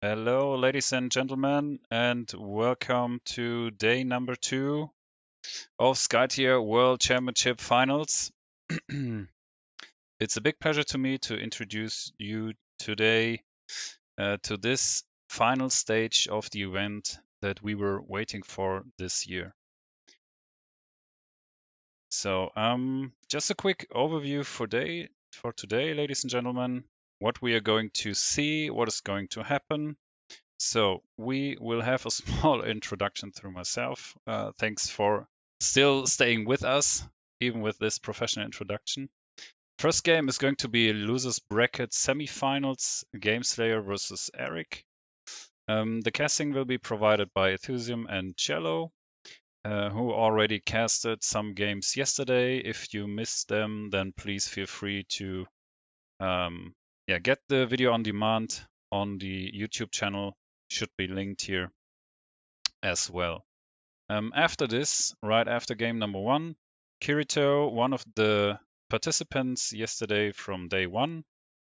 Hello, ladies and gentlemen, and welcome to day number 2 of Skytear World Championship Finals. It's a big pleasure to me to introduce you today to this final stage of the event that we were waiting for this year. So, just a quick overview for today, ladies and gentlemen, what we are going to see, what is going to happen. So we will have a small introduction through myself. Thanks for still staying with us, even with this professional introduction. First game is going to be losers bracket semifinals, Game Slayer versus Eric. The casting will be provided by Ethusium and Cello, who already casted some games yesterday. If you missed them, then please feel free to get the video on demand on the YouTube channel. Should be linked here as well. After this, right after game number 1, Kirito, one of the participants yesterday from day 1,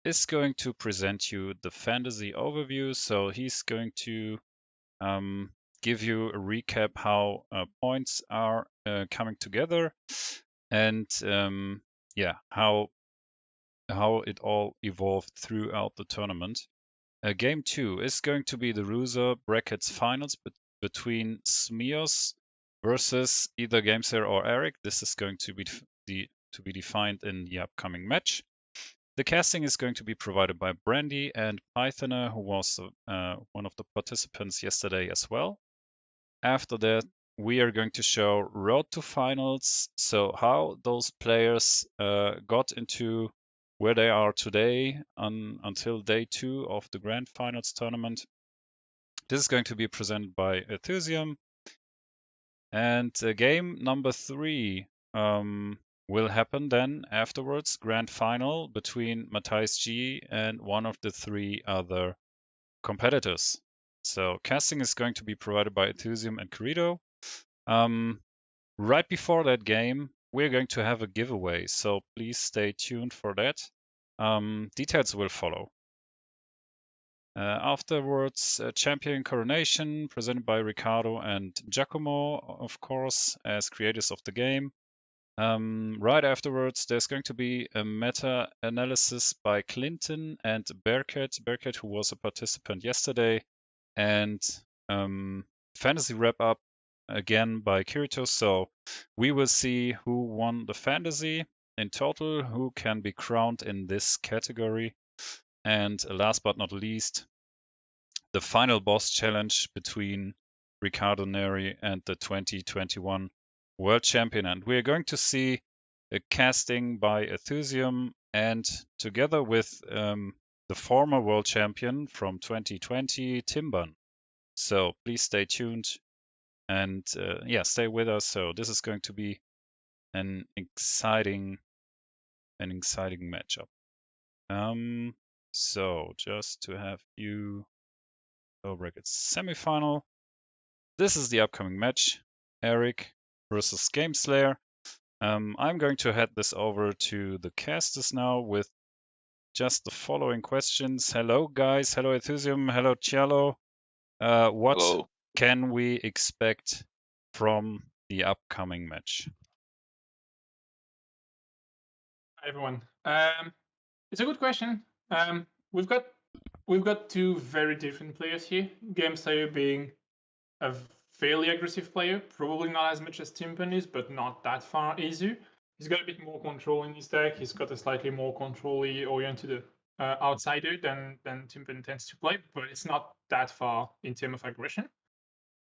is going to present you the fantasy overview. So he's going to give you a recap how points are coming together and how it all evolved throughout the tournament. Game 2 is going to be the loser brackets finals between Smios versus either GameSayer or Eric. This is going to be defined in the upcoming match. The casting is going to be provided by Brandy and Pythoner, who was one of the participants yesterday as well. After that, we are going to show Road to Finals, so how those players got into where they are today until day 2 of the Grand Finals tournament. This is going to be presented by Ethusium. And game number 3 will happen then afterwards, Grand Final between Matthias G and one of the 3 other competitors. So casting is going to be provided by Ethusium and Kirito. Right before that game, we're going to have a giveaway, so please stay tuned for that. Details will follow. Afterwards, Champion Coronation presented by Ricardo and Giacomo, of course, as creators of the game. Right afterwards, there's going to be a meta-analysis by Clinton and Bearcat, who was a participant yesterday, and fantasy wrap-up again by Kirito. So we will see who won the fantasy in total, who can be crowned in this category. And last but not least, the final boss challenge between Ricardo Neri and the 2021 world champion. And we're going to see a casting by Ethusium and together with the former world champion from 2020, Timban. So please stay tuned and stay with us. So this is going to be an exciting matchup. So just to have you brackets semifinal. This is the upcoming match, Eric versus Game Slayer. I'm going to head this over to the casters now with just the following questions. Hello, guys. Hello, Ethusium. Hello, Cello. What Hello. can we expect from the upcoming match? Hi, everyone. It's a good question. We've got 2 very different players here. Game Slayer being a fairly aggressive player, probably not as much as Timpan is, but not that far easier. He's got a bit more control in his deck. He's got a slightly more control-y oriented outsider than Timpan tends to play, but it's not that far in terms of aggression.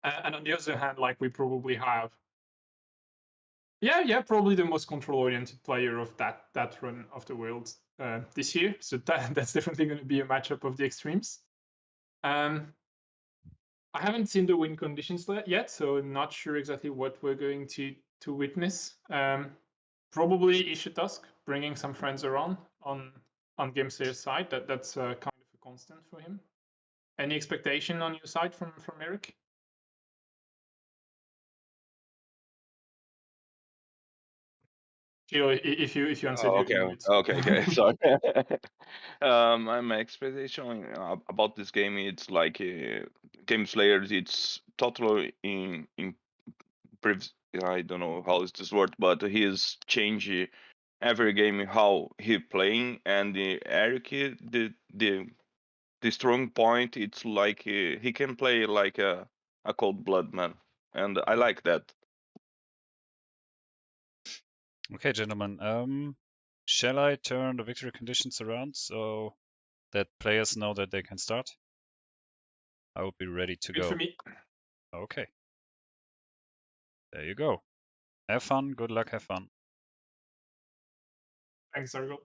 And on the other hand, like we probably have probably the most control-oriented player of that run of the world this year. So that's definitely going to be a matchup of the extremes. I haven't seen the win conditions yet, so not sure exactly what we're going to witness. Probably Ishitusk bringing some friends around on Game Slayer's side. That's kind of a constant for him. Any expectation on your side from Eric? Chilo, if you answered, Oh, you okay, know it. okay. Sorry. My expectation about this game, it's like game players. It's totally in I don't know how is this word, but he is changing every game how he playing, and Eric, the strong point, it's like he can play like a cold blood man, and I like that. Okay, gentlemen. Shall I turn the victory conditions around so that players know that they can start? I will be ready to Good for go. me. Okay. There you go. Have fun. Good luck. Have fun. Thanks, Argo.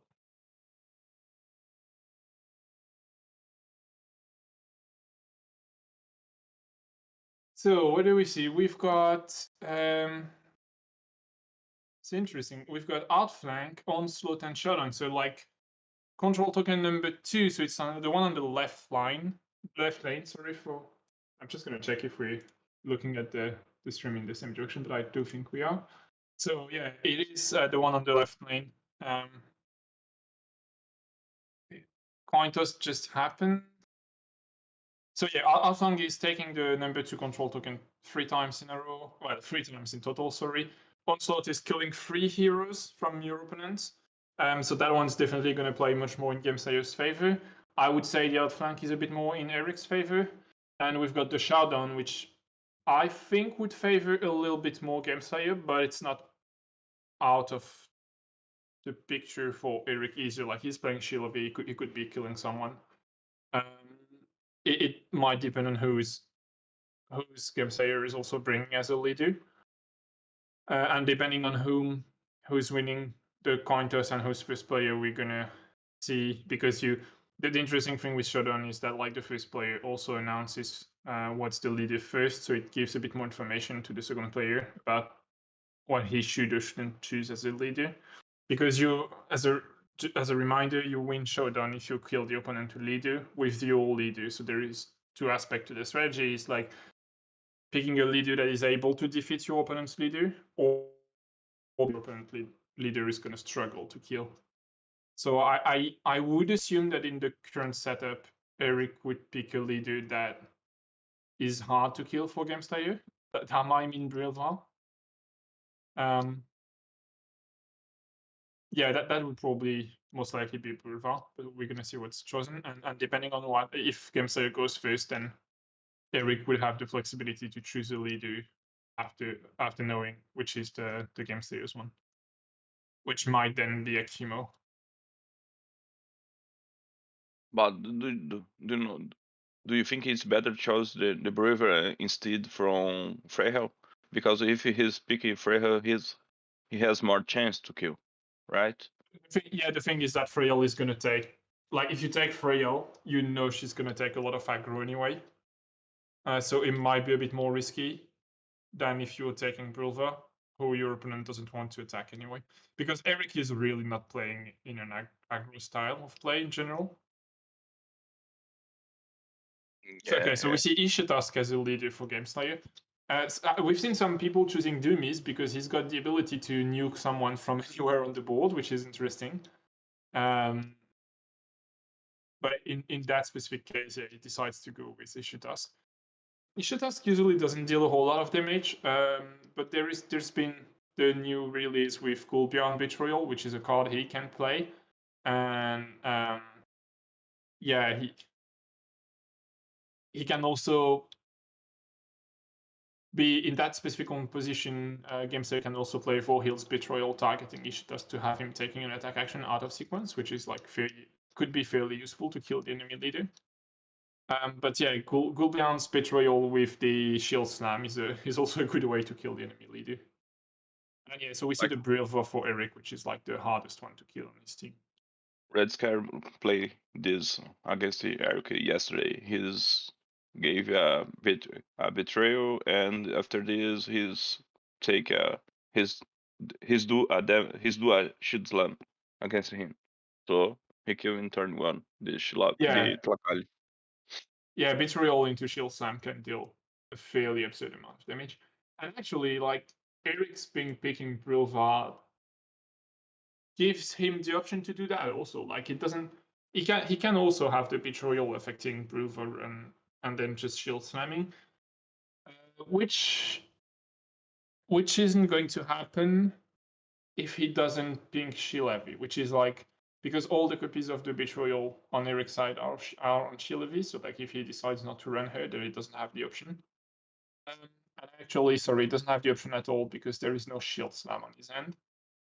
So what do we see? We've got it's interesting. We've got outflank, onslaught, and shutdown. So like control token number 2. So it's on the one on the left lane. Sorry for. I'm just gonna check if we're looking at the stream in the same direction, but I do think we are. So yeah, it is the one on the left lane. Coin toss just happened. So yeah, Alfang is taking the number 2 control token 3 times in a row. Well, 3 times in total, sorry. Onslaught is killing 3 heroes from your opponents. So that one's definitely going to play much more in Game Slayer's favor. I would say the outflank is a bit more in Eric's favor. And we've got the Showdown, which I think would favor a little bit more Game Slayer, but it's not out of the picture for Eric either. Like he's playing Shilovi, he could be killing someone. Um, it might depend on who's Game Slayer is also bringing as a leader, and depending on who's winning the coin toss and who's first player, we're gonna see. Because the interesting thing with Showdown is that like the first player also announces what's the leader first, so it gives a bit more information to the second player about what he should or shouldn't choose as a leader. Because you, as a reminder, you win Showdown if you kill the opponent to leader with your leader. So there is two aspects to the strategy. It's like picking a leader that is able to defeat your opponent's leader, or your opponent leader is going to struggle to kill. So I would assume that in the current setup, Eric would pick a leader that is hard to kill for Game Slayer. That might mean Brilval. Yeah, that would probably most likely be Brilval, but we're gonna see what's chosen, and depending on what, if Game Slayer goes first, then Eric will have the flexibility to choose a leader after knowing which is the Game Slayer's one, which might then be a chemo. But do you think it's better choose the Braver instead from Freyhel? Because if he's picking Freyhel, he has more chance to kill, right? Yeah, the thing is that Freyal is gonna take, like, if you take Freyal, you know she's gonna take a lot of aggro anyway. So it might be a bit more risky than if you're taking Brilva, who your opponent doesn't want to attack anyway. Because Eric is really not playing in an aggro style of play in general. So, okay, so we Yeah, see Ishitask as a leader for Game Slayer. We've seen some people choosing Doomies because he's got the ability to nuke someone from anywhere on the board, which is interesting. But in that specific case, yeah, he decides to go with Ishitask. Ishitask usually doesn't deal a whole lot of damage, but there's been the new release with Gulbjorn Betrayal, which is a card he can play, and yeah, he can also be in that specific composition. Gamester can also play 4 heals Betrayal, targeting Ishitask to have him taking an attack action out of sequence, which is like could be fairly useful to kill the enemy leader. But yeah, Gulbjorn's Betrayal with the Shield Slam is also a good way to kill the enemy leader. And yeah, so we see like the Brilva for Eric, which is like the hardest one to kill on his team. Red Scare play this against the Eric yesterday. He's gave a betrayal, and after this, he's take his his do a shield slam against him. So he killed in turn one Yeah, the Tlacali. yeah, Betrayal into Shield Slam can deal a fairly absurd amount of damage. And actually, like, Eric's been picking Brilva gives him the option to do that also. Like it doesn't. He can also have the betrayal affecting Brewer and then just shield slamming, which isn't going to happen if he doesn't pink shield heavy, which is like because all the copies of the betrayal on Eric's side are on shield heavy. So like if he decides not to run her, then he doesn't have the option. And actually, sorry, he doesn't have the option at all because there is no shield slam on his end.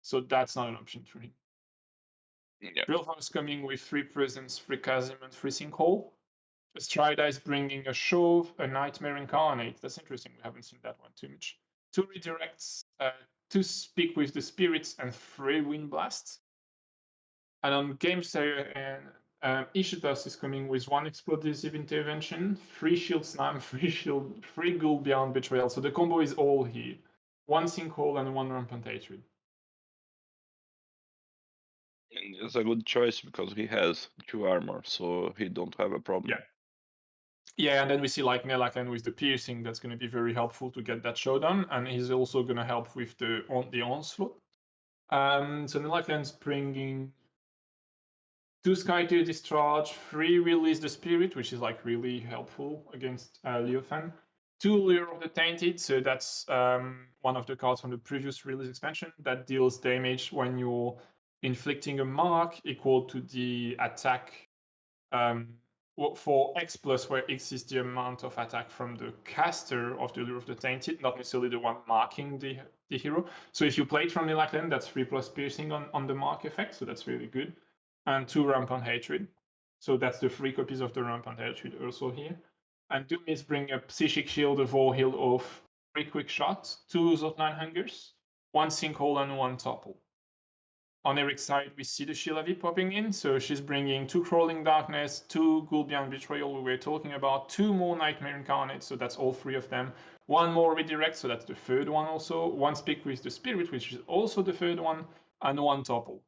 So that's not an option for him. Yeah. Brilvar is coming with 3 presence, 3 chasm, and 3 sinkhole. Strida is bringing a shove, a nightmare incarnate. That's interesting. We haven't seen that one too much. 2 redirects, 2 speak with the spirits, and 3 wind blasts. And on game and Ishitas is coming with 1 explosive intervention, 3 shield slam, 3 shield, 3 ghoul beyond betrayal. So the combo is all here. 1 sinkhole and 1 rampant hatred. And it's a good choice because he has 2 armor, so he don't have a problem. Yeah. Yeah, and then we see like Nelakan with the piercing. That's going to be very helpful to get that showdown, and he's also going to help with the onslaught. So Nelakan's bringing 2 Skytear discharge, 3 release the spirit, which is like really helpful against Leofan. 2 Lure of the Tainted, so that's one of the cards from the previous release expansion that deals damage when you're inflicting a mark equal to the attack for X plus, where X is the amount of attack from the caster of the Lure of the Tainted, not necessarily the one marking the hero. So if you play it from Nelakan, that's 3 plus piercing on the mark effect, so that's really good. And 2 rampant hatred. So that's the 3 copies of the rampant hatred also here. And Doom is bring a psychic shield, a Vor heal of 3 quick shots, 2 Zot9 hungers, 1 sinkhole, and 1 topple. On Eric's side, we see the Shilavi popping in. So she's bringing 2 Crawling Darkness, 2 Ghoul Beyond Betrayal we were talking about, 2 more Nightmare Incarnate, so that's all 3 of them. 1 more Redirect, so that's the 3rd one also. 1 Speak with the Spirit, which is also the 3rd one, and 1 Topple.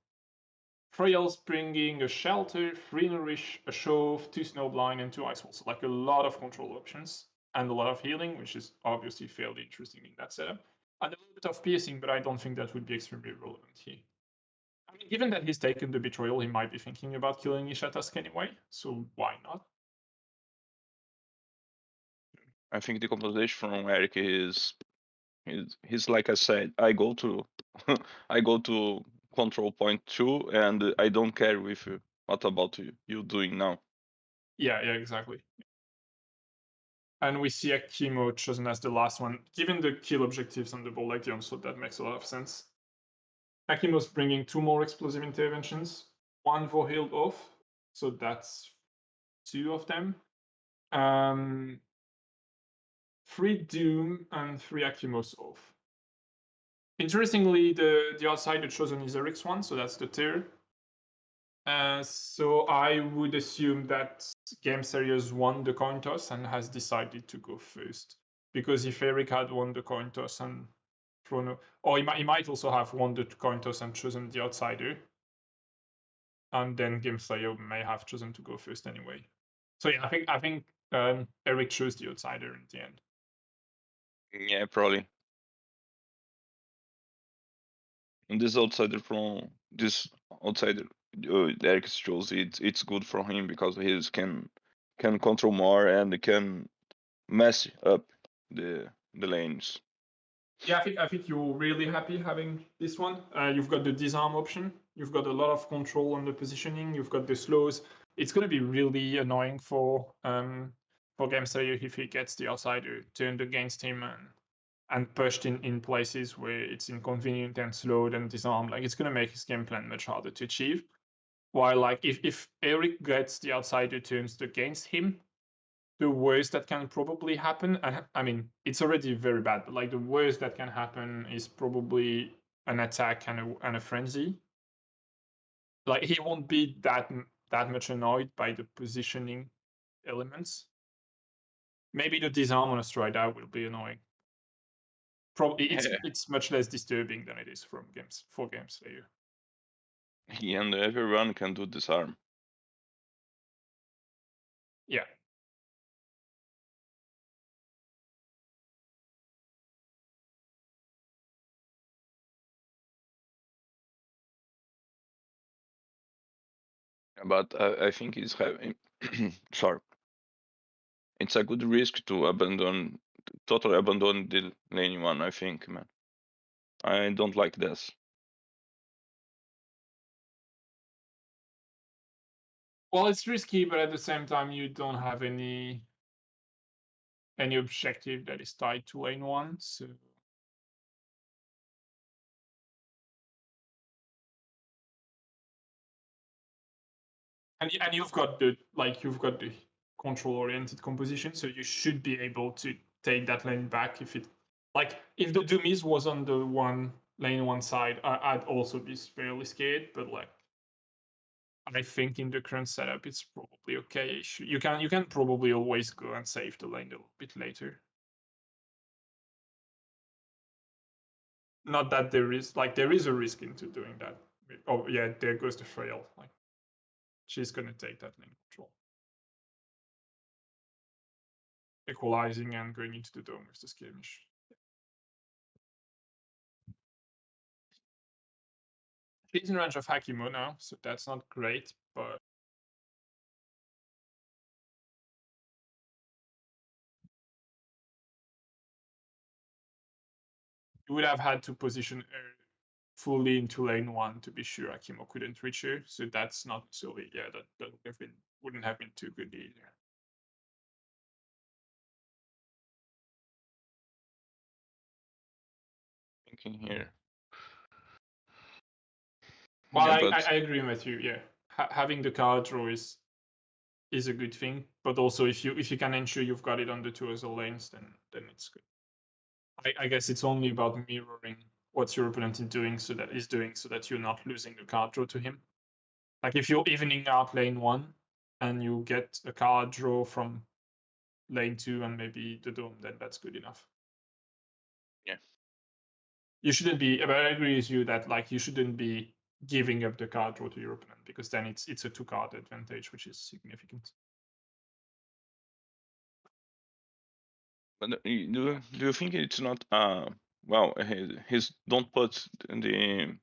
Frail's bringing a Shelter, 3 Nourish, a Shove, 2 Snowblind, and 2 Ice Walls. So like a lot of control options and a lot of healing, which is obviously fairly interesting in that setup. And a little bit of piercing, but I don't think that would be extremely relevant here. I mean, given that he's taken the betrayal, he might be thinking about killing Ishatask anyway, so why not? I think the compensation from Eric is he's like I said, I go to I go to control point 2 and I don't care with you. What about you doing now? Yeah, exactly. And we see Akimo chosen as the last one. Given the kill objectives on the ball like the onslaught, that makes a lot of sense. Akimo's bringing 2 more explosive interventions, 1 for healed off, so that's 2 of them. 3 Doom and 3 Akimos off. Interestingly, the outsider chosen is Eric's one, so that's the tier. So I would assume that Game Series won the coin toss and has decided to go first. Because if Eric had won the coin toss and Chrono, or he might also have won the coin toss and chosen the outsider, and then Game Slayer may have chosen to go first anyway. So yeah, I think Eric chose the outsider in the end. Yeah, probably. And this outsider Eric chose it's good for him because he can control more and can mess up the lanes. Yeah, I think you're really happy having this one. You've got the disarm option. You've got a lot of control on the positioning. You've got the slows. It's going to be really annoying for Game Slayer if he gets the outsider turned against him and pushed in places where it's inconvenient and slowed and disarmed. Like it's going to make his game plan much harder to achieve. While like if Eric gets the outsider turned against him, the worst that can probably happen, I mean, it's already very bad, but like the worst that can happen is probably an attack and a frenzy. Like he won't be that much annoyed by the positioning elements. Maybe the disarm on a Strider will be annoying. Probably it's much less disturbing than it is for Game Slayer. And everyone can do disarm. Yeah. But I think he's having. Sorry, it's a good risk to totally abandon the lane one. I think, man. I don't like this. Well, it's risky, but at the same time, you don't have any objective that is tied to lane one. So and you've got the control oriented composition, so you should be able to take that lane back if the Doomies was on the lane one side, I'd also be fairly scared, but like I think in the current setup it's probably okay. You can probably always go and save the lane a little bit later. Not that there is a risk into doing that. Oh yeah, there goes the frail. Like she's gonna take that lane control. Equalizing and going into the dome with the skirmish. She's in range of Hakimo now, so that's not great, but you would have had to position her fully into lane one to be sure Hakimo couldn't reach her. So that's not necessarily that wouldn't have been too good either. Thinking here. Well, Yeah, but I agree with you. Yeah, having the card draw is a good thing, but also if you can ensure you've got it on the two other lanes, then it's good. I guess it's only about mirroring what your opponent is doing so that you're not losing the card draw to him. Like if you're evening out lane one and you get a card draw from lane two and maybe the dome, then that's good enough. yeah, You shouldn't be, but I agree with you that like you shouldn't be giving up the card draw to your opponent because then it's a 2-card advantage, which is significant. but do you think it's not well he's don't put the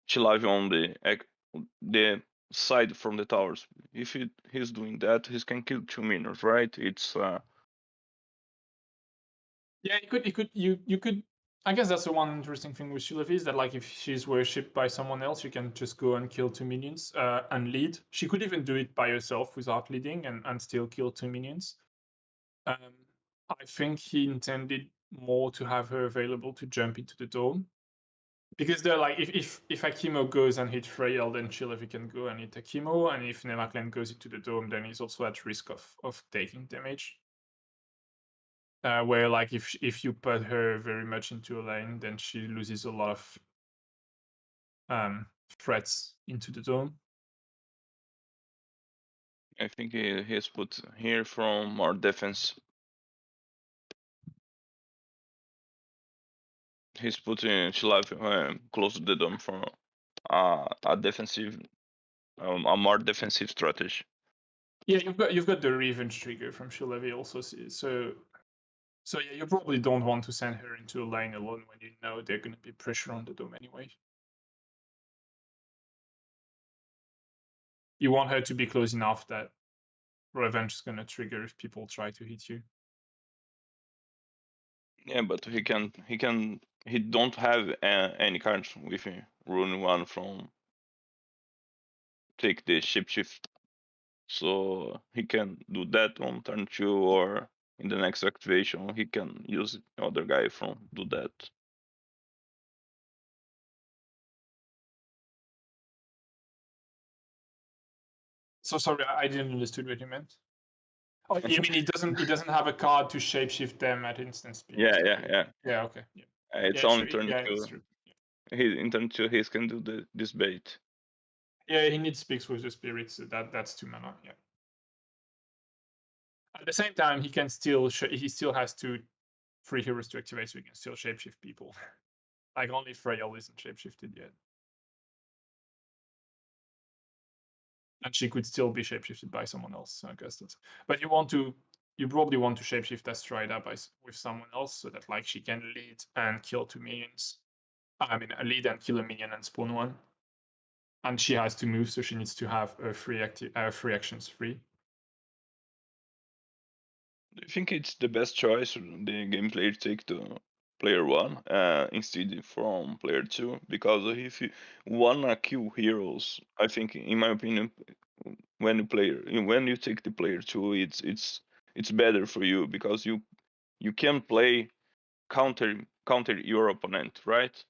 Chilive on the side from the towers. If he's doing that, he can kill 2 minions, right? It's Yeah, you could. I guess that's the one interesting thing with Shilev is that like if she's worshipped by someone else, you can just go and kill 2 minions and lead. She could even do it by herself without leading and still kill 2 minions. I think he intended more to have her available to jump into the dome. Because they're like, if Akimo goes and hit Freyel, then Shilevi can go and hit Akimo, and if Nemaklen goes into the dome, then he's also at risk of taking damage. Where like if you put her very much into a lane, then she loses a lot of threats into the dome. I think he's put here from our defense. He's putting Chilive close to the dome for a defensive, a more defensive strategy. Yeah, you've got the revenge trigger from Shilevi also, so yeah, you probably don't want to send her into a lane alone when you know they're going to be pressure on the dome anyway. You want her to be close enough that revenge is going to trigger if people try to hit you. Yeah, but he don't have any cards with him. Rune one from take the shapeshift, so he can do that on turn 2 or in the next activation he can use the other guy from do that. So sorry, I didn't understand what you meant. Oh, you mean he doesn't have a card to shapeshift them at instant speed? Yeah. Yeah, okay. Yeah. It's Yeah, only sure. turn Yeah, 2. that's true. He in turn 2 he can do this bait. Yeah, he needs speaks with the spirits. So that's 2 mana. Yeah. At the same time, he can still he still has 3 heroes to activate, so he can still shapeshift people. Like only Freyal isn't shapeshifted yet, and she could still be shapeshifted by someone else. So I guess that's. But you probably want to shapeshift Astrida with someone else so that like she can lead and kill 2 minions. I mean, lead and kill a minion and spawn one. and she has to move, so she needs to have a free actions free. Do you think it's the best choice the game player take to player one instead from player two? Because if you wanna kill heroes, I think, in my opinion, when you take the player two, it's better for you because you can play counter your opponent, right?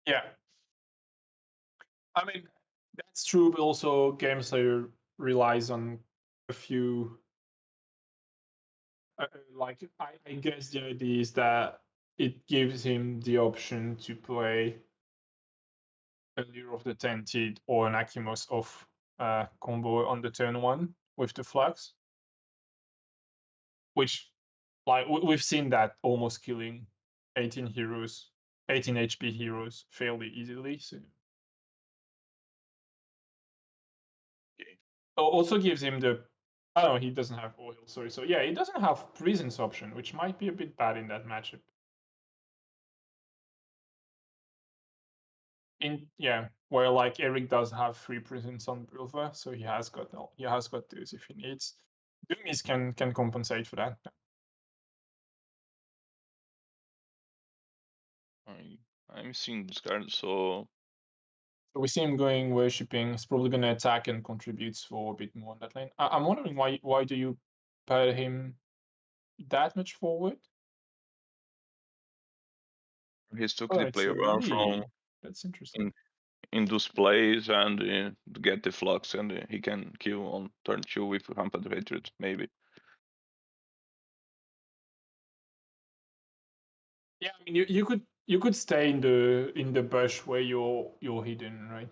Yeah, I mean that's true, but also Game Slayer relies on a few. Like I guess the idea is that it gives him the option to play a Lure of the Tented or an Akimos off combo on the turn one with the Flux, which like we've seen that almost killing 18 heroes, 18 HP heroes fairly easily. So Okay. also gives him the. Oh, he doesn't have oil. Sorry. So yeah, he doesn't have presence option, which might be a bit bad in that matchup. Where like Eric does have free presence on Brilva, so he has got those if he needs. Doomies can compensate for that. I'm seeing this card, so So we see him going worshipping. He's probably going to attack and contributes for a bit more on that lane. I'm wondering why do you put him that much forward? he took Oh, the it's player a one B. from That's interesting. in those plays and get the flux, and he can kill on turn two with Rampant Hatred, maybe. Yeah, I mean you could stay in the bush where you're hidden, right?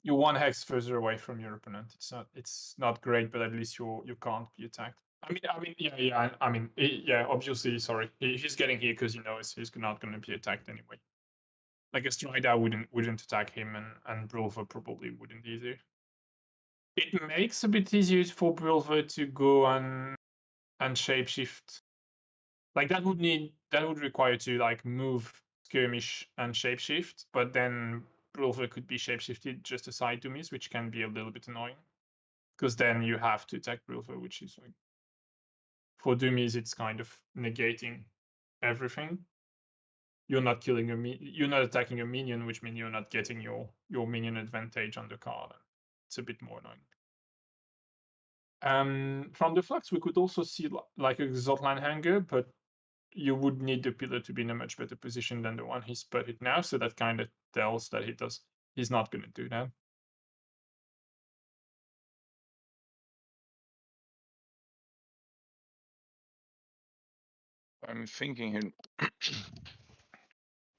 You're one hex further away from your opponent. It's not great, but at least you can't be attacked. Yeah. Obviously, sorry, he's getting here because he knows he's not going to be attacked anyway. Like a Strider wouldn't attack him, and Brilva probably wouldn't either. It makes a bit easier for Brilva to go and shapeshift. Like that would require to like move skirmish and shapeshift, but then Brilva could be shapeshifted just aside Doomies, which can be a little bit annoying. Because then you have to attack Brilva, which is like for Doomies, it's kind of negating everything. You're not you're not attacking a minion, which means you're not getting your minion advantage on the card. It's a bit more annoying. From the Flux, we could also see like a Zotland Hanger, but you would need the pillar to be in a much better position than the one he's put it now. So that kind of tells that he's not going to do that. I'm thinking here,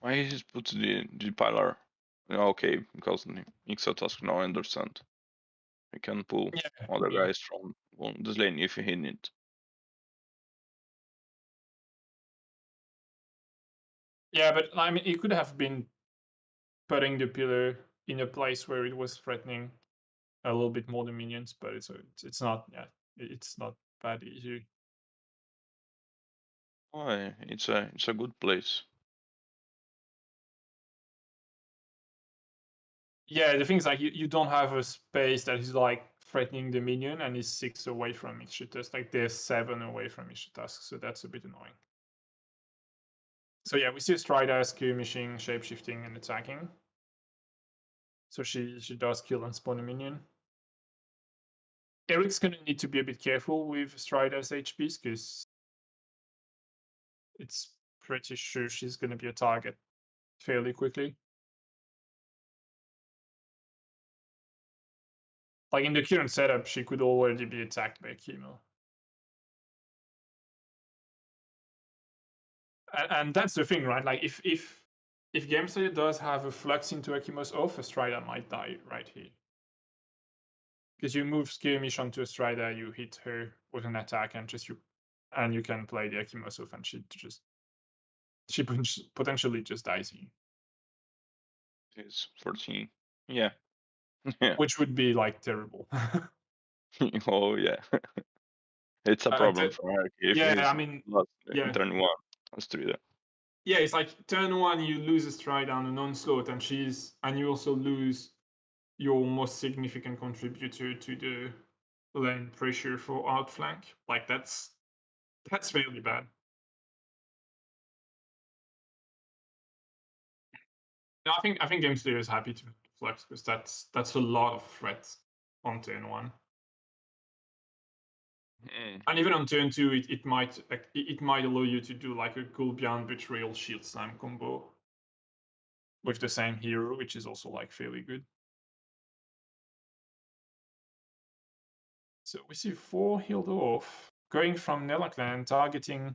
why he's put the pillar? Okay, because Ixotask now understand. He can pull other Yeah. guys from this lane if he need. Yeah, but I mean, it could have been putting the pillar in a place where it was threatening a little bit more the minions, but it's not. Yeah, it's not bad either. Why? It's a good place. Yeah, the thing is like you don't have a space that is like threatening the minion and is 6 away from each task. Like they're 7 away from each task, so that's a bit annoying. So yeah, we see Strider skirmishing, shapeshifting, and attacking. So she does kill and spawn a minion. Eric's gonna need to be a bit careful with Strider's HPs because it's pretty sure she's gonna be a target fairly quickly. Like in the current setup, she could already be attacked by Chemo. And that's the thing, right? Like if Gameslayer does have a flux into Akimo's off, a Strider might die right here. Because you move Skirmish onto a Strider, you hit her with an attack, and you can play the Akimos off, and she potentially just dies here. It's 14. Yeah. Yeah. Which would be like terrible. Oh yeah. It's a problem for Ark if yeah, he's I mean, lost in yeah, turn one. Let's do that. Yeah, it's like turn 1 you lose a stride on an onslaught, and you also lose your most significant contributor to the lane pressure for outflank. Like that's fairly bad. No, I think Game Slayer is happy to flex because that's a lot of threats on turn 1. And even on turn 2, it might allow you to do like a cool beyond betrayal shield slam combo with the same hero, which is also like fairly good. So we see 4 healed off, going from Nelaclan, targeting.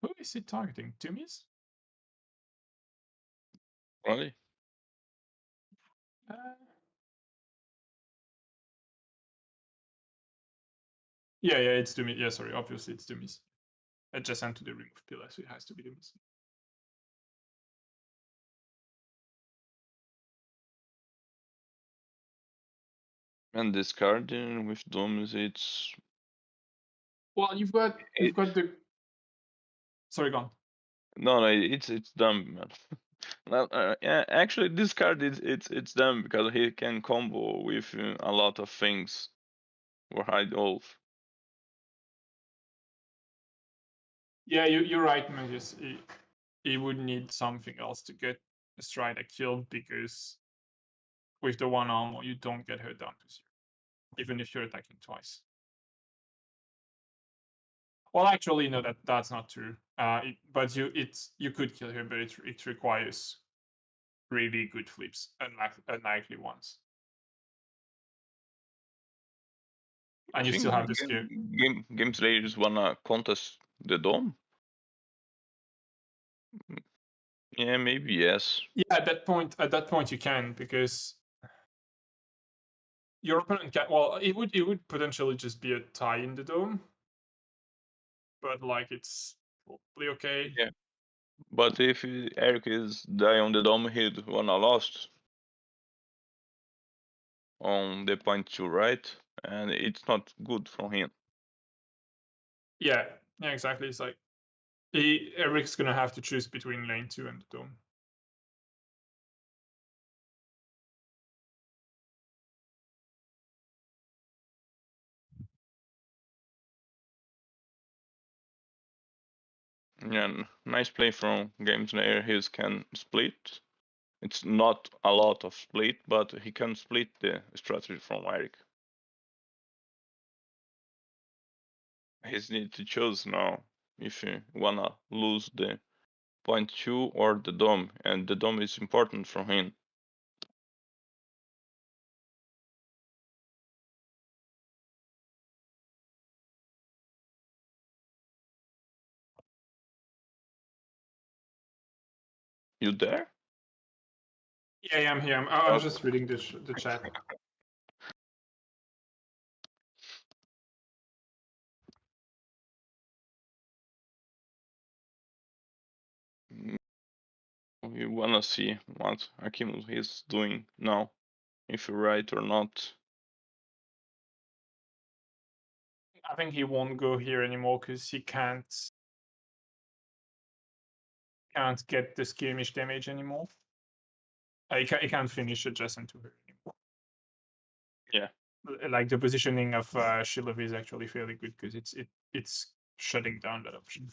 Who is it targeting? Tumis? Really? Uh, yeah, it's Tumis. Yeah, sorry, obviously it's Tumis. Adjacent to the remove pillar, so it has to be Tumis. And discarding with domes, it's Well, you've got the. Sorry, go on. no, it's dumb, man. Well, yeah, actually, this card it's dumb because he can combo with a lot of things for High Wolf. Yeah, you're right, Magus. He would need something else to get a Strider killed because with the 1 armor, you don't get her down to 0, even if you're attacking twice. Well, actually, no, that's not true. But you could kill her, but it requires really good flips, unlikely ones, I and you still think have the skill. Game Slayers wanna contest the dome. Yeah, maybe yes. Yeah, at that point, you can, because your opponent can. Well, it would potentially just be a tie in the dome, but like it's probably okay. Yeah, but if Eric is die on the dome, he'd wanna lost on the point 2, right? And it's not good for him. Yeah, exactly. It's like Eric's gonna have to choose between lane 2 and the dome. Yeah, nice play from Game Slayer. He can split. It's not a lot of split, but he can split the strategy from Eric. He's need to choose now if he wanna lose the point 2 or the dome, and the dome is important for him. You there? Yeah, I'm here. I was Okay. just reading the chat. We wanna see what Hakim is doing now, if you're right or not. I think he won't go here anymore because he can't get the skirmish damage anymore. He can't finish adjacent to her anymore. Yeah. Like the positioning of Shilov is actually fairly good because it's shutting down that option.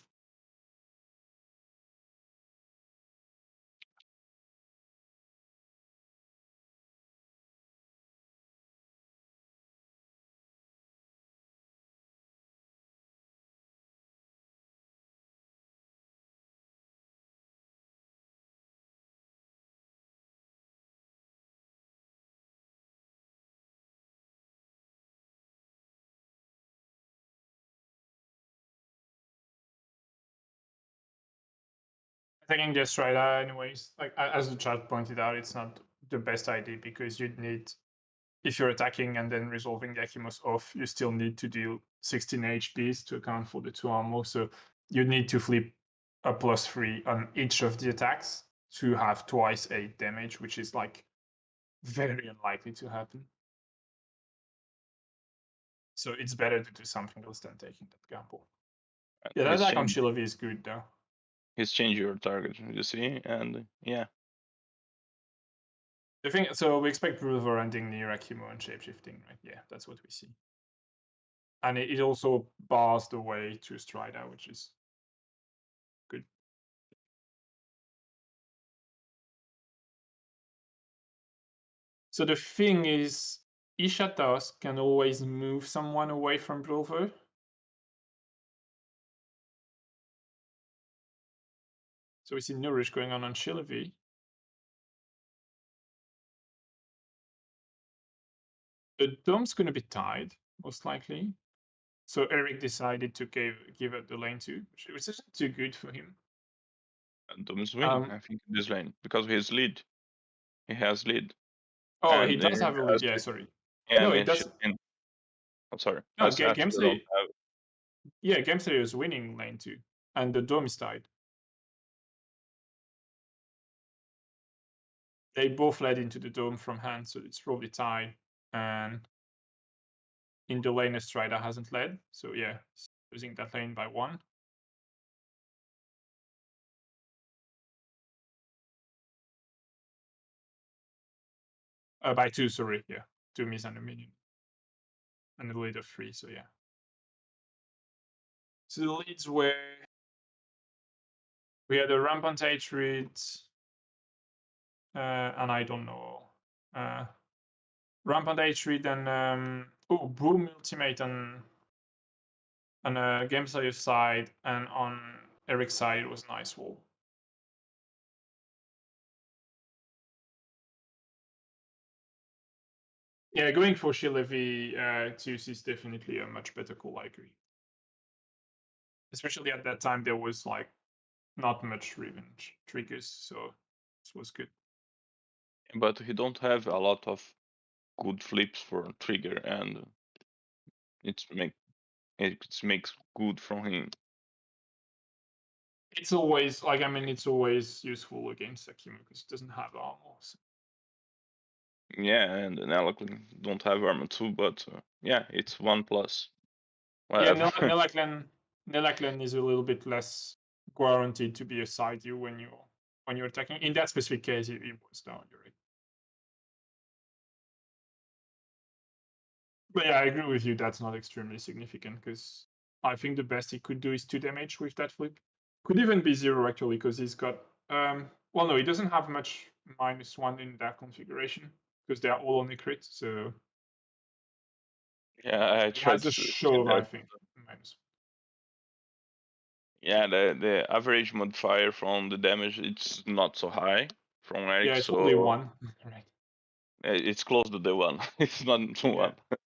Taking the Strider, anyways, like as the chat pointed out, it's not the best idea because you'd need, if you're attacking and then resolving the Akimos off, you still need to deal 16 HPs to account for the 2 armor. So you need to flip a +3 on each of the attacks to have twice 8 damage, which is like very unlikely to happen. So it's better to do something else than taking that gamble. Yeah, that attack on Shilovi is good though. he's changed your target, you see, and yeah. The thing, so we expect Bruiser ending near Akimo and shapeshifting, right? Yeah, that's what we see. And it also bars the way to Strider, which is good. So the thing is, Ishatas can always move someone away from Bruiser. So we see Nourish going on Shillavi. The dome's going to be tied, most likely. So Eric decided to give up the lane too, which isn't too good for him. And Dom is winning, I think, this lane because he's lead. He has lead. Oh, he And does have a lead. Yeah, sorry. Yeah, No, and it does. I'm sorry. No, As Game Astro don't Theory. have. Yeah, Game Theory is winning lane 2, and the dome is tied. They both led into the dome from hand, so it's probably tied. And in the lane, Strider hasn't led, so yeah, losing that lane by 1. By 2, sorry. Yeah, 2 miss and a minion, and a lead of 3. So yeah. So the leads were we had a rampant hatred, and I don't know. Rampant hatred and Boom Ultimate on Game Slayer side, and on Eric's side it was Nice Wall. Yeah, going for Shillavi Zeus is definitely a much better call, I agree. Especially at that time there was like not much revenge triggers, so this was good. But he don't have a lot of good flips for trigger, and it makes good from him. It's always like it's always useful against Akimo because it doesn't have armor. So. Yeah, and Nelakling don't have armor too, but yeah, it's 1+. Yeah, Whatever. Nelaklen is a little bit less guaranteed to be aside you when you're attacking. In that specific case, it was down. You're right. But yeah, I agree with you. That's not extremely significant because I think the best he could do is 2 damage with that flip. Could even be 0 actually because he's got. Well, no, he doesn't have much -1 in that configuration because they are all on the crit. So Yeah, I he tried has a to see shove, I that. think. -1. Yeah, the average modifier from the damage it's not so high from Eric, Yeah, it's so only 1. Right. it's close to the 1. It's not 1. Yeah.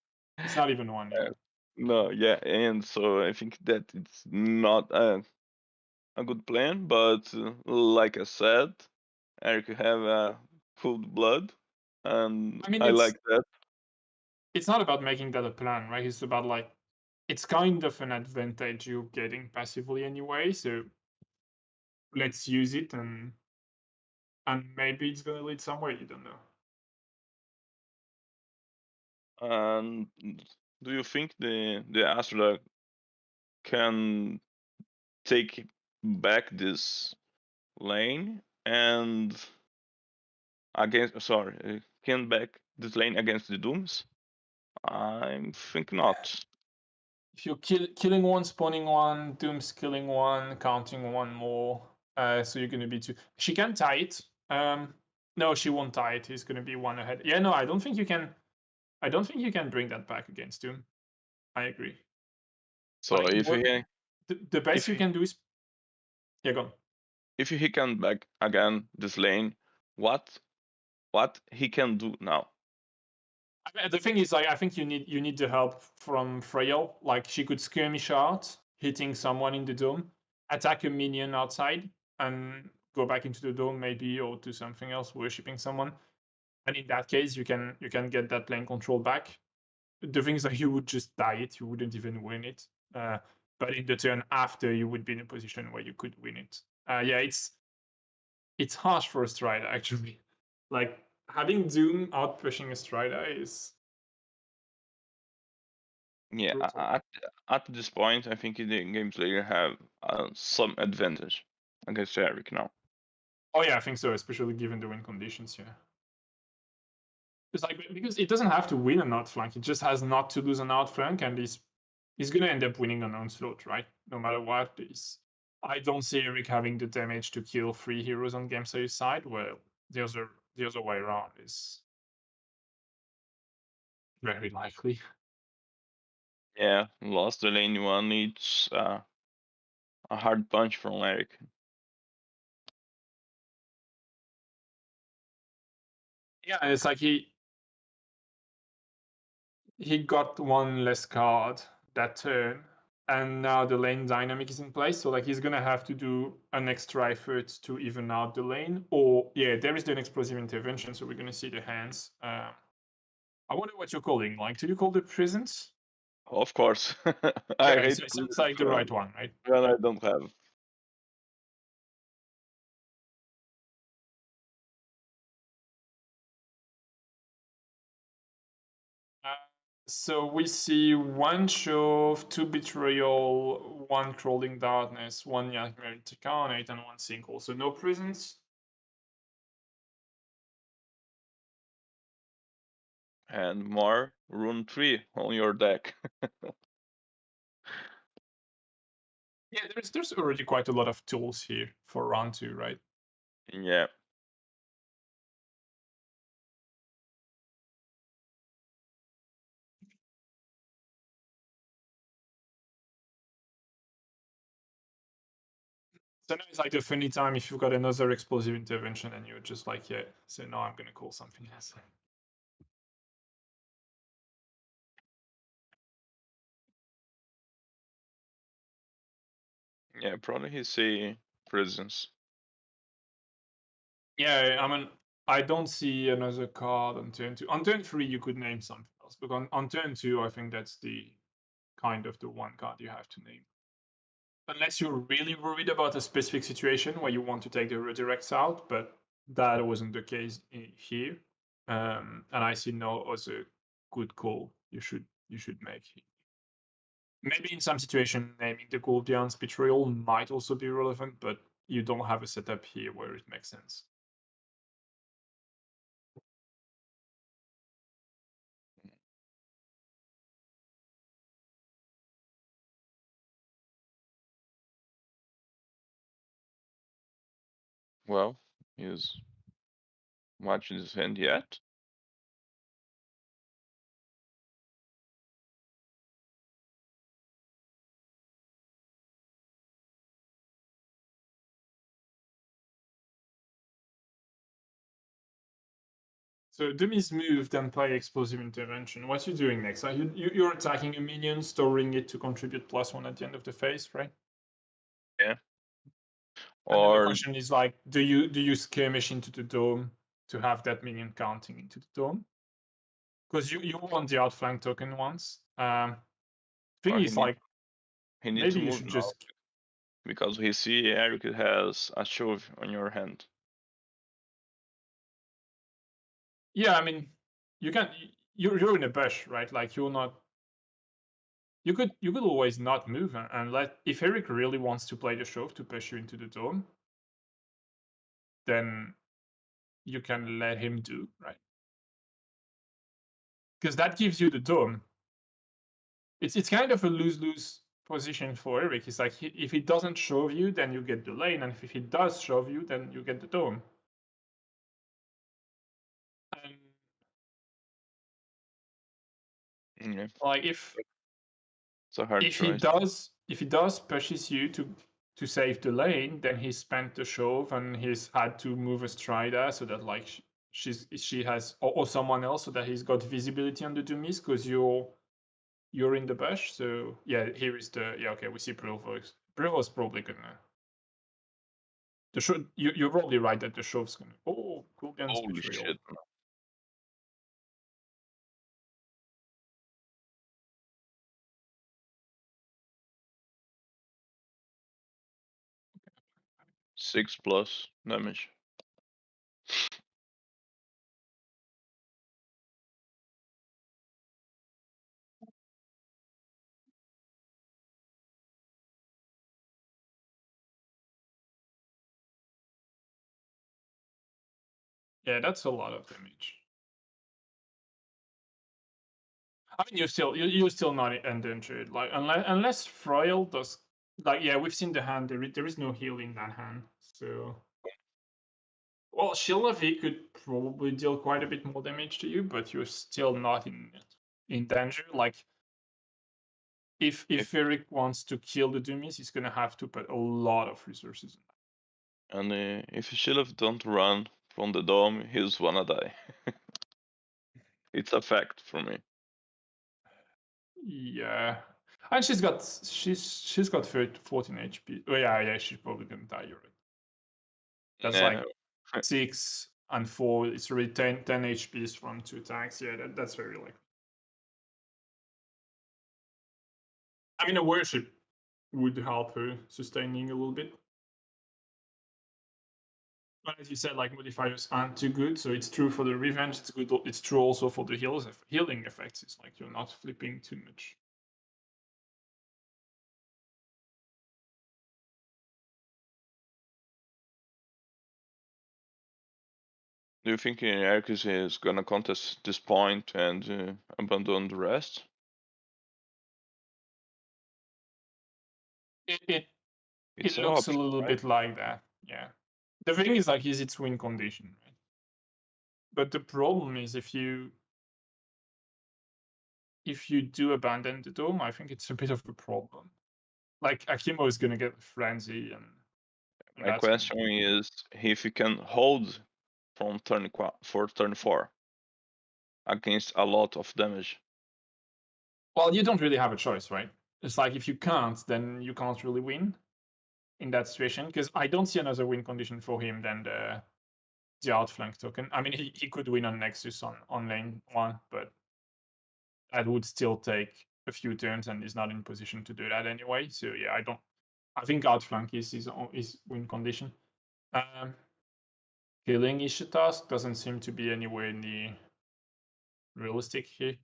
It's not even 1. Yeah. No, yeah, and so I think that it's not a good plan, but like I said, Eric have a cold blood, and I mean, I like that. it's not about making that a plan, right? It's about like it's kind of an advantage you're getting passively anyway. So let's use it, and maybe it's gonna lead somewhere. You don't know. And do you think the Astra can take back this lane and can back this lane against the Dooms? I think not. If you're killing one, spawning one, Doom's killing one, counting one more, so you're gonna be 2. She can tie it. No, she won't tie it. He's gonna be 1 ahead. Yeah, no, I don't think you can. I don't think you can bring that back against Doom. I agree. So Like if what he the best if you he can do is yeah, go on. if he can back again this lane, what he can do now? The thing is, like, I think you need the help from Frail. Like, she could skirmish out, hitting someone in the dome, attack a minion outside, and go back into the dome maybe, or do something else, worshipping someone. And in that case, you can get that lane control back. The thing is that you would just die it. You wouldn't even win it. But in the turn after, you would be in a position where you could win it. Yeah, it's harsh for a Strider actually. Like having Doom out pushing a Strider is Yeah, brutal. at this point, I think the game player have some advantage against Eric now. Oh yeah, I think so, especially given the win conditions. Yeah. It's like because it doesn't have to win an outflank, it just has not to lose an outflank, and he's gonna end up winning an onslaught, right? No matter what. I don't see Eric having the damage to kill 3 heroes on Game Say's side. Well, the other way around is very likely. Yeah, lost the lane one. Needs a hard punch from Eric. Yeah, and it's like he got one less card that turn, and now the lane dynamic is in place. So like he's gonna have to do an extra effort to even out the lane. Or yeah, there is an explosive intervention, so we're gonna see the hands. I wonder what you're calling. Like, do you call the presence? Of course, I Yeah, hate it sounds presence like the right one, right? when I don't have. Uh, so we see one shove, two betrayal, one crawling darkness, one nightmare incarnate, and one sinkhole. So no presence. And more rune 3 on your deck. Yeah, there's already quite a lot of tools here for round 2, right? Yeah. So now it's like a funny time if you've got another explosive intervention and you're just like, yeah, so now I'm gonna call something else. Yeah, probably he see presence. Yeah, I mean, I don't see another card on turn 2. On turn 3, you could name something else, but on turn 2, I think that's the kind of the one card you have to name. Unless you're really worried about a specific situation where you want to take the redirects out, but that wasn't the case here. And I see no other good call you should make. Maybe in some situation, naming the Guardian's Betrayal might also be relevant, but you don't have a setup here where it makes sense. Well, he's watching his hand yet. So Dummy's moved and play Explosive Intervention. What you doing next? You're attacking a minion, storing it to contribute +1 at the end of the phase, right? Yeah. And then the Or question is like, do you skirmish into the dome to have that minion counting into the dome? Because you want the outflank token once. Thing or is like he need to maybe you move should now just because he see Eric has a shove on your hand. yeah. I mean, you can you're in a bush, right? Like you're not. You could always not move and let if Eric really wants to play the shove to push you into the dome, then you can let him do, right? Because that gives you the dome. It's kind of a lose-lose position for Eric. It's like if he doesn't shove you, then you get the lane, and if he does shove you, then you get the dome. And Yeah, like if it's a hard choice. if he does pushes you to save the lane, then he spent the shove and he's had to move a strider so that like she has or someone else so that he's got visibility on the dummies because you're in the bush. So yeah, here is the yeah okay we see Brilvo's. Brilvo's probably gonna the show. You're probably right that the shove's gonna cool against Holy betrayal. shit. Six plus damage. Yeah, that's a lot of damage. I mean, you're still not endangered. Like unless Froil does, like, yeah, we've seen the hand. There is no heal in that hand. So, well, Shield of V could probably deal quite a bit more damage to you, but you're still not in danger. Like, if Eric wants to kill the Doomies, he's gonna have to put a lot of resources in that. And if Shilov don't run from the dome, he's wanna die. It's a fact for me. Yeah, and she's got 14 HP. Oh yeah, she's probably gonna die. You're right. That's Yeah, like 6 and 4. It's already 10 HPs from 2 attacks. Yeah, that's very likely. I mean, a worship would help her sustaining a little bit. But as you said, like, modifiers aren't too good, so it's true for the revenge. It's good. It's true also for the healing effects. It's like you're not flipping too much. do you think Ericus is gonna contest this point and abandon the rest? It It's an looks a option, little right? bit like that. Yeah. The thing is, like, is its win condition, right? But the problem is if you do abandon the dome, I think it's a bit of a problem. Like, Akimo is gonna get a frenzy, and My that's gonna question be. is if he can hold from turn 4 against a lot of damage. Well, you don't really have a choice, right? It's like if you can't, then you can't really win in that situation. Because I don't see another win condition for him than the outflank token. I mean, he could win on Nexus on lane 1, but that would still take a few turns, and he's not in position to do that anyway. So yeah, I think outflank is his win condition. Killing Ishitask doesn't seem to be anywhere near realistic here.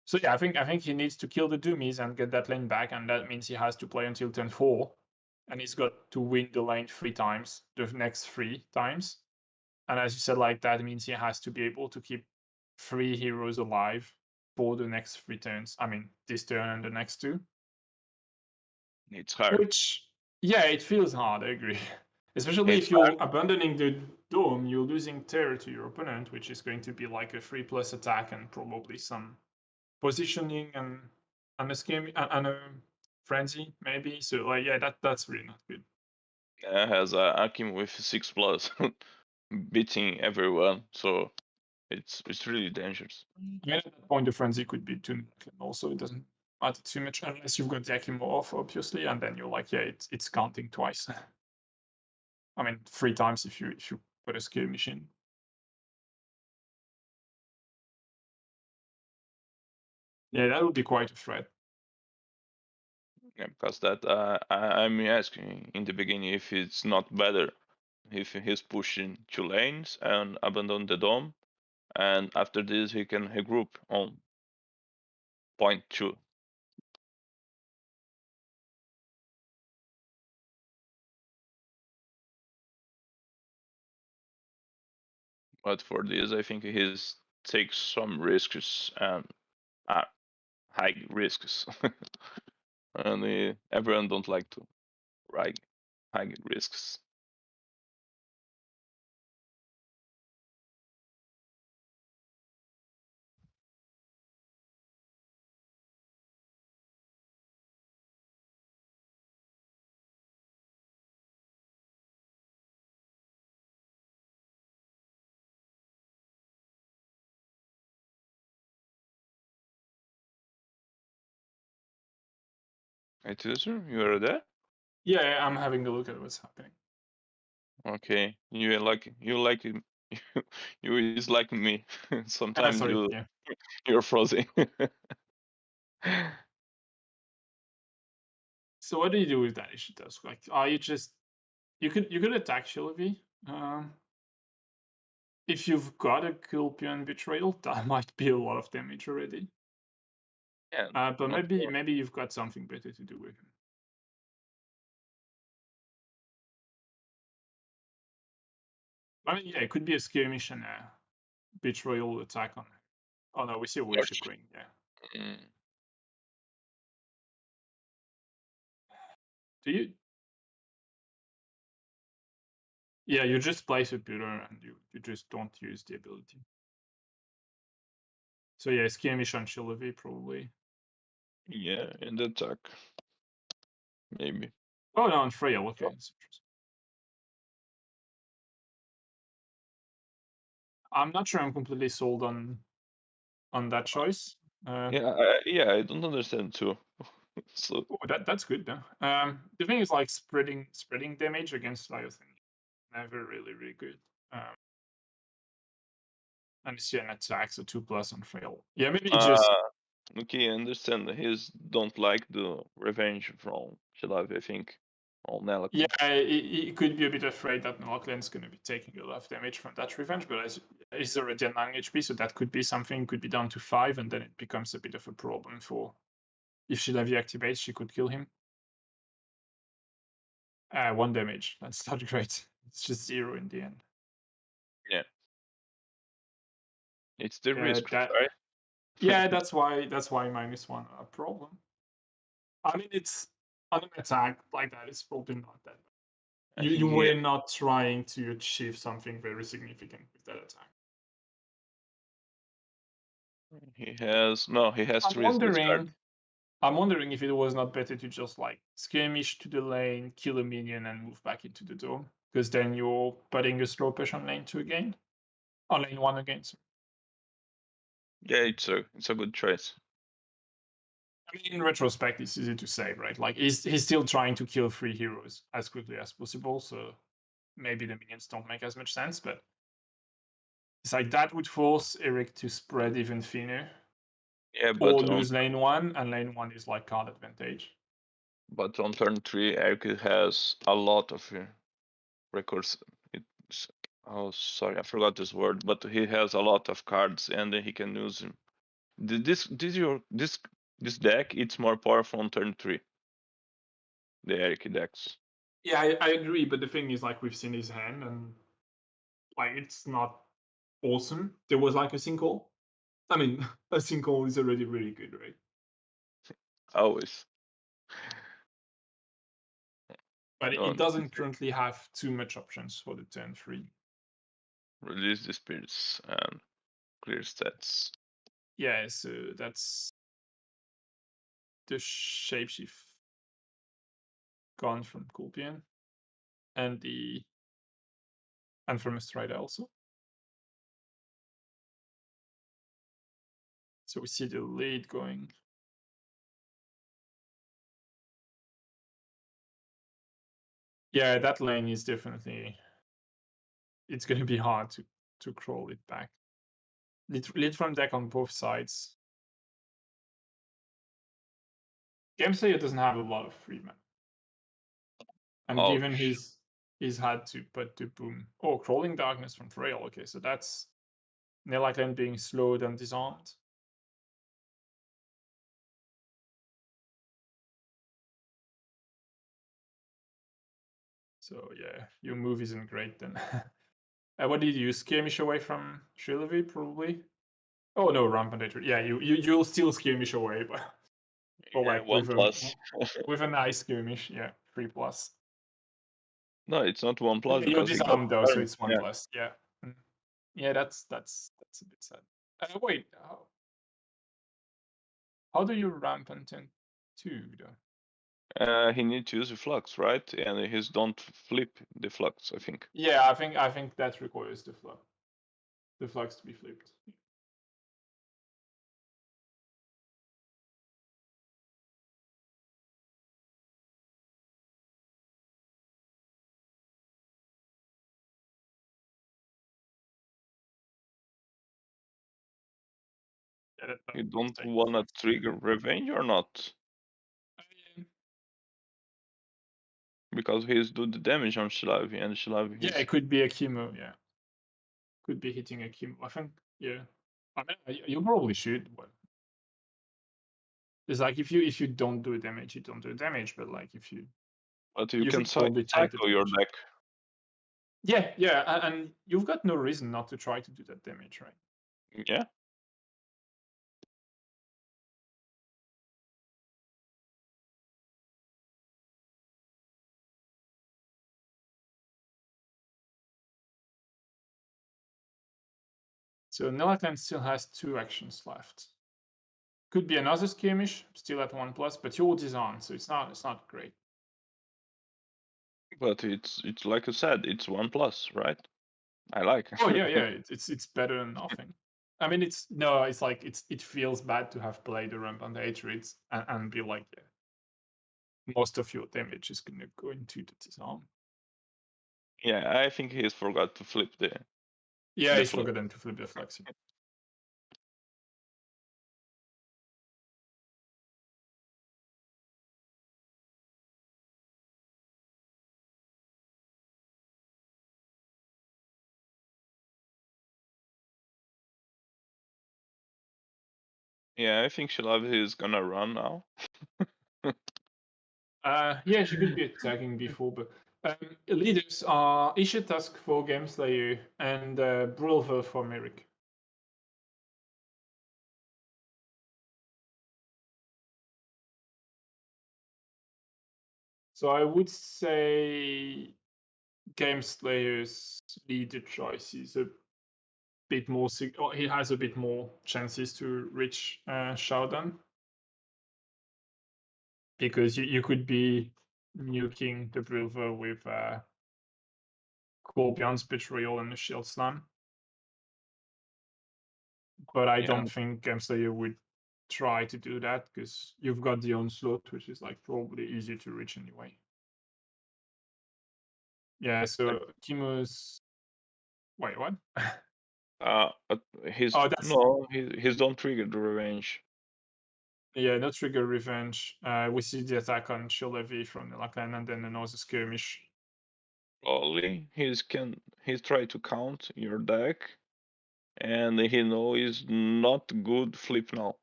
So yeah, I think he needs to kill the Doomies and get that lane back, and that means he has to play until turn 4, and he's got to win the lane 3 times, the next 3 times. And as you said, like, that means he has to be able to keep 3 heroes alive for the next 3 turns. I mean, this turn and the next 2. It's hard. Which, yeah, it feels hard, I agree. Especially It's if hard. you're abandoning the dome, you're losing terror to your opponent, which is going to be like a 3+ attack and probably some positioning and a scheme and a frenzy, maybe. So, like, yeah, that's really not good. Has a Akim with 6+, beating everyone, so it's really dangerous. I mean, at that point, the frenzy could be too much, and also it doesn't matter too much unless you've got the Akimo off, obviously, and then you're like, yeah, it's counting twice. I mean, 3 times if you put a skill machine. Yeah, that would be quite a threat. Yeah, because that I'm asking in the beginning if it's not better if he's pushing 2 lanes and abandon the dome, and after this he can regroup on point 2. But for this, I think he's takes some risks and high risks, and everyone don't like to ride high risks. Hey, Tuzer, you are there? Yeah, I'm having a look at what's happening. Okay, you is like me. Sometimes Sorry, yeah. you're frozen. So what do you do with that issue task? Like, are you just you could attack Shilvi. If you've got a Culpian Betrayal, that might be a lot of damage already. Yeah, But not more. maybe you've got something better to do with him. I mean, yeah, it could be a skirmish and a betrayal attack on. Oh no, we see a worship ring. Yeah. Mm. Do you? Yeah, you just place a pillar and you just don't use the ability. So yeah, skirmish on Chilovy probably. Yeah, and attack. Maybe. Oh no, on Frail. Okay, that's interesting. I'm not sure I'm completely sold on that choice. Yeah, I don't understand too. So Oh, that's good though. The thing is like spreading damage against Leviathan, never really good. And you see an attack, so 2+ on Frail. Yeah, maybe just okay, I understand. He's don't like the revenge from Shalav, I think, on Nelakun. yeah, he could be a bit afraid that Noaklen's going to be taking a lot of damage from that revenge, but as he's already at 9 HP, so that could be something, could be down to 5, and then it becomes a bit of a problem for if Shilavi activates, she could kill him. 1 damage. That's not great. It's just 0 in the end. Yeah. It's the Yeah, risk, that. right? Yeah, that's why -1 a problem. I mean, it's on an attack like that. It's probably not that bad. I You think were not trying to achieve something very significant with that attack. he has I'm to risk this card. wondering if it was not better to just like skirmish to the lane, kill a minion, and move back into the dome, because then you're putting a slow push on lane 2 again, on lane 1 again. So. Yeah, it's a good choice. I mean, in retrospect, it's easy to say, right? Like he's still trying to kill 3 heroes as quickly as possible, so maybe the minions don't make as much sense, but it's like that would force Eric to spread even thinner Yeah, or lose lane 1, and lane 1 is like card advantage. but on turn 3, Eric has a lot of records. It's, oh, sorry, I forgot this word, but he has a lot of cards, and he can use them. This deck, it's more powerful on turn 3. The Eric decks. Yeah, I agree, but the thing is, like, we've seen his hand, and like it's not awesome. There was like a single. I mean, a single is already really good, right? Always. But No, it doesn't currently have too much options for the turn 3. release the spirits and clear stats. Yeah, so that's the shapeshift gone from Kulpian, and from Strider also. So we see the lead going. Yeah, that lane is definitely. It's going to be hard to crawl it back. Lead from deck on both sides. Game Slayer doesn't have a lot of free mana. And given he's had to put the boom. Oh, Crawling Darkness from Frail. Okay, so that's Nelaklen being slowed and disarmed. So yeah, your move isn't great then. What did you skirmish away from Shilovy probably? Oh no, Rampant. Yeah, you'll still skirmish away, but like 1+. with a nice skirmish. Yeah, 3+. No, it's not 1+ You're because he got disarmed though, so turned. it's 1+. Yeah, yeah, that's a bit sad. Wait, how do you Rampant in 2 though? He needs to use the flux, right? And he's don't flip the flux, I think. Yeah, I think that requires the flux to be flipped. Yeah, You don't wanna trigger revenge or not? Because he's do the damage on Shilavi, and Shilavi Yeah, it could be a chemo. Yeah, could be hitting a chemo. I think. Yeah, I mean, you probably should. But it's like if you don't do damage, you don't do damage. But like if you But you can should probably take the cycle your damage. deck. Yeah, and you've got no reason not to try to do that damage, right? Yeah. So Nelatan still has 2 actions left. Could be another skirmish, still at 1+, but yours is on, so it's not great. But it's like I said, it's 1+, right? I like. Oh yeah, it's better than nothing. I mean, it's like it feels bad to have played the rampant hatreds and be like, yeah, most of your damage is gonna go into the disarm. Yeah, I think he's forgot to flip the. Yeah, The he's flip. forgotten to flip the flexi. Yeah, I think Shalav is gonna run now. Yeah, she could be attacking before, but leaders are Ishitask for Game Slayer and Brulver for Merrick. So I would say Game Slayer's leader choice is a bit more, or he has a bit more chances to reach Shodan. Because you could be nuking the Brulver with Corbion's Betrayal and the Shield Slam. But I Yeah. don't think Game Slayer would try to do that because you've got the Onslaught, which is like probably easier to reach anyway. Yeah, so Kimo's. Wait, what? His Oh, that's no, his don't trigger the revenge. yeah, no trigger revenge. We see the attack on Shilevi from the Lakan and then another skirmish. Probably he's try to count your deck, and he know is not good flip now.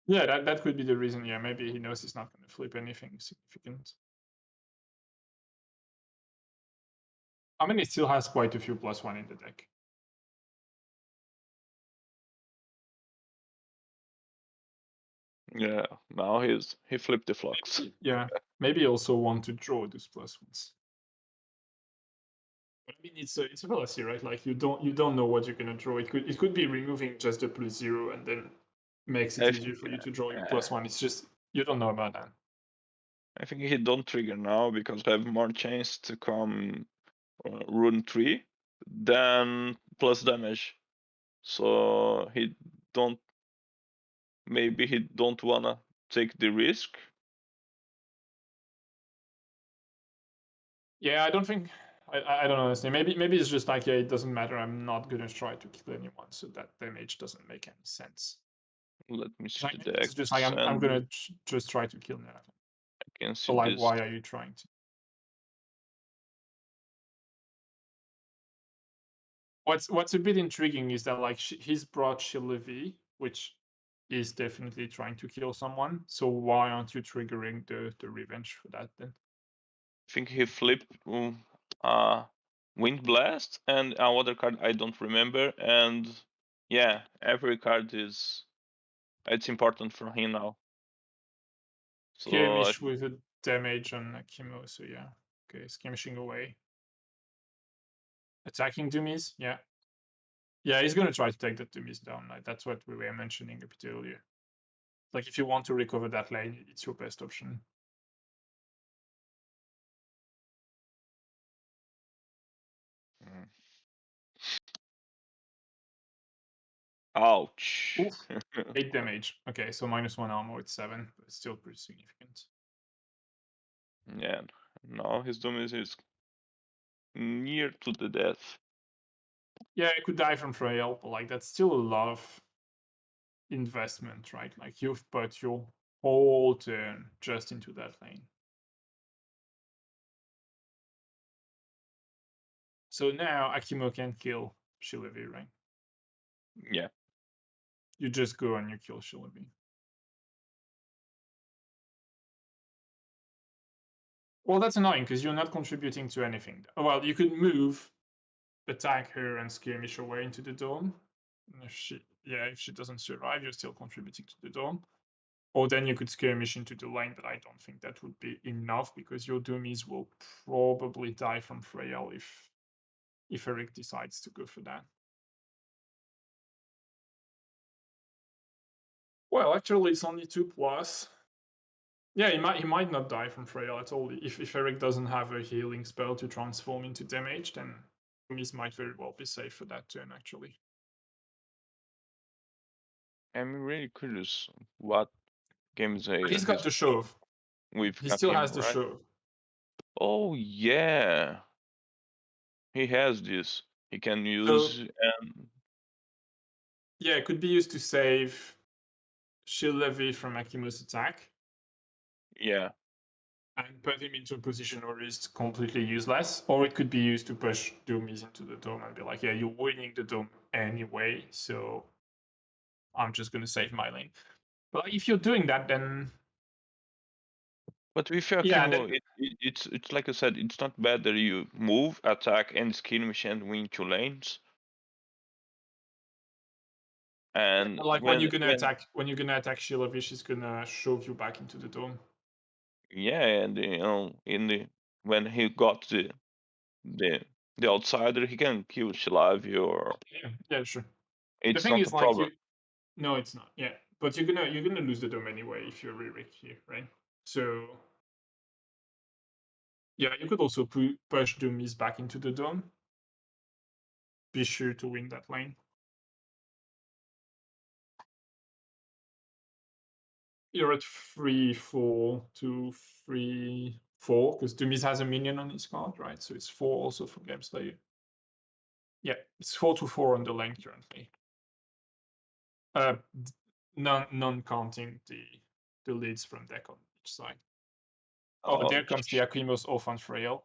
Yeah, that could be the reason. Yeah, maybe he knows he's not going to flip anything significant. I mean, he still has quite a few +1 in the deck. Yeah, now he flipped the flux. Yeah, maybe also want to draw those +1s. But I mean, it's a fallacy, right? Like you don't know what you're gonna draw. It could be removing just the +0 and then makes it I easier think for you to draw your +1. It's just you don't know about that. I think he don't trigger now because have more chance to come rune 3 than plus damage. So he don't. Maybe he don't wanna take the risk. Yeah, I don't think. I don't honestly. Maybe it's just like, yeah, it doesn't matter. I'm not gonna try to kill anyone, so that damage doesn't make any sense. Let me It's see like the maybe it's just like decks, I'm and gonna just try to kill Nerf. I can see But like, this. why are you trying to? What's a bit intriguing is that like he's brought Shilevi, which is definitely trying to kill someone. So why aren't you triggering the revenge for that then? I think he flipped Wind Blast and another card I don't remember. And yeah, every card it's important for him now. So Skirmish with a damage on Kimo. So yeah, okay, skirmishing away, attacking dummies. Yeah, yeah, he's gonna try to take the dummies down. Like that's what we were mentioning a bit earlier. Like if you want to recover that lane, it's your best option. ouch. Oof. 8 damage. Okay, so -1 armor, it's 7, but it's still pretty significant. Yeah, now his dummies is near to the death. Yeah, it could die from Frail, but like that's still a lot of investment, right? Like you've put your whole turn just into that lane. So now Akimo can kill Shilevi, right? Yeah. You just go and you kill Shilevi. Well, that's annoying because you're not contributing to anything. Well, you could move, attack her, and skirmish her way into the dome. If she doesn't survive, you're still contributing to the dome. Or then you could skirmish into the lane, but I don't think that would be enough because your Doomies will probably die from Freyal if Eric decides to go for that. Well, actually, it's only 2+. Yeah, he might not die from Freyal at all. If Eric doesn't have a healing spell to transform into damage, then Doomies might very well be safe for that turn, actually. I'm really curious what games He's got the shove. with He still has Akimo, the right? shove. Oh yeah, he has this. He can use and Yeah, it could be used to save Shield Levy from Akimo's attack yeah. and put him into a position where he's completely useless, or it could be used to push Doomies into the dome and be like, yeah, you're winning the dome anyway, so I'm just going to save my lane. But if you're doing that, then But with yeah, Akimo, it's like I said, it's not bad that you move, attack, and skirmish and win 2 lanes. And like when you're gonna attack Shilovish, is gonna shove you back into the dome. yeah, and when he got the outsider, he can kill Shilavi or Yeah, sure. it's the thing not is, a like, problem. no, it's not. Yeah, but you're gonna lose the dome anyway if you're Ririk here, right? So yeah, you could also push Doomies back into the dome. Be sure to win that lane. You're at 3-4 to 3-4 because Doomies has a minion on his card, right? So it's 4 also for Game Slayer. Yeah, it's 4-4 on the lane currently. Non counting the leads from deck on each side. Oh, there comes the Akimos off on Frail.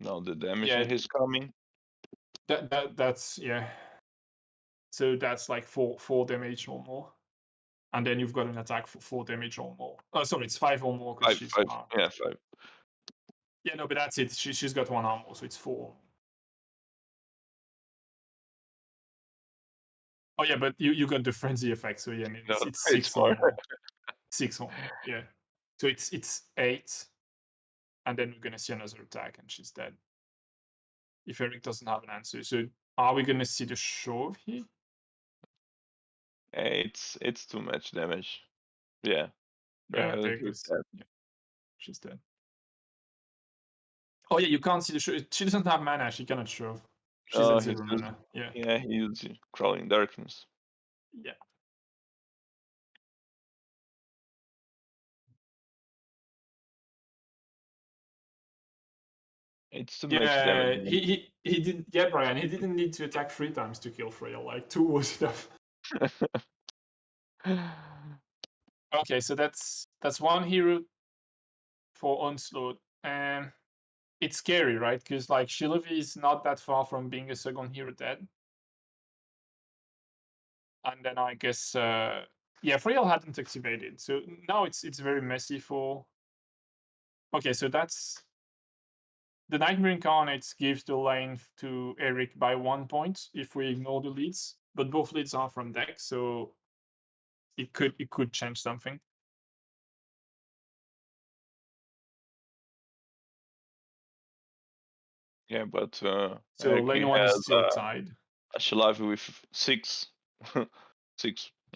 No, the damage Yeah, is coming. that's yeah. So that's like 4 damage or more, and then you've got an attack for 4 damage or more. Oh, sorry, it's 5 or more because she's 5. armed. Yeah, 5. Yeah, no, but that's it. She's got 1 armor, so it's 4. Oh yeah, but you got the frenzy effect, so yeah, No, it's it's 6 more. or more. 6 or more, yeah. So it's 8, and then we're gonna see another attack, and she's dead. If Eric doesn't have an answer, so are we gonna see the shove here? It's too much damage. Yeah. Yeah, there goes. Yeah, she's dead. Oh yeah, you can't see the shove. She doesn't have mana. She cannot shove. She's at 0 mana. Yeah. Yeah, he's crawling darkness. Yeah. It's too much damage. He did. Yeah, Brian. He didn't need to attack 3 times to kill Freya. Like 2 was enough. Okay, so that's 1 hero for Onslaught, and it's scary, right? Because like Shilovi is not that far from being a second hero dead, and then I guess yeah, Freya hadn't activated, so now it's very messy for. Okay, so that's the Nightmare Incarnate gives the lane to Eric by 1 point if we ignore the leads, but both leads are from deck, so it could change something. Yeah, but So Eric lane 1 has is still tied. a Shalavi with 6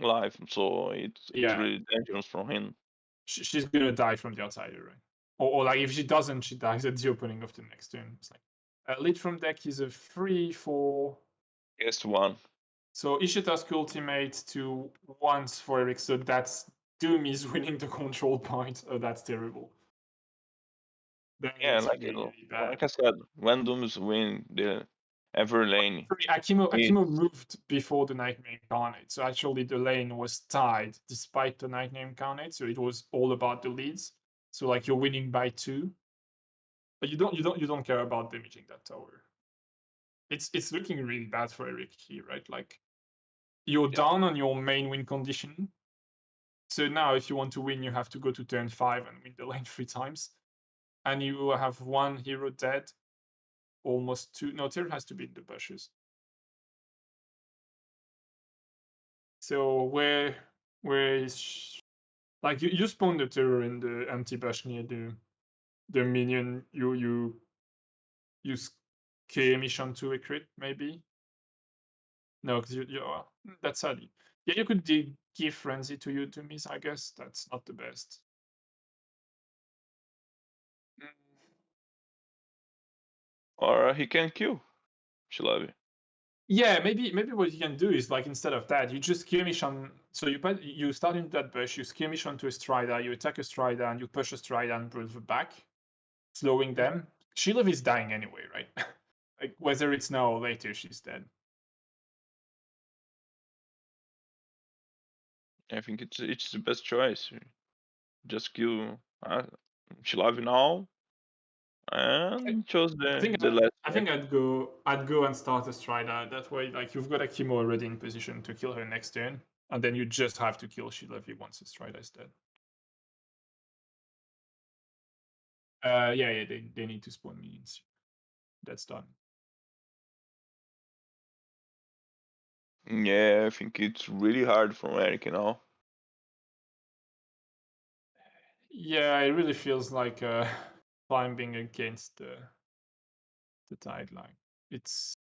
life, so it's really dangerous for him. She's gonna die from the outsider, right? Or like if she doesn't, she dies at the opening of the next turn. It's like lead from deck is a 3-4. Yes, 1. So Ishita's ultimate to once for Eric, so that's Doom is winning the control point. Oh, that's terrible. Yeah, That's really bad. like I said, when Dooms win the every lane. Akimo moved before the Nightmare Incarnate, so actually the lane was tied despite the Nightmare Incarnate, so it was all about the leads. So like you're winning by 2. But you don't care about damaging that tower. It's looking really bad for Eric here, right? Like you're down on your main win condition. So now if you want to win, you have to go to turn 5 and win the lane 3 times. And you have 1 hero dead, almost 2. No, Tyr has to be in the bushes. So where is like you spawn the Terror in the empty bush near the minion. You use K-Mission to a crit maybe. No, because you that's sad. Yeah, you could give frenzy to you to miss. I guess that's not the best. Mm. Or he can kill Shalavi. Yeah, maybe what you can do is like instead of that, you just skirmish on. So you start in that bush, you skirmish onto a Strider, you attack a Strider, and you push a Strider and pull the back, slowing them. Shilov is dying anyway, right? Like whether it's now or later, she's dead. I think it's the best choice. Just kill Shalavi now and chose the last I think I'd go and start a Strider. That way, like you've got a Kimo already in position to kill her next turn, and then you just have to kill Shilov once the Strider is dead. Yeah, they need to spawn minions. That's done. Yeah, I think it's really hard for Eric now. Yeah, it really feels like climbing against the tide line. It's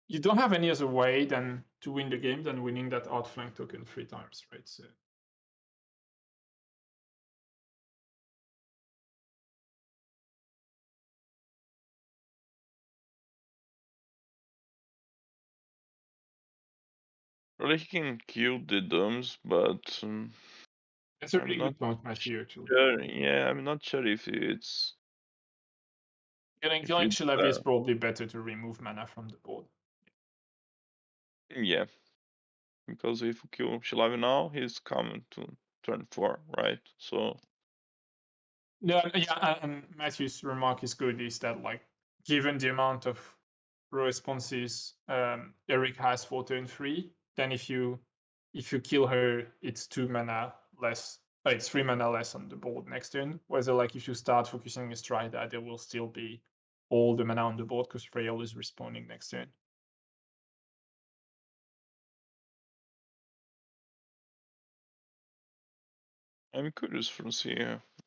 you don't have any other way than to win the game than winning that outflank token 3 times, right? So Really, he can kill the domes, but that's a I'm really not good point, Matthew. Actually, sure. Yeah, I'm not sure if killing it's Shilavi is probably better to remove mana from the board. yeah, because if you kill Shalavi now, he's coming to turn 4, right? So No, yeah, and Matthew's remark is good. Is that like given the amount of responses Eric has for turn 3, then if you kill her, it's 2 mana less. It's 3 mana less on the board next turn. Whether like if you start focusing a Strider, there will still be all the mana on the board because Frail is respawning next turn. I'm curious from see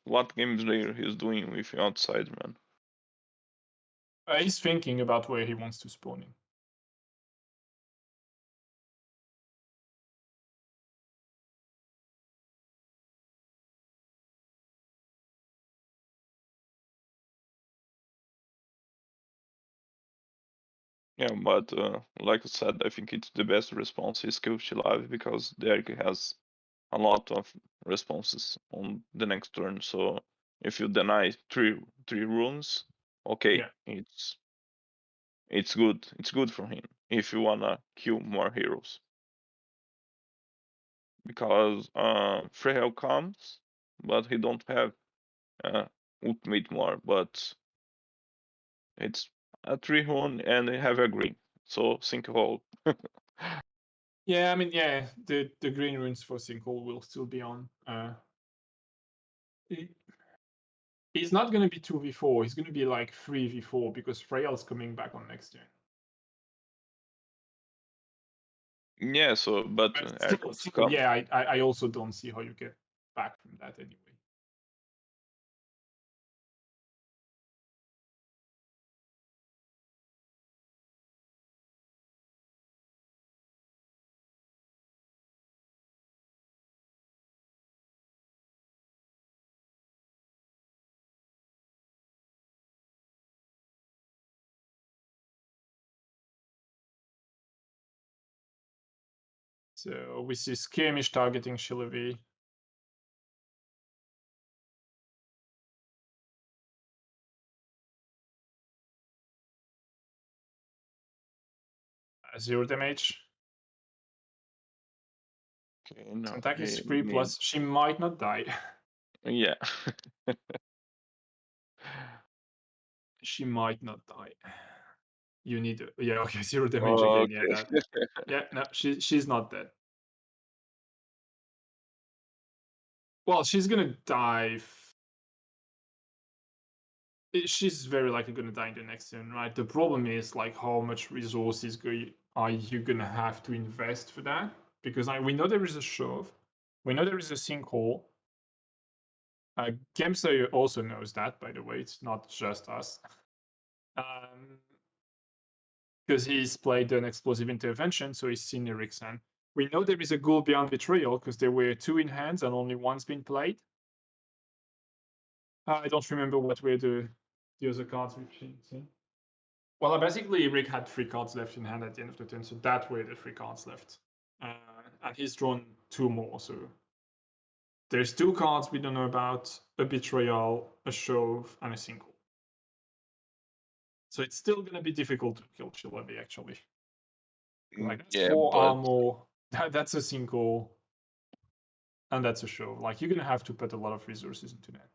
what games later he's doing with outside man. He's thinking about where he wants to spawn in. Yeah, but like I said, I think it's the best response is kill Shalavi because Derek has a lot of responses on the next turn. So if you deny three runes, okay, Yeah. it's good. It's good for him if you wanna kill more heroes. Because Freyhel comes, but he don't have ultimate more, but it's a 3 rune and they have a green. So sinkhole. Yeah, I mean, yeah, the green runes for Sinkhole will still be on. He's not going to be 2v4. He's going to be like 3v4 because Frail's coming back on next turn. Yeah, so but Eric wants to come. Yeah, I also don't see how you get back from that anyway. So we see Skirmish targeting Shillavi. Zero damage. Okay, no, Attack is he 3 needs. plus. She might not die. Yeah. She might not die. You need yeah, okay, 0 damage again. Yeah, Okay. that. Yeah, no, she's not dead. Well, she's gonna die. She's very likely gonna die in the next turn, right? The problem is like how much resources are you gonna have to invest for that? Because we know there is a shove, we know there is a sinkhole. Gamester also knows that, by the way. It's not just us. Because he's played an explosive intervention, so he's seen Eric's hand. We know there is a Ghoul Beyond Betrayal because there were 2 in hands and only one's been played. I don't remember what were the other cards we've seen. Well, basically, Eric had 3 cards left in hand at the end of the turn, so that were the 3 cards left. And he's drawn 2 more, so there's 2 cards we don't know about, a Betrayal, a Shove, and a Single. So it's still going to be difficult to kill Chilavi, actually. Like, that's 4 armor, that's a Single, and that's a Shove. Like, you're going to have to put a lot of resources into that.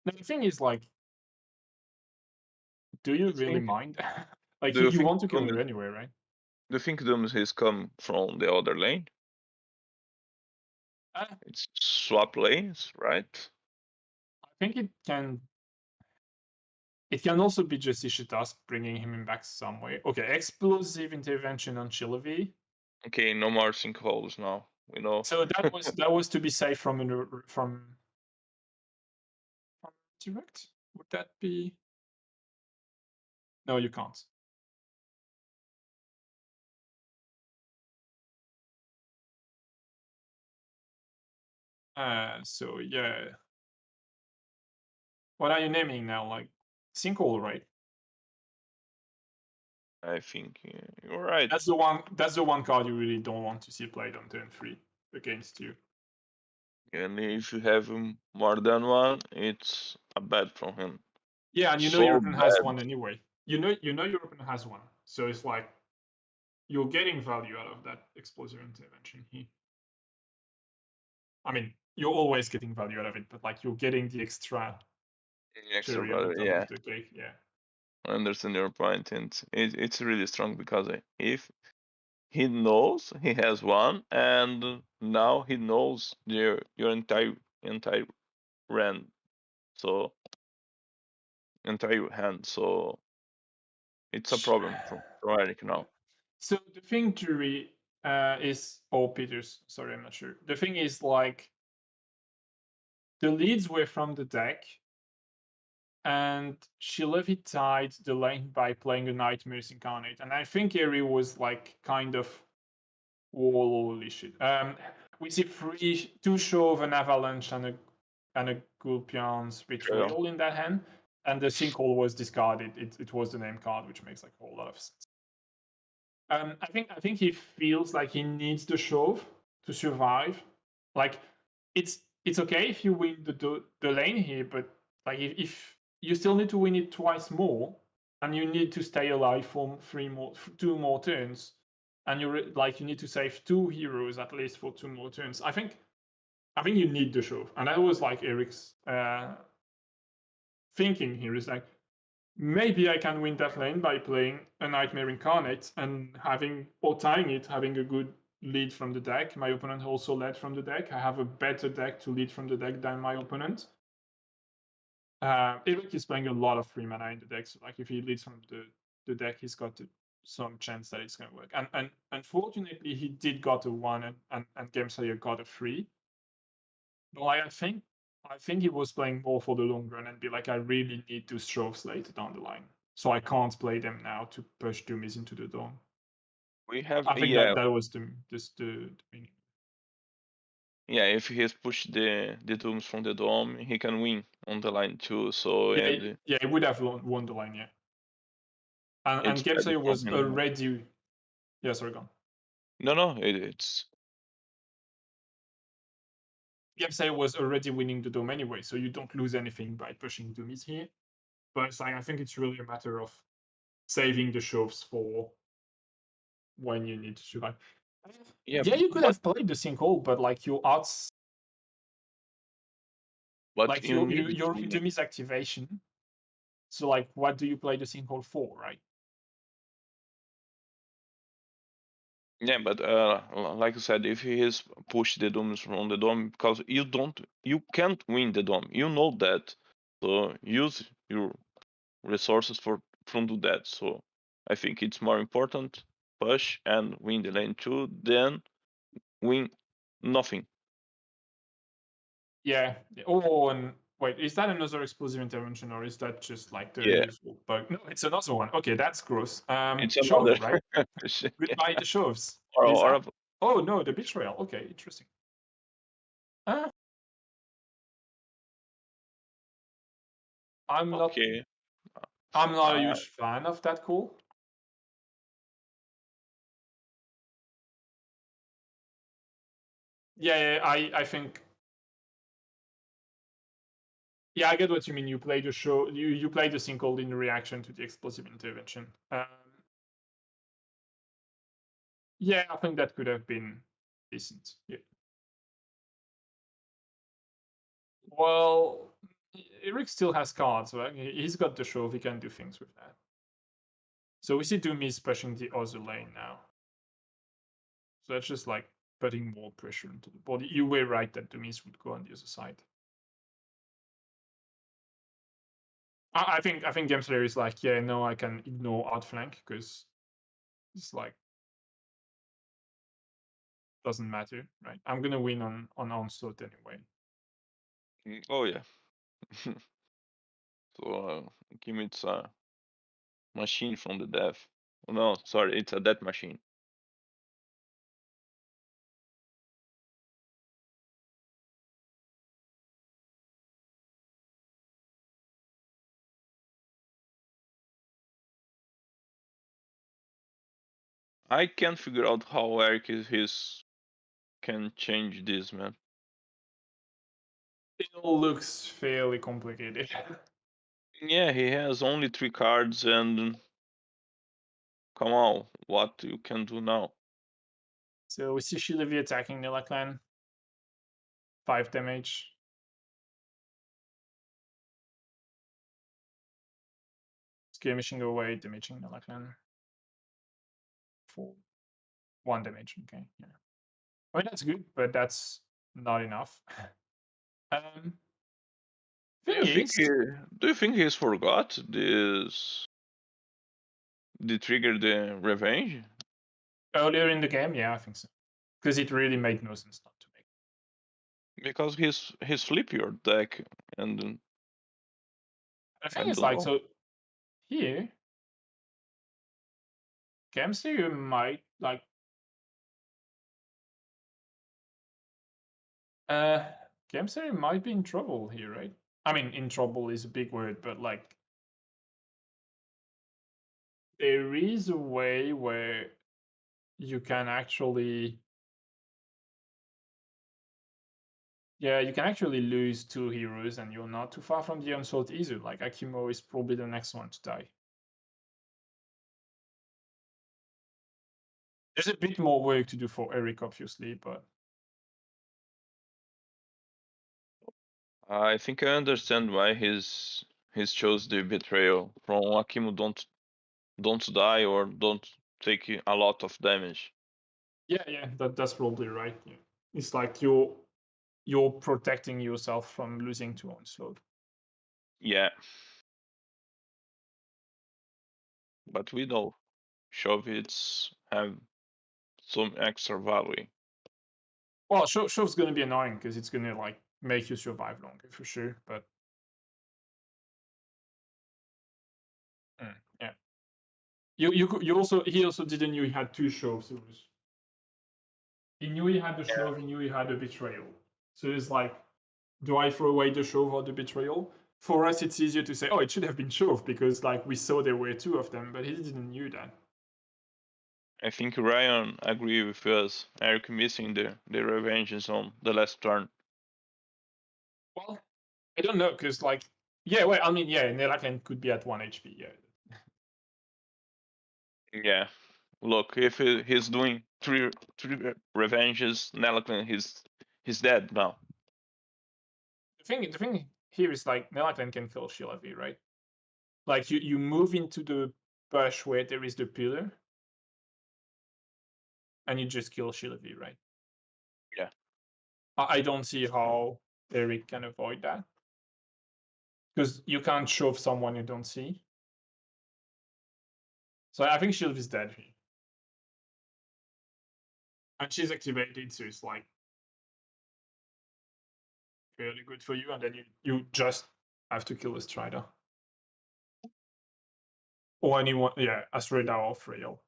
Now, the thing is, like, do you really mind? Like, you want to kill her anyway, right? Do you think Dooms has come from the other lane? It's swap lanes, right? I think it can. It can also be just Ishitas bringing him back some way. Okay, explosive intervention on Chilavi. Okay, no more sinkholes now. We know. So that was to be safe from direct. Would that be? No, you can't. So yeah. What are you naming now? Like sinkhole, right? I think you're right. That's the one card you really don't want to see played on turn 3 against you. And if you have more than one, it's a bad from him. Yeah, and you know So your opponent bad. has one anyway. You know your opponent has one, so it's like you're getting value out of that explosive intervention here. I mean, you're always getting value out of it, but like you're getting the extra cherry on the top of the cake. Yeah. I understand your point, and it's really strong because if he knows he has one, and now he knows your entire rand, so entire hand, so it's a problem for Eric now. So the thing, Jury, is Peters. Sorry, I'm not sure. The thing is like the leads were from the deck, and she tied the lane by playing a Nightmares Incarnate, and I think Eri was like kind of holy shit. We see 2 Shove, an Avalanche, and a Gulpian's Betrayal in that hand, and the sinkhole was discarded. It was the name card, which makes like a whole lot of sense. I think he feels like he needs the Shove to survive. Like it's okay if you win the lane here, but like if you still need to win it twice more, and you need to stay alive for 2 more turns, and you need to save 2 heroes at least for 2 more turns. I think you need the Shove, and that was like Eric's thinking here is like maybe I can win that lane by playing a Nightmare Incarnate and having a good lead from the deck. My opponent also led from the deck. I have a better deck to lead from the deck than my opponent. Eric is playing a lot of free mana in the deck, so like if he leads from the deck, he's got some chance that it's gonna work. And unfortunately, he did got a 1 and Game Slayer got a 3. But like, I think he was playing more for the long run and be like, I really need to Stroves later down the line. So I can't play them now to push Doomies into the dome. I think that was the meaning. Yeah, if he has pushed the Dooms from the dome, he can win on the line too. So yeah, he would have won the line, yeah. And Game Slayer was already. Yeah, sorry, gone. No, it's. Game Slayer was already winning the dome anyway, so you don't lose anything by pushing Doomies here. But it's like, I think it's really a matter of saving the shoves for when you need to survive. Yeah, you could have played the sinkhole, but like your odds, like your Doomies activation. So like, what do you play the sinkhole for, right? Yeah, but like I said, if he has pushed the dooms from the dome, because you can't win the dome. You know that. So use your resources from do that. So I think it's more important push and win the lane 2 than win nothing. Yeah. Oh, and wait, is that another explosive intervention, or is that just like the Yeah, usual bug? No, it's another one. Okay, that's gross. it's Shove, another. right? Goodbye the shoves. or, Is or that? a- Oh no, the betrayal. Okay, interesting. Uh, I'm not. okay. I'm not a Uh, huge fan of that call. Yeah, I think. Yeah, I get what you mean. You play the show. You play the single in reaction to the explosive intervention. Yeah, I think that could have been decent. Yeah. Well, Eric still has cards, right? He's got the shove. He can do things with that. So we see Doomies pushing the other lane now. So that's just like putting more pressure into the body. You were right that Doomies would go on the other side. I think Game Slayer is like, yeah, no, I can ignore outflank because it's like doesn't matter, right? I'm gonna win on onslaught anyway. oh yeah. So Kimit's a machine from the death. No, sorry, it's a death machine. I can't figure out how Eric his can change this, man. It looks fairly complicated. Yeah, he has only 3 cards, and come on, what you can do now? So we see Shilevi attacking Nilaklan. 5 damage. Skirmishing away, damaging Nilaklan. 1 damage. Okay, yeah. I mean, that's good, but that's not enough. um, Do thing you think is, he's forgot this the trigger the revenge? earlier in the game, yeah, I think so. Because it really made no sense not to make. Because he's flip your deck, and The I thing is, don't like, know. so here, Gamester might, like, Gamester might be in trouble here, right? I mean, in trouble is a big word, but, like, there is a way where you can actually, yeah, you can actually lose 2 heroes and you're not too far from the onslaught either. Like, Akimo is probably the next one to die. There's a bit more work to do for Eric, obviously, but I think I understand why he's chose the betrayal from Akimu. Don't die or don't take a lot of damage. yeah, that's probably right. Yeah. It's like you're protecting yourself from losing to onslaught. Yeah, but we know Shovits have some extra value. Well, Shove's gonna be annoying because it's gonna like make you survive longer for sure. But yeah, you also he also didn't knew he had 2 Shoves. He knew he had the Shove. He knew he had a betrayal. So it's like, do I throw away the Shove or the betrayal? For us, it's easier to say, oh, it should have been Shove because like we saw there were 2 of them, but he didn't knew that. I think Ryan agree with us. Eric missing the revenges on the last turn. Well, I don't know because like yeah, well, I mean yeah, Nelakan could be at 1 HP. Yeah, Yeah, look, if he's doing three revenges, Nelakan he's dead now. the thing here is like Nelakan can kill Shilavi, right? Like you move into the bush where there is the pillar, and you just kill Shilvi, right? Yeah. I don't see how Eric can avoid that. Because you can't shove someone you don't see. So I think Shilvi's dead here. And she's activated, so it's like fairly good for you, and then you just have to kill the Strider. Or anyone, yeah, Astrida or Frail.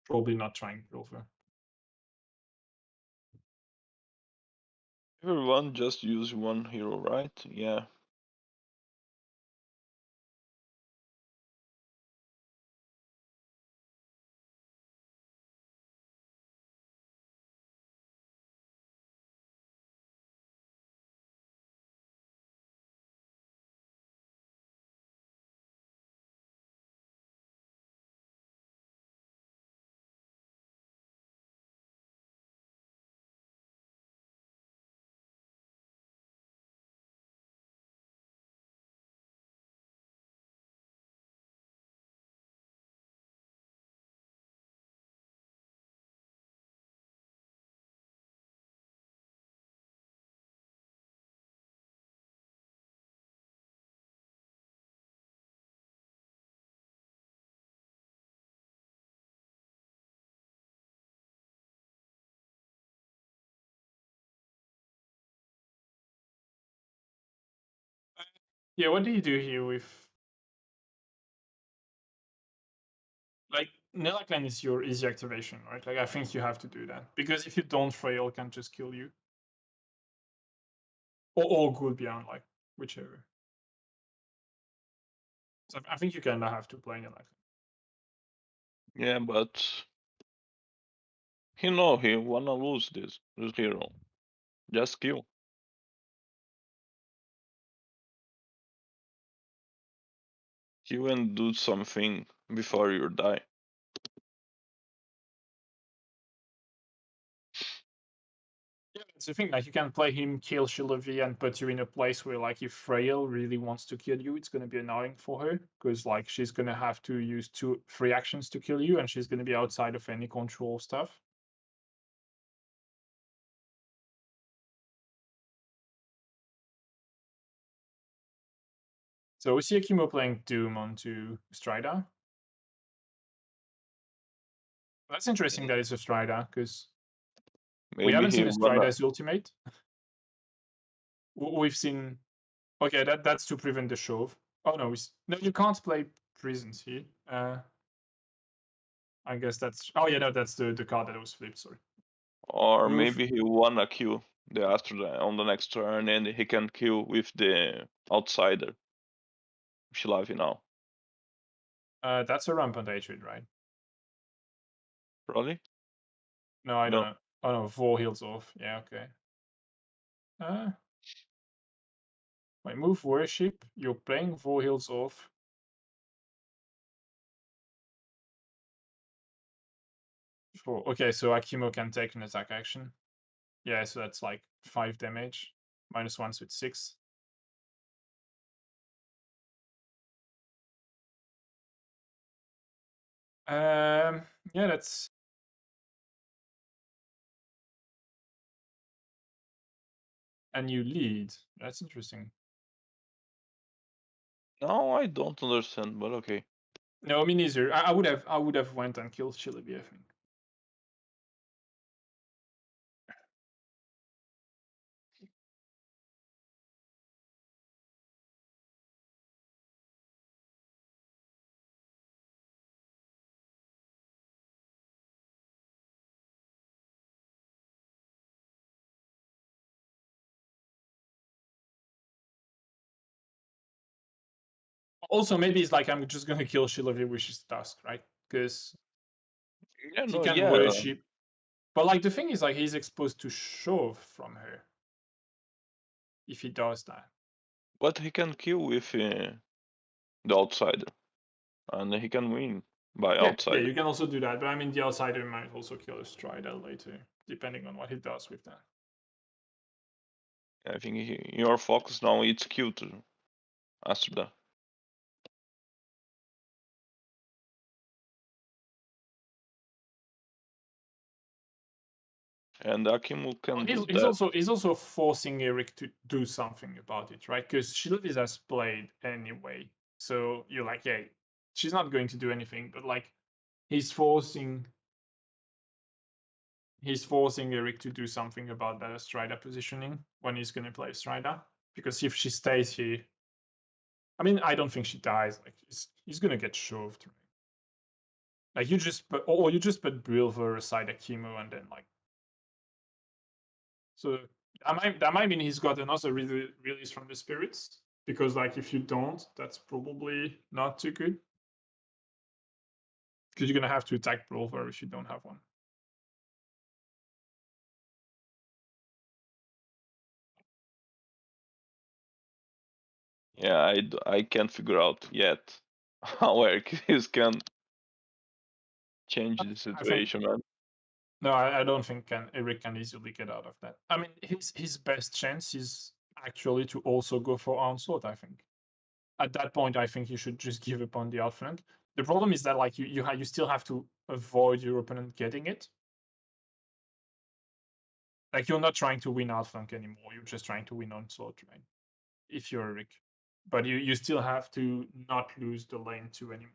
Probably not trying Pilfer. Everyone just use one hero, right? Yeah. Yeah, what do you do here with... Like, Nelaclan is your easy activation, right? Like, I think you have to do that. Because if you don't, Frail can just kill you. Or good beyond, like, whichever. So I think you kind of have to play Nelaclan. Yeah, but he know he wanna lose this hero. Just kill. Kill and do something before you die. Yeah, it's the thing. Like, you can play him, kill Shilovi, and put you in a place where, like, if Frail really wants to kill you, it's going to be annoying for her. Because, like, she's going to have to use 3 actions to kill you, and she's going to be outside of any control stuff. So we see Akimo playing Doom onto Strider. That's interesting that it's a Strider, because we Maybe haven't he seen a wanna Strider's ultimate. We've seen... Okay, that's to prevent the shove. Oh, no, no, you can't play Prisons here. I guess that's... Oh, yeah, no, that's the card that was flipped, sorry. or Move. maybe he wanna kill the Astra on the next turn and he can kill with the outsider. Shilavi now. That's a rampant hatred, right? Probably? No, I don't No. know. Oh, no, 4 heals off. Yeah, okay. Wait, move Worship. You're playing 4 heals off. Okay, so Akimo can take an attack action. Yeah, so that's like 5 damage. -1, so it's 6. Yeah, that's... And you lead. That's interesting. No, I don't understand, but okay. No, me neither. I would have went and killed Shilby, I think. Also, maybe it's like I'm just gonna kill Shilby with his task, right? Because Yeah, he no, can yeah. worship. But like the thing is, like, he's exposed to shove from her if he does that. But he can kill with the outsider. And he can win by Yeah, outsider. you can also do that. But I mean, the outsider might also kill a Strider later, depending on what he does with that. I think your focus now is kill to Astra. And Akimo can do He's that. also forcing Eric to do something about it, right? Because Shilvis has played anyway, so you're like, yeah, she's not going to do anything, but like he's forcing Eric to do something about that Strider positioning when he's going to play Strider. Because if she stays here, I mean, I don't think she dies. Like he's going to get shoved. Right? Like you just put Brilver aside Akimo and then like so that might mean he's got another release from the spirits because like if you don't, that's probably not too good because you're gonna have to attack Brilver if you don't have one. Yeah, I can't figure out yet how Eric can change the I think situation, man. no, I don't think Eric can easily get out of that. I mean, his best chance is actually to also go for onslaught. I think at that point, I think you should just give up on the outflank. The problem is that like you still have to avoid your opponent getting it. Like you're not trying to win outflank anymore. You're just trying to win onslaught, right? If you're Eric, but you still have to not lose the lane 2 anymore,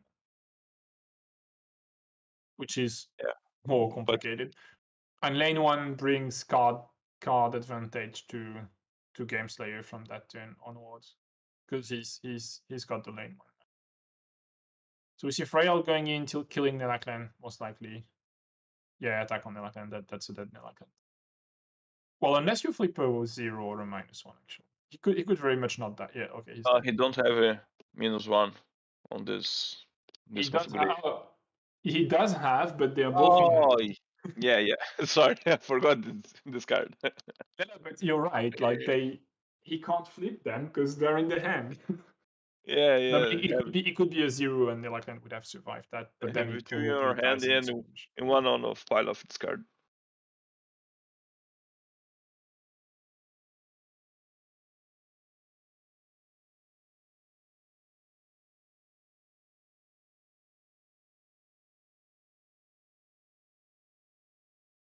which is Yeah, more but complicated. And lane 1 brings card advantage to Game Slayer from that turn onwards because he's got the lane 1. So we see Freyal going in till killing Nelaklan, most likely. Yeah, attack on Nelaklan. That's a dead Nelaklan. Well, unless you flip a 0 or a -1, actually. He could very much not die. Yeah, okay, he's dead. he don't have a -1 on He this does configuration. have, he does have, but they're both in hand. Oh, yeah. Sorry, I forgot this card. No, but you're right. Like he can't flip them because they're in the hand. Yeah, No, but yeah. it could be a 0 and the Lakland would have survived that, but then Have he it in your probably hand dies in the and skirmish. in one on of pile of its card.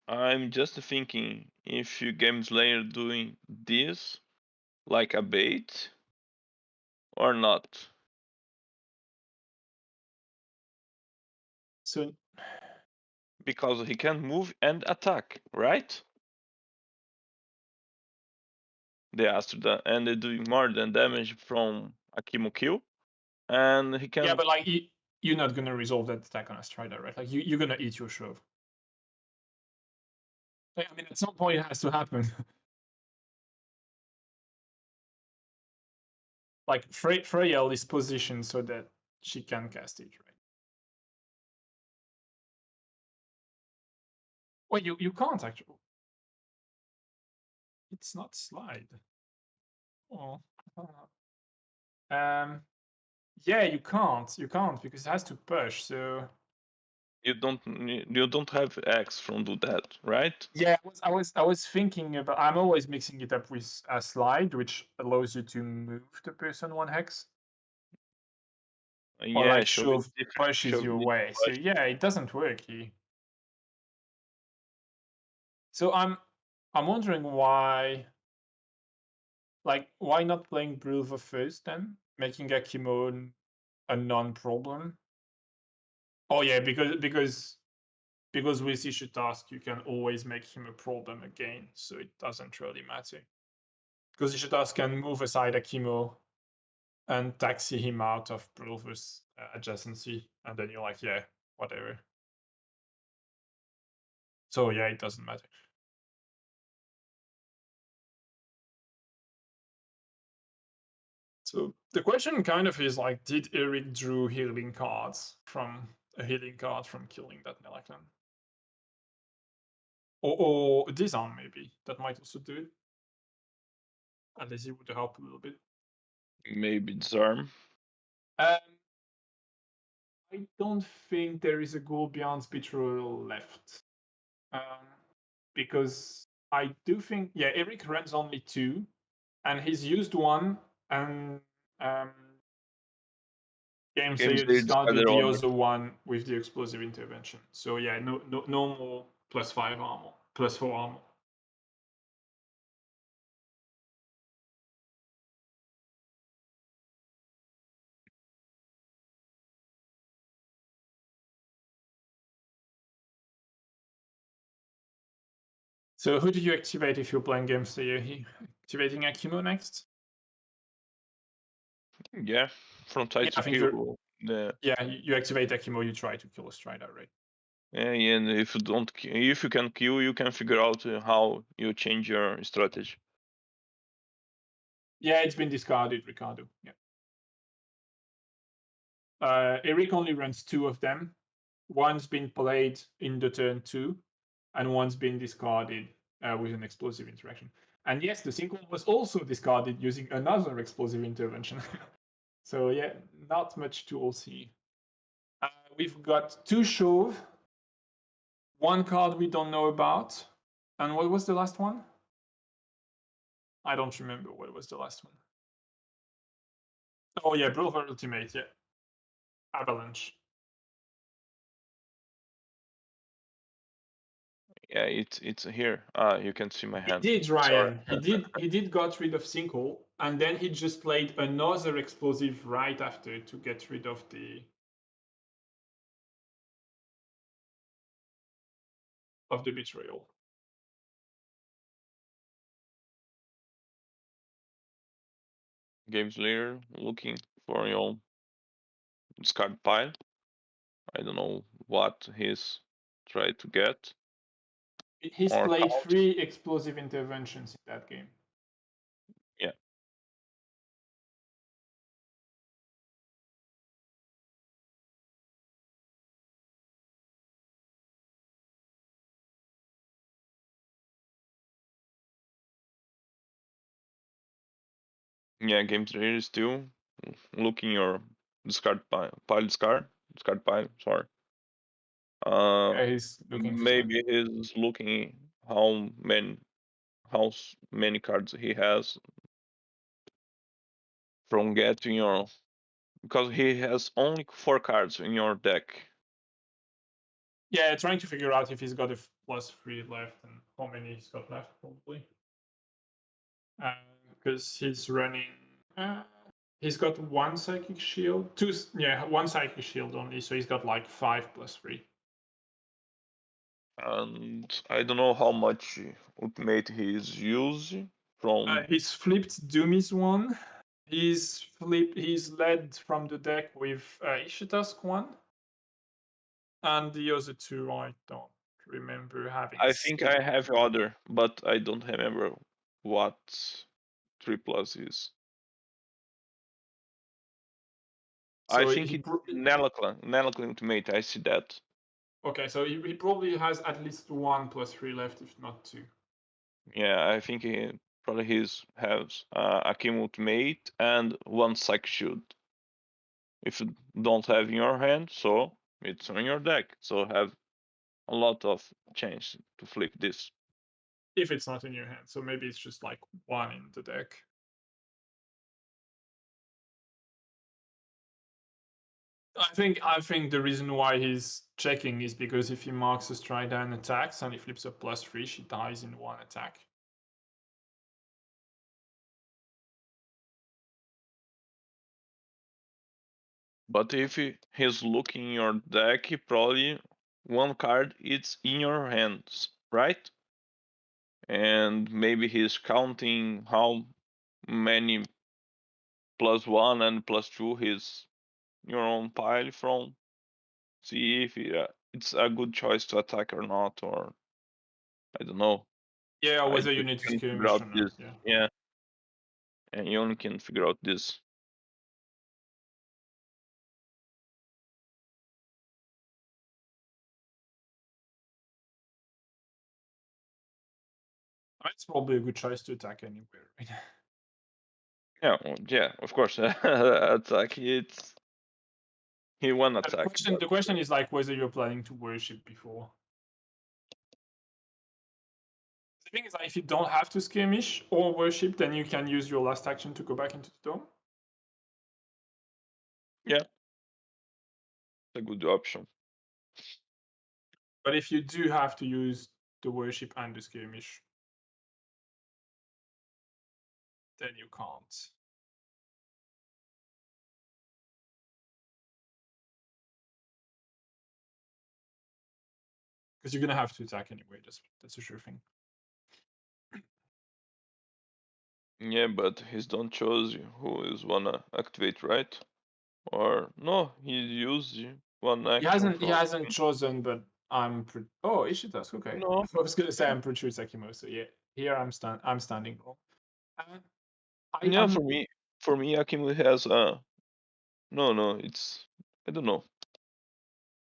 I'm just thinking if you Game Slayer doing this like a bait or not. So Because he can move and attack, right? The Astro and they do more than damage from Akimo kill. And he yeah, can but like you're not gonna resolve that attack on a Strider, right? Like you're gonna eat your shove. Like, I mean, at some point it has to happen. Like Freyel is positioned so that she can cast it, right? Well, you can't actually. It's not slide. Oh. Yeah, you can't because it has to push. So you don't have X from do that, right? yeah, I was thinking about. I'm always mixing it up with a slide, which allows you to move the person 1 hex, or Yeah, like show me shove different pushes show your me way. So push. yeah, it doesn't work here. So I'm wondering why, like, why not playing Brilva first then, making Akimon a non-problem. Oh yeah, because with issue task you can always make him a problem again, so it doesn't really matter. Because issue task can move aside Akimo and taxi him out of Brilva's adjacency, and then you're like, yeah, whatever. So yeah, it doesn't matter. So the question kind of is like, did Eric drew healing cards from a healing card from killing that Nelaklan? Or disarm maybe. That might also do it. At least it would help a little bit. Maybe disarm. I don't think there is a goal beyond Betrayal left. Because I do think, yeah, Eric runs only 2, and he's used 1, and Game Games Slayer they discarded discarded the honor. other one with the explosive intervention. So yeah, no more +5 armor, +4 armor. So who do you activate if you're playing games? Are you activating Akimo next? Yeah, from tide Yeah, to I think you're. kill. Yeah, you activate Akimo. You try to kill a Strider, right? Yeah, and if you don't, if you can kill, you can figure out how you change your strategy. Yeah, it's been discarded, Ricardo. Yeah. Eric only runs 2 of them. One's been played in the turn 2, and one's been discarded with an explosive interaction. And yes, the single was also discarded using another explosive intervention. So yeah, not much to all see. We've got 2 Shove, 1 card we don't know about, and what was the last one? I don't remember what was the last one. Oh yeah, Brother Ultimate, yeah. Avalanche. Yeah, it's here. You can see my He hand. did, Sorry. Ryan. He did got rid of Sinkhole, and then he just played another explosive right after to get rid of the betrayal. Games later, looking for your discard pile. I don't know what he's trying to get. He's Or played count. 3 explosive interventions in that game. Yeah. Yeah, games later still looking your discard discard pile. Sorry. Yeah, he's looking for stuff. Maybe he's looking how many cards he has from getting your, because he has only 4 cards in your deck. Yeah, trying to figure out if he's got a +3 left and how many he's got left, probably. Because he's running. He's got 1 psychic shield, 2. Yeah, 1 psychic shield only, so he's got like 5+3. And I don't know how much ultimate he is using from. He's flipped Doomy's one. He's led from the deck with Ishitask one, and the other 2 I don't remember having I think seen. I have other, but I don't remember what 3+ is. I So think it's Nelaclan Ultimate. I see that. okay, so he probably has at least 1+3 left, if not 2. Yeah, I think he probably has a Kim Ultimate and 1 Psych Shield. If you don't have in your hand, so it's on your deck. So have a lot of chance to flip this. If it's not in your hand, so maybe it's just like 1 in the deck. I think the reason why he's checking is because if he marks a Strider and attacks and he flips a +3, she dies in 1 attack. But if he's looking in your deck, probably 1 card is in your hands, right? And maybe he's counting how many +1 and +2 his your own pile from. See if it's a good choice to attack or not, or I don't know. Yeah, I whether you just need to can figure skirmish out or not. this. Yeah. Yeah, and you only can figure out this. It's probably a good choice to attack anywhere, right? Yeah, well, yeah, of course. Attack. It's he won The attack, question, but the question is like whether you're planning to worship before. The thing is, like, if you don't have to skirmish or worship, then you can use your last action to go back into the dome. yeah, it's a good option. But if you do have to use the worship and the skirmish, then you can't. Because you're gonna have to attack anyway. That's a sure thing. Yeah, but he's don't choose who is wanna activate, right? Or no, he used one He action hasn't. He from. hasn't chosen, but I'm pretty. Oh, Ishita's okay. No, I was gonna say I'm pretty sure it's Akimo. So yeah, here I'm standing wrong. Uh, I yeah, am. for me, Akimu has no, it's I don't know.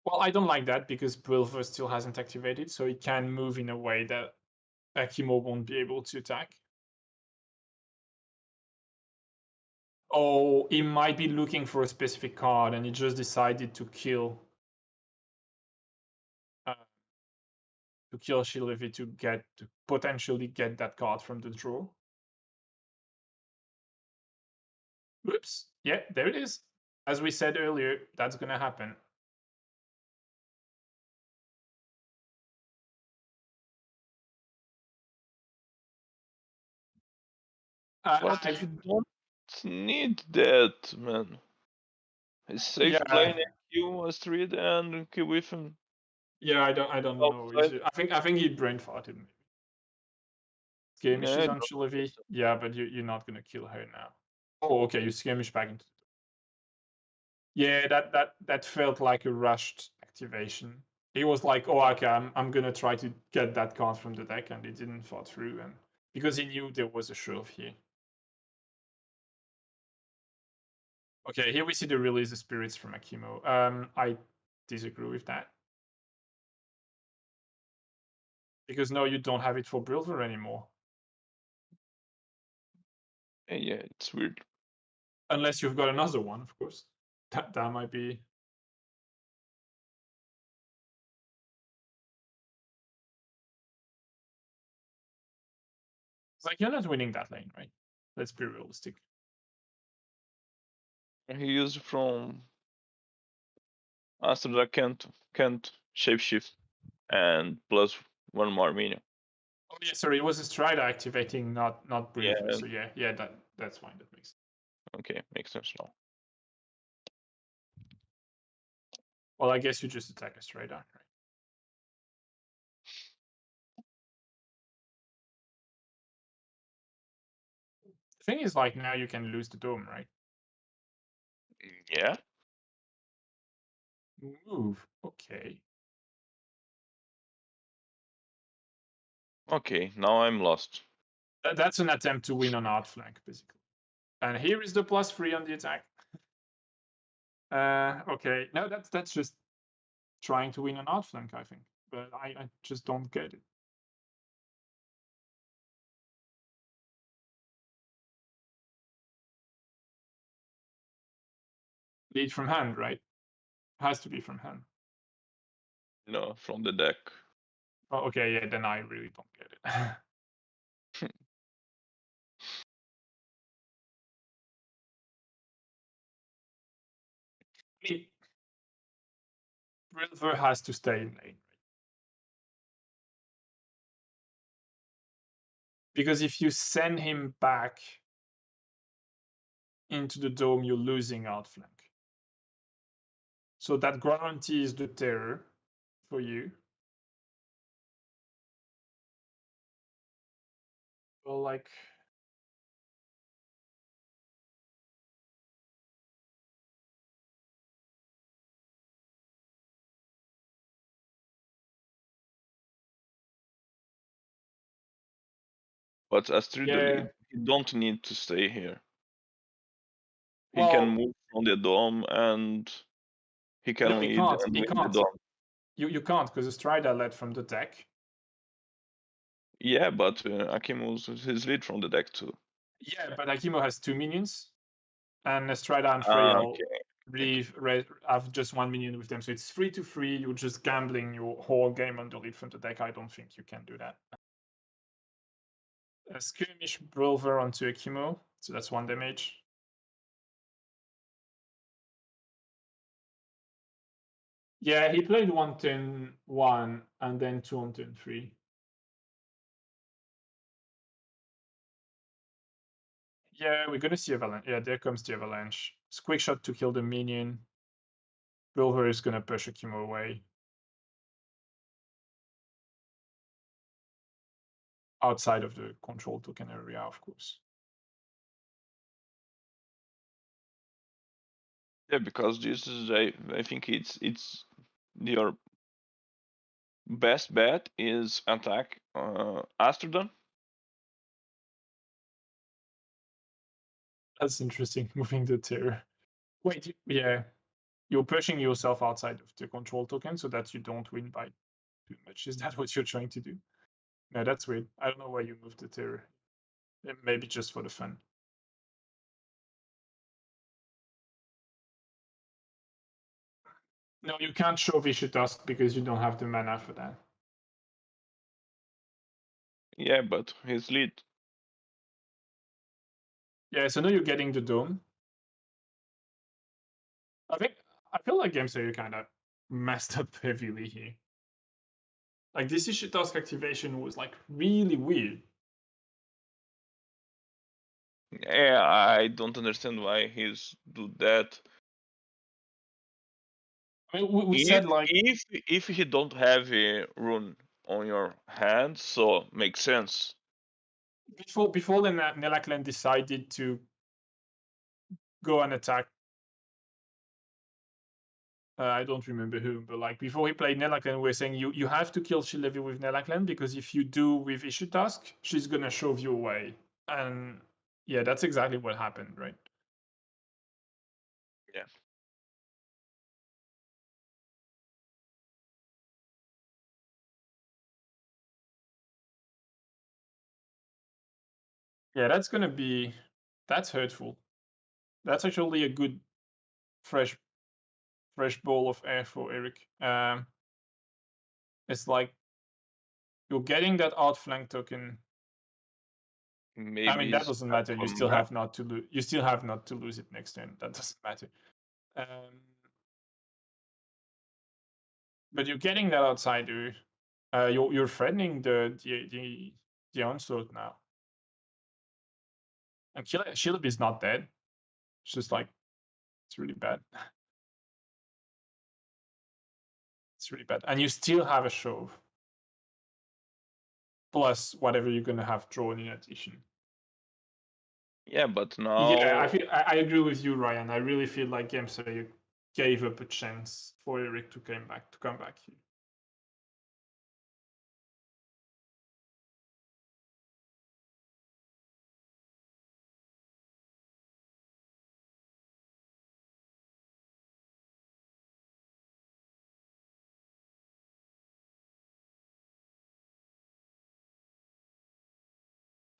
Well, I don't like that because Brilver still hasn't activated, so he can move in a way that Akimo won't be able to attack. Oh, he might be looking for a specific card, and he just decided to kill Shilevy to potentially get that card from the draw. Whoops. Yeah, there it is. As we said earlier, that's gonna happen. But he I've don't need that, man. He's safe yeah playing Q Astrid and kill with him yeah I don't know. outside. I think he brain farted maybe. Skirmish Yeah, is I on don't think Shilevy. so. Yeah, but you're not gonna kill her now. Oh, okay. You skirmish back into. Yeah, that felt like a rushed activation. He was like, "Oh, okay, I'm gonna try to get that card from the deck," and it didn't fall through, and because he knew there was a shove here. Okay, here we see the release of spirits from Akimo. I disagree with that because no, you don't have it for Brilver anymore, Yeah, it's weird. unless you've got another one, of course. That might be. It's like you're not winning that lane, right? Let's be realistic. He used from Astrid that can't shapeshift and plus one more minion. Oh yeah, sorry, it was a Strider activating, not Brilver. Yeah, So yeah, that's fine. That makes sense. okay, makes sense now. Well, I guess you just attack a Strider, right? The thing is, like now you can lose the dome, right? Yeah. Move. Okay. Okay, now I'm lost. That's an attempt to win on outflank, basically. And here is the +3 on the attack. Okay. No, that's just trying to win an outflank, I think. But I just don't get it. Lead from hand, right? Has to be from hand. No, from the deck. Oh, okay, yeah, then I really don't get it. Brilver has to stay in lane. Because if you send him back into the dome, you're losing outflank. So that guarantees the terror for you. Well, like But Astrid the yeah. lead, he don't need to stay here. He can Well, move from the dome and he no, can he lead can't. and He win the can't. dome. You can't because the Strider led from the deck. Yeah, but Akim moves his lead from the deck too. Yeah, but Akimo has 2 minions, and Strider and Ah, Freya okay. Okay. have just 1 minion with them. So it's 3-3. You're just gambling your whole game on the lead from the deck. I don't think you can do that. A skirmish Brilver onto Akimo, so that's 1 damage. Yeah, he played 1 turn 1 and then 2 on turn 3. Yeah, we're gonna see Avalanche. Yeah, there comes the Avalanche. It's quick shot to kill the minion. Brilver is gonna push Akimo away. Outside of the control token area, of course. Yeah, because this is I think it's your best bet is attack Amsterdam. That's interesting. Moving the tier. Wait, yeah, you're pushing yourself outside of the control token so that you don't win by too much. Is that what you're trying to do? No, that's weird. I don't know why you moved the tier. Maybe just for the fun. No, you can't show Vicious Tusk because you don't have the mana for that. Yeah, but his lead. Yeah, so now you're getting the dome. I feel like Game Theory kind of messed up heavily here. Like this issue task activation was like really weird. Yeah, I don't understand why he's do that. I mean, we said like If he don't have a rune on your hand, so makes sense. before the Nelaklen decided to go and attack. I don't remember whom, but like before we played Nelaklen, we are saying you have to kill Shilevi with Nelaklen because if you do with issue task, she's gonna shove you away. And yeah, that's exactly what happened, right? Yeah. Yeah, that's hurtful. That's actually a good fresh ball of air for Eric. It's like you're getting that outflank token. I mean, Maybe that he's doesn't up matter. You from still rap. have not to lose. You still have not to lose it next turn. That doesn't matter. But you're getting that outsider. You're threatening the onslaught now. And Shilib is not dead. It's just like it's really bad. It's really bad. And you still have a shove. Plus whatever you're gonna have drawn in addition. Yeah, but Yeah, now I agree with you, Ryan. I really feel like Game Slayer gave up a chance for Eric to come back here.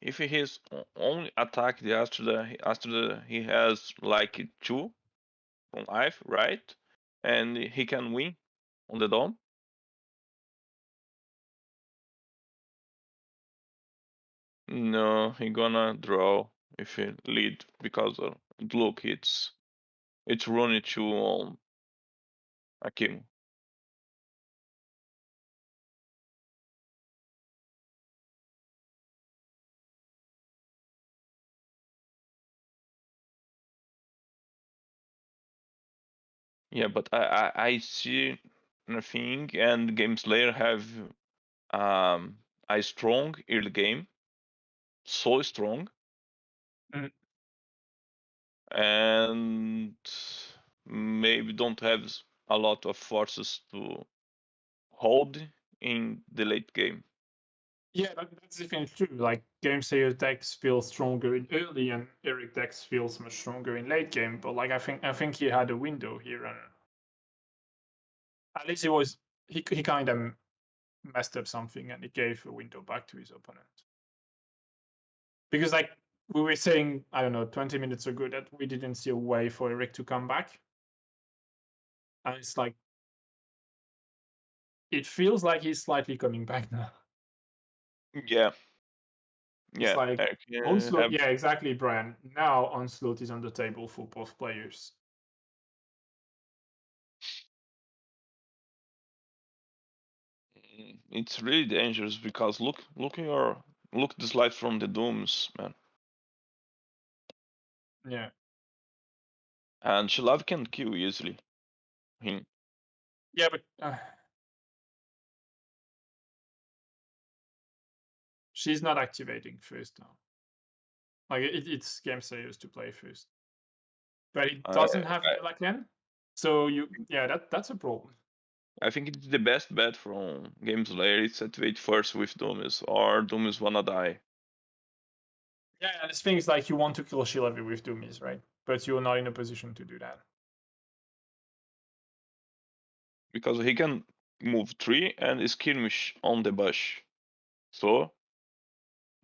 if he is only attack the Astra he has like 2 on life, right? And he can win on the dome. No, he gonna draw if he lead because look, it's running 2 on Akim. Yeah, but I see nothing, and Game Slayer have um a strong early game, so strong, Mm. and maybe don't have a lot of forces to hold in the late game. Yeah, that's definitely true. Like Game Slayer decks feel stronger in early, and Eric decks feels much stronger in late game. But like I think he had a window here, and at least it was he kind of messed up something, and it gave a window back to his opponent. Because like we were saying, I don't know, 20 minutes ago that we didn't see a way for Eric to come back, and it's like it feels like he's slightly coming back now. Yeah, It's yeah. like Eric Onslaught. have Yeah, exactly, Brian. Now Onslaught is on the table for both players. it's really dangerous because look the slide from the dooms, man. Yeah. And Shilov can kill easily him. Yeah, but she's not activating first now. Like it's Game Sayers to play first. but it I, doesn't have Gelacan. So that's a problem. I think it's the best bet from Game Slayer. It's activate first with Doomies, or Doomies wanna die. Yeah, and it's things like you want to kill Shilavi with Doomies, right? But you're not in a position to do that. Because he can move 3 and skirmish on the bush. So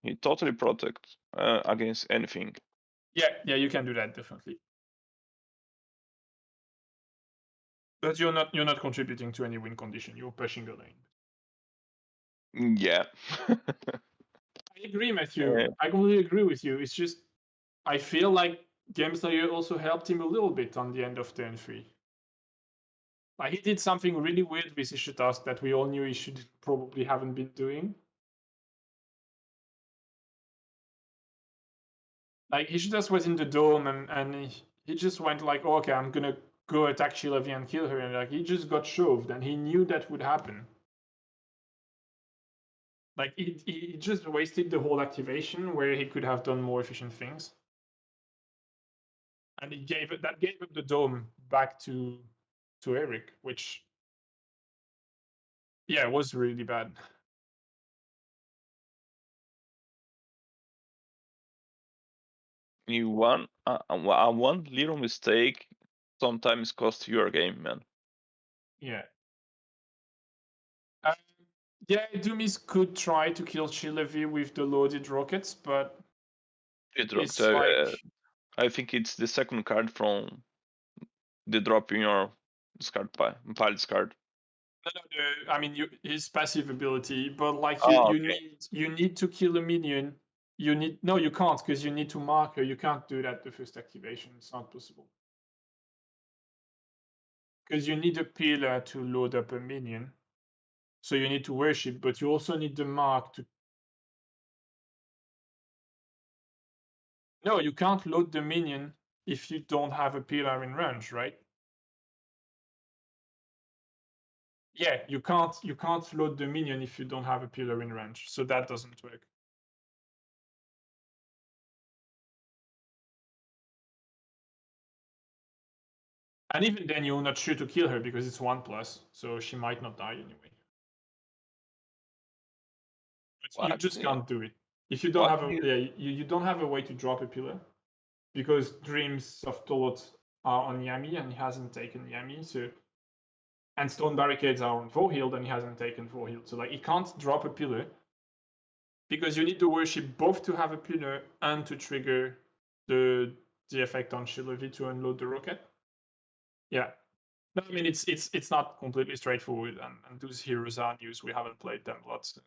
he totally protects against anything. Yeah, you can do that definitely. But you're not contributing to any win condition. You're pushing a lane. Yeah. I agree, Matthew. I completely agree with you. It's just I feel like Game Slayer also helped him a little bit on the end of turn 3. Like he did something really weird with issue task that we all knew he should probably haven't been doing. Like he just was in the dome and he just went like, oh, okay, I'm gonna go attack Shilavi and kill her, and like he just got shoved, and he knew that would happen. Like he just wasted the whole activation where he could have done more efficient things, and he gave up the dome back to Eric, which yeah was really bad. You one little mistake sometimes costs your game, man. Yeah. Um, yeah, Doomies could try to kill Shilavi with the loaded rockets, but It dropped. it's like I think it's the second card from the drop in your pile discard. no, I mean his passive ability, but like Oh, okay. you need to kill a minion. You can't because you need to mark her. You can't do that the first activation. It's not possible because you need a pillar to load up a minion. So you need to worship, but you also need the mark to. No, you can't load the minion if you don't have a pillar in range, right? Yeah, you can't load the minion if you don't have a pillar in range, so that doesn't work. And even then, you're not sure to kill her because it's 1+, so she might not die anyway. But you What? just can't do it if you don't What? have you don't have a way to drop a pillar because Dreams of Tolot are on Yami and he hasn't taken Yami, so and Stone Barricades are on Vorhild and he hasn't taken Vorhild, so like he can't drop a pillar because you need to worship both to have a pillar and to trigger the effect on Shilavi to unload the rocket. Yeah. No, I mean it's not completely straightforward, and those heroes are news. We haven't played them lots.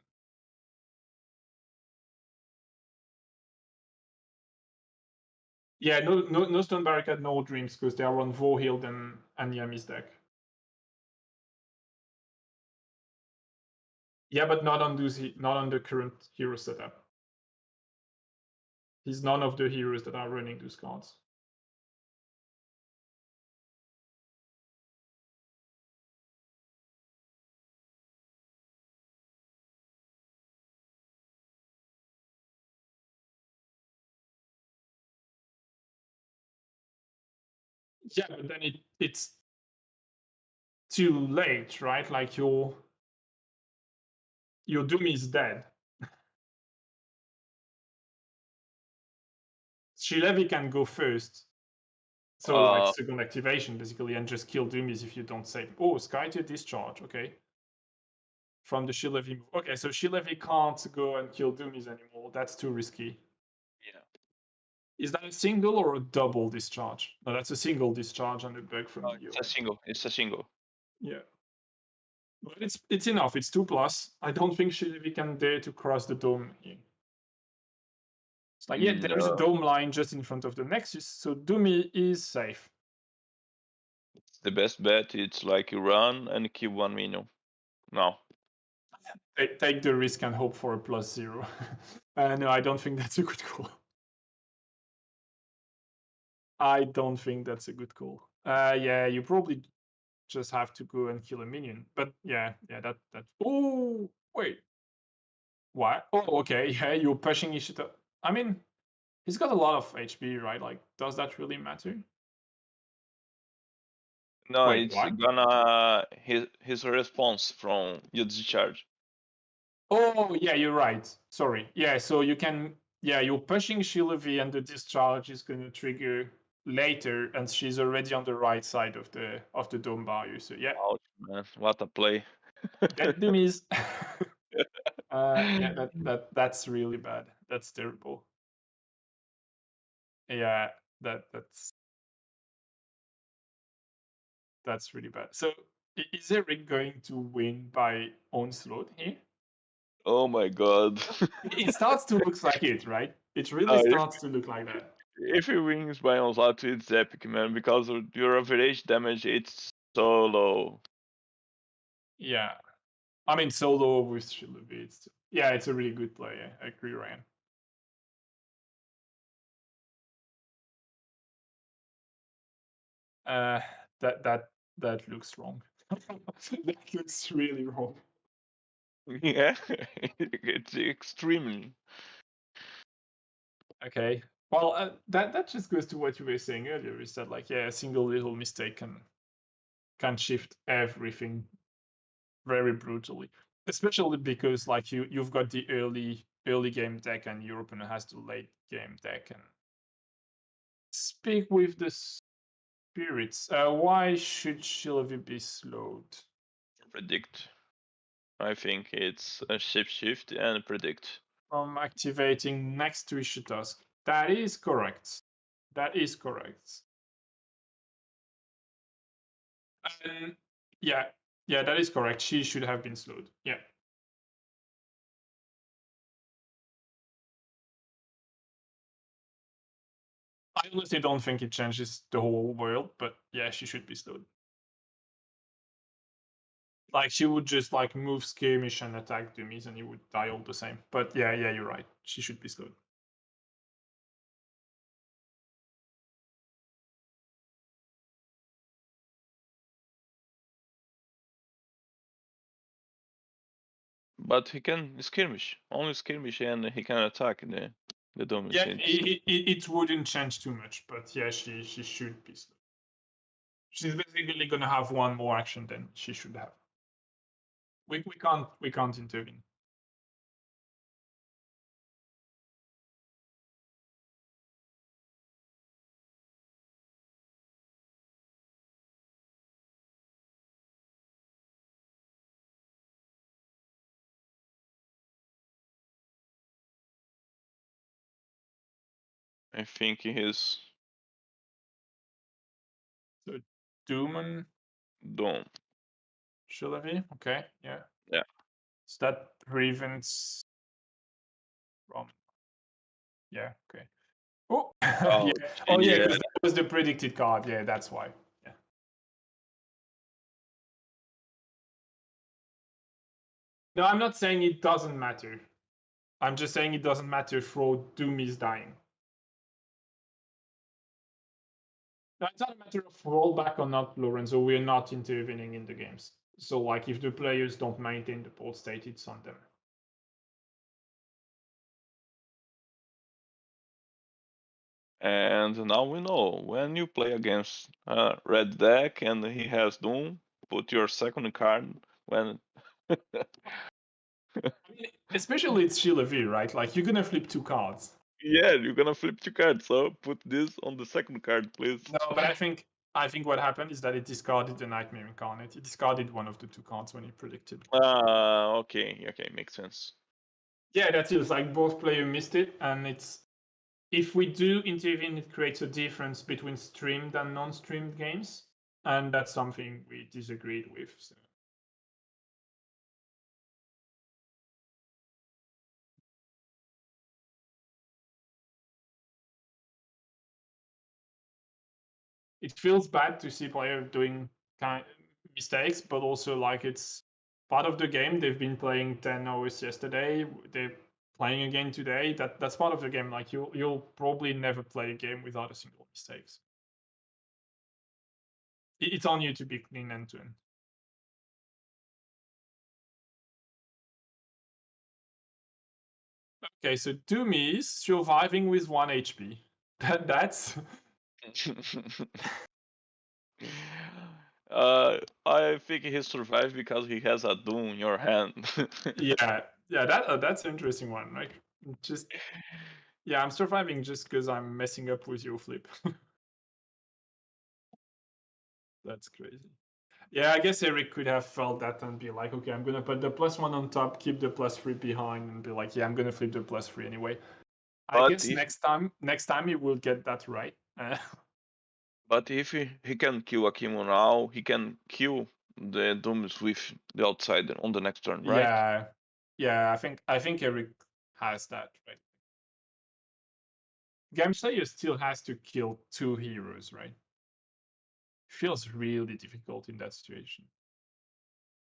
Yeah, no Stone Barricade, no Dreams, because they are on Vorhild and Yami's deck. Yeah, but not on the current hero setup. He's none of the heroes that are running those cards. Yeah, but then it's too late, right? Like your Doom is dead. Shilevi can go first. So like second activation basically and just kill Doomies if you don't save. Oh, Skytear discharge, okay. From the Shilevi move. Okay, so Shilevi can't go and kill Doomies anymore. That's too risky. Yeah. Is that a single or a double discharge? No, that's a single discharge and a bug from the It's a single. It's a single. Yeah. But it's enough. It's 2+. I don't think Shilevi can dare to cross the dome here. It's like, yeah, there is a No. dome line just in front of the Nexus, so Doomy is safe. The best bet it's like you run and keep 1 minion. No. Take the risk and hope for a +0. No, I don't think that's a good call. I don't think that's a good call. Yeah, you probably just have to go and kill a minion. But yeah, that. Oh, wait. What? Oh, okay. Yeah, you're pushing Ishita. I mean, he's got a lot of HP, right? Like, does that really matter? No, Wait, it's what? gonna his response from your discharge. Oh, yeah, you're right. Sorry. Yeah, so you can, yeah, you're pushing Sheila V and the discharge is going to trigger later, and she's already on the right side of the dome barrier. So yeah, Ouch, man! What a play. get dummies. Yeah, that's really bad. That's terrible. Yeah, that's really bad. So is Eric going to win by onslaught here? Oh my god. It starts to look like it, right? It really if starts to look like that. if he wins by onslaught, it's epic, man, because of your average damage, it's so low. Yeah. I mean, solo with Shilubi, it's a really good play. I agree, Ryan. Uh, that that that looks wrong. That looks really wrong. Yeah, it's extremely. Okay. Well, that just goes to what you were saying earlier. Is that like, yeah, a single little mistake can shift everything very brutally, especially because like you've got the early game deck and your opponent has the late game deck. And speak with the spirits. Why should Shilovi be slowed? Predict. I think it's a shift and predict. From activating next to issue task. That is correct. That is correct. And yeah, that is correct. She should have been slowed. Yeah. I honestly don't think it changes the whole world, but yeah, she should be slowed. Like she would just like move skirmish and attack dummies, and you would die all the same. But yeah, you're right. She should be slowed. But he can skirmish, only skirmish, and he can attack the dummies. Yeah, it wouldn't change too much, but yeah, she should be slowed. She's basically gonna have one more action than she should have. We can't intervene. I think he's So Doom done. Shilavi, okay, yeah. Yeah. So that prevents from yeah, okay. Oh yeah. Oh, Oh yeah, yeah. because that was the predicted card. Yeah, that's why. Yeah. No, I'm not saying it doesn't matter. I'm just saying it doesn't matter for Doom is dying. No, it's not a matter of rollback or not, Lorenzo. We're not intervening in the games. So like if the players don't maintain the port state, it's on them. And now we know when you play against red deck and he has Doom, put your second card when. I mean, especially it's Sheila V, right? Like you're gonna flip two cards. Yeah, you're gonna flip two cards, so put this on the second card, please. No, but I think what happened is that it discarded the Nightmare Incarnate. It discarded one of the two cards when it predicted. Okay, makes sense. Yeah, that's it. It's like both players missed it, and it's if we do intervene, it creates a difference between streamed and non-streamed games, and that's something we disagreed with. So. It feels bad to see players doing kind of mistakes, but also like it's part of the game. They've been playing 10 hours yesterday. They're playing again today. That's part of the game. Like you'll probably never play a game without a single mistakes. It's on you to be clean end to end. Okay, so Doomy is surviving with 1 HP. That's I think he survived because he has a Doom in your hand. Yeah, that's an interesting one. Like, just yeah, I'm surviving just because I'm messing up with your flip. That's crazy. Yeah, I guess Eric could have felt that and be like, okay, I'm gonna put the +1 on top, keep the +3 behind, and be like, yeah, I'm gonna flip the +3 anyway. I But guess if next time he will get that right. but if he can kill Akimo now, he can kill the Dooms with the outsider on the next turn, right? Yeah, yeah, I think Eric has that right. Game Slayer still has to kill 2 heroes, right? Feels really difficult in that situation.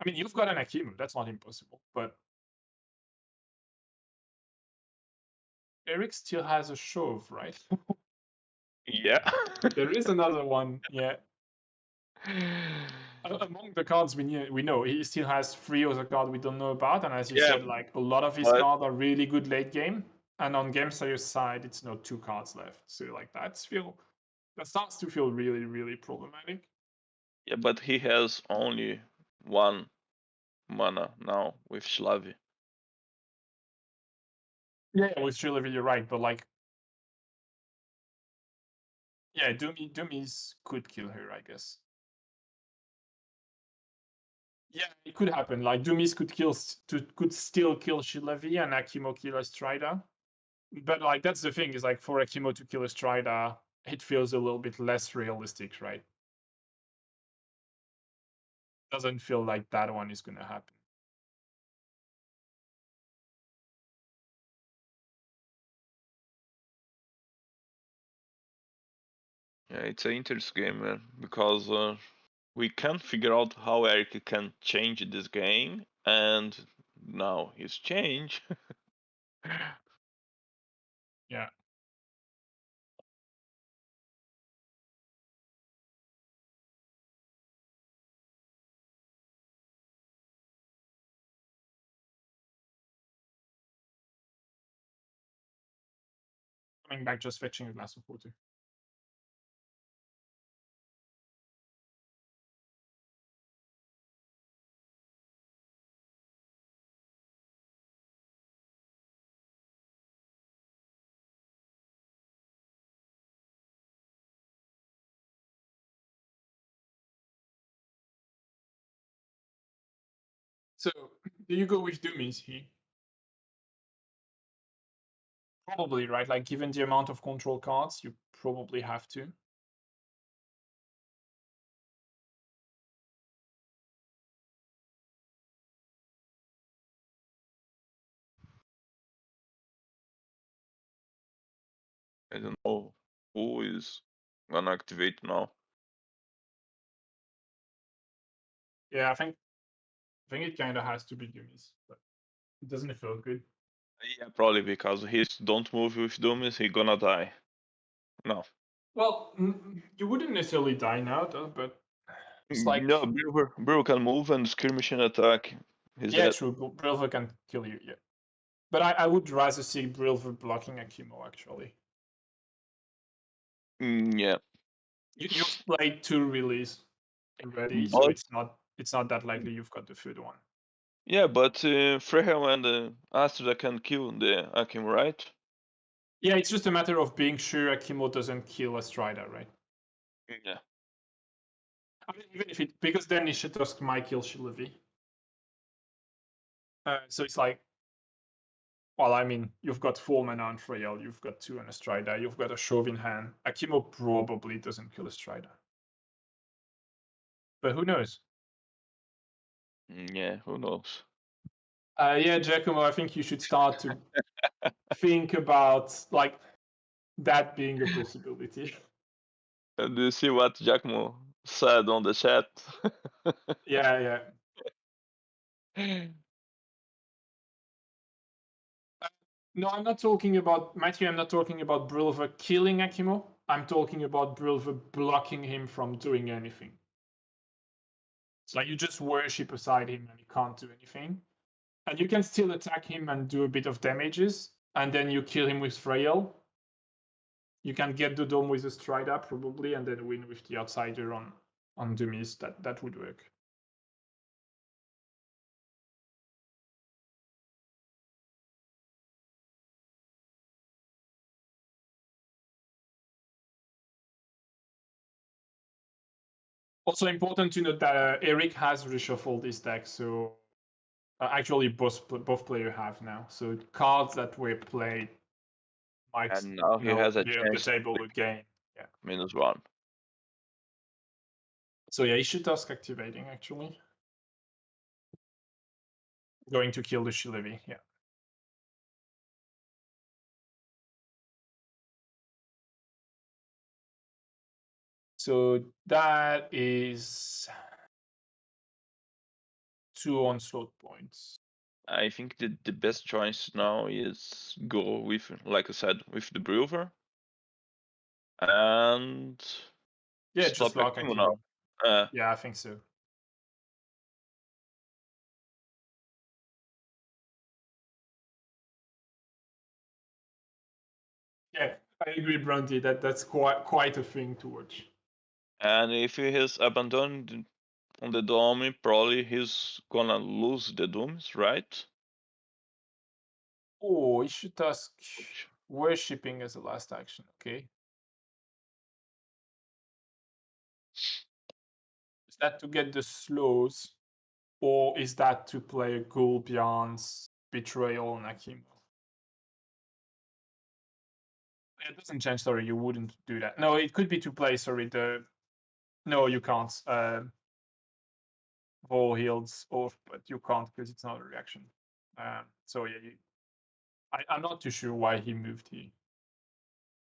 I mean, you've got an Akimu, that's not impossible, but Eric still has a Shove, right? Yeah. There is another one, yeah. Among the cards we know, he still has 3 other cards we don't know about, and as you Yeah, said, like a lot of his but cards are really good late game, and on Game Slayer's side, it's not 2 cards left. So like that starts to feel really, really problematic. but he has only 1 mana now with Slavi. Yeah, with Shrilevi, you're right, but like, yeah, Doomies could kill her, I guess. Yeah, it could happen. Like Doomies could still kill Shrilevi and Akimo kill a Strider. But like that's the thing, is like for Akimo to kill a Strider, it feels a little bit less realistic, right? Doesn't feel like that one is gonna happen. Yeah, it's an interesting game, man, because we can't figure out how Eric can change this game, and now he's changed. Yeah. Coming back, just fetching a glass of water. So, do you go with Doomies here? Probably, right? Like, given the amount of control cards, you probably have to. I don't know who is gonna activate now. Yeah, I think it kind of has to be Doomies, but it doesn't feel good. Yeah, probably because he's don't move with Doomies, he gonna die. No. Well, you wouldn't necessarily die now, though, but it's like, No, Brewer can move and skirmish and attack. He's yeah, dead. true, Brilver can kill you, yeah. But I would rather see Brilver blocking Akimo, actually. Yeah. You've played 2 release already, so But it's not that likely you've got the third one. yeah, but Freya and Astra can kill the Akim, right? Yeah, it's just a matter of being sure Akimo doesn't kill a Strider, right? Yeah. I mean, even if because then Ishitosk might kill Shrilevi. So it's like, well, I mean, you've got 4 mana on Freyal, you've got 2 on a Strider, you've got a Shove in hand. Akimo probably doesn't kill a Strider. But who knows? Yeah, who knows? Yeah, Giacomo, I think you should start to think about like that being a possibility. Do you see what Giacomo said on the chat? Yeah, yeah. No, I'm not talking about Matthew. I'm not talking about Brilver killing Akimo. I'm talking about Brilver blocking him from doing anything. It's like you just worship aside him and he can't do anything. And you can still attack him and do a bit of damages, and then you kill him with Frail. You can get the dome with a Strider probably, and then win with the outsider on dummies, that would work. Also important to note that Eric has reshuffled his deck, so actually both players have now. So cards that were played might And now he now has a be on the chance to table click again. Yeah. -1. So yeah, he should task activating actually. Going to kill the Shilevi, yeah. So that is 2 onslaught points. I think the best choice now is go with, like I said, with the Brewer. And Yeah, stop just lock Akimo Akimo. now. Yeah, I think so. Yeah, I agree, Brandy. That's quite a thing to watch. And if he has abandoned on the dome, probably he's gonna lose the dooms, right? Oh, he should task worshipping as a last action. Okay. Is that to get the slows, or is that to play a Gul'Bjorn's Betrayal on Akimo? It doesn't change. Sorry, you wouldn't do that. No, it could be to play. Sorry, the no, you can't. Vol heals off, but you can't because it's not a reaction. So yeah, I'm not too sure why he moved here.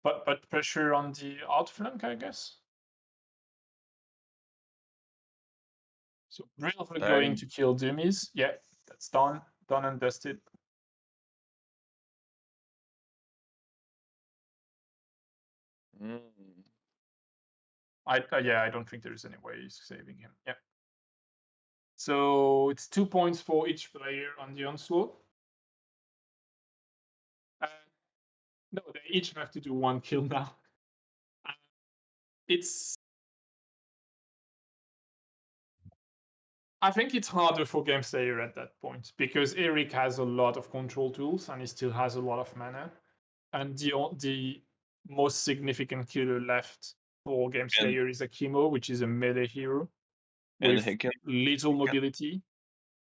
But pressure on the outflank, I guess. So Brilver going to kill dummies. Yeah, that's done and dusted. Mm. I don't think there's any way he's saving him. Yeah. So it's 2 points for each player on the onslaught. No, they each have to do 1 kill now. It's. I think it's harder for Game Slayer at that point because Eric has a lot of control tools and he still has a lot of mana. And the most significant killer left for Game Slayer is Akimo, which is a melee hero And with little mobility.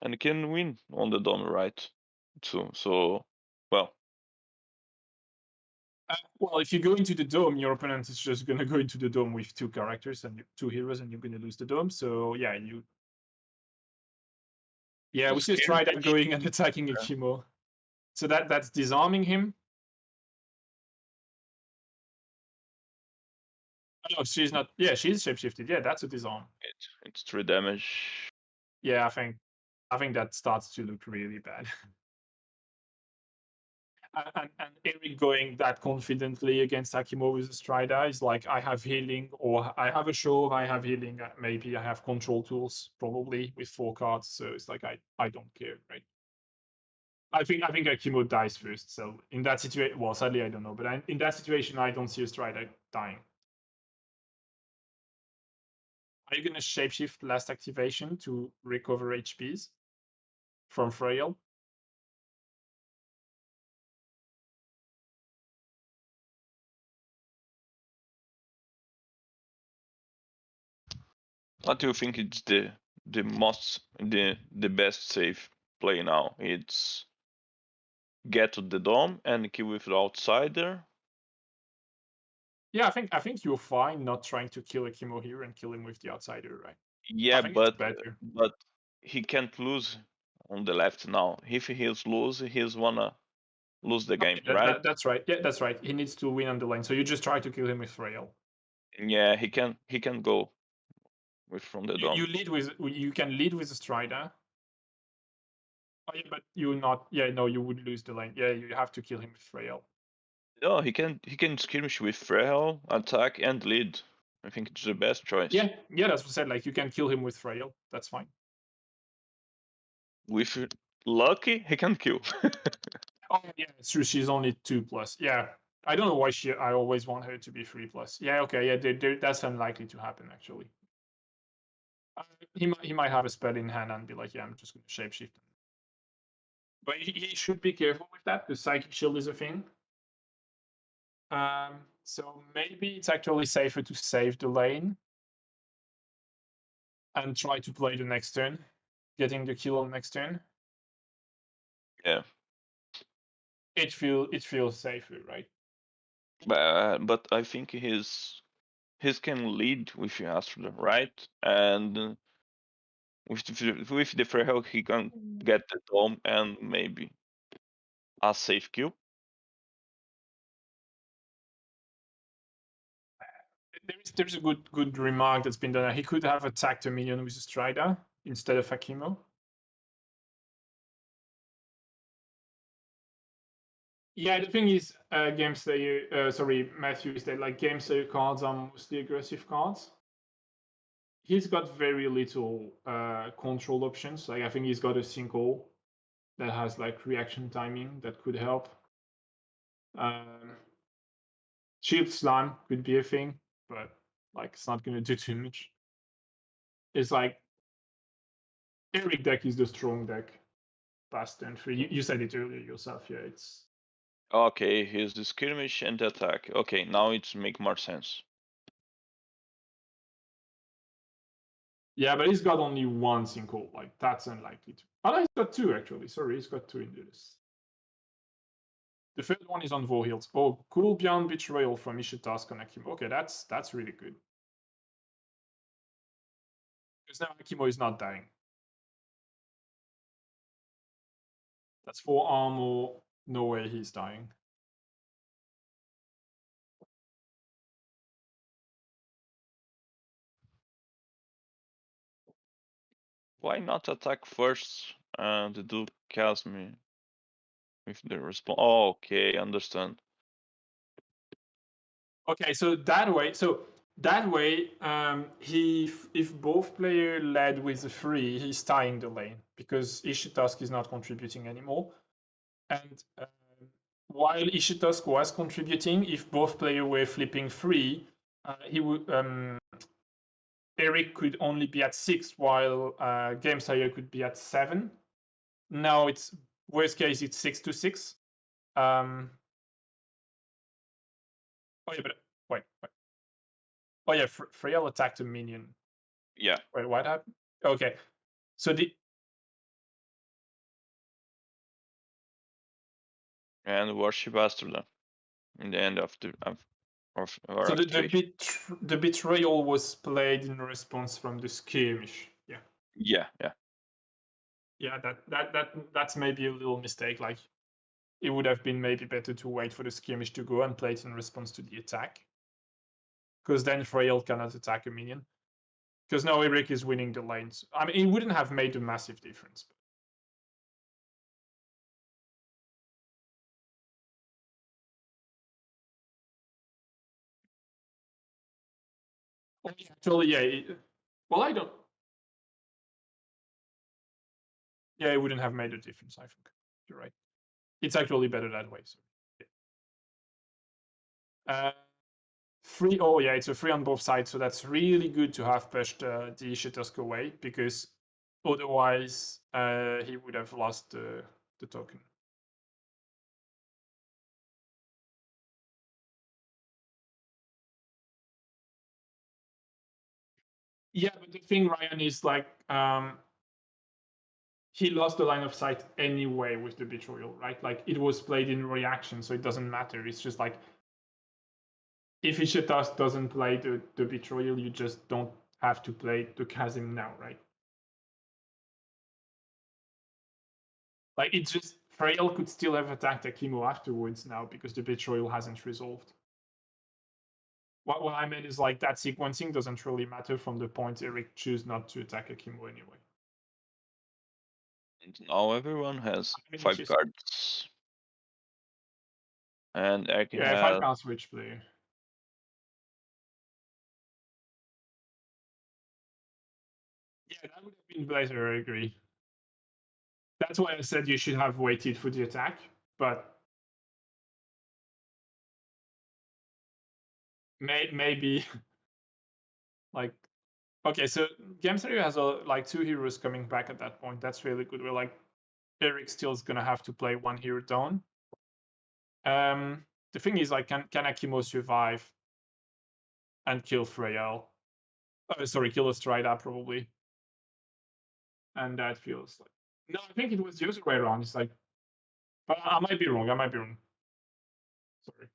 And he can win on the dome, right? So well. Well, if you go into the dome, your opponent is just gonna go into the dome with 2 characters and 2 heroes, and you're gonna lose the dome. So yeah, we just tried that going and attacking Akimo. So that's disarming him. Oh, she's not. Yeah, she's shapeshifted. Yeah, that's a disarm. It's 3 damage. Yeah, I think that starts to look really bad. and Eric going that confidently against Akimo with a Strider is like, I have healing, or I have a show, I have healing, maybe I have control tools, probably with 4 cards. So it's like I don't care, right? I think Akimo dies first. So in that situation, well, sadly I don't know, but in that situation, I don't see a Strider dying. Are you gonna shapeshift last activation to recover HPs from Frail? What do you think it's the best safe play now? It's get to the dome and kill with the outsider. Yeah, I think you're fine not trying to kill Akimo here and kill him with the outsider, right? Yeah, I think it's better. but he can't lose on the left now. If he's lose, he's wanna lose the game, right? That's right. Yeah, that's right. He needs to win on the lane. So you just try to kill him with Frail. Yeah, he can go with from the dome. You can lead with a Strider. Oh, yeah, but you're not. Yeah, no, you would lose the lane. Yeah, you have to kill him with Frail. No, he can skirmish with Frail, attack and lead. I think it's the best choice. Yeah, that's what I said. Like you can kill him with Frail. That's fine. With lucky, he can kill. Oh yeah, it's true. She's only 2+. Yeah, I don't know why I always want her to be 3+. Yeah, okay, yeah, that's unlikely to happen actually. He might have a spell in hand and be like, yeah, I'm just going to shapeshift. But he should be careful with that because Psychic Shield is a thing. So maybe it's actually safer to save the lane and try to play the next turn, getting the kill on next turn. Yeah. It feels safer, right? But I think his can lead with Astro, right? And with the Freyhawk, he can get the dome and maybe a safe kill. There's a good remark that's been done. He could have attacked a minion with a Strider instead of Akimo. Yeah, the thing is, Matthew, is that like Game Slayer cards are mostly aggressive cards. He's got very little control options. Like I think he's got a single that has like reaction timing that could help. Shield Slam could be a thing, but like it's not gonna do too much. It's like Eric deck is the strong deck past turn 3. You said it earlier yourself, yeah. It's Okay, here's the skirmish and the attack. Okay, now it's make more sense. yeah, but he's got only one single. Like that's unlikely to. Oh, no, he's got two actually. Sorry, he's got two in this. The third one is on Vorhills. Oh, cool Beyond Betrayal from Ishitask on Akimo. Okay, that's really good. Because now Akimo is not dying. That's 4 armor. No way he's dying. Why not attack first and do Casmi with the response? Oh, okay, understand. Okay, so that way, if both player led with a 3, he's tying the lane because Ishitask is not contributing anymore. And while Ishitask was contributing, if both player were flipping 3, he would Eric could only be at 6 while Game Slayer could be at 7. Now it's worst case it's 6-6. Oh yeah, but wait. Oh yeah, Frail attacked a minion. Yeah. Wait, what happened? Okay, so And worship Astrodon in the end of our activation. the betrayal was played in response from the skirmish. Yeah. Yeah. Yeah, that's maybe a little mistake. Like it would have been maybe better to wait for the skirmish to go and play it in response to the attack. Because then Frail cannot attack a minion. Because now Eric is winning the lanes. I mean, it wouldn't have made a massive difference. Actually, yeah. Well, I don't. Yeah, it wouldn't have made a difference. I think you're right. It's actually better that way. So. Free. Oh yeah, it's a free on both sides, so that's really good to have pushed the Ishitusk away because otherwise he would have lost the token. Yeah, but the thing, Ryan, is like he lost the line of sight anyway with the betrayal, right? Like it was played in reaction, so it doesn't matter. It's just like if Ishitusk doesn't play the betrayal, you just don't have to play the Kazim now, right? Like it's just Frail could still have attacked Akimo afterwards now because the betrayal hasn't resolved. What I meant is like that sequencing doesn't really matter from the point Eric choose not to attack Akimo anyway. And now everyone has I mean, 5 cards. And Eric yeah, has 5 cards switch player. Yeah, that would have been better, I agree. That's why I said you should have waited for the attack, but maybe like Okay, so game theory has like 2 heroes coming back at that point. That's really good. We're like Eric still is gonna have to play 1 hero down. The thing is, like, can Akimo survive and kill Freyal? Sorry, kill Ostrida probably. And that feels like no, I think it was the other way around. It's like, but I might be wrong. I might be wrong. Sorry.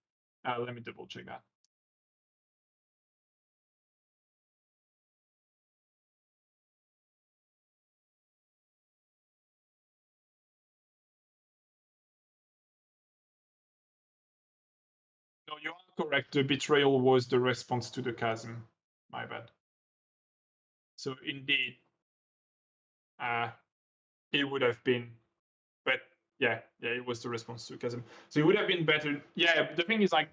Let me double check that. No, you are correct. The betrayal was the response to the chasm. My bad. So indeed, it would have been, but yeah, it was the response to chasm. So it would have been better. Yeah, the thing is, like,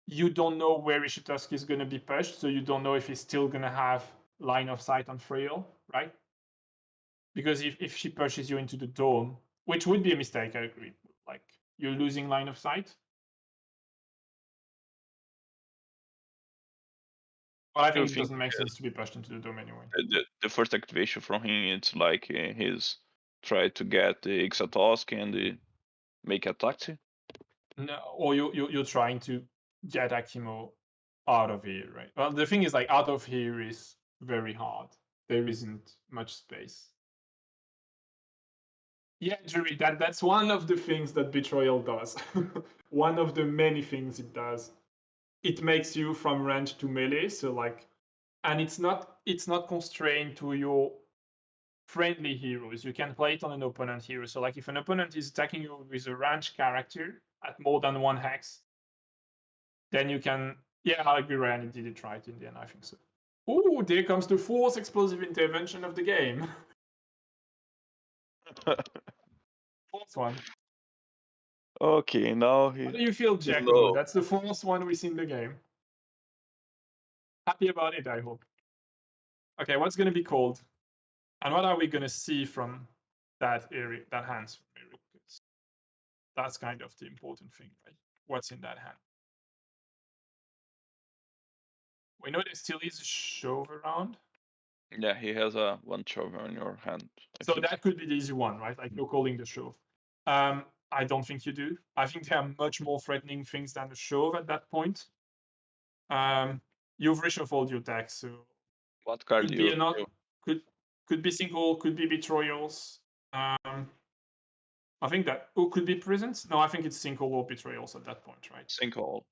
you don't know where Ishitosuke is going to be pushed, so you don't know if he's still going to have line of sight on Frail, right? Because if she pushes you into the dome, which would be a mistake, I agree. Like, you're losing line of sight. Well, I think it doesn't make sense to be pushed into the dome anyway. The first activation from him, it's like he's try to get the Ixatosk and make a taxi. No, or you're trying to get Akimo out of here, right? Well, the thing is, like, out of here is very hard. There isn't much space. Yeah, Jury, that's one of the things that Betrayal does. One of the many things it does. It makes you from range to melee, so like, and it's not constrained to your friendly heroes. You can play it on an opponent hero. So like, if an opponent is attacking you with a range character at more than 1 hex, then you can. Yeah, I agree, Ryan. Did it right in the end? I think so. Ooh, there comes the 4th explosive intervention of the game. 4th one. Okay, now How do you feel, he's Giacomo? low. That's the 4th one we see in the game. Happy about it, I hope. Okay, what's going to be called? And what are we going to see from that area, that hands from Eric? That's kind of the important thing, right? What's in that hand? We know there still is a shove around. Yeah, he has a one shove on your hand. So that could be the easy one, right? Like, you're calling the shove. I don't think you do. I think there are much more threatening things than the shove at that point. You've reshuffled your deck, so What card could do be you? another, could be single, could be betrayals. I think that could be prisons. No, I think it's single or betrayals at that point, right? Sinkhole.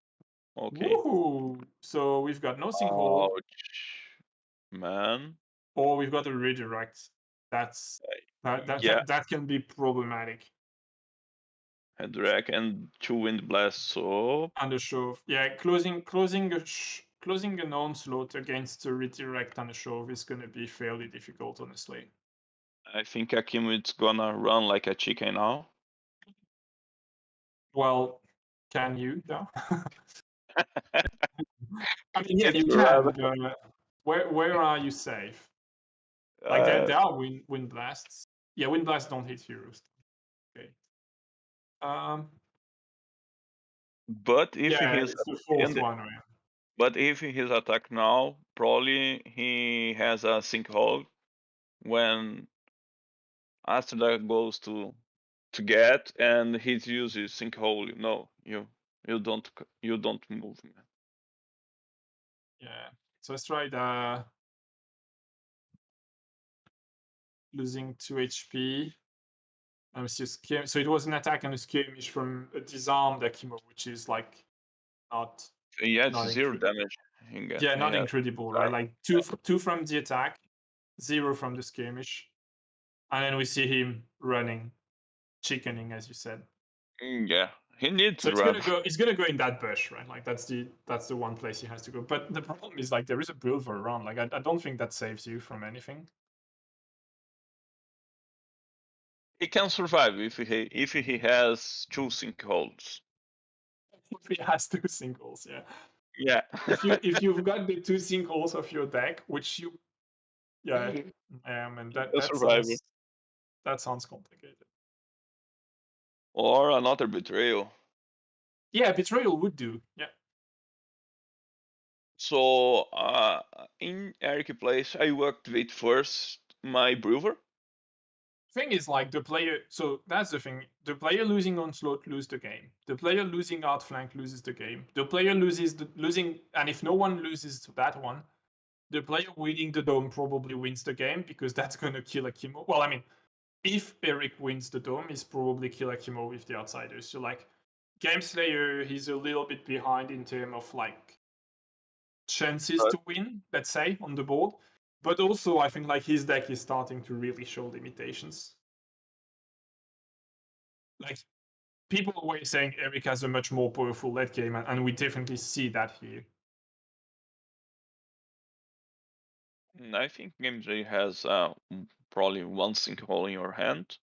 Okay. Woohoo! So we've got no sinkhole, Ouch, man. or we've got a redirect. That's Yeah, that can be problematic. head wreck and 2 wind blasts. So And a shove, yeah, closing an onslaught against a redirect and a shove is going to be fairly difficult, honestly. I think Akim is gonna run like a chicken now. Well, can you though? I mean, yeah, It's you can. rather. But where are you safe? Like, there are wind blasts. Yeah, wind blasts don't hit heroes. Okay. But if Yeah, he's it's the 4th and one, right? but if he's attack now, probably he has a sinkhole when Astra goes to get and he uses sinkhole. No, you don't move, man. Yeah. So let's try losing 2 HP. And so it was an attack and a skirmish from a disarmed Akimo, which is like not Yeah, it's not 0 incredible. damage. Yeah, He not has. incredible, right? Like two from the attack, 0 from the skirmish, and then we see him running, chickening, as you said. Yeah, he needs So to run. He's gonna go in that bush, right? Like, that's the one place he has to go. But the problem is, like, there is a Bulver around. Like, I don't think that saves you from anything. He can survive if he has 2 sinkholes. If he has 2 singles, yeah. Yeah. If you've got the 2 sinkholes of your deck, which you, yeah, and A survivor. that sounds complicated. Or another betrayal. Yeah, betrayal would do. Yeah. So in Eric place, I will activate first my Brewer. Thing is, like, the player, so that's the thing, the player losing onslaught loses the game, the player losing outflank loses the game, the player losing, and if no one loses that one, the player winning the dome probably wins the game, because that's going to kill Akimo. Well, I mean, if Eric wins the dome, he's probably kill Akimo with the outsiders. So, like, Game Slayer, he's a little bit behind in terms of, like, chances to win, let's say, on the board. But also, I think, like, his deck is starting to really show limitations. Like, people are always saying Eric has a much more powerful late game, and we definitely see that here. I think Game J has probably one sinkhole in your hand.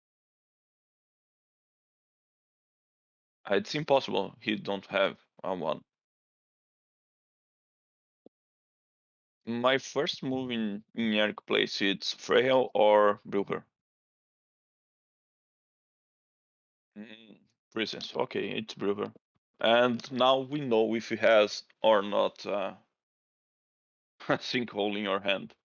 It's impossible he don't have one. My first move in Eric place, it's Frail or Brewer. Presence. Okay, it's Brewer. And now we know if he has or not a sinkhole in your hand.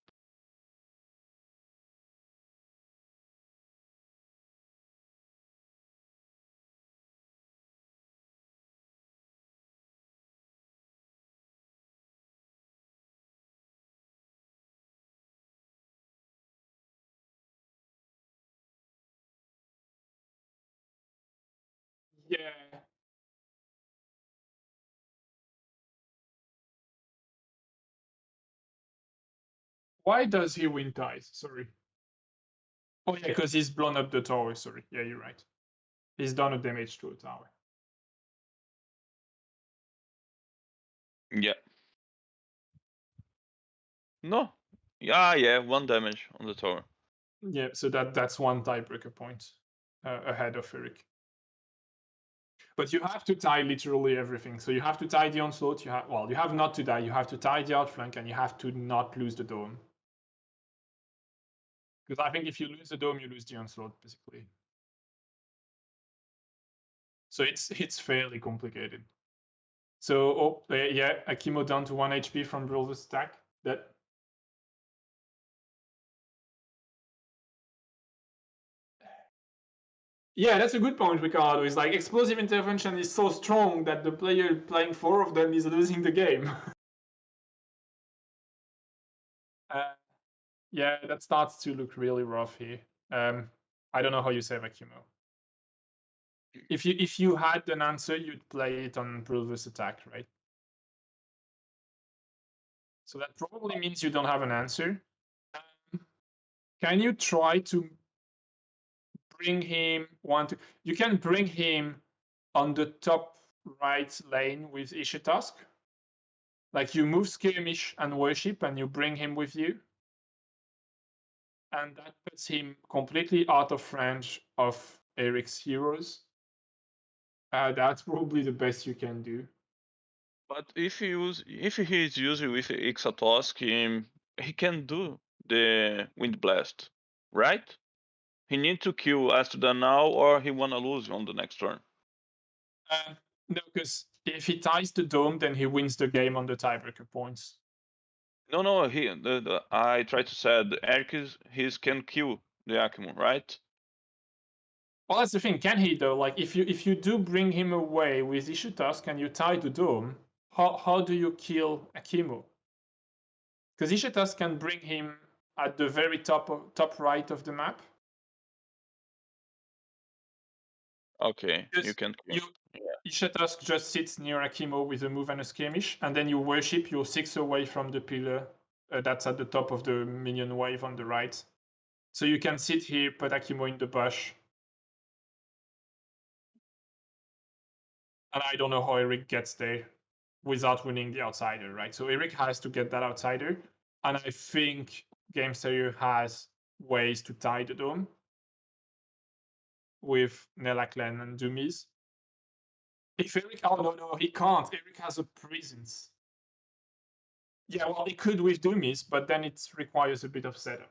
Yeah. Why does he win ties? Sorry. Oh, yeah, because he's blown up the tower. Sorry. Yeah, you're right. He's done a damage to a tower. Yeah. No. Yeah, 1 damage on the tower. Yeah, so that's one tiebreaker point ahead of Eric. But you have to tie literally everything. So you have to tie the onslaught. You have not to die. You have to tie the outflank, and you have to not lose the dome. Because I think if you lose the dome, you lose the onslaught, basically. So it's fairly complicated. So yeah, Akimo down to 1 HP from Brilver's stack. That. Yeah, that's a good point, Ricardo. It's like explosive intervention is so strong that the player playing 4 of them is losing the game. Yeah, that starts to look really rough here. I don't know how you save Akimo. If you had an answer, you'd play it on Brilver's attack, right? So that probably means you don't have an answer. Can you try to bring him you can bring him on the top right lane with Ishitask? Like, you move Skirmish and Worship and you bring him with you. And that puts him completely out of range of Eric's heroes. That's probably the best you can do. But if he is using with Ixatosk, he can do the Wind Blast, right? He need to kill Astrudan now, or he wanna lose on the next turn. No, because if he ties the dome, then he wins the game on the tiebreaker points. No. I tried to say Eric he can kill the Akimo, right? Well, that's the thing. Can he though? Like, if you do bring him away with Ishitask and you tie the dome, how do you kill Akimo? Because Ishitask can bring him at the very top right of the map. Okay, you can kill. Ishitask just sits near Akimo with a move and a skirmish, and then you worship your 6 away from the pillar that's at the top of the minion wave on the right. So you can sit here, put Akimo in the bush. And I don't know how Eric gets there without winning the outsider, right? So Eric has to get that outsider. And I think Game Stereo has ways to tie the dome with Nelaklen and Dumis. If Eric, oh no, he can't. Eric has a presence. Yeah, well, he could with Dumis, but then it requires a bit of setup.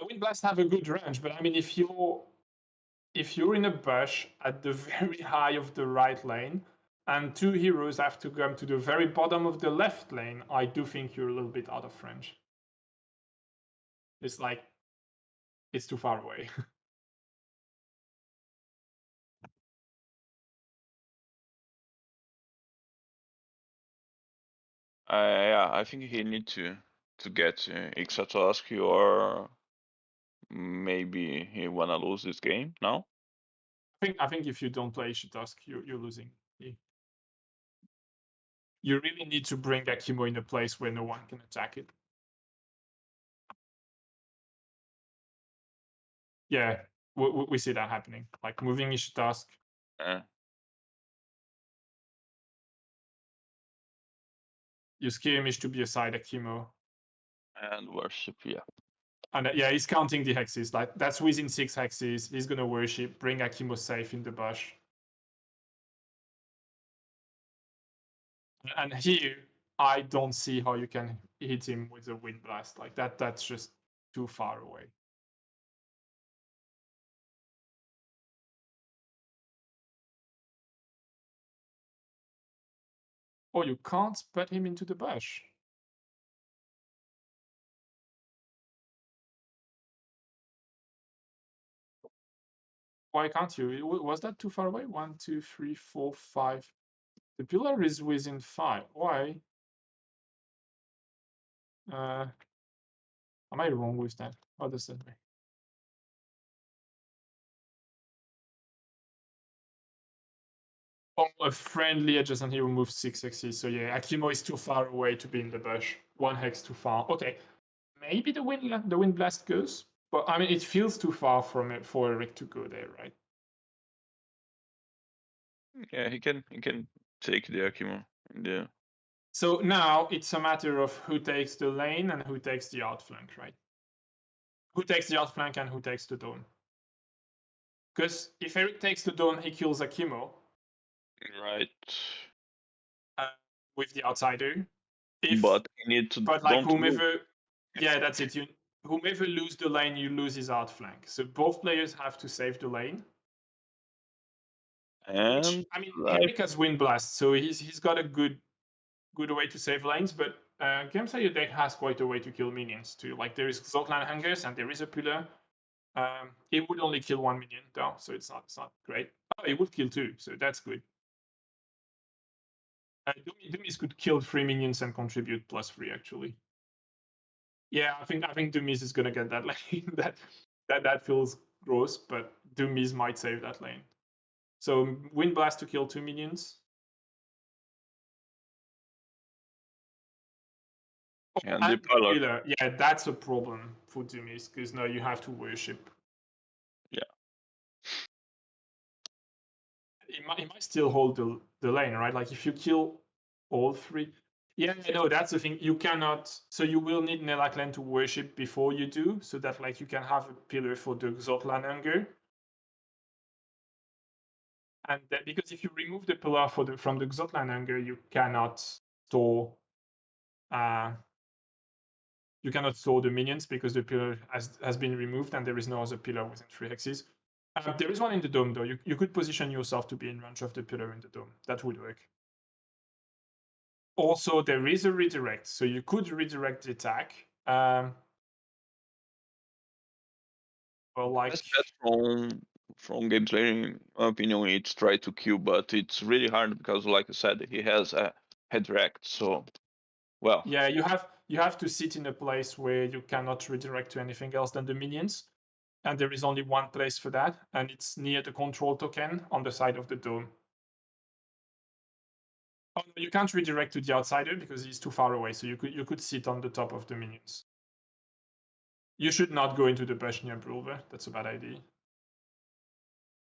Windblast have a good range, but I mean, if you're in a bush at the very high of the right lane, and 2 heroes have to come to the very bottom of the left lane, I do think you're a little bit out of range. It's like, it's too far away. Yeah, I think he need to get Ixatosk, or maybe he wanna lose this game now. I think if you don't play Ishitask, you're losing. You really need to bring Akimo in a place where no one can attack it. Yeah, we see that happening. Like moving Ishitask. You skirmish to be a side Akimo. And worship, yeah. And yeah, he's counting the hexes. Like that's within 6 hexes. He's gonna worship, bring Akimo safe in the bush. And here, I don't see how you can hit him with a wind blast like that. That's just too far away. Or you can't put him into the bush. Why can't you? Was that too far away? 1, 2, 3, 4, 5. The pillar is within 5. Why? Am I wrong with that? How does that mean? Oh, a friendly adjacent hero moves 6 hexes. So yeah, Akimo is too far away to be in the bush. 1 hex too far. Okay, maybe the wind blast goes, but I mean it feels too far from it for Eric to go there, right? Yeah, he can take the Akimo in the. So now it's a matter of who takes the lane and who takes the outflank, right? Who takes the outflank and who takes the dome? Because if Eric takes the dome, he kills Akimo. Right. With the outsider. But he need to But like don't move. whomever, yeah, that's it. Whomever lose the lane, you lose his outflank. So both players have to save the lane. And Which I mean, like, Eric has wind blast, so he's got a good way to save lanes. But Game Slayer deck has quite a way to kill minions too. Like there is Zoltan Hangers and there is a pillar. It would only kill 1 minion though, so it's not great. Oh, it would kill 2, so that's good. Dumis could kill 3 minions and contribute +3 actually. Yeah, I think Dumis is gonna get that lane. that feels gross, but Dumis might save that lane. So Wind Blast to kill 2 minions. and And the pillar. pillar. Yeah, that's a problem for Dumis because now you have to worship. Yeah. It might still hold the lane, right? Like if you kill all 3. Yeah, no, that's the thing. You cannot. So you will need Nelaklen to worship before you do, so that like you can have a pillar for the Xotlan Hunger. And that, because if you remove the pillar from the Xotlan Hunger, you cannot store. You cannot store the minions because the pillar has been removed and there is no other pillar within 3 hexes. There is one in the dome though. You could position yourself to be in range of the pillar in the dome. That would work. Also, there is a redirect, so you could redirect the attack. Well, like Best bet from Game Slayer, in my opinion, it's try to kill, but it's really hard because, like I said, he has a redirect. So, well, yeah, you have to sit in a place where you cannot redirect to anything else than the minions, and there is only one place for that, and it's near the control token on the side of the dome. Oh, no, you can't redirect to the outsider because he's too far away. So you could sit on the top of the minions. You should not go into the bush near Brulver. That's a bad idea.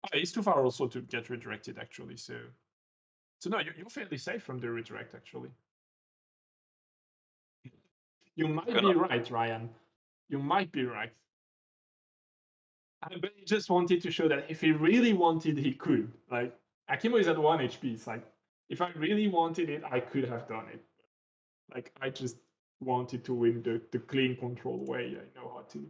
Oh, he's too far also to get redirected actually. So no, you're fairly safe from the redirect actually. You might be right, Ryan. You might be right. But he just wanted to show that if he really wanted, he could. Like Akimo is at 1 HP. It's like if I really wanted it, I could have done it. Like I just wanted to win the clean control way. I know how to.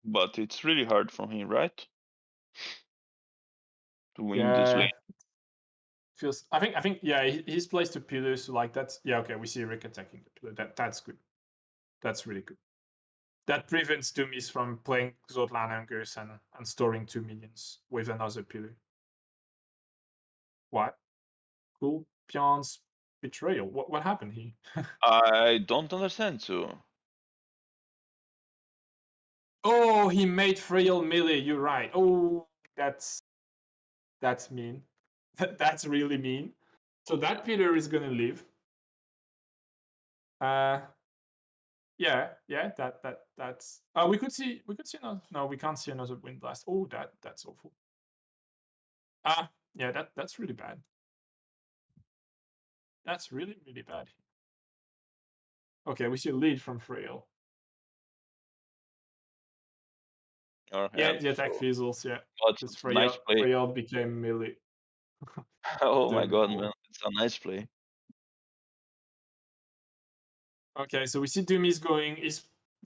But it's really hard for him, right? To win this lane. Feels. I think. Yeah, he's placed a pillar, so like that's. Yeah, okay. We see Rick attacking the pillar. That's good. That's really good. That prevents Dumis from playing Zotlan Hungers and storing 2 minions with another pillar. What? Cool. Pion's betrayal. What happened here? I don't understand too. Oh, he made Frail melee. You're right. Oh, that's mean. That's really mean. So that pillar is gonna live. Yeah. That's. We could see another. No, we can't see another wind blast. Oh, that's awful. Yeah, that's really bad. That's really bad. Okay, we see a lead from Frail. Your Yeah, hand, the attack so fizzles. Yeah, but because it's a nice play. Frail became melee. Oh my Turn god, 4. man, it's a nice play. Okay, so we see Dumis going.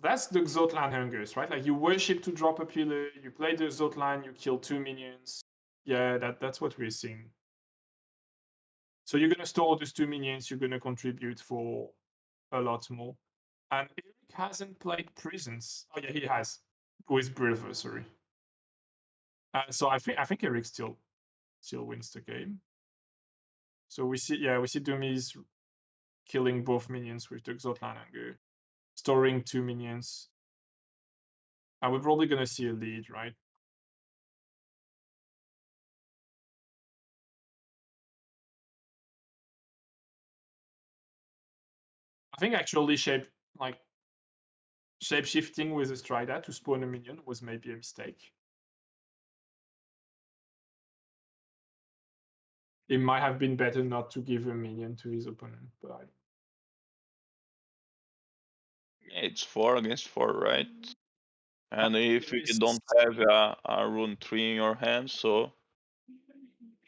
That's the Zotlan Hungers, right? Like you worship to drop a pillar, you play the Zotlan, you kill 2 minions. Yeah, that's what we're seeing. So you're gonna store those 2 minions, you're gonna contribute for a lot more. And Eric hasn't played Prisons. Oh yeah, he has with Brother, sorry. So I think Eric still wins the game. So we see Dumis killing both minions with the Zotlan Hunger, storing 2 minions. And we're probably gonna see a lead, right? I think actually shape shifting with a Strida to spawn a minion was maybe a mistake. It might have been better not to give a minion to his opponent, but Yeah, it's 4 against 4, right? And if you Yes. don't have a rune 3 in your hand, so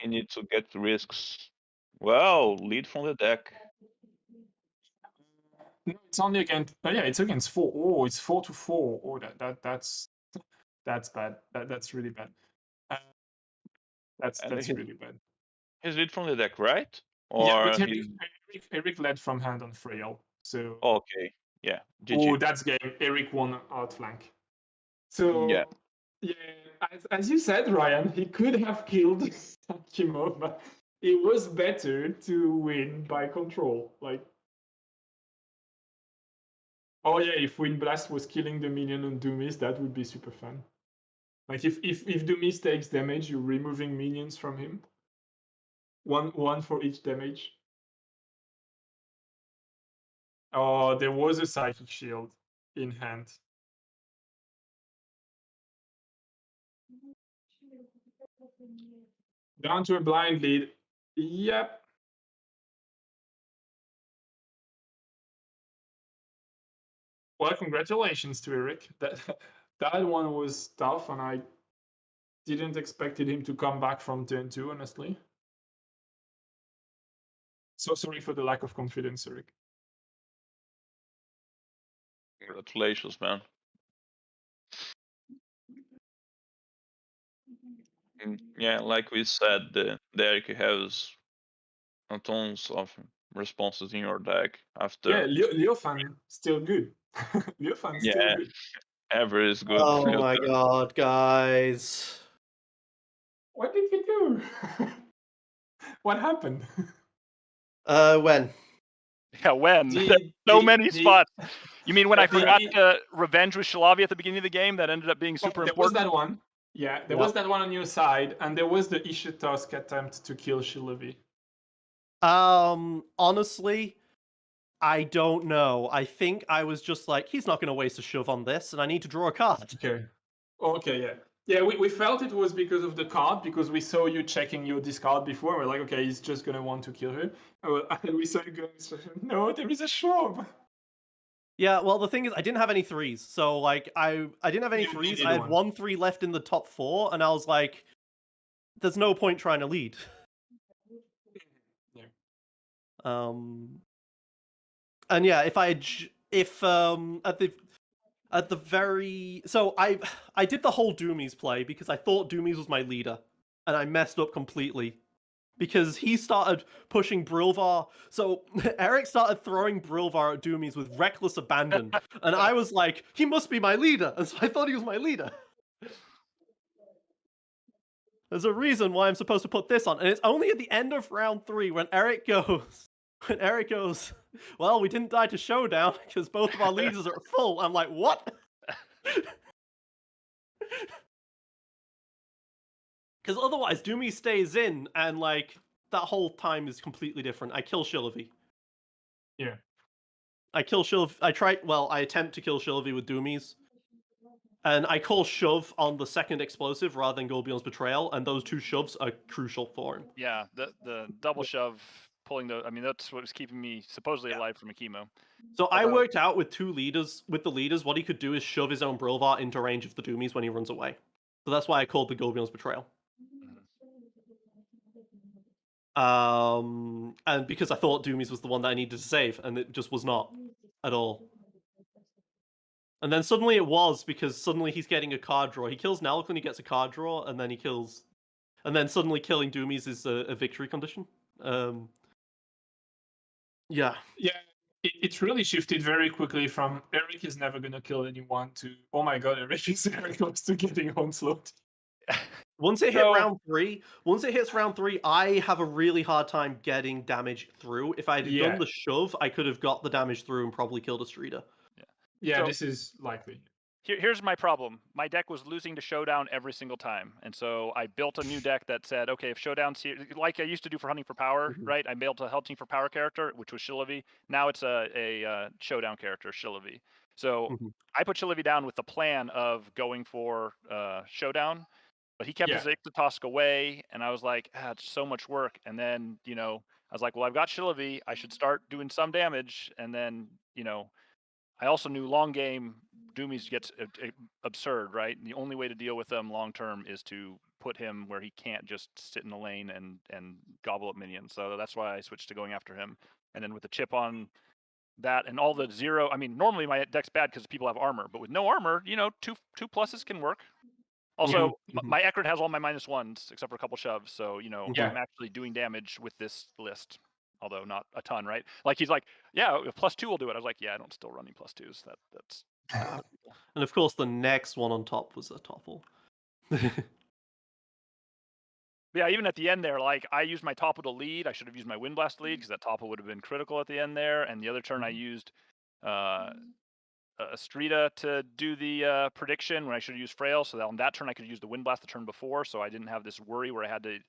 you need to get risks. Well, lead from the deck. No, it's only against. Yeah, it's against 4. Oh, it's 4-4. Oh, that's bad. That's really bad. Uh, And that's really bad. he's lead from the deck, right? Yeah, but Or he's Eric led from hand on Frail. So okay. Yeah, oh, GG. that's game. Eric won outflank. Yeah. So yeah, as you said, Ryan, he could have killed Sakimo, but it was better to win by control. Like, oh yeah, if Wind Blast was killing the minion on Doomies, that would be super fun. Like if Doomies takes damage, you're removing minions from him. One for each damage. Oh, there was a psychic shield in hand. Down to a blind lead. Yep. Well, congratulations to Eric. That one was tough, and I didn't expected him to come back from turn 2, honestly. So sorry for the lack of confidence, Eric. Congratulations, man. Yeah, like we said, the Eric has tons of responses in your deck Yeah, after. Leofan still good. Leofan still Yeah, good. ever is good. Oh my god, guys. What did you do? What happened? When? Yeah, when? The- so the- many the- spots. You mean when I the- forgot to revenge with Shalavi at the beginning of the game? That ended up being super There was important. that one. Yeah, there was that one on your side, and there was the Ishitask attempt to kill Shilavi. Honestly, I don't know. I think I was just like, he's not going to waste a shove on this, and I need to draw a card. Okay, yeah. Yeah, we felt it was because of the card, because we saw you checking your discard before. We're like, okay, he's just gonna want to kill her. And we saw you going, no, there is a shove. Yeah, well, the thing is, I didn't have any threes, so like, I didn't have any You threes. needed I had one. 1 3 left in the top 4, and I was like, there's no point trying to lead. Yeah. And yeah, if I had, if at the At the very... So I did the whole Doomies play because I thought Doomies was my leader. And I messed up completely. Because he started pushing Brilvar. So Eric started throwing Brilvar at Doomies with reckless abandon. And I was like, he must be my leader. And so I thought he was my leader. There's a reason why I'm supposed to put this on. And it's only at the end of round 3 when Eric goes, well, we didn't die to Showdown because both of our leaders are full. I'm like, what? Because otherwise, Doomy stays in, and like that whole time is completely different. I kill Shillavi. Yeah. I kill Shillavi. I attempt to kill Shillavi with Doomies. And I call shove on the second explosive rather than Golbion's betrayal, and those 2 shoves are crucial for him. Yeah, the double shove, pulling the. I mean, that's what was keeping me supposedly alive from a chemo. So I worked out with the leaders, what he could do is shove his own Brilvar into range of the Doomies when he runs away. So that's why I called the Golbion's betrayal. And because I thought Doomies was the one that I needed to save, and it just was not at all. And then suddenly it was, because suddenly he's getting a card draw. He kills Nalak when he gets a card draw, and then he kills... And then suddenly killing Doomies is a victory condition. Yeah. Yeah, it really shifted very quickly from Eric is never going to kill anyone to, oh my god, Eric is very close to getting onslaught. Once it hits round 3, I have a really hard time getting damage through. If I had done the shove, I could have got the damage through and probably killed a Streeter. Yeah, this is likely. Here's my problem. My deck was losing to Showdown every single time. And so I built a new deck that said, okay, if Showdown's here, like I used to do for Hunting for Power, right? I built a Hunting for Power character, which was Shillavi. Now it's a Showdown character, Shillavi. So I put Shillavi down with the plan of going for Showdown, but he kept his Ixotosk away, and I was like, it's so much work. And then, I was like, well, I've got Shillavi. I should start doing some damage. And then, I also knew long game Doomies gets absurd, right? And the only way to deal with them long term is to put him where he can't just sit in the lane and gobble up minions. So that's why I switched to going after him. And then with the chip on that and all the 0, I mean, normally my deck's bad because people have armor, but with no armor, 2 pluses can work. Also, my Ekron has all my -1s except for a couple shoves, so I'm actually doing damage with this list. Although not a ton, right? Like he's like, yeah, +2 will do it. I was like, yeah, I don't still running +2s. That's. And of course, the next one on top was a topple. Yeah, even at the end there, like I used my topple to lead. I should have used my Wind Blast lead because that topple would have been critical at the end there. And the other turn I used Astrida to do the prediction when I should have used Frail. So that on that turn I could use the Wind Blast the turn before, so I didn't have this worry where I had to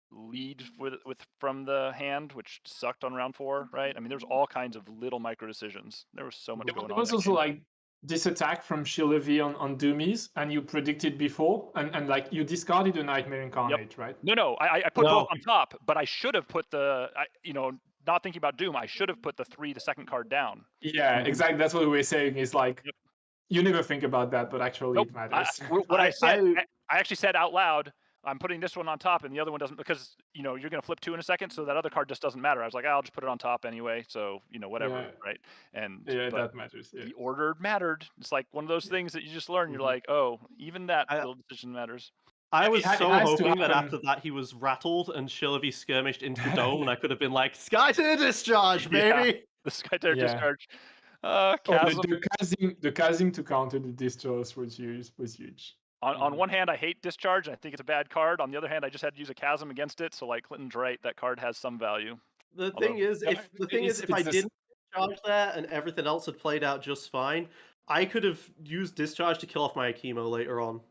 lead with from the hand, which sucked on round 4, right? I mean, there's all kinds of little micro decisions. There was so much going on. There was also like this attack from Shillavi on Doomies, and you predicted before, and like you discarded a Nightmare Incarnate, right? No, I put both on top, but I should have put not thinking about Doom, I should have put the second card down. Yeah, exactly. That's what we were saying. Is like you never think about that, but actually it matters. I actually said out loud, I'm putting this one on top and the other one doesn't, because you're going to flip 2 in a second, so that other card just doesn't matter. I was like, I'll just put it on top anyway, so whatever, right? And that matters. The order mattered. It's like one of those things that you just learn. You're like, oh, even that little decision matters. I was so hoping that after that he was rattled and Shillavi skirmished into the dome, and I could have been like, Skytear discharge, baby! The Skytear discharge. The chasm to counter the discharge was huge. On one hand, I hate discharge. I think it's a bad card. On the other hand, I just had to use a chasm against it. So, like Clinton's right, that card has some value. The thing is, if I didn't discharge there and everything else had played out just fine, I could have used discharge to kill off my Akimo later on.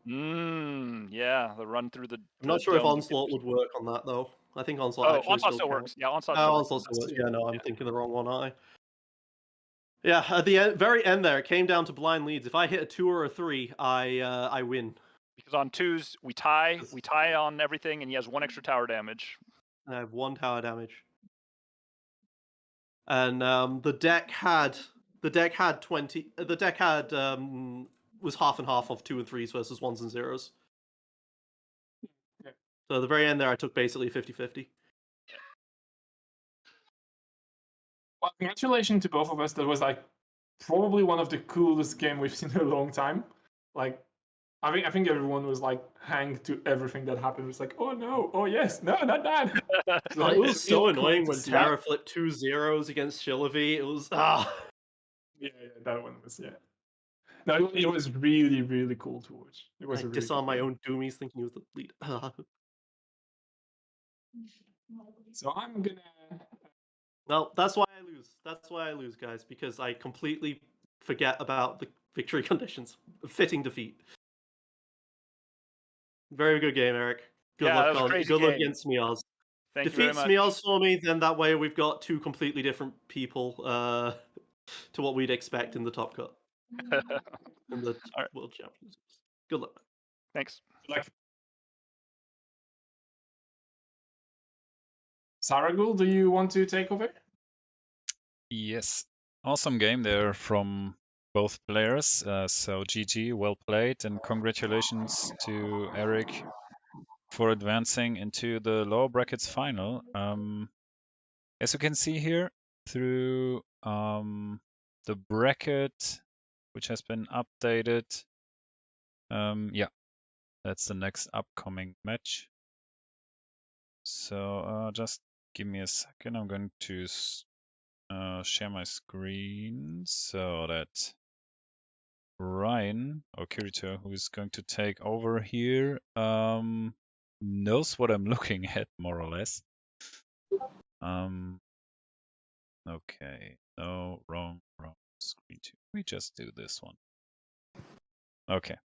Yeah, the run through the. I'm not sure if onslaught would work on that though. I think onslaught. Onslaught still works. Yeah, onslaught. Onslaught still works. Yeah, no, I'm thinking the wrong one, aren't I? Yeah, at the very end there, it came down to blind leads. If I hit a 2 or a 3, I win. Because on 2s, we tie on everything, and he has 1 extra tower damage. I have 1 tower damage. And the deck had 20. The deck had was half and half of 2 and 3s versus 1s and 0s. Yeah. So at the very end there, I took basically 50-50. Well, congratulations to both of us. That was like probably one of the coolest game we've seen in a long time. Like, I think everyone was like hanged to everything that happened. It's like, oh no, oh yes, no, not that. So it was so really cool annoying to when see. Tara flipped 2 zeros against Shillavi. It was Yeah, that one was No, it was really, really cool to watch. It was I a really disarmed cool my game. own Doomies thinking he was the lead. So I'm gonna. Well, that's why I lose. That's why I lose, guys, because I completely forget about the victory conditions. Fitting defeat. Very good game, Eric. Good Yeah, luck that was a on. crazy Good luck game. against Smiaz. Thank you very Defeat much. Smiaz for me, then that way we've got two completely different people to what we'd expect in the top cut in the All right. World Championships. Good luck. Thanks. Like, Saragul, do you want to take over? Yes, awesome game there from both players. So GG, well played, and congratulations to Eric for advancing into the lower brackets final. As you can see here through the bracket, which has been updated. Yeah, that's the next upcoming match. So just give me a second. I'm going to share my screen so that Ryan or Kirito, who is going to take over here, knows what I'm looking at more or less. Okay, no, wrong screen two. We just do this one. Okay.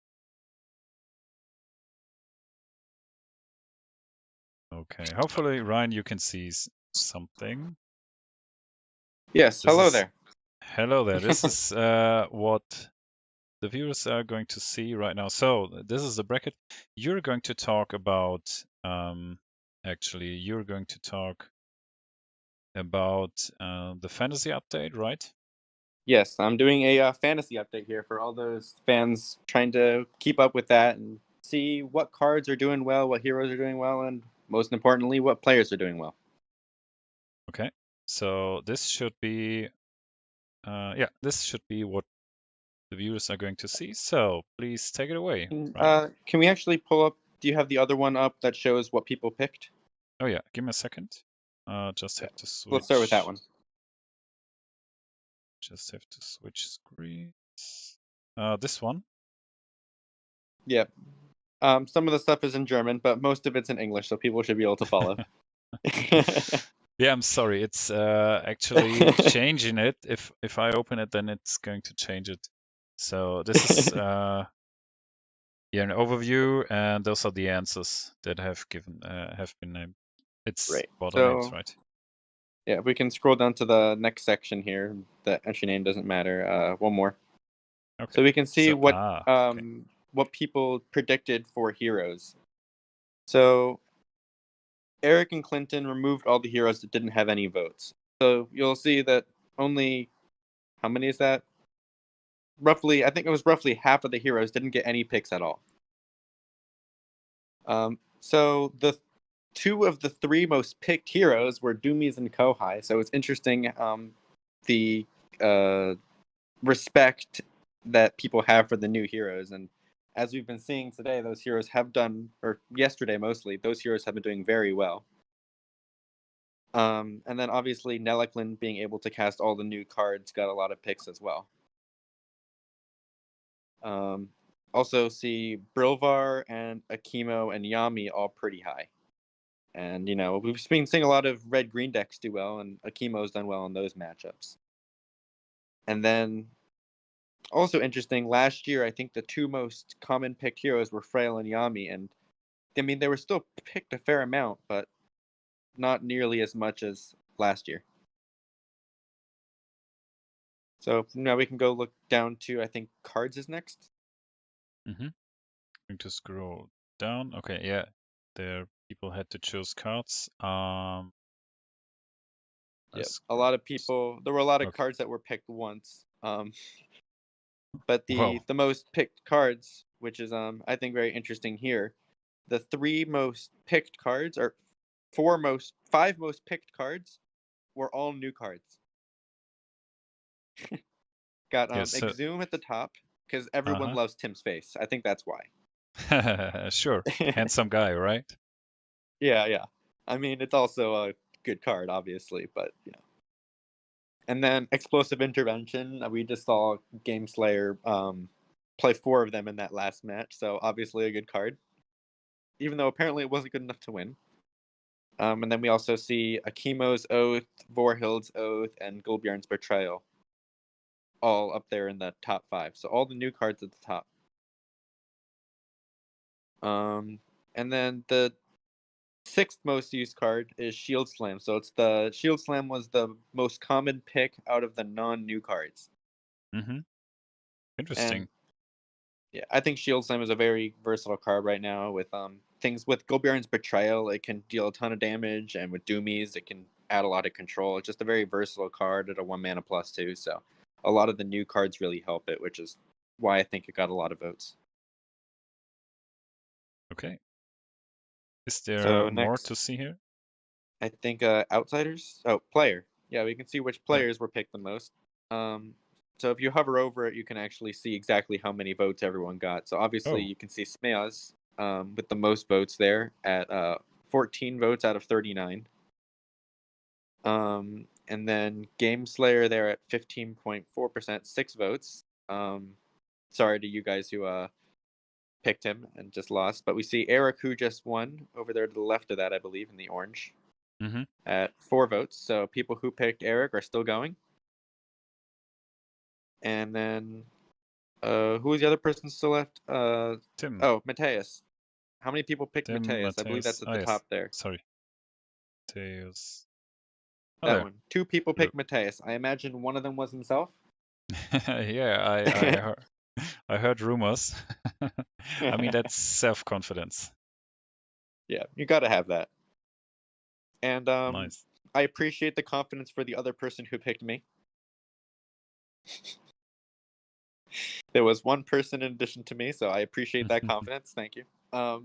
Okay, hopefully, Ryan, you can see something. Yes, hello there. Hello there. This is what the viewers are going to see right now. So this is the bracket. You're going to talk about, actually, you're going to talk about the fantasy update, right? Yes, I'm doing a fantasy update here for all those fans trying to keep up with that and see what cards are doing well, what heroes are doing well, and most importantly, what players are doing well. Okay, so this should be, yeah, this should be what the viewers are going to see. So please take it away. Can we actually pull up? Do you have the other one up that shows what people picked? Oh yeah, give me a second. Just have to switch. Let's start with that one. Just have to switch screens. This one. Yeah. Some of the stuff is in German, but most of it's in English, so people should be able to follow. Yeah, I'm sorry. It's actually changing it. If I open it, then it's going to change it. So this is yeah, an overview, and those are the answers that have been named. It's Right. bottom names, right? Yeah, we can scroll down to the next section here. The entry name doesn't matter. One more. Okay. So we can see okay. what people predicted for heroes. So Eric and Clinton removed all the heroes that didn't have any votes. So you'll see that only, how many is that? Roughly, I think it was roughly half of the heroes didn't get any picks at all. So the two of the three most picked heroes were Doomies and Kohai. So it's interesting the respect that people have for the new heroes. And as we've been seeing today, those heroes have done, or yesterday mostly, those heroes have been doing very well. And then obviously Neleklin being able to cast all the new cards got a lot of picks as well. Also see Brilvar and Akimo and Yami all pretty high. And, you know, we've been seeing a lot of red-green decks do well, and Akimo's done well in those matchups. And then, also interesting, last year, I think the two most common picked heroes were Frail and Yami, and, I mean, they were still picked a fair amount, but not nearly as much as last year. So now we can go look down to, I think, cards is next. Going to scroll down. Okay, yeah, there people had to choose cards. Yeah, a lot of people. There were a lot of cards that were picked once. But the most picked cards, which is I think very interesting here, the three most picked cards or five most picked cards were all new cards. Got Yeah, so- Exhume at the top because everyone Uh-huh. loves Tim's face. I think that's why. Sure. Handsome guy, right? Yeah. I mean, it's also a good card, obviously, but you know. And then Explosive Intervention. We just saw Game Slayer play 4 of them in that last match, so obviously a good card. Even though apparently it wasn't good enough to win. And then we also see Akimo's Oath, Vorhild's Oath, and Gulbjarn's Betrayal. All up there in the top 5. So all the new cards at the top. And then the 6th most used card is Shield Slam. So it's the Shield Slam was the most common pick out of the non-new cards. Mm-hmm. Interesting. And yeah, I think Shield Slam is a very versatile card right now with things with Gulbjarn's Betrayal. It can deal a ton of damage, and with Doomies, it can add a lot of control. It's just a very versatile card at a 1 mana +2. So a lot of the new cards really help it, which is why I think it got a lot of votes. Okay. Is there So more next, to see here? I think Outsiders. Oh, player. Yeah, we can see which players were picked the most. So if you hover over it, you can actually see exactly how many votes everyone got. So obviously Oh. you can see Smeaz with the most votes there at 14 votes out of 39. And then Game Slayer there at 15.4%, 6 votes. Sorry to you guys who picked him and just lost. But we see Eric, who just won over there to the left of that, I believe, in the orange, at 4 votes. So people who picked Eric are still going. And then, who was the other person still left? Tim. Oh, Mateus. How many people picked Tim, Mateus? I believe that's at the yes. top there. Sorry. Mateus. Oh, That there. one. 2 people picked Mateus. I imagine one of them was himself. Yeah, I heard rumors. I mean, that's self-confidence. Yeah, you got to have that. And Nice. I appreciate the confidence for the other person who picked me. There was one person in addition to me, so I appreciate that confidence. Thank you. I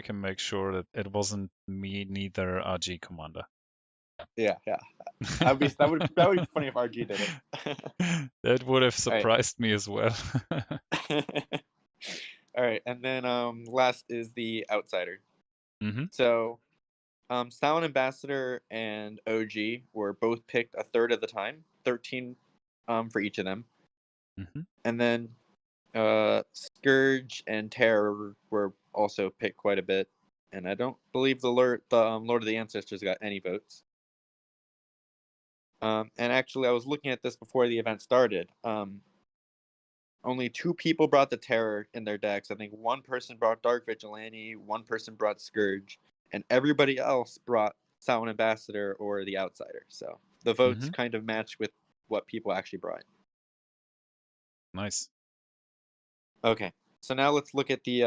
can make sure that it wasn't me, neither RG Commander. Yeah. That would be funny if RG did it. That would have surprised me as well. All right, and then last is the outsider. Mm-hmm. So, Silent Ambassador and OG were both picked a third of the time, 13 for each of them. Mm-hmm. And then Scourge and Terror were also picked quite a bit, and I don't believe the Lord of the Ancestors got any votes. And actually, I was looking at this before the event started. Only 2 people brought the Terror in their decks. I think 1 person brought Dark Vigilante, 1 person brought Scourge, and everybody else brought Silent Ambassador or the Outsider. So the votes kind of match with what people actually brought. Nice. Okay, so now let's look at the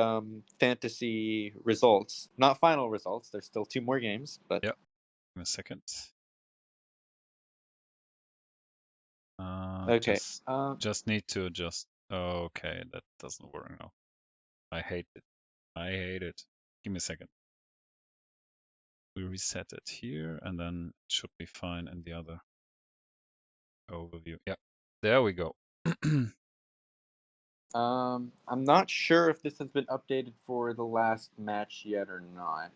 fantasy results. Not final results. There's still 2 more games, but Yep. Give me a second. okay. Just need to adjust. Okay, that doesn't work now. I hate it. Give me a second. We reset it here, and then it should be fine in the other overview. Yeah, there we go. I'm not sure if this has been updated for the last match yet or not.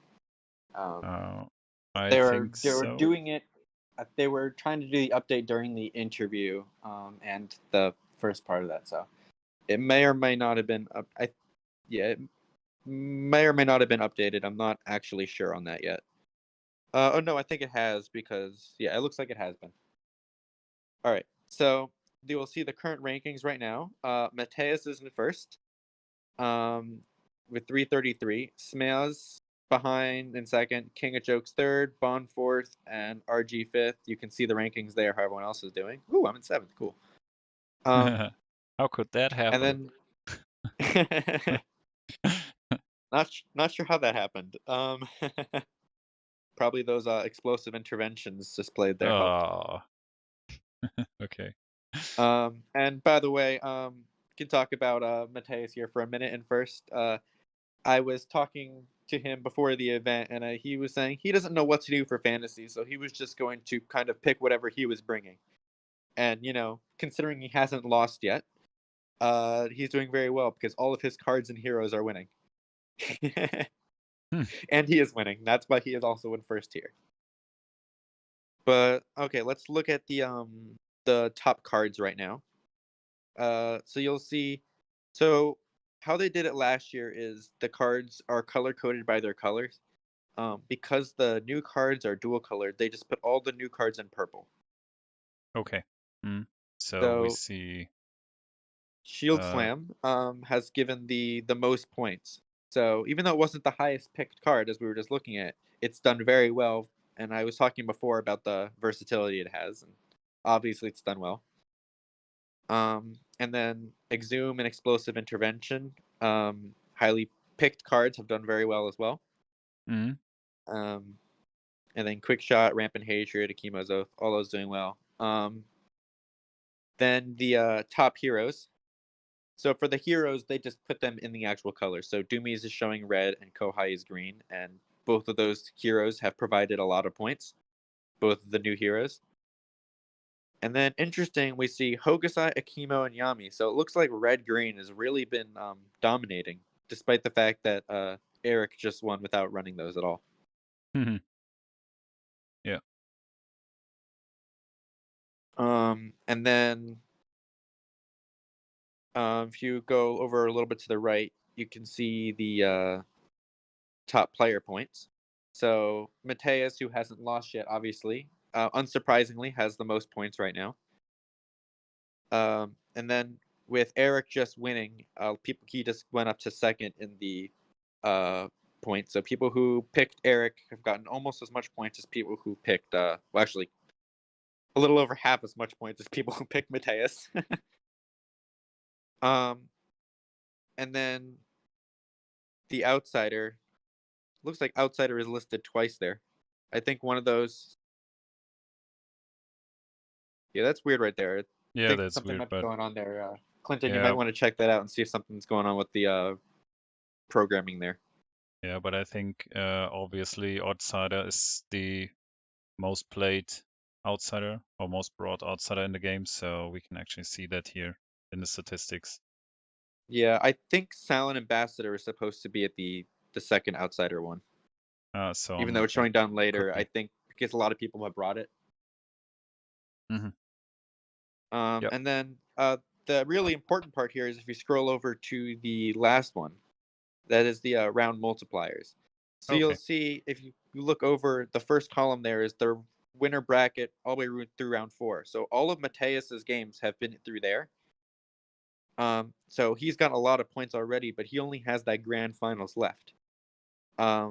I think they were so. doing it. They were trying to do the update during the interview and the first part of that. So it may or may not have been it may or may not have been updated. I'm not actually sure on that yet. Oh no, I think it has because it looks like it has been. All right, so you will see the current rankings right now. Mateus is in first, with 333. Smeaz behind in second. King of Jokes third. Bond fourth, and RG fifth. You can see the rankings there. How everyone else is doing. Ooh, I'm in seventh. Cool. How could that happen? And then not sure how that happened. Probably those explosive interventions displayed there helped. Okay. And by the way, can talk about Mateus here for a minute. And first, I was talking to him before the event, and he was saying he doesn't know what to do for fantasy, so he was just going to kind of pick whatever he was bringing. And considering he hasn't lost yet, he's doing very well because all of his cards and heroes are winning. And he is winning. That's why he is also in first tier. But okay, let's look at the top cards right now. So you'll see. So how they did it last year is the cards are color coded by their colors. Because the new cards are dual colored, they just put all the new cards in purple. Okay. So we So see Shield Slam has given the most points. So even though it wasn't the highest picked card as we were just looking at, it's done very well. And I was talking before about the versatility it has, and obviously it's done well. And then Exhume and Explosive Intervention, highly picked cards have done very well as well. Mm-hmm. And then Quick Shot, Rampant Hatred, Akimo's Oath, all those doing well. Then the top heroes. So for the heroes, they just put them in the actual colors. So Doomies is showing red and Kohai is green, and both of those heroes have provided a lot of points. Both of the new heroes. And then interesting, we see Hokusai, Akimo, and Yami. So it looks like red-green has really been dominating, despite the fact that Eric just won without running those at all. Yeah. And then if you go over a little bit to the right, you can see the top player points. So Mateus, who hasn't lost yet, obviously, unsurprisingly, has the most points right now. And then with Eric just winning, he just went up to second in the points. So people who picked Eric have gotten almost as much points as people who picked, actually, a little over half as much points as people who picked Mateus. And then the outsider, looks like outsider is listed twice there. I think one of those. Yeah, that's weird right there. Yeah, I think that's something weird, might be but going on there. Clinton, you yeah. might want to check that out and see if something's going on with the programming there. Yeah, but I think obviously outsider is the most played outsider or most broad outsider in the game, so we can actually see that here in the statistics. Yeah, I think Silent Ambassador is supposed to be at the second outsider one. So even though it's showing down later, be. I think because a lot of people have brought it. Yep. And then the really important part here is if you scroll over to the last one, that is the round multipliers. So you'll see if you look over the first column there is the winner bracket all the way through round 4. So all of Mateus's games have been through there. So he's got a lot of points already, but he only has that grand finals left.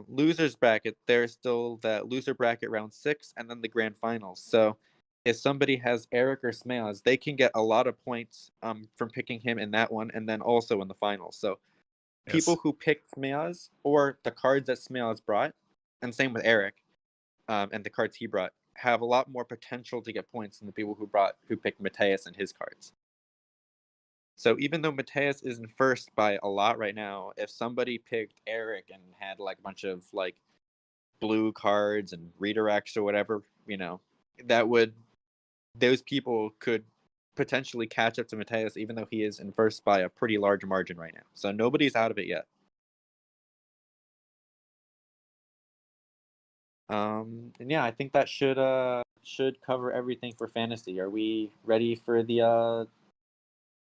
Losers bracket, there's still that loser bracket round 6 and then the grand finals. So if somebody has Eric or Smeaz, they can get a lot of points from picking him in that one and then also in the finals. So people who picked Smeaz or the cards that Smeaz brought, and same with Eric and the cards he brought, have a lot more potential to get points than the people who picked Mateus and his cards. So even though Mateus is in first by a lot right now, if somebody picked Eric and had like a bunch of like blue cards and redirects or whatever, those people could potentially catch up to Mateus even though he is in first by a pretty large margin right now. So nobody's out of it yet. And yeah, I think that should cover everything for fantasy. Are we ready for the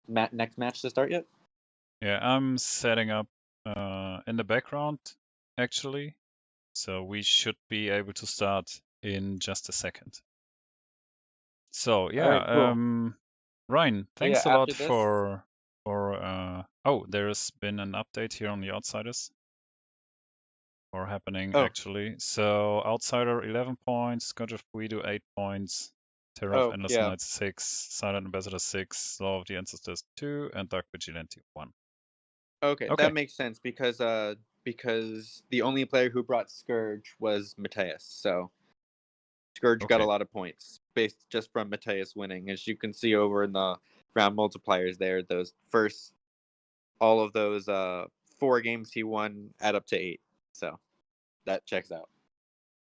next match to start yet? Yeah, I'm setting up in the background actually, so we should be able to start in just a second. So yeah, right, cool. Ryan, thanks a lot this... for there's been an update here on the outsiders. Or happening actually. So outsider 11 points, Scourge of Guido 8 points, Terror of Endless Night 6, Silent Ambassador 6, Law of the Ancestors 2, and Dark Vigilante 1. Okay, that makes sense because the only player who brought Scourge was Mateus, so Scourge got a lot of points based just from Mateus winning. As you can see over in the round multipliers there, those all of those 4 games he won add up to 8. So that checks out.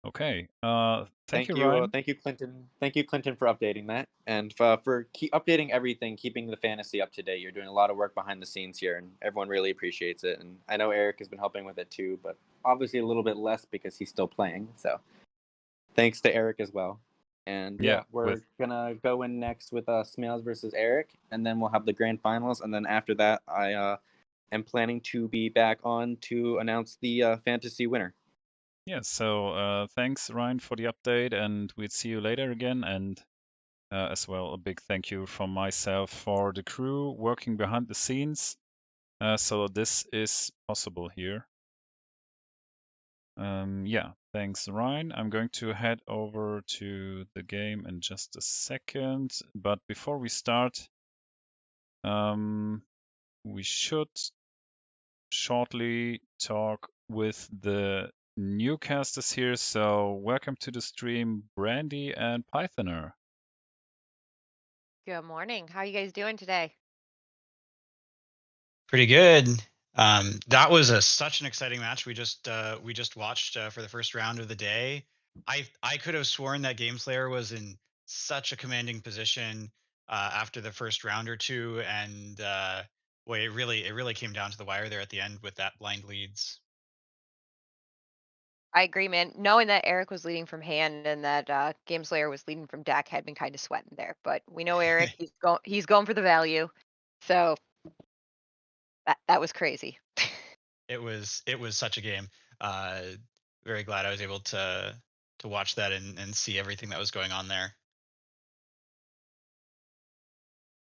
Okay. Thank you, Thank Ryan. you, Clinton. Thank you, Clinton, for updating that and for updating everything, keeping the fantasy up to date. You're doing a lot of work behind the scenes here, and everyone really appreciates it. And I know Eric has been helping with it too, but obviously a little bit less because he's still playing. So thanks to Eric as well. And Yeah, we're gonna go in next with Smails versus Eric, and then we'll have the grand finals. And then after that, I am planning to be back on to announce the fantasy winner. Yeah, so thanks, Ryan, for the update, and we'll see you later again. And as well, a big thank you from myself for the crew working behind the scenes. So this is possible here. Yeah, thanks, Ryan. I'm going to head over to the game in just a second. But before we start, we should shortly talk with the newcasters here. So welcome to the stream, Brandy and Pythoner. Good morning. How are you guys doing today? Pretty good. That was such an exciting match we just watched for the first round of the day. I could have sworn that GameSlayer was in such a commanding position after the first round or two, and boy, it really came down to the wire there at the end with that blind leads. I agree, man. Knowing that Eric was leading from hand and that GameSlayer was leading from deck had been kind of sweating there. But we know Eric; he's going for the value. So that was crazy. It was such a game. Very glad I was able to watch that and see everything that was going on there.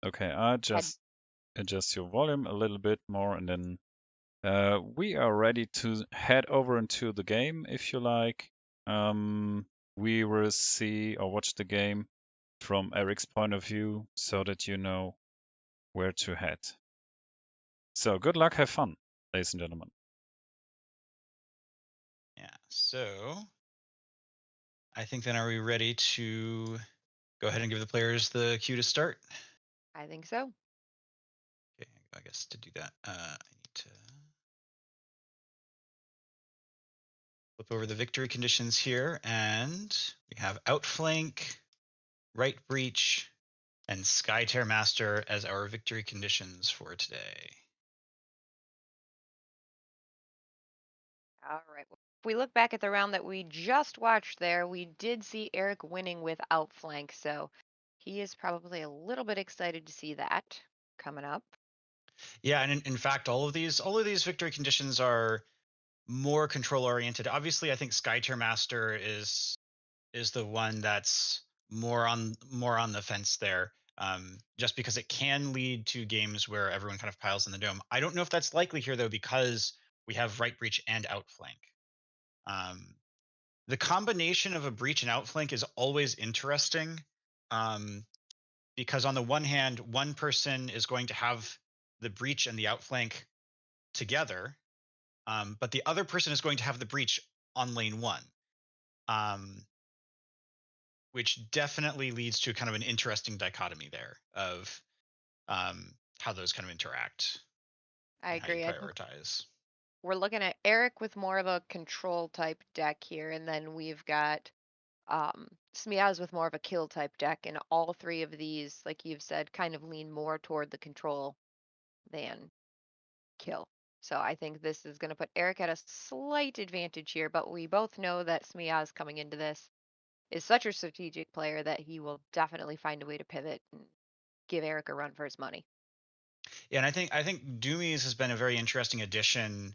Okay, I just adjust your volume a little bit more, and then we are ready to head over into the game, if you like. We will see or watch the game from Eric's point of view so that you know where to head. So good luck, have fun, ladies and gentlemen. Yeah, so I think then are we ready to go ahead and give the players the cue to start? I think so. Okay, I guess to do that, I need to flip over the victory conditions here, and we have outflank, right breach, and Skytear Master as our victory conditions for today. All right. If we look back at the round that we just watched there, we did see Eric winning with outflank. So he is probably a little bit excited to see that coming up. Yeah, and in fact, all of these victory conditions are more control oriented. Obviously, I think Skytear Master is the one that's more on the fence there. Just because it can lead to games where everyone kind of piles in the dome. I don't know if that's likely here though, because we have right breach and outflank. The combination of a breach and outflank is always interesting, because on the one hand, one person is going to have the breach and the outflank together, but the other person is going to have the breach on lane one, which definitely leads to kind of an interesting dichotomy there of how those kind of interact. I and how you agree. prioritize. We're looking at Eric with more of a control type deck here, and then we've got Smiaz with more of a kill type deck, and all three of these, like you've said, kind of lean more toward the control than kill. So I think this is going to put Eric at a slight advantage here, but we both know that Smiaz coming into this is such a strategic player that he will definitely find a way to pivot and give Eric a run for his money. Yeah, and I think Doomies has been a very interesting addition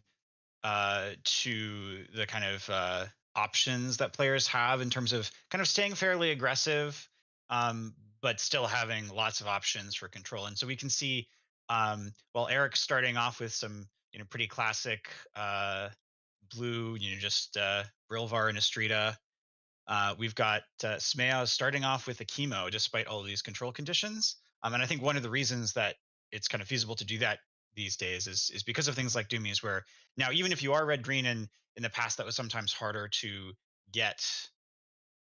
to the kind of options that players have in terms of kind of staying fairly aggressive, but still having lots of options for control. And so we can see, while Eric's starting off with some pretty classic blue, just Brilvar and Estrita. We've got Smeo starting off with a chemo despite all of these control conditions. And I think one of the reasons that it's kind of feasible to do that these days is because of things like Doomies, where now even if you are red green, and in the past that was sometimes harder to get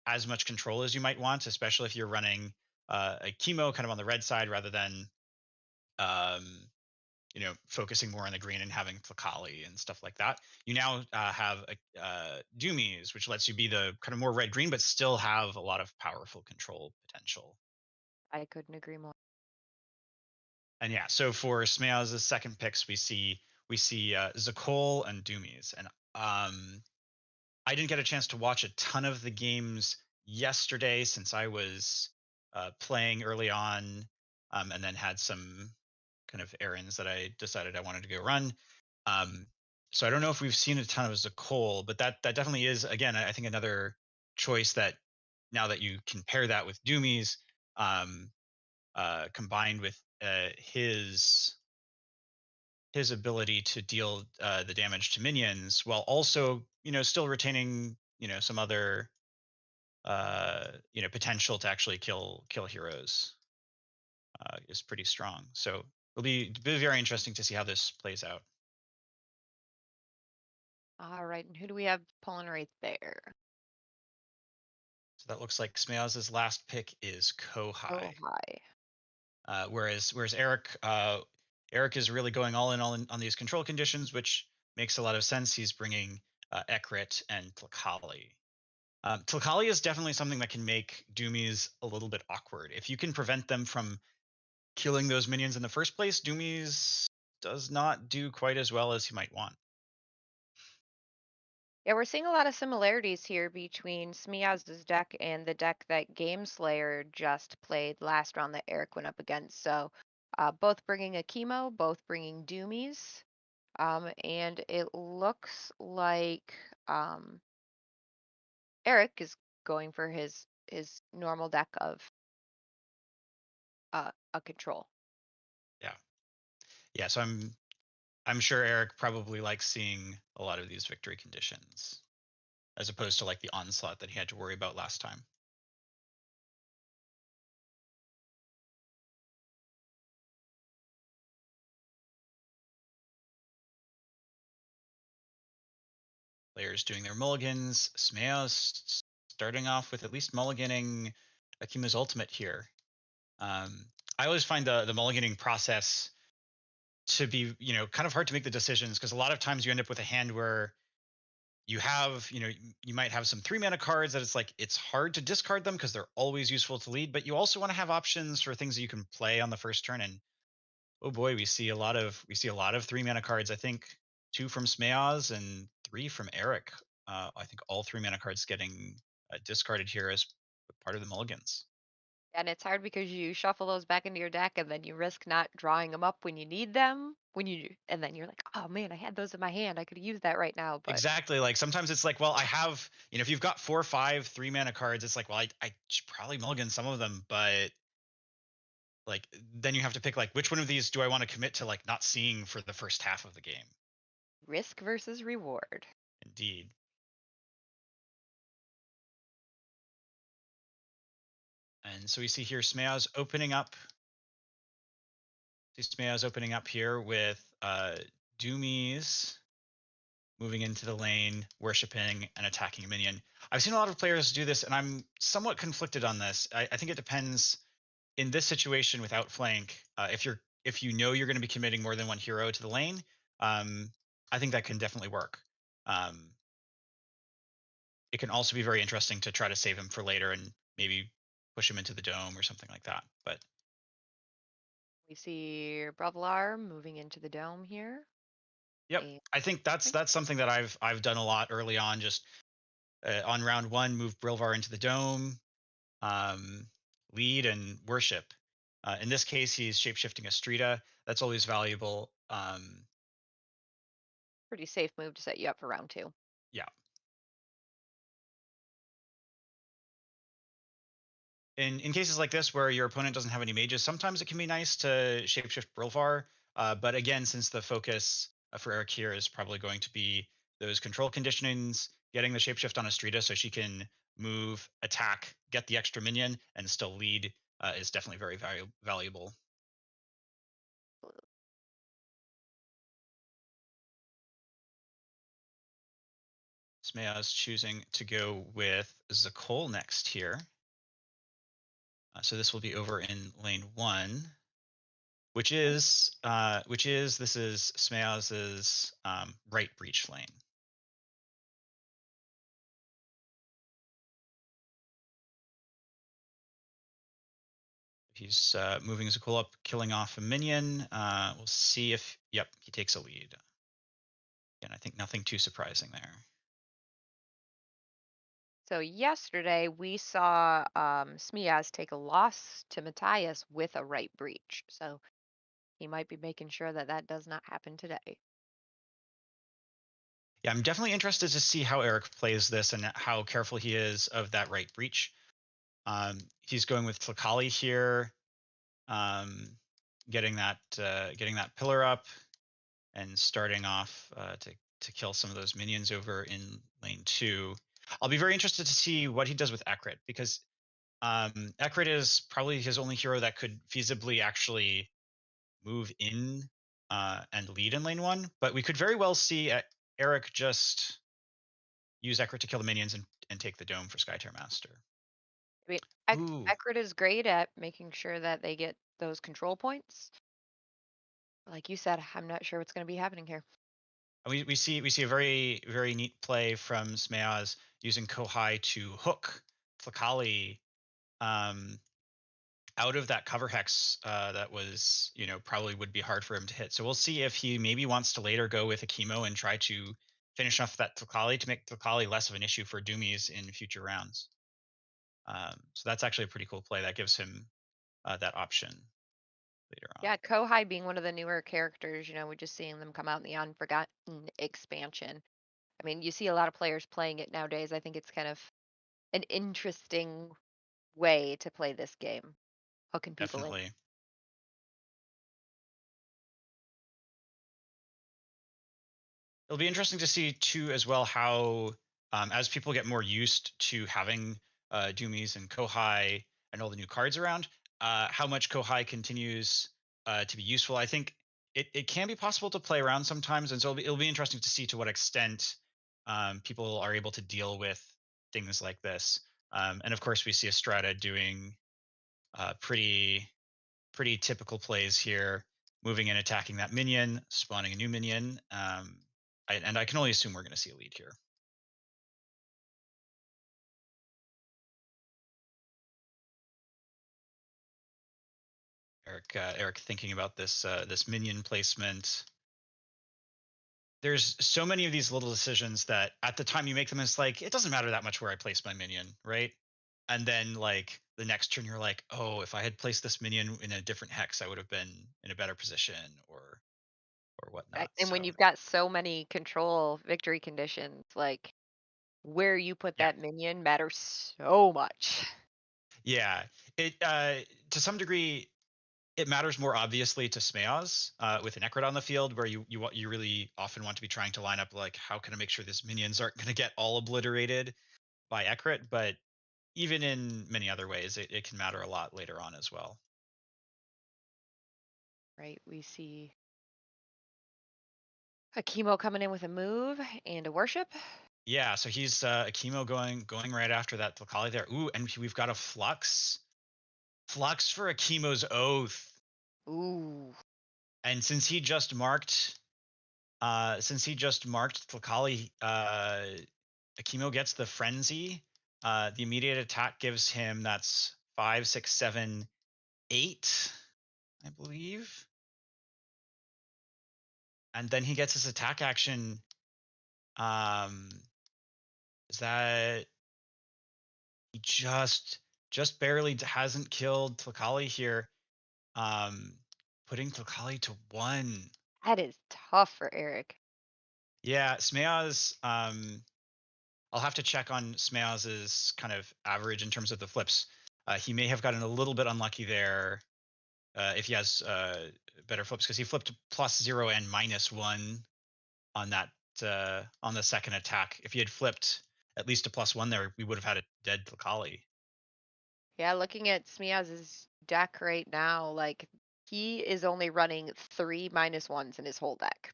as much control as you might want, especially if you're running a chemo kind of on the red side rather than focusing more on the green and having Tlakali and stuff like that. You now have Doomies, which lets you be the kind of more red-green, but still have a lot of powerful control potential. I couldn't agree more. And yeah, so for Smeaz's second picks, we see Zakol and Doomies, and I didn't get a chance to watch a ton of the games yesterday since I was playing early on, and then had some kind of errands that I decided I wanted to go run. So I don't know if we've seen a ton of Zakol, but that definitely is, again, I think another choice that now that you can pair that with Doomies, combined with his ability to deal the damage to minions while also still retaining some other potential to actually kill heroes is pretty strong. So it'll be very interesting to see how this plays out. All right, and who do we have pulling right there? So that looks like Smeaz's last pick is Kohai. Whereas Eric is really going all in on these control conditions, which makes a lot of sense. He's bringing Ekrit and Tlakali. Tlakali is definitely something that can make Doomies a little bit awkward. If you can prevent them from killing those minions in the first place, Doomies does not do quite as well as he might want. Yeah, we're seeing a lot of similarities here between Smiaz's deck and the deck that Gameslayer just played last round that Eric went up against. So both bringing a chemo, both bringing Doomies. And it looks like Eric is going for his normal deck of a control. Yeah. So I'm sure Eric probably likes seeing a lot of these victory conditions, as opposed to like the onslaught that he had to worry about last time. Players doing their mulligans. Smeaz starting off with at least mulliganing Akima's ultimate here. I always find the mulliganing process to be kind of hard to make the decisions, because a lot of times you end up with a hand where you have you might have some 3-mana cards that it's hard to discard them because they're always useful to lead, but you also want to have options for things that you can play on the first turn. And oh boy, we see a lot of 3-mana cards. I think 2 from Smeaz and 3 from Eric. I think all 3-mana cards getting discarded here as part of the mulligans. And it's hard because you shuffle those back into your deck and then you risk not drawing them up when you need them. And then you're like, oh man, I had those in my hand. I could use that right now. But Exactly. Like sometimes it's like, well, I have, if you've got 4 or 5 3-mana cards, it's like, well, I should probably mulligan some of them, but like then you have to pick like which one of these do I want to commit to like not seeing for the first half of the game. Risk versus reward. Indeed. And so we see here Smeaz opening up. Here with Doomies moving into the lane, worshipping and attacking a minion. I've seen a lot of players do this, and I'm somewhat conflicted on this. I think it depends. In this situation with Outflank, if you know you're going to be committing more than one hero to the lane, I think that can definitely work. It can also be very interesting to try to save him for later and maybe push him into the dome or something like that. But we see Brevlar moving into the dome here. Yep, I think that's something that I've done a lot early on. Just on round 1, move Brilvar into the dome, lead and worship. In this case, he's shapeshifting Astrida. That's always valuable. Pretty safe move to set you up for round 2. Yeah. In cases like this where your opponent doesn't have any mages, sometimes it can be nice to shapeshift Brilvar. But again, since the focus for Eric here is probably going to be those control conditionings, getting the shapeshift on Astrida so she can move, attack, get the extra minion, and still lead is definitely very valuable. Smeaz choosing to go with Zakol next here. So this will be over in lane 1. which is this is Smeaz's right breach lane. He's moving Zakul up, killing off a minion. We'll see if, yep, he takes a lead. And I think nothing too surprising there. So yesterday we saw Smiaz take a loss to Matthias with a right breach. So he might be making sure that that does not happen today. Yeah, I'm definitely interested to see how Eric plays this and how careful he is of that right breach. He's going with Tlakali here, getting that pillar up and starting off to kill some of those minions over in lane 2. I'll be very interested to see what he does with Ekrit, because Ekrit is probably his only hero that could feasibly actually move in and lead in lane 1. But we could very well see Eric just use Ekrit to kill the minions and take the dome for Skytear Master. I mean, Ooh. Ekrit is great at making sure that they get those control points. Like you said, I'm not sure what's going to be happening here. We see a very, very neat play from Smeaz using Kohai to hook Tlakali out of that cover hex that was, probably would be hard for him to hit. So we'll see if he maybe wants to later go with a chemo and try to finish off that Tlakali to make Tlakali less of an issue for Doomies in future rounds. So that's actually a pretty cool play that gives him that option later on. Yeah, Kohai being one of the newer characters, we're just seeing them come out in the Unforgotten expansion. I mean, you see a lot of players playing it nowadays. I think it's kind of an interesting way to play this game, hooking people in. Definitely. It'll be interesting to see too as well how as people get more used to having Doomies and Kohai and all the new cards around, how much Kohai continues to be useful. I think it can be possible to play around sometimes, and so it'll be interesting to see to what extent people are able to deal with things like this. And of course, we see Estrada doing pretty typical plays here, moving and attacking that minion, spawning a new minion. And I can only assume we're going to see a lead here. Eric thinking about this minion placement. There's so many of these little decisions that at the time you make them, it's like, it doesn't matter that much where I place my minion, right? And then like the next turn, you're like, oh, if I had placed this minion in a different hex, I would have been in a better position or whatnot. And when So you've got so many control victory conditions, like where you put yeah. that minion matters so much. Yeah, it to some degree it matters more obviously to Smeaz with an Ekrit on the field, where you really often want to be trying to line up like, how can I make sure these minions aren't going to get all obliterated by Ekrit? But even in many other ways, it can matter a lot later on as well. Right, we see a chemo coming in with a move and a worship. Yeah, so he's a chemo going right after that Tlakali there. Ooh, and we've got a flux for a chemo's oath. Ooh. And since he just marked Tlakali, Akimo gets the frenzy. The immediate attack gives him, that's 5, 6, 7, 8, I believe. And then he gets his attack action. Is that he just barely hasn't killed Tlakali here, putting Tlakali to 1. That is tough for Eric. Yeah, Smeaz, I'll have to check on Smeaz's kind of average in terms of the flips. He may have gotten a little bit unlucky there if he has better flips, because he flipped +0 and -1 on that on the second attack. If he had flipped at least a +1 there, we would have had a dead Tlakali. Yeah, looking at Smiaz's deck right now, like he is only running 3 -1s in his whole deck.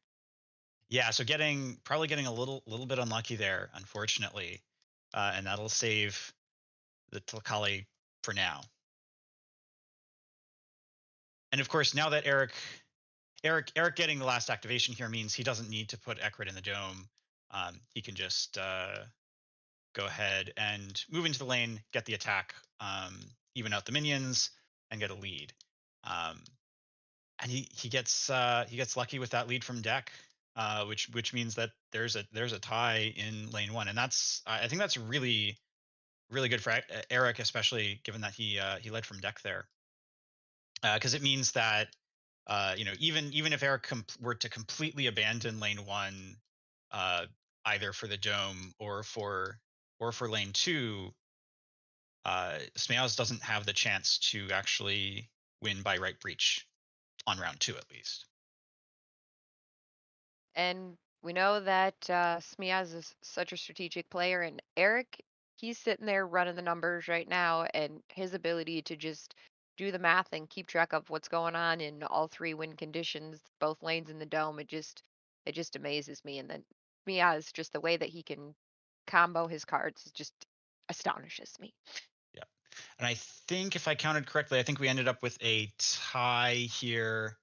Yeah, so probably getting a little bit unlucky there, unfortunately, and that'll save the Tlakali for now. And of course, now that Eric getting the last activation here means he doesn't need to put Ekrid in the dome. He can just go ahead and move into the lane, get the attack, even out the minions, and get a lead. And he gets lucky with that lead from deck, which means that there's a tie in lane 1, and I think that's really good for Eric, especially given that he led from deck there, because it means that even if Eric were to completely abandon lane 1, either for the dome or for lane 2, Smeaz doesn't have the chance to actually win by right breach on round 2 at least. And we know that Smiaz is such a strategic player, and Eric, he's sitting there running the numbers right now, and his ability to just do the math and keep track of what's going on in all 3 win conditions, both lanes in the dome, it just amazes me. And then Smiaz, just the way that he can combo his cards, just astonishes me. Yeah, and I think if I counted correctly, I think we ended up with a tie here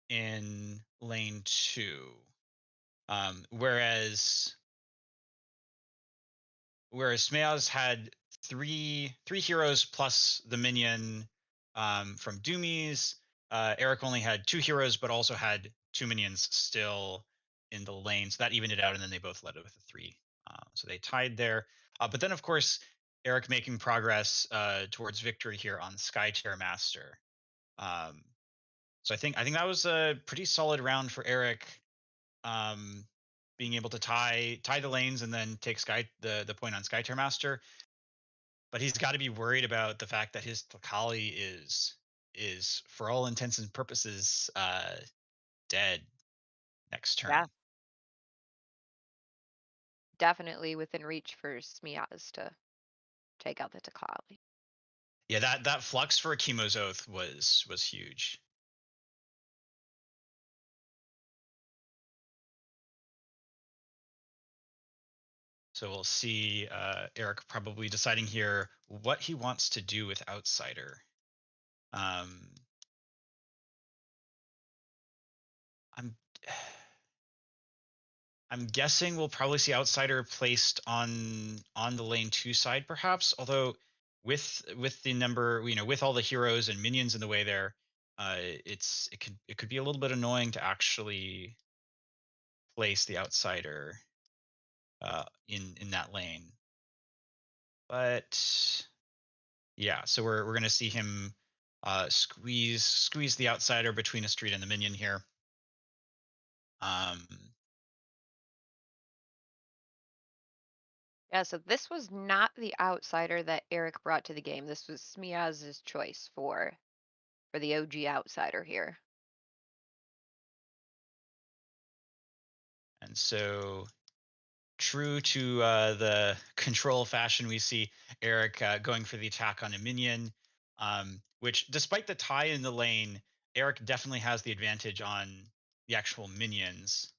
in lane 2. Whereas Smeaz had three heroes plus the minion from Doomies. Eric only had 2 heroes, but also had 2 minions still in the lane, so that evened it out, and then they both led it with a 3. So they tied there. But then, of course, Eric making progress towards victory here on Skytear Master. So I think that was a pretty solid round for Eric, being able to tie the lanes and then take the point on Skytear Master. But he's got to be worried about the fact that his Tlakali is for all intents and purposes dead next turn. Yeah. Definitely within reach for Smiaz to take out the Takali. Yeah, that flux for Akimo's Oath was huge. So we'll see Eric probably deciding here what he wants to do with Outsider. I'm guessing we'll probably see Outsider placed on the lane 2 side, perhaps. Although with the number, with all the heroes and minions in the way there, it could be a little bit annoying to actually place the Outsider in that lane. But yeah, so we're going to see him squeeze the Outsider between a street and the minion here. Yeah, so this was not the Outsider that Eric brought to the game. This was Smiaz's choice for the OG Outsider here. And so, true to the control fashion, we see Eric going for the attack on a minion, which, despite the tie in the lane, Eric definitely has the advantage on the actual minions.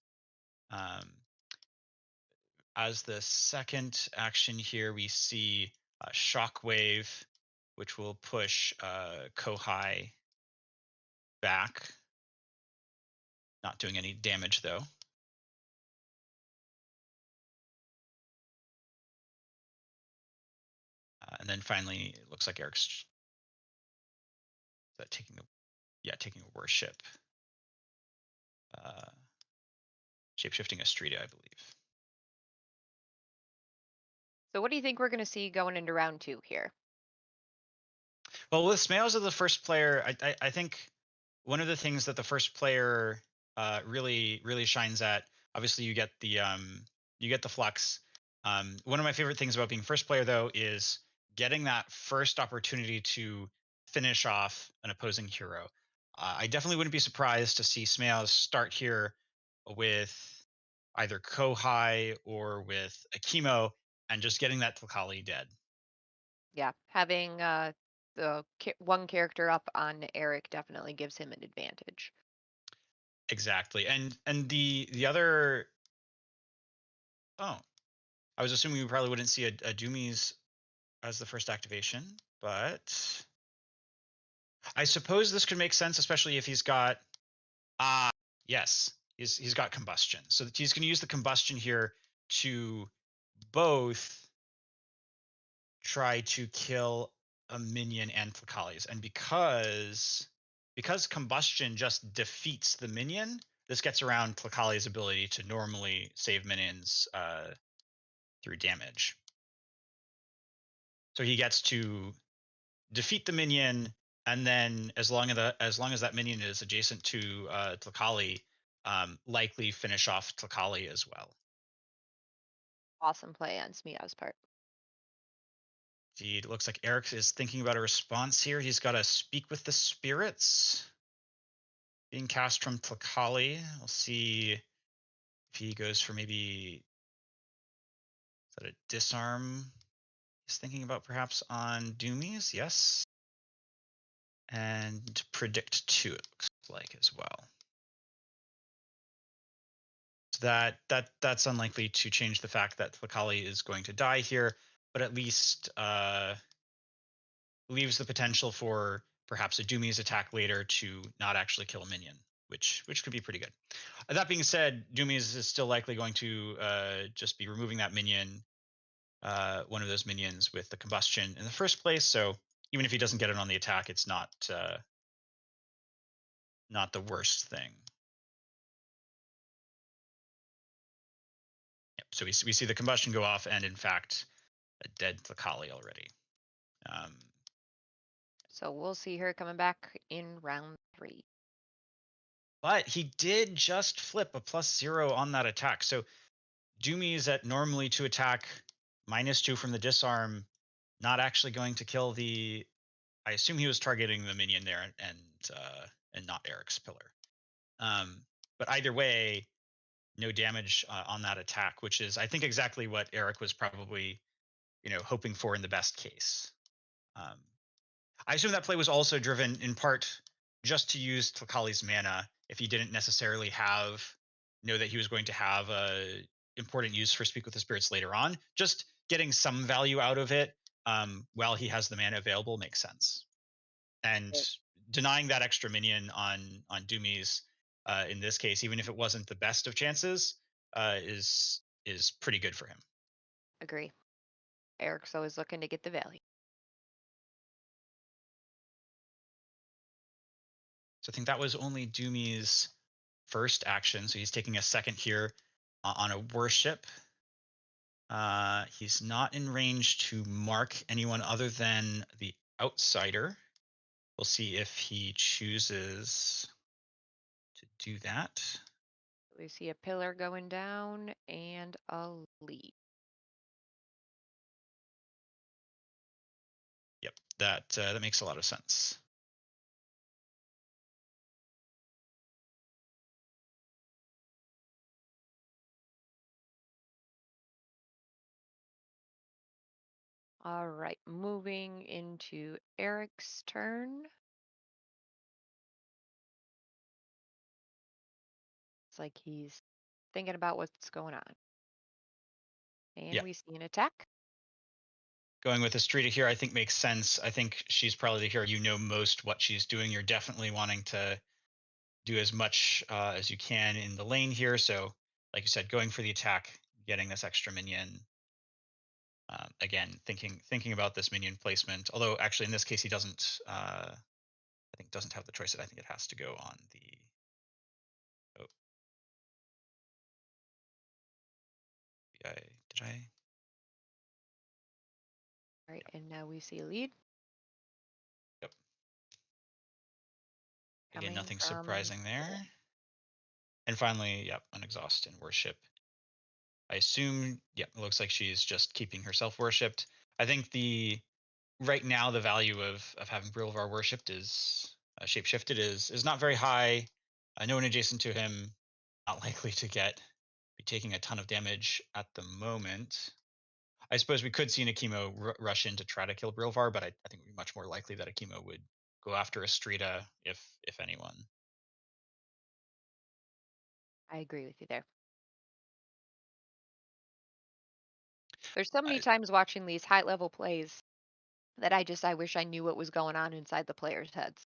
As the second action here, we see Shockwave, which will push Kohai back. Not doing any damage, though. And then finally, it looks like Eric's taking a worship. Shapeshifting Estrida, I believe. So what do you think we're going to see going into round 2 here? Well, with Smeaz as the first player, I think one of the things that the first player really shines at, obviously you get the flux. One of my favorite things about being first player, though, is getting that first opportunity to finish off an opposing hero. I definitely wouldn't be surprised to see Smeaz start here with either Kohai or with Akimo and just getting that Tlakali dead. Yeah, having the one character up on Eric definitely gives him an advantage. Exactly. And the other, I was assuming we probably wouldn't see a Doomies as the first activation, but I suppose this could make sense, especially if he's got yes, he's got combustion. So he's going to use the combustion here to both try to kill a minion and Tlacali's. And because combustion just defeats the minion, this gets around Tlacali's ability to normally save minions through damage. So he gets to defeat the minion, and then as long as that minion is adjacent to Tlacali, likely finish off Tlacali as well. Awesome play on Smia's part. Indeed, it looks like Eric is thinking about a response here. He's got to speak with the spirits being cast from Tlacali. We'll see if he goes for maybe, is that a disarm he's thinking about perhaps on Doomies? Yes. And predict 2, it looks like, as well. So that's unlikely to change the fact that Tlacali is going to die here, but at least leaves the potential for perhaps a Doomies attack later to not actually kill a minion, which could be pretty good. That being said, Doomies is still likely going to just be removing that minion, one of those minions with the combustion in the first place. So even if he doesn't get it on the attack, it's not the worst thing. Yep, so we see the combustion go off, and in fact, a dead Tlacali already. So we'll see her coming back in round 3. But he did just flip a +0 on that attack. So Doomies at normally to attack, -2 from the disarm, not actually going to kill the. I assume he was targeting the minion there and not Eric's pillar. But either way, no damage on that attack, which is I think exactly what Eric was probably hoping for in the best case. I assume that play was also driven in part just to use Tlacali's mana if he didn't necessarily know that he was going to have a important use for Speak with the Spirits later on. Just getting some value out of it while he has the mana available makes sense. And denying that extra minion on Doomies in this case, even if it wasn't the best of chances, is pretty good for him. Agree. Eric's always looking to get the value. So I think that was only Doomie's first action. So he's taking a second here on a worship. He's not in range to mark anyone other than the outsider. We'll see if he chooses to do that. We see a pillar going down and a lead. Yep, that makes a lot of sense. All right, moving into Eric's turn. It's like he's thinking about what's going on. And we see an attack. Going with Estrita here, I think makes sense. I think she's probably the hero you know most what she's doing. You're definitely wanting to do as much as you can in the lane here. So, like you said, going for the attack, getting this extra minion. Again, thinking about this minion placement. Although, actually, in this case, he doesn't. I think doesn't have the choice. I think it has to go on the. Oh, did I? All right, and now we see a lead. Yep. Again, nothing surprising there. And finally, yep, an exhaust and worship. I assume, yeah, it looks like she's just keeping herself worshipped. I think right now the value of having Brilvar worshipped is shapeshifted is not very high. No one adjacent to him, not likely to be taking a ton of damage at the moment. I suppose we could see an Akimo rush in to try to kill Brilvar, but I think it would be much more likely that Akimo would go after Estrita if anyone. I agree with you there. There's so many times watching these high level plays that I wish I knew what was going on inside the players' heads.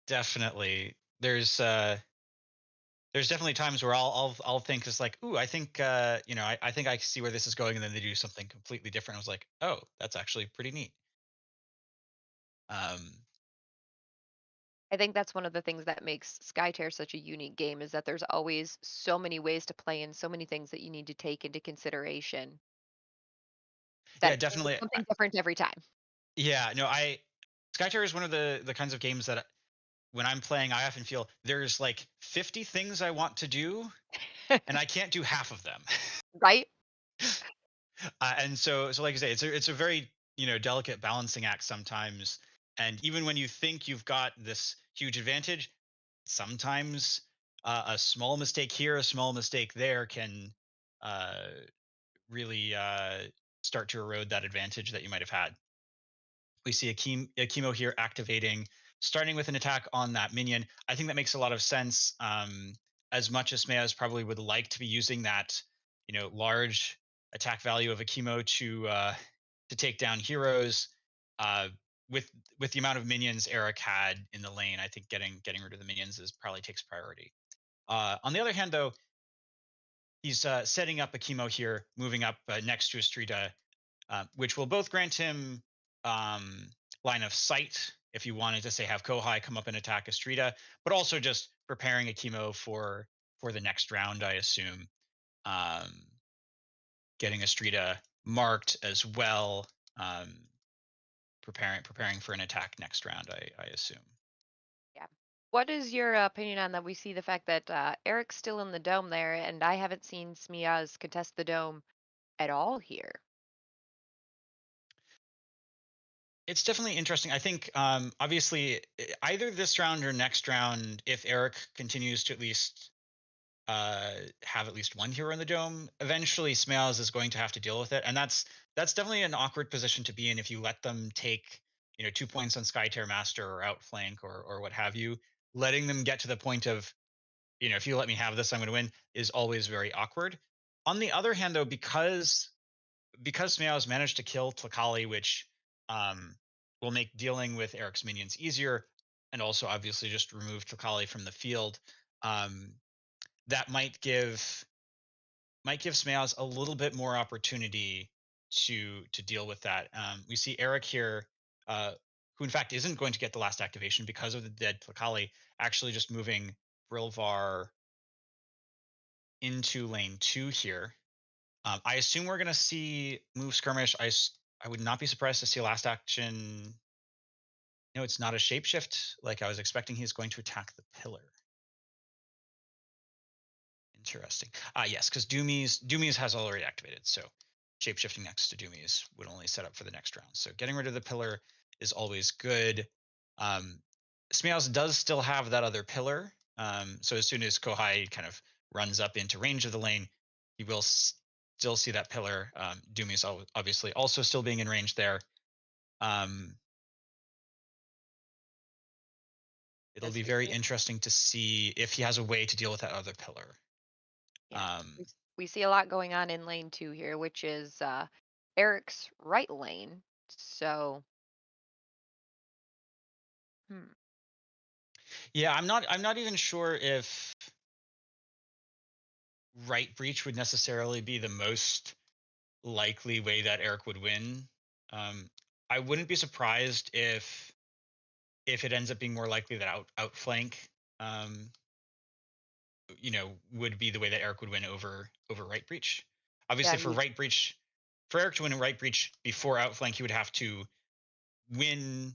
Definitely. There's definitely times where I'll think it's like, ooh, I think I think I see where this is going, and then they do something completely different. I was like, oh, that's actually pretty neat. I think that's one of the things that makes Skytear such a unique game is that there's always so many ways to play and so many things that you need to take into consideration Yeah, that definitely. something different every time. Yeah, no, Skytear is one of the kinds of games that when I'm playing, I often feel there's like 50 things I want to do, and I can't do half of them. Right? And so like I say, it's a very delicate balancing act sometimes. And even when you think you've got this huge advantage, sometimes a small mistake here, a small mistake there can uh, really start to erode that advantage that you might have had. We see a chemo here activating, starting with an attack on that minion. I think that makes a lot of sense. As much as Smeaz probably would like to be using that, large attack value of a chemo to take down heroes, uh, with the amount of minions Eric had in the lane, I think getting rid of the minions is probably takes priority. On the other hand, though, he's setting up a chemo here, moving up next to Estrida, which will both grant him um, line of sight if you wanted to say have Kohai come up and attack Estrida, but also just preparing a chemo for the next round, I assume. Um, getting Estrida marked as well, preparing for an attack next round, I assume. Yeah. What is your opinion on that? We see the fact that Eric's still in the dome there, and I haven't seen Smiaz contest the dome at all here. It's definitely interesting. I think obviously either this round or next round, if Eric continues to at least have at least one hero in the dome, eventually Smiles is going to have to deal with it, and that's definitely an awkward position to be in if you let them take 2 points on Skytear Master or Outflank or what have you. Letting them get to the point of if you let me have this, I'm going to win is always very awkward. On the other hand, though, because Smiles managed to kill Tlakali, which will make dealing with Eric's minions easier, and also obviously just remove Tlakali from the field. That might give Smiles a little bit more opportunity to deal with that. We see Eric here, who in fact isn't going to get the last activation because of the dead Tlakali, actually just moving Brilvar into lane 2 here. I assume we're going to see move skirmish. I would not be surprised to see a last action. No, it's not a shapeshift like I was expecting. He's going to attack the pillar. Interesting. Yes, because Doomies has already activated, so shapeshifting next to Doomies would only set up for the next round. So getting rid of the pillar is always good. Smiles does still have that other pillar. So as soon as Kohai kind of runs up into range of the lane, he will still see that pillar. Doomies obviously also still being in range there. It'll be very interesting to see if he has a way to deal with that other pillar. Yeah. We see a lot going on in lane 2 here, which is Eric's right lane. So, yeah, I'm not even sure if right breach would necessarily be the most likely way that Eric would win. I wouldn't be surprised if it ends up being more likely that outflank would be the way that Eric would win over right breach. Obviously, for Eric to win a right breach before outflank, he would have to win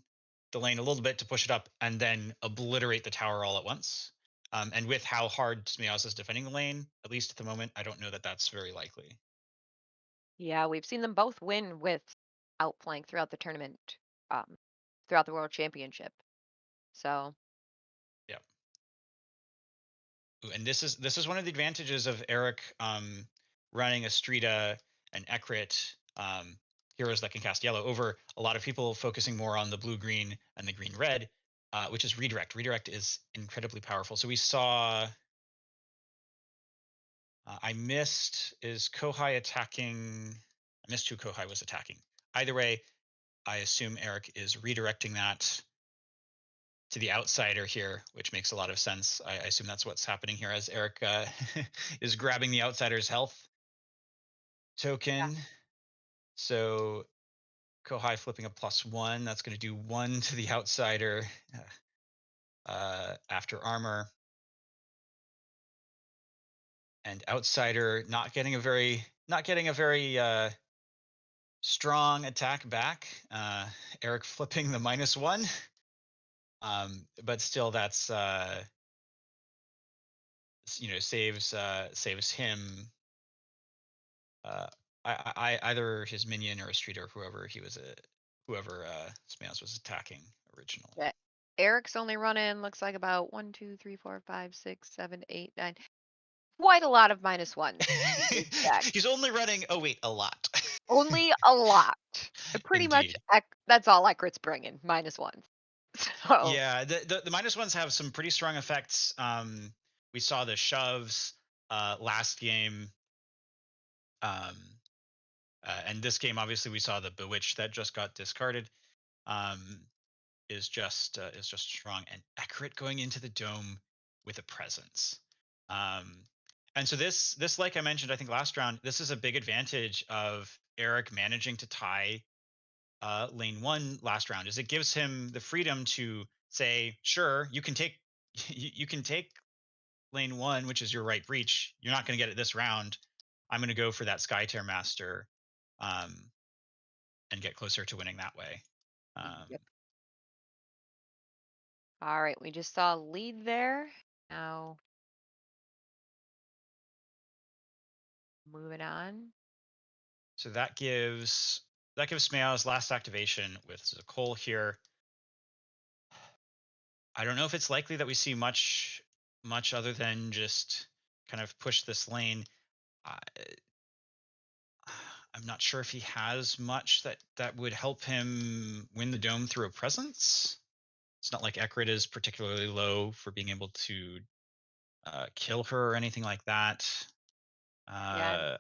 the lane a little bit to push it up and then obliterate the tower all at once. And with how hard Smiaz is defending the lane, at least at the moment, I don't know that that's very likely. yeah, we've seen them both win with outflank throughout the tournament, throughout the World Championship. So, yeah. Ooh, and this is one of the advantages of Eric running Estrida and Ekrit, heroes that can cast yellow, over a lot of people focusing more on the blue-green and the green-red, which is redirect. Redirect is incredibly powerful. So we saw I missed, is Kohai attacking? I missed who Kohai was attacking. Either way, I assume Eric is redirecting that. to the outsider here, which makes a lot of sense. I assume that's what's happening here as Eric is grabbing the outsider's health token. Yeah. So Kohai flipping a +1. That's going to do 1 to the outsider after armor. And outsider not getting a very strong attack back. Eric flipping the -1. But still, that's saves him. Either his minion or a street or whoever Smiaz was attacking originally. Yeah. Eric's only running looks like about 1, 2, 3, 4, 5, 6, 7, 8, 9. Quite a lot of -1s. He's only running. Oh wait, a lot. Only a lot. Pretty Indeed. much. That's all Ecrit's bringing. -1s. So. Yeah, the -1s have some pretty strong effects. We saw the shoves last game. And this game, obviously, we saw the Bewitch that just got discarded. Is just strong, and Ecrit going into the dome with a presence. And so this, like I mentioned, I think last round, this is a big advantage of Eric managing to tie lane 1 last round. Is it gives him the freedom to say, sure, you can take lane 1, which is your right breach. You're not going to get it this round. I'm going to go for that Skytear Master, and get closer to winning that way. Yep. All right, we just saw a lead there. Now, moving on. So that gives Smeow's last activation with Zakol here. I don't know if it's likely that we see much other than just kind of push this lane. I'm not sure if he has much that would help him win the dome through a presence. It's not like Ecrit is particularly low for being able to kill her or anything like that. I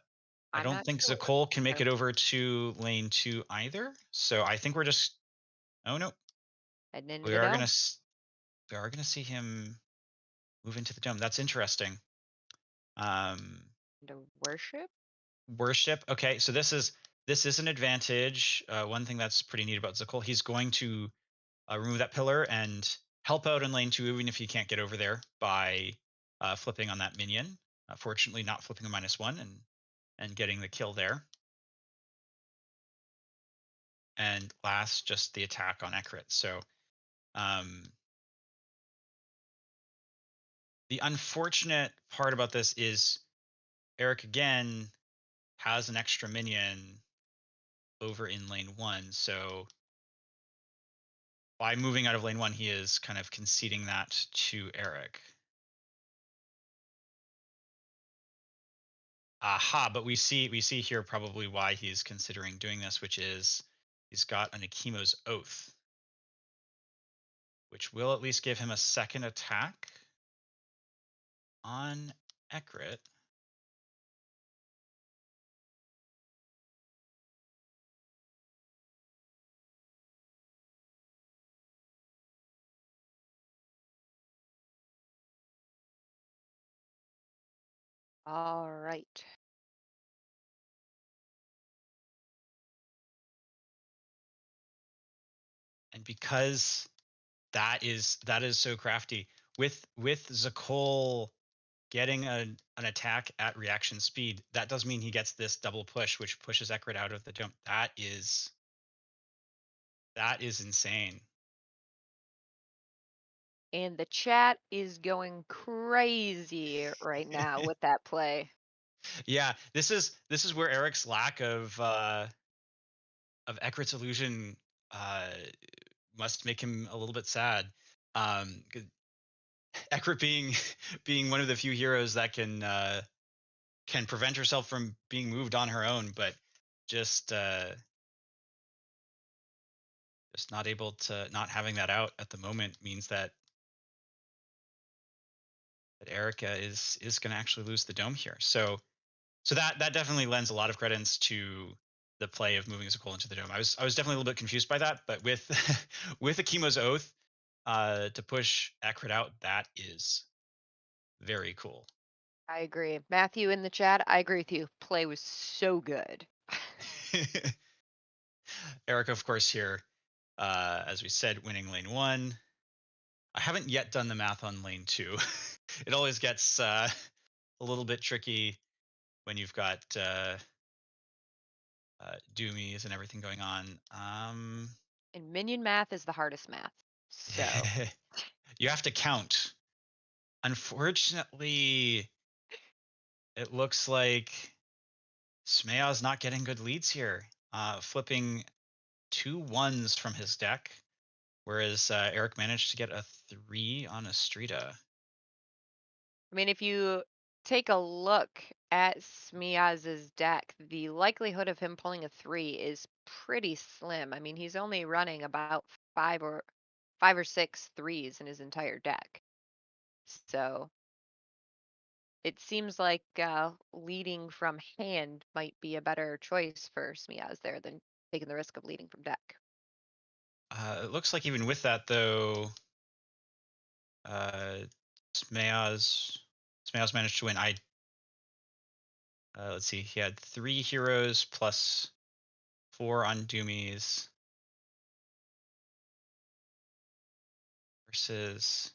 don't think Zakol can make it over to lane 2 either. So I think we're just. Oh no. We are gonna see him move into the dome. That's interesting. The worship. Okay, so this is an advantage. One thing that's pretty neat about Zakol, he's going to remove that pillar and help out in lane 2, even if he can't get over there by flipping on that minion. Fortunately, not flipping a -1 and getting the kill there. And last, just the attack on Ecrit. So the unfortunate part about this is Eric again has an extra minion over in lane 1. So by moving out of lane 1, he is kind of conceding that to Eric. Aha, but we see here probably why he's considering doing this, which is he's got an Akimo's Oath, which will at least give him a second attack on Ecrit. All right. And because that is so crafty, with Zakol getting an attack at reaction speed, that does mean he gets this double push, which pushes Ecrit out of the jump. That is insane. And the chat is going crazy right now with that play. Yeah, this is where Eric's lack of Ecrit's illusion must make him a little bit sad. Ecrit being one of the few heroes that can prevent herself from being moved on her own, but just not able to, not having that out at the moment means that Erica is going to actually lose the dome here. So that definitely lends a lot of credence to the play of moving Zakol into the dome. I was definitely a little bit confused by that, but with with Akimo's Oath, to push Ekrit out, that is very cool. I agree. Matthew in the chat, I agree with you. Play was so good. Eric, of course, here, as we said, winning lane 1. I haven't yet done the math on lane 2. It always gets a little bit tricky when you've got doomies and everything going on. And minion math is the hardest math. So You have to count. Unfortunately, it looks like Smea's not getting good leads here. Flipping 2 1s from his deck, whereas Eric managed to get a 3 on Astrida. I mean, if you take a look at Smiaz's deck, the likelihood of him pulling a 3 is pretty slim. I mean, he's only running about five or six threes in his entire deck. So it seems like leading from hand might be a better choice for Smiaz there than taking the risk of leading from deck. It looks like even with that, though, Smea's managed to win. Let's see, he had 3 heroes plus 4 on doomies versus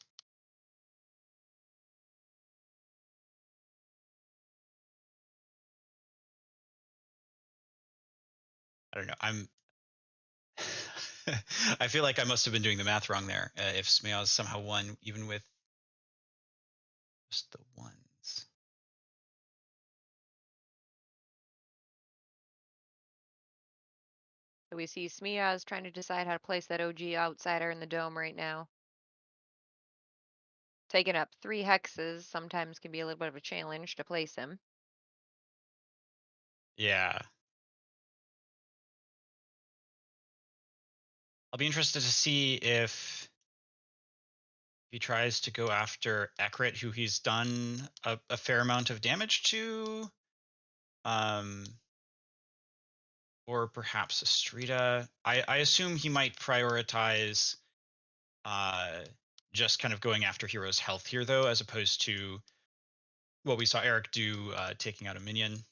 I don't know. I feel like I must have been doing the math wrong there. If Smea's somehow won, even with just the ones. So we see Smiaz trying to decide how to place that OG outsider in the dome right now. Taking up 3 hexes sometimes can be a little bit of a challenge to place him. Yeah. I'll be interested to see if he tries to go after Ekrit, who he's done a fair amount of damage to. Or perhaps Astrida. I assume he might prioritize just kind of going after hero's health here, though, as opposed to what we saw Eric do, taking out a minion.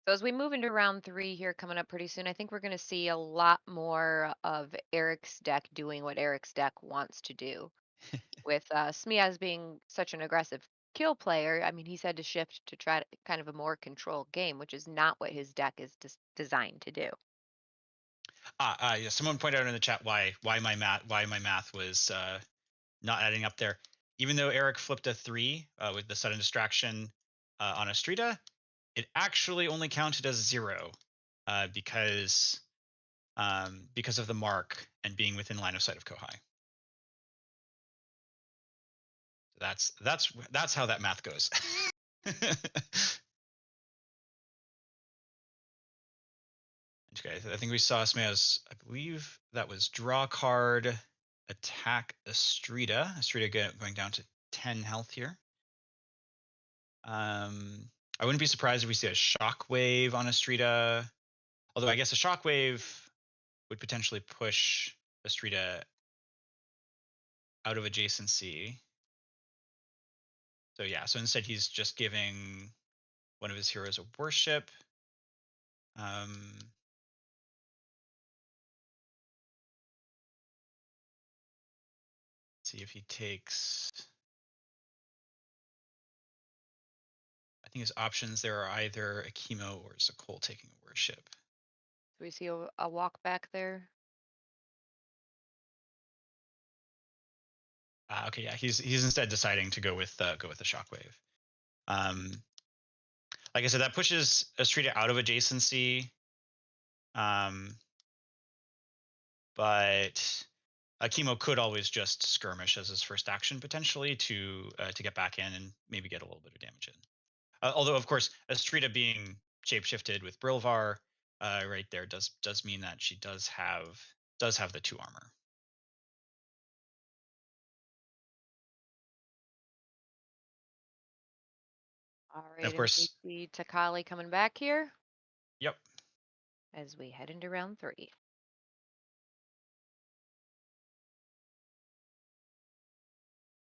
So as we move into round 3 here coming up pretty soon, I think we're going to see a lot more of Eric's deck doing what Eric's deck wants to do. With Smiaz being such an aggressive kill player, I mean, he's had to shift to try to kind of a more controlled game, which is not what his deck is designed to do. Yeah, someone pointed out in the chat why my math was not adding up there. Even though Eric flipped a 3 with the sudden distraction on Astrida, it actually only counted as 0 because of the mark and being within line of sight of Kohai. That's how that math goes. Okay, I think we saw Smea's, I believe that was draw a card, attack Astrida. Astrida going down to 10 health here. I wouldn't be surprised if we see a shockwave on Astrida. Although I guess a shockwave would potentially push Astrida out of adjacency. So yeah, so instead he's just giving one of his heroes a worship. See if he takes. I think his options there are either a chemo or Zakol taking a worship. Do we see a walk back there? Okay, yeah, he's instead deciding to go with the shockwave. Like I said, that pushes Astrida out of adjacency. But chemo could always just skirmish as his first action potentially to get back in and maybe get a little bit of damage in. Although of course Astrida being shapeshifted with Brilvar right there does mean that she does have the 2 armor. All right, And of course, and we see Takali coming back here. Yep. As we head into round 3.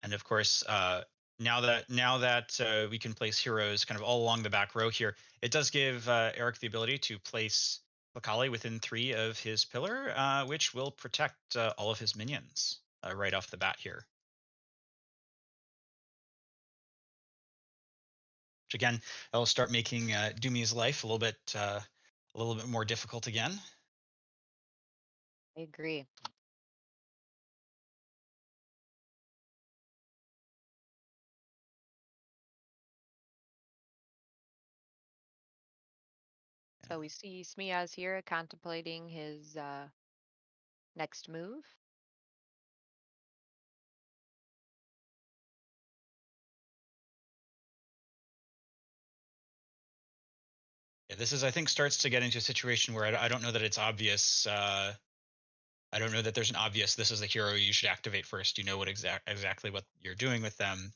And of course, now that we can place heroes kind of all along the back row here, it does give Eric the ability to place Bakali within 3 of his pillar, which will protect all of his minions right off the bat here. Which again, that'll start making Doomy's life a little bit more difficult again. I agree. So we see Smiaz here contemplating his next move. Yeah, this is, I think, starts to get into a situation where I don't know that it's obvious. I don't know that there's an obvious, this is the hero you should activate first. You know what exactly what you're doing with them.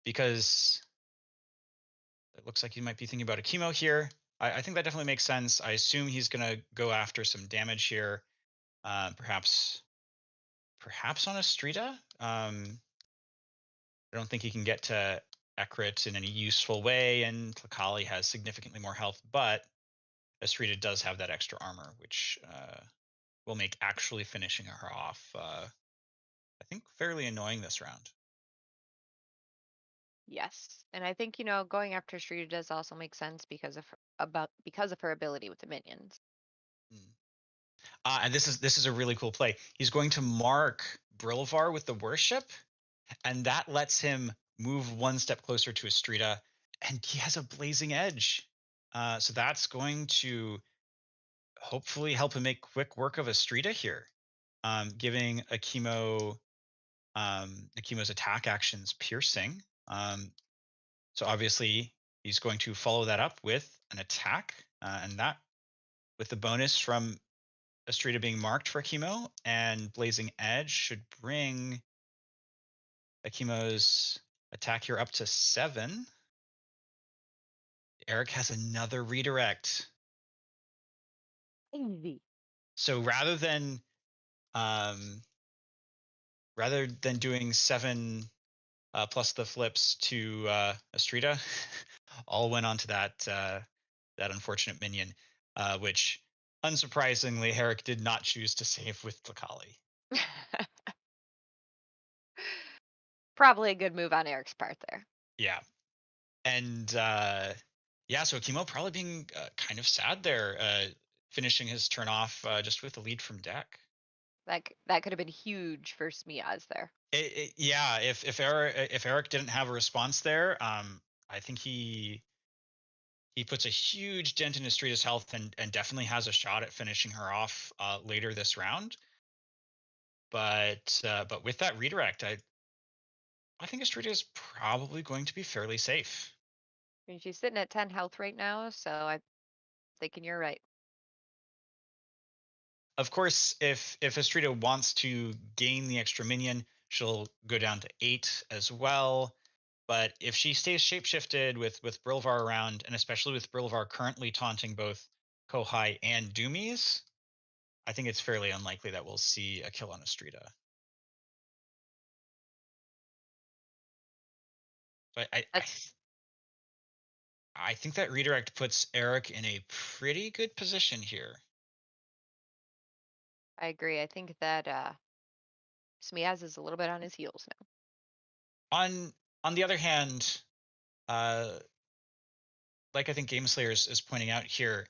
Because it looks like you might be thinking about a chemo here. I think that definitely makes sense. I assume he's going to go after some damage here. Perhaps on a Strita. I don't think he can get to Ekrit in any useful way, and Tlakali has significantly more health, but Estrita does have that extra armor, which will make actually finishing her off, I think, fairly annoying this round. Yes, and I think going after Shrita does also make sense because of her ability with the minions. And this is a really cool play. He's going to mark Brilvar with the worship, and that lets him move 1 step closer to Estrita, and he has a blazing edge. So that's going to hopefully help him make quick work of Estrita here, giving Akimo's attack actions piercing. So obviously he's going to follow that up with an attack, and that with the bonus from Estrita being marked for Akimo and blazing edge should bring Akimo's attack here up to 7. Eric has another redirect. Easy. So rather than doing 7 plus the flips to Estrita, all went onto that unfortunate minion, which unsurprisingly Eric did not choose to save with Tlakali. Probably a good move on Eric's part there. Yeah. And so Akimo probably being kind of sad there, finishing his turn off just with a lead from deck. That could have been huge for Smiaz there. If Eric didn't have a response there, I think he puts a huge dent in Estrita's health and definitely has a shot at finishing her off later this round. But with that redirect, I think Estrita is probably going to be fairly safe. I mean, she's sitting at 10 health right now, so I'm thinking you're right. Of course, if Estrita wants to gain the extra minion, she'll go down to 8 as well. But if she stays shapeshifted with Brilvar around, and especially with Brilvar currently taunting both Kohai and Doomies, I think it's fairly unlikely that we'll see a kill on Estrita. So I think that redirect puts Eric in a pretty good position here. I agree. I think that Smiaz is a little bit on his heels now. On the other hand, like I think Gameslayer is pointing out here,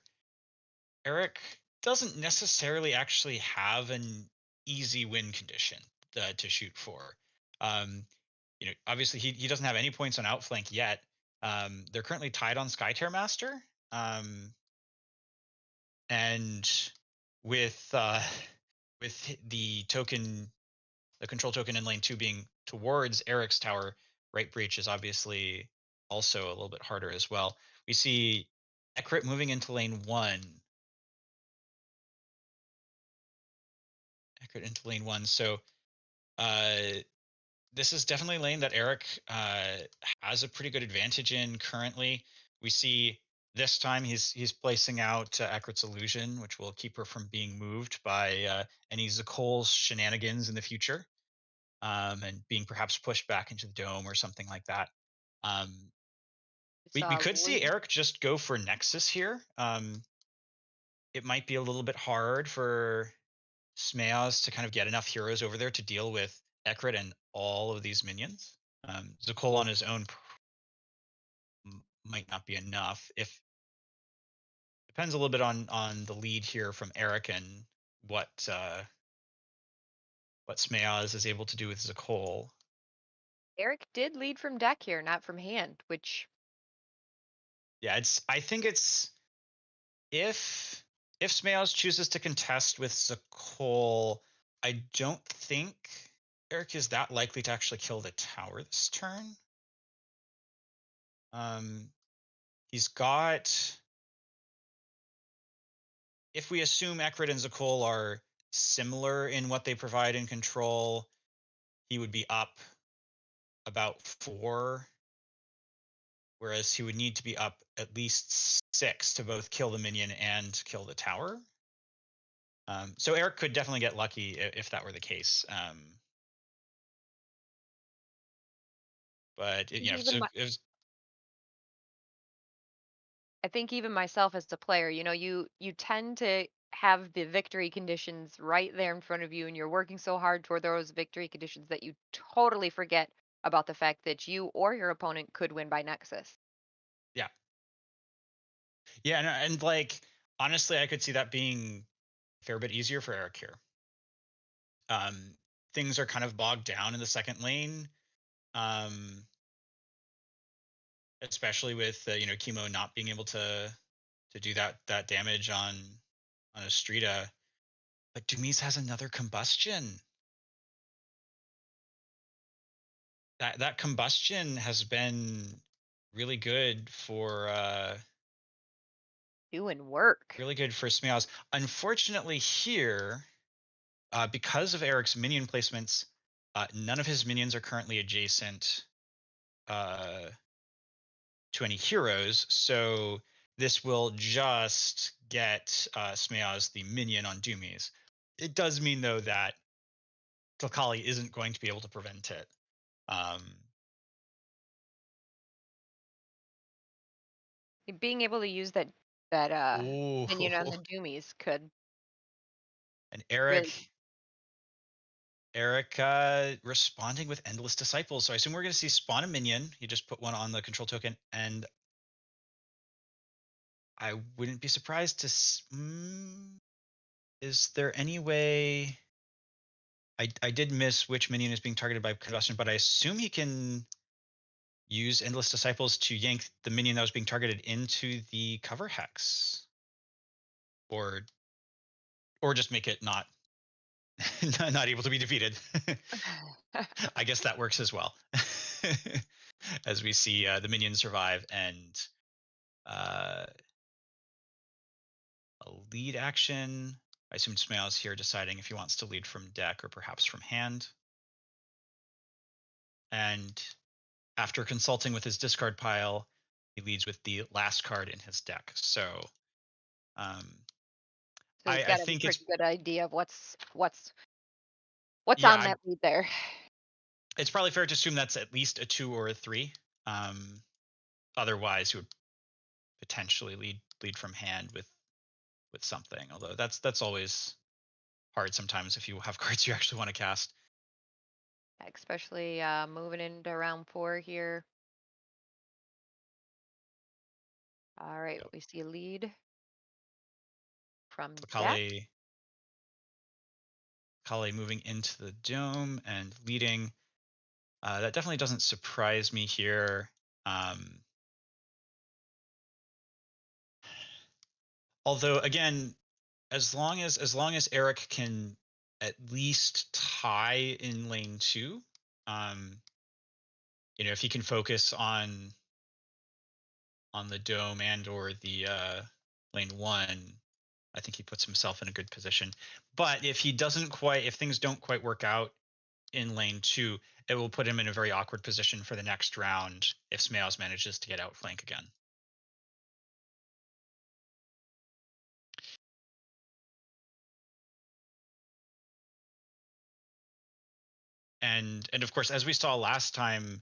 Eric doesn't necessarily actually have an easy win condition to shoot for. Obviously he doesn't have any points on outflank yet. They're currently tied on Skytear Master, and with the control token in lane 2 being towards Eric's tower, right breach is obviously also a little bit harder as well. We see Ekrit moving into lane 1. Ekrit into lane 1. So this is definitely a lane that Eric has a pretty good advantage in currently. We see this time he's placing out Ekrit's illusion, which will keep her from being moved by any Zakol's shenanigans in the future. and being perhaps pushed back into the dome or something like that. We saw could see Lee- Eric just go for Nexus here. It might be a little bit hard for Smeaz to kind of get enough heroes over there to deal with Ekrit and all of these minions. Zakol on his own might not be enough. If depends a little bit on the lead here from Eric and what Smeaz is able to do with Zakol. Eric did lead from deck here, not from hand, which Yeah, I think it's if Smeaz chooses to contest with Zakol, I don't think Eric is that likely to actually kill the tower this turn. He's got, if we assume Ekrit and Zakol are similar in what they provide in control, he would be up about 4, whereas he would need to be up at least 6 to both kill the minion and kill the tower. So Eric could definitely get lucky if that were the case. But it, you know, even I think even myself as a player, you tend to have the victory conditions right there in front of you, and you're working so hard toward those victory conditions that you totally forget about the fact that you or your opponent could win by Nexus. Yeah, and like honestly, I could see that being a fair bit easier for Eric here. Things are kind of bogged down in the second lane, especially with Chemo not being able to do that damage on Estrida. But Dumise has another combustion. That combustion has been really good for Doing work. really good for Smeaz. Unfortunately, here, because of Eric's minion placements, none of his minions are currently adjacent to any heroes. So this will just get Smeaz the minion on Dumise. It does mean, though, that Tlkali isn't going to be able to prevent it. Being able to use that minion on the Doomies could. And really... Eric responding with Endless Disciples. So I assume we're going to see spawn a minion. He just put one on the control token, and I wouldn't be surprised to. Is there any way? I did miss which minion is being targeted by combustion, but I assume he can use Endless Disciples to yank the minion that was being targeted into the cover hex, or just make it not not able to be defeated. I guess that works as well. As we see the minions survive and a lead action. I assume Smail is here deciding if he wants to lead from deck or perhaps from hand. And after consulting with his discard pile, he leads with the last card in his deck. So he's got I a think pretty it's good idea of what's yeah, on that lead there. It's probably fair to assume that's at least a 2 or a 3. Otherwise, he would potentially lead from hand with something. Although that's always hard sometimes if you have cards you actually want to cast. Especially moving into round 4 here. All right, we see a lead from Kale moving into the dome and leading. That definitely doesn't surprise me here. Although again, as long as Eric can at least tie in lane 2, if he can focus on the dome and or the lane 1, I think he puts himself in a good position. But if things don't quite work out in lane 2, it will put him in a very awkward position for the next round if Smails manages to get outflank again. and of course, as we saw last time,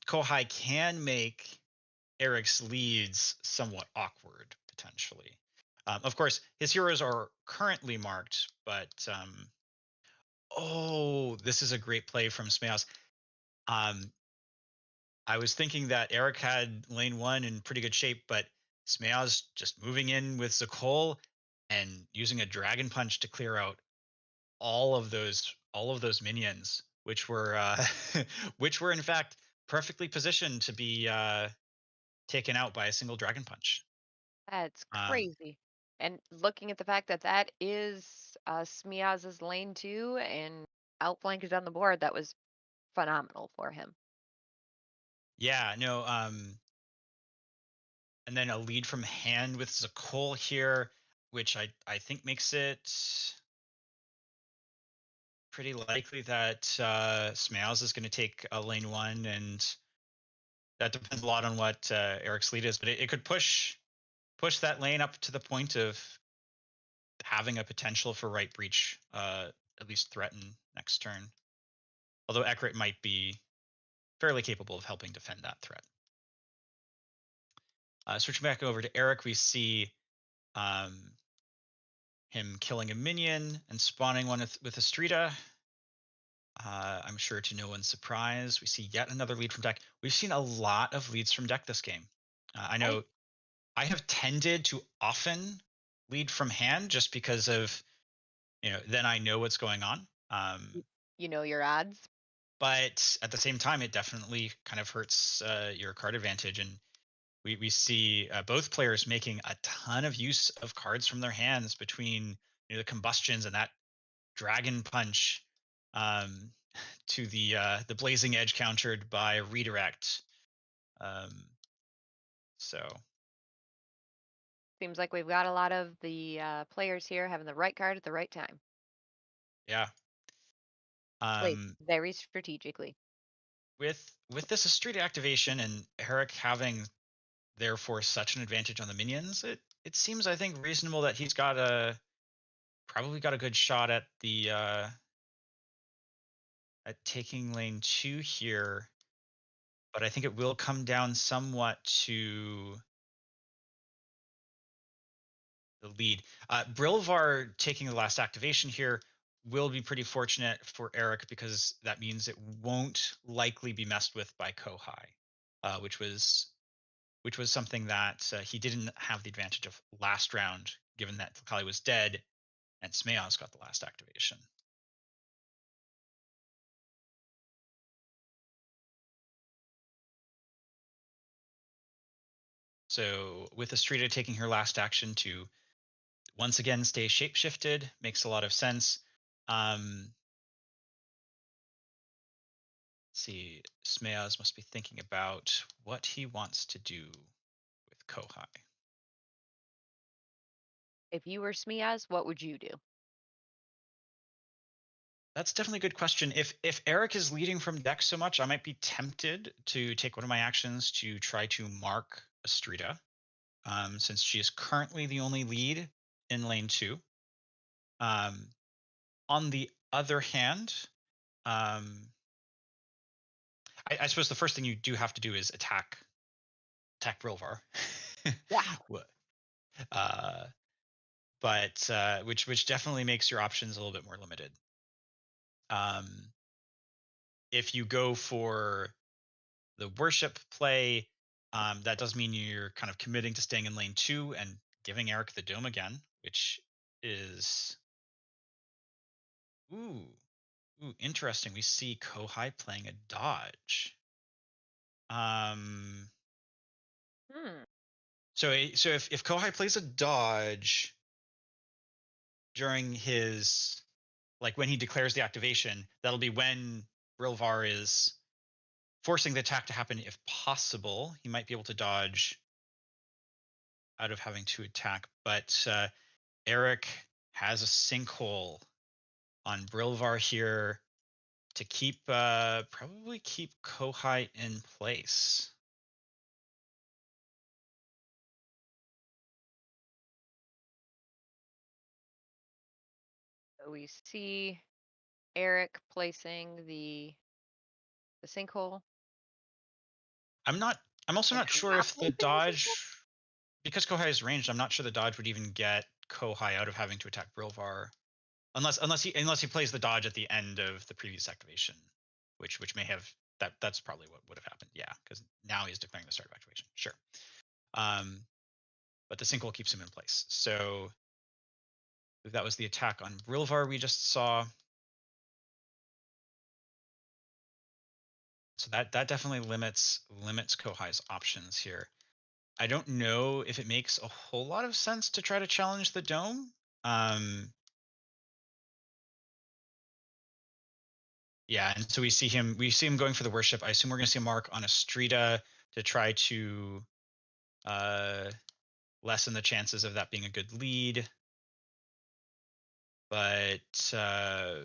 Kohai can make Eric's leads somewhat awkward potentially. Of course, his heroes are currently marked, but oh, this is a great play from Smeos. I was thinking that Eric had lane 1 in pretty good shape, but Smeos just moving in with Zakol and using a Dragon Punch to clear out all of those minions, which were which were in fact perfectly positioned to be taken out by a single Dragon Punch. That's Um, crazy. And looking at the fact that that is Smiaz's lane 2 and outflanked on the board, that was phenomenal for him. yeah, no. And then a lead from hand with Zakol here, which I think makes it pretty likely that Smiles is going to take lane 1, and that depends a lot on what Eric's lead is, but it could push that lane up to the point of having a potential for right breach, at least threaten next turn. Although Ekrit might be fairly capable of helping defend that threat. Switching back over to Eric, we see him killing a minion and spawning one with Astrida. I'm sure to no one's surprise, we see yet another lead from deck. We've seen a lot of leads from deck this game. I know I have tended to often lead from hand just because of, then I know what's going on. You know your odds. But at the same time, it definitely kind of hurts your card advantage. And we see both players making a ton of use of cards from their hands between the combustions and that Dragon Punch to the Blazing Edge countered by Redirect. So Seems like we've got a lot of the players here having the right card at the right time. yeah. Played very strategically. With this Astrida activation and Herrick having therefore such an advantage on the minions, it seems, I think, reasonable that he's probably got a good shot at the at taking lane 2 here. But I think it will come down somewhat to the lead. Brilvar taking the last activation here will be pretty fortunate for Eric, because that means it won't likely be messed with by Kohai, which was something that he didn't have the advantage of last round, given that Kali was dead and Smeos got the last activation. So with Astrida taking her last action to once again stay shapeshifted makes a lot of sense. Let's see, Smeos must be thinking about what he wants to do with Kohai. If you were Smiaz, what would you do? That's definitely a good question. If Eric is leading from deck so much, I might be tempted to take one of my actions to try to mark Astrida, since she is currently the only lead in lane 2. On the other hand, I suppose the first thing you do have to do is attack Brilvar. Yeah. But which definitely makes your options a little bit more limited. If you go for the worship play, that does mean you're kind of committing to staying in lane 2 and giving Eric the dome again, which is ooh, interesting. We see Kohai playing a dodge. So if Kohai plays a dodge during his, like when he declares the activation, that'll be when Brilvar is forcing the attack to happen if possible. He might be able to dodge out of having to attack, but Eric has a sinkhole on Brilvar here to keep probably keep Kohai in place. We see Eric placing the sinkhole. I'm also And not I'm sure not if the placing the sinkhole? dodge, because Kohai is ranged, I'm not sure the dodge would even get Kohai out of having to attack Brilvar, unless he plays the dodge at the end of the previous activation, which may have that's probably what would have happened. Yeah, because now he's declaring the start of activation. Sure. But the sinkhole keeps him in place. So that was the attack on Brilvar we just saw. So that definitely limits Kohai's options here. I don't know if it makes a whole lot of sense to try to challenge the dome. Yeah, and so we see him going for the worship. I assume we're going to see a mark on Astrida to try to lessen the chances of that being a good lead. But I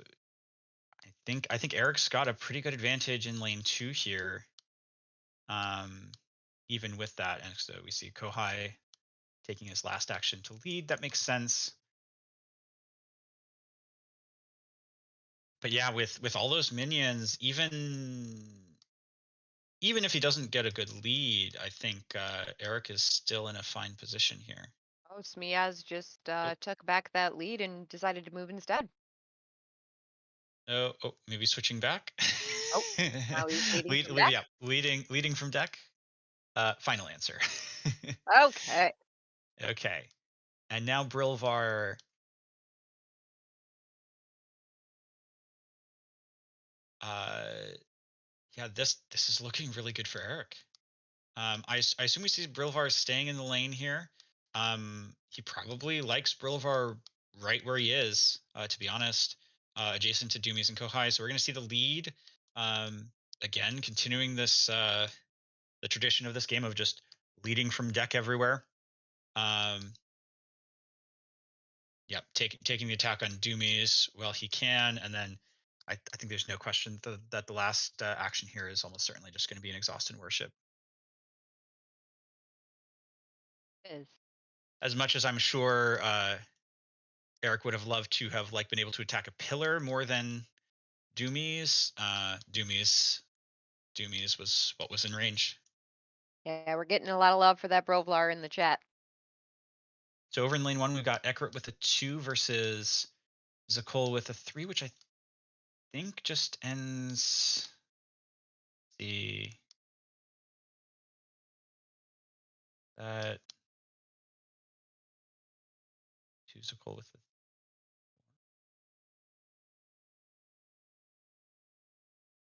think Eric's got a pretty good advantage in lane 2 here. Even with that, and so we see Kohai taking his last action to lead. That makes sense. But yeah, with all those minions, even if he doesn't get a good lead, I think Eric is still in a fine position here. Oh, Smiaz just took back that lead and decided to move instead. Oh, maybe switching back. Oh, now he's leading from deck. Yeah, leading from deck. Final answer. Okay. Okay, and now Brilvar. Yeah, this is looking really good for Eric. I assume we see Brilvar staying in the lane here. He probably likes Brilvar right where he is, to be honest, adjacent to Doomies and Kohai. So we're going to see the lead. Again, continuing this the tradition of this game of just leading from deck everywhere. Yep, taking the attack on Doomies while he can, and then I think there's no question that the last action here is almost certainly just going to be an exhaust and worship. Is. As much as I'm sure Eric would have loved to have been able to attack a pillar more than Doomies, Doomies was what was in range. Yeah, we're getting a lot of love for that Brovlar in the chat. So over in lane 1, we've got Eckert with a 2 versus Zakol with a 3, which I think just ends the that 2 Zakol with the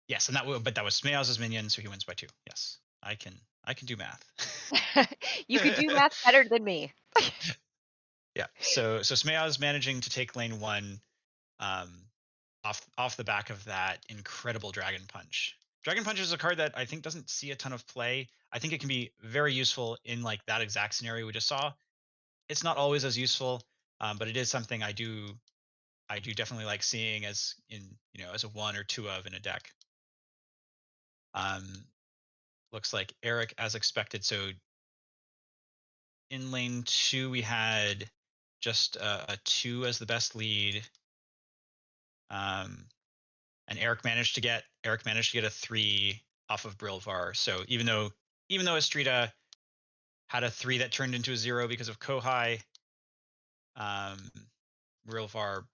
yes, and that was Smeaz's minion, so he wins by 2. Yes, I can do math. You could do math better than me. Yeah, so Smeaz managing to take lane 1 off the back of that incredible Dragon Punch. Dragon Punch is a card that I think doesn't see a ton of play. I think it can be very useful in that exact scenario we just saw. It's not always as useful, but it is something I do definitely like seeing as as a 1 or 2 of in a deck. Looks like Eric as expected. So in lane 2 we had just a 2 as the best lead. And Eric managed to get a 3 off of Brilvar. So even though Estrida had a 3 that turned into a 0 because of Kohai, Brilvar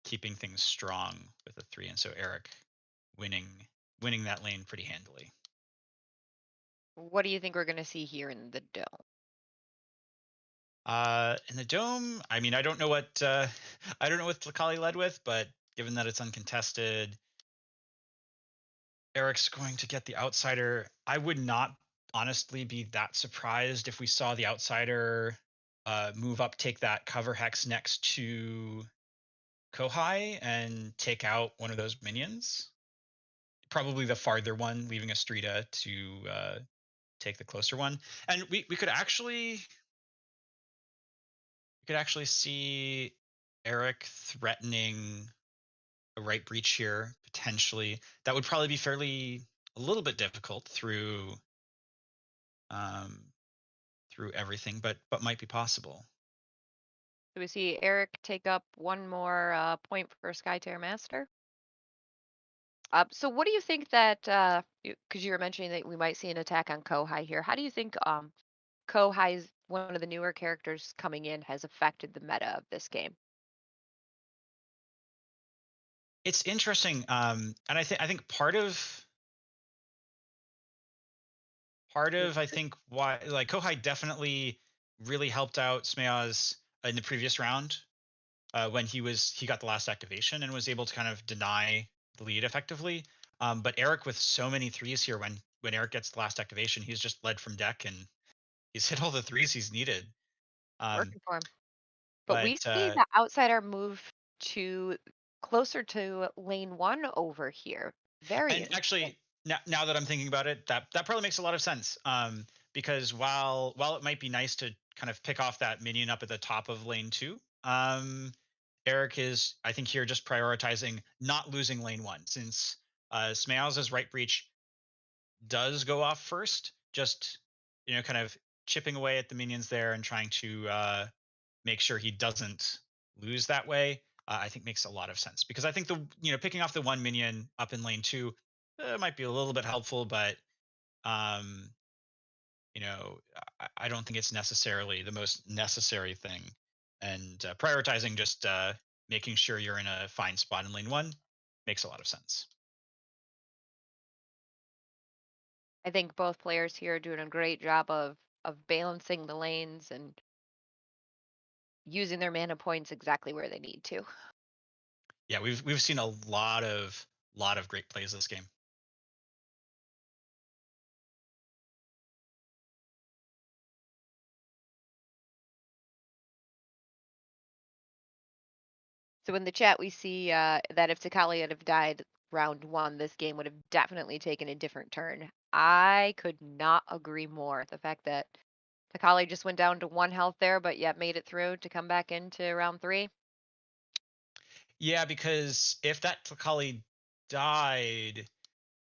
keeping things strong with a 3, and so Eric winning that lane pretty handily. What do you think we're going to see here in the dome? In the dome, I mean, I don't know what Tlakali led with, but given that it's uncontested, Eric's going to get the outsider. I would not honestly be that surprised if we saw the outsider move up, take that cover hex next to Kohai, and take out one of those minions. Probably the farther one, leaving Astrida to take the closer one. And we could actually see Eric threatening a right breach here potentially. That would probably be a little bit difficult through everything, but might be possible. So we see Eric take up one more point for Skytear Master. So what do you think that, because you were mentioning that we might see an attack on Kohai here. How do you think Kohai's one of the newer characters coming in has affected the meta of this game? It's interesting, and I think I think why, like, Kohai definitely really helped out Smeaz in the previous round when he got the last activation and was able to kind of deny the lead effectively. But Eric, with so many threes here, when Eric gets the last activation, he's just led from deck and he's hit all the threes he's needed. Working for him. But we But see the outsider move to closer to lane 1 over here. Very and interesting. actually, now that I'm thinking about it, that probably makes a lot of sense. Because while it might be nice to kind of pick off that minion up at the top of lane 2, Eric is, I think, here just prioritizing not losing lane 1, since Smeaz's right breach does go off first, just kind of chipping away at the minions there and trying to make sure he doesn't lose that way. I think makes a lot of sense, because I think picking off the one minion up in lane 2 might be a little bit helpful, but um, I don't think it's necessarily the most necessary thing. And prioritizing just making sure you're in a fine spot in lane 1 makes a lot of sense. I think both players here are doing a great job of balancing the lanes and using their mana points exactly where they need to. Yeah, we've seen a lot of great plays this game. So in the chat, we see that if Takali had have died round 1, this game would have definitely taken a different turn. I could not agree more. The fact that Takali just went down to 1 health there, but yet made it through to come back into round 3. Yeah, because if that Takali died,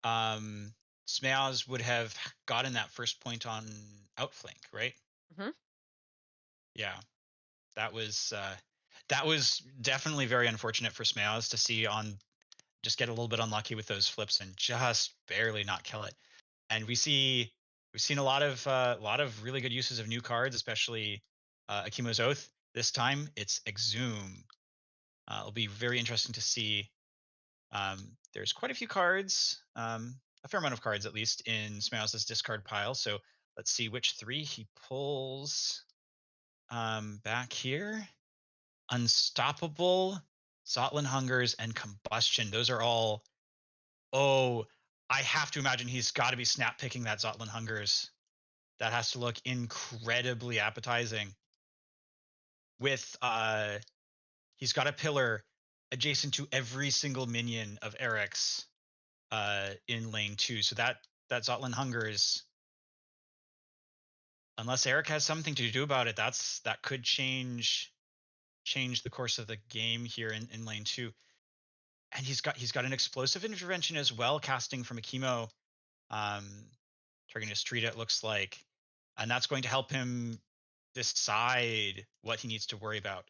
Smeaz would have gotten that first point on outflank, right? Mhm. Yeah, that was definitely very unfortunate for Smeaz to see just get a little bit unlucky with those flips and just barely not kill it. And we've seen a lot of really good uses of new cards, especially Akimo's Oath. This time it's Exhume. It'll be very interesting to see. There's quite a few cards, a fair amount of cards at least, in Smeaz's discard pile. So let's see which 3 he pulls back here. Unstoppable, Zotland Hungers, and Combustion. Those are all. Oh, I have to imagine he's got to be snap picking that Zotland Hungers. That has to look incredibly appetizing. With he's got a pillar adjacent to every single minion of Eric's in lane 2. So that Zotland Hungers, unless Eric has something to do about it, that could change the course of the game here in lane 2. And he's got an explosive intervention as well, casting from Akimo, targeting Street, it looks like, and that's going to help him decide what he needs to worry about.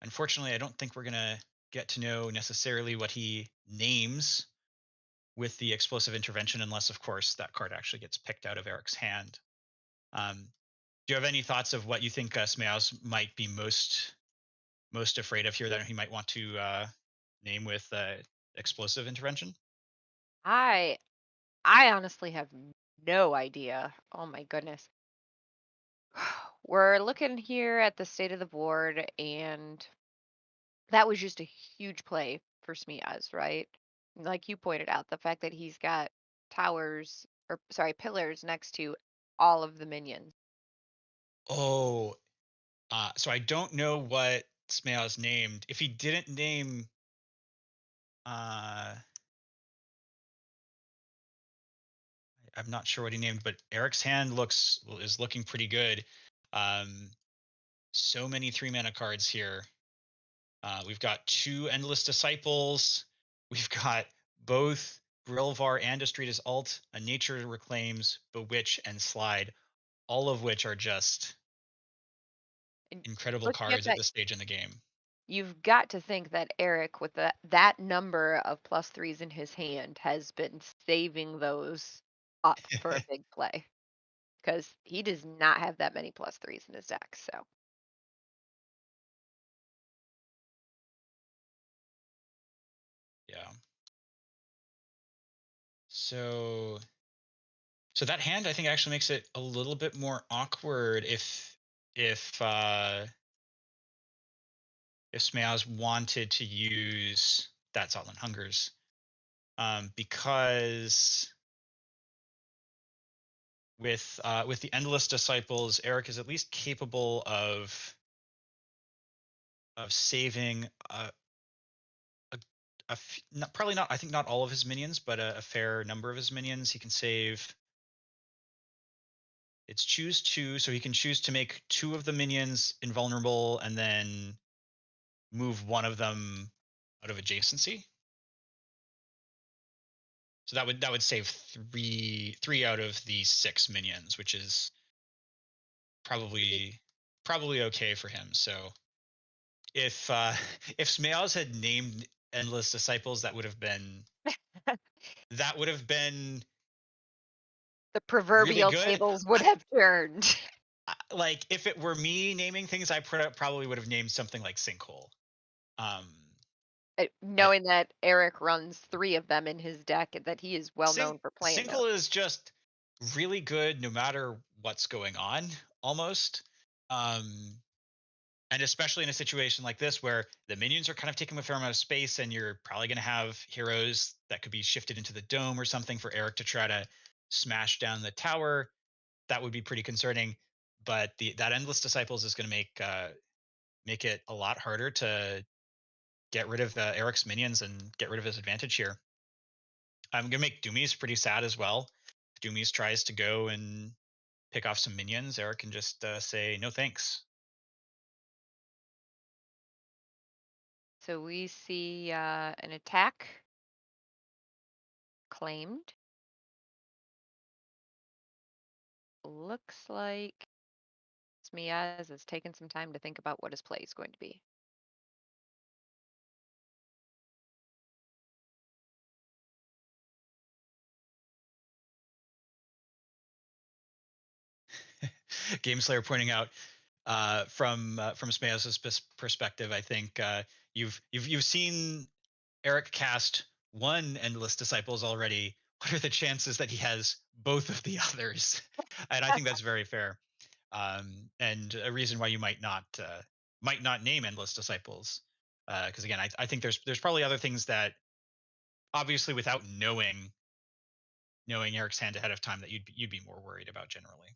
Unfortunately, I don't think we're gonna get to know necessarily what he names with the explosive intervention, unless, of course, that card actually gets picked out of Eric's hand. Do you have any thoughts of what you think Smeaz might be most afraid of here, that he might want to name with explosive intervention? I honestly have no idea. Oh my goodness. We're looking here at the state of the board, and that was just a huge play for Smiaz, right? Like you pointed out, the fact that he's got towers, or sorry, pillars next to all of the minions. Oh, so I don't know what Smeaz named. If he didn't name, I'm not sure what he named, but Eric's hand is looking pretty good. So many 3-mana cards here. We've got 2 Endless Disciples. We've got both Brilvar and Estrita's Alt, a Nature Reclaims, Bewitch, and Slide, all of which are just And incredible looking at cards at that, this stage in the game. you've got to think that Eric, with that number of +3s in his hand, has been saving those up for a big play. Because he does not have that many +3s in his deck, so. Yeah. So that hand I think actually makes it a little bit more awkward if Smeaz wanted to use that Zoutland Hungers, because with the Endless Disciples, Eric is at least capable of saving probably not, I think not all of his minions, but a fair number of his minions. He can save. It's choose 2, so he can choose to make 2 of the minions invulnerable and then move one of them out of adjacency. So that would save 3 out of the 6 minions, which is probably okay for him. So if Smeaz had named Endless Disciples, that would have been The proverbial really good. tables would have turned. Like if it were me naming things, I probably would have named something like Sinkhole. Knowing that Eric runs 3 of them in his deck, and that he is well known for playing Sinkhole is just really good no matter what's going on, almost. And especially in a situation like this where the minions are kind of taking a fair amount of space and you're probably going to have heroes that could be shifted into the dome or something for Eric to try to smash down the tower. That would be pretty concerning. But that Endless Disciples is going to make it a lot harder to get rid of Eric's minions and get rid of his advantage here. I'm going to make Doomies pretty sad as well. If Doomies tries to go and pick off some minions, Eric can just say, no thanks. So we see an attack claimed. Looks like Smeaz has taken some time to think about what his play is going to be. Gameslayer pointing out from Smeaz's perspective, I think you've seen Eric cast 1 Endless Disciples already. What are the chances that he has both of the others? And I think that's very fair. And a reason why you might not name Endless Disciples, because again, I think there's probably other things that, obviously, without knowing Eric's hand ahead of time, that you'd be more worried about generally.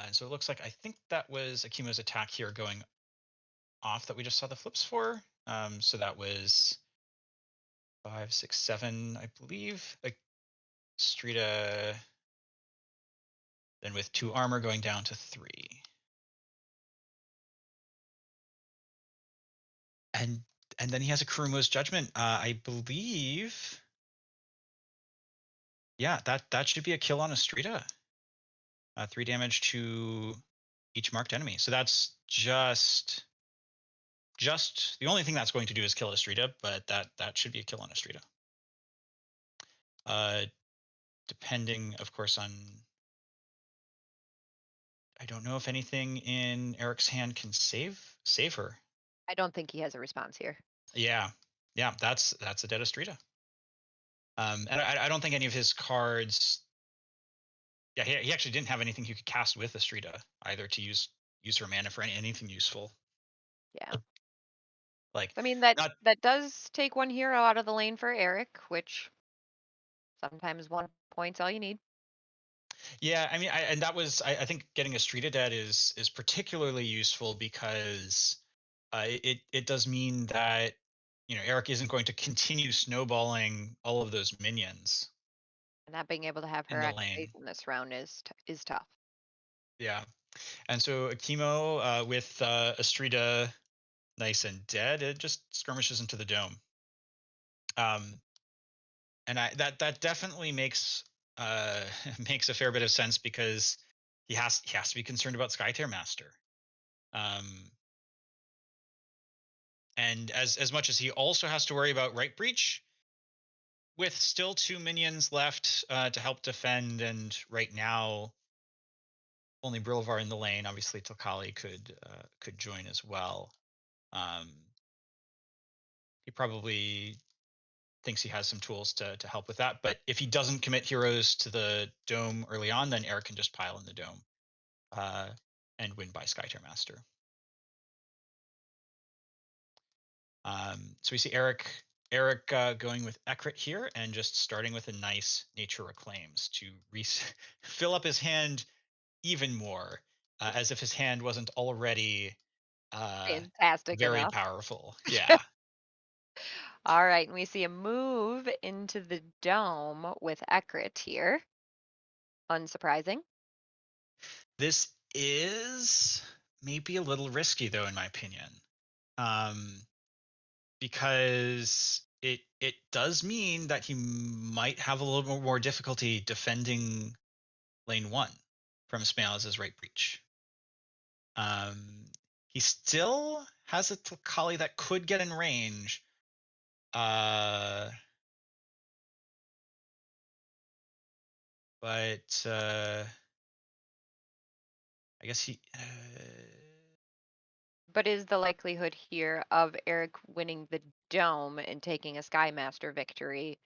And so it looks like, I think that was Akimo's attack here going off that we just saw the flips for. So that was 5, 6, 7, I believe. Like Strida, then with 2 armor going down to 3. And then he has a Kurumo's Judgment. I believe. Yeah, that should be a kill on a Strida. 3 damage to each marked enemy. So that's just the only thing that's going to do is kill a Strida, but that should be a kill on a Strida. Depending, of course, on, I don't know if anything in Eric's hand can save her. I don't think he has a response here. Yeah, that's a dead Astrida. And I don't think any of his cards. Yeah, he actually didn't have anything he could cast with Astrida either to use her mana for anything useful. Yeah. Like, I mean, that does take 1 hero out of the lane for Eric, which sometimes 1 point's all you need. Yeah, I mean, I think getting Astrida dead is particularly useful because it does mean that, Eric isn't going to continue snowballing all of those minions. And not being able to have her activate in this round is tough. Yeah, and so Akimo with Astrida nice and dead, it just skirmishes into the dome. And that definitely makes makes a fair bit of sense, because he has to be concerned about Skytear Master. And as much as he also has to worry about Right Breach, with still 2 minions left to help defend, and right now only Brilvar in the lane. Obviously, Tokali could join as well. He probably thinks he has some tools to help with that. But if he doesn't commit heroes to the dome early on, then Eric can just pile in the dome and win by Skytear Master. So we see Eric going with Ekrit here and just starting with a nice Nature Reclaims to fill up his hand even more, as if his hand wasn't already Fantastic very enough. powerful. Yeah. All right, and we see a move into the dome with Ekrit here. Unsurprising. This is maybe a little risky, though, in my opinion, because it does mean that he might have a little more difficulty defending lane 1 from Smails' Right Breach. He still has a Tokali that could get in range. But I guess he. But is the likelihood here of Eric winning the dome and taking a Skymaster victory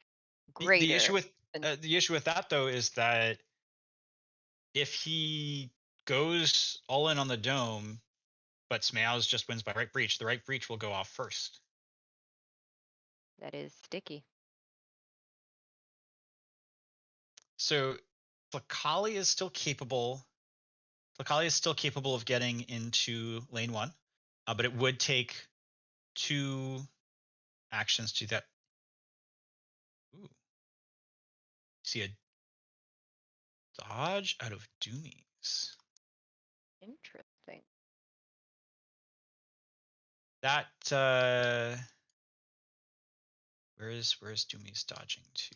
greater? The issue with that, though, is that if he goes all in on the dome, but Smails just wins by Right Breach, the Right Breach will go off first. That is sticky. So Tokali is still capable. Tokali is still capable of getting into lane 1, but it would take 2 actions to do that. Ooh. See a dodge out of Doomies. Interesting. That where is Doomies dodging to?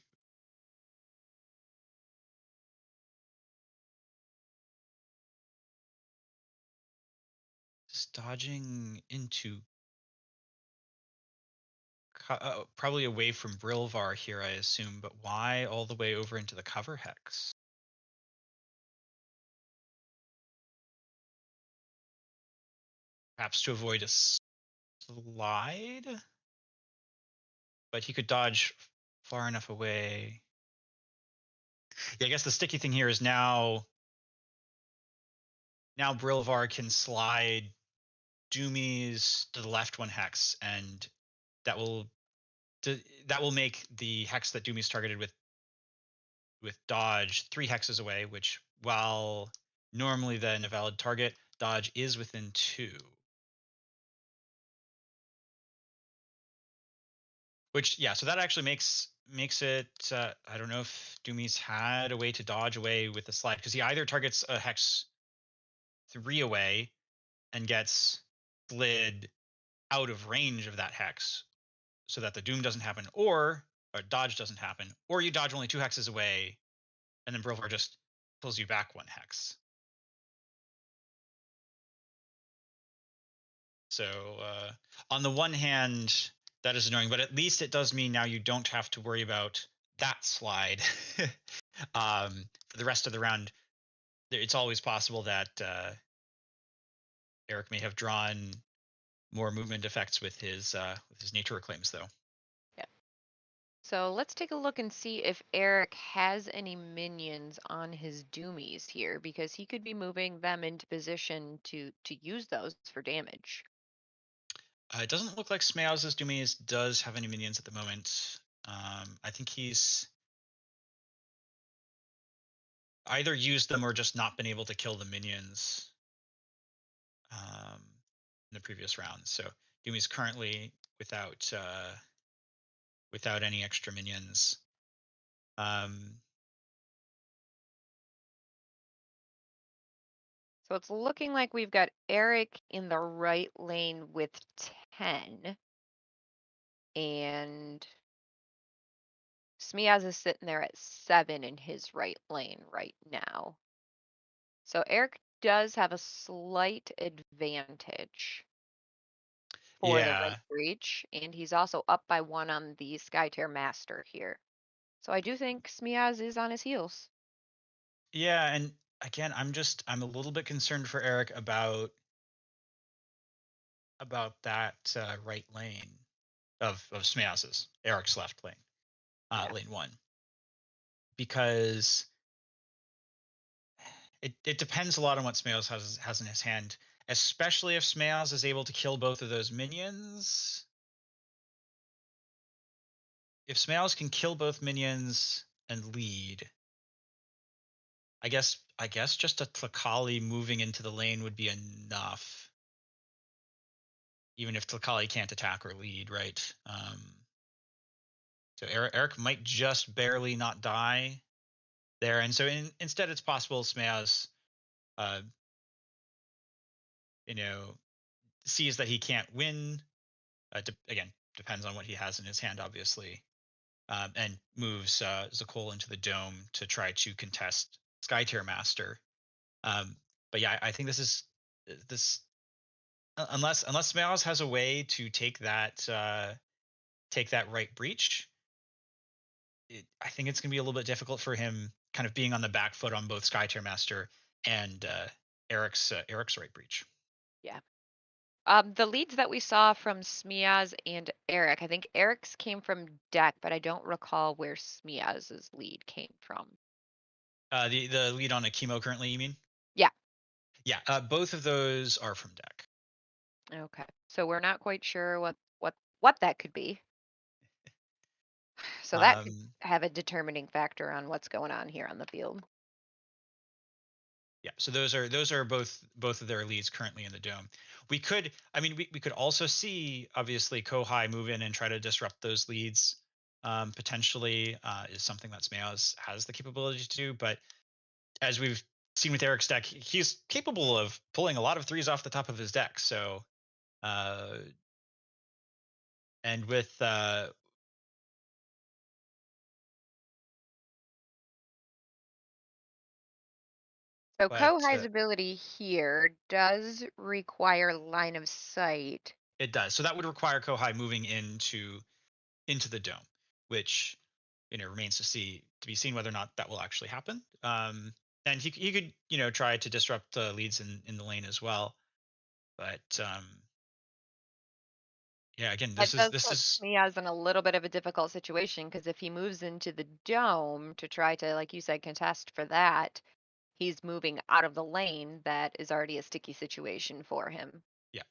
Is dodging into probably away from Brilvar here, I assume, but why all the way over into the cover hex? Perhaps to avoid a slide? But he could dodge far enough away. Yeah, I guess the sticky thing here is now Brilvar can slide Doomies to the left 1 hex, and that will make the hex that Doomie's targeted with dodge 3 hexes away, which, while normally then a valid target, dodge is within 2. Which, yeah, so that actually makes it, I don't know if Doomie's had a way to dodge away with the slide, because he either targets a hex 3 away and gets slid out of range of that hex so that the doom doesn't happen, or dodge doesn't happen, or you dodge only 2 hexes away and then Brilvar just pulls you back 1 hex. So on the one hand, that is annoying, but at least it does mean now you don't have to worry about that slide. For the rest of the round, it's always possible that Eric may have drawn more movement effects with his Nature Reclaims, though. Yeah. So let's take a look and see if Eric has any minions on his Doomies here, because he could be moving them into position to use those for damage. It doesn't look like Smails' Doomies does have any minions at the moment. I think he's either used them or just not been able to kill the minions in the previous round. So Doomie's currently without any extra minions. So it's looking like we've got Eric in the right lane with 10. And Smiaz is sitting there at 7 in his right lane right now. So Eric does have a slight advantage for the Yeah. right breach, and he's also up by 1 on the Skytear Master here. So I do think Smiaz is on his heels. Yeah, and again, I'm a little bit concerned for Eric about that right lane of Smiaz's, Eric's left lane, Yeah. lane 1, because it depends a lot on what Smiaz has in his hand, especially if Smiaz is able to kill both of those minions. If Smiaz can kill both minions and lead, I guess just a Tlakali moving into the lane would be enough. Even if Tlakali can't attack or lead, right? So Eric might just barely not die there, and so instead it's possible Smiaz, uh, sees that he can't win. Again, depends on what he has in his hand, obviously, and moves Zakol into the dome to try to contest Skytear Master. But yeah, I think this unless Smiaz has a way to take that right breach, I think it's going to be a little bit difficult for him, kind of being on the back foot on both Skytear Master and Eric's right breach. Yeah. The leads that we saw from Smiaz and Eric, I think Eric's came from deck, but I don't recall where Smiaz's lead came from. The lead on Akimo currently, you mean? Yeah. Yeah, both of those are from deck. Okay. So we're not quite sure what that could be. So that could have a determining factor on what's going on here on the field. Yeah, so those are both of their leads currently in the dome. We could also see, obviously, Kohai move in and try to disrupt those leads. Potentially is something that Smiaz has the capability to do, but as we've seen with Eric's deck, he's capable of pulling a lot of threes off the top of his deck. So, and with So Kohai's ability here does require line of sight. It does. So that would require Kohai moving into the dome, which remains to be seen whether or not that will actually happen. And he could try to disrupt leads in the lane as well, but yeah, again, this is Smiaz in a little bit of a difficult situation, because if he moves into the dome to try to, like you said, contest for that, he's moving out of the lane that is already a sticky situation for him. Yeah.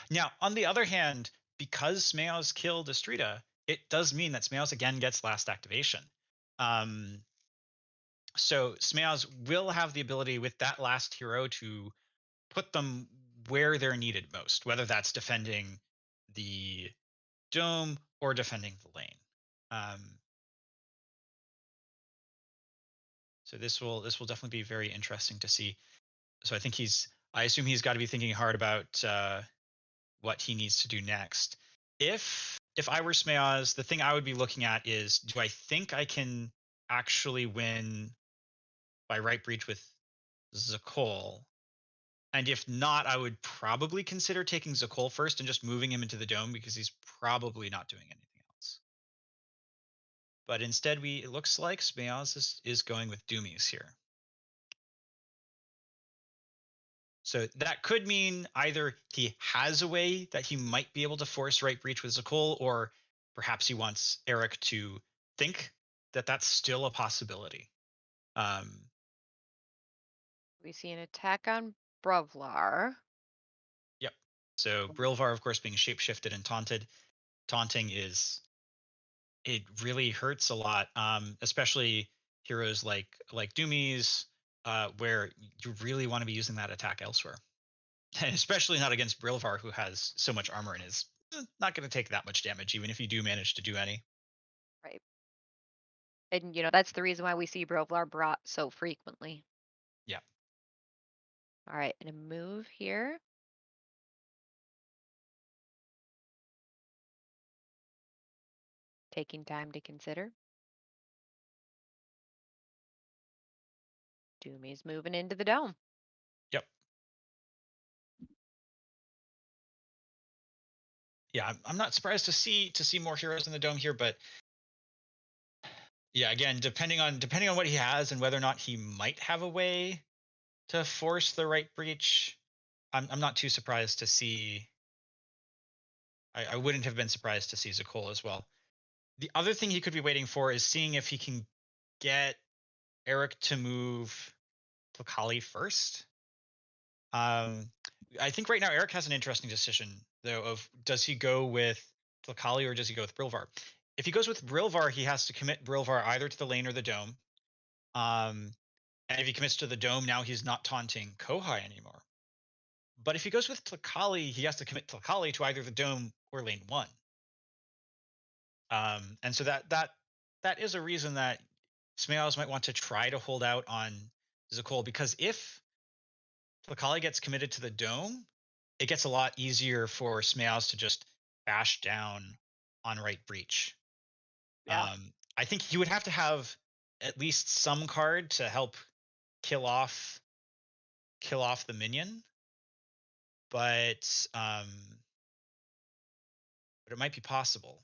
Now, on the other hand, because Smiaz killed Estrida, it does mean that Smiaz again gets last activation. So Smiaz will have the ability with that last hero to put them where they're needed most, whether that's defending the dome or defending the lane. So this will definitely be very interesting to see. So I assume he's got to be thinking hard about what he needs to do next. If I were Smiaz, the thing I would be looking at is, do I think I can actually win by right breach with Zakol? And if not, I would probably consider taking Zakol first and just moving him into the dome, because he's probably not doing anything else. But instead, it looks like Smiaz is going with Doomies here. So that could mean either he has a way that he might be able to force right breach with Zakol, or perhaps he wants Eric to think that that's still a possibility. We see an attack on Brovlar. Yep. So Brilvar, of course, being shapeshifted and taunted. Taunting it really hurts a lot, especially heroes like Doomies, where you really want to be using that attack elsewhere. And especially not against Brilvar, who has so much armor and is not going to take that much damage, even if you do manage to do any. Right. And, that's the reason why we see Brovlar brought so frequently. Yeah. All right, and a move here. Taking time to consider. Doomy's moving into the dome. yeah, I'm not surprised to see more heroes in the dome here, but yeah, again, depending on what he has and whether or not he might have a way to force the right breach, I'm not too surprised to see. I wouldn't have been surprised to see Zakol as well. The other thing he could be waiting for is seeing if he can get Eric to move Tlakali first. I think right now Eric has an interesting decision though of does he go with Tlakali or does he go with Brilvar? If he goes with Brilvar, he has to commit Brilvar either to the lane or the dome. And if he commits to the dome, now he's not taunting Kohai anymore. But if he goes with Tlakali, he has to commit Tlakali to either the dome or lane 1. And so that is a reason that Smeows might want to try to hold out on Zakol, because if Tlakali gets committed to the dome, it gets a lot easier for Smeows to just bash down on right breach. Yeah. I think he would have to have at least some card to help kill off the minion, but it might be possible.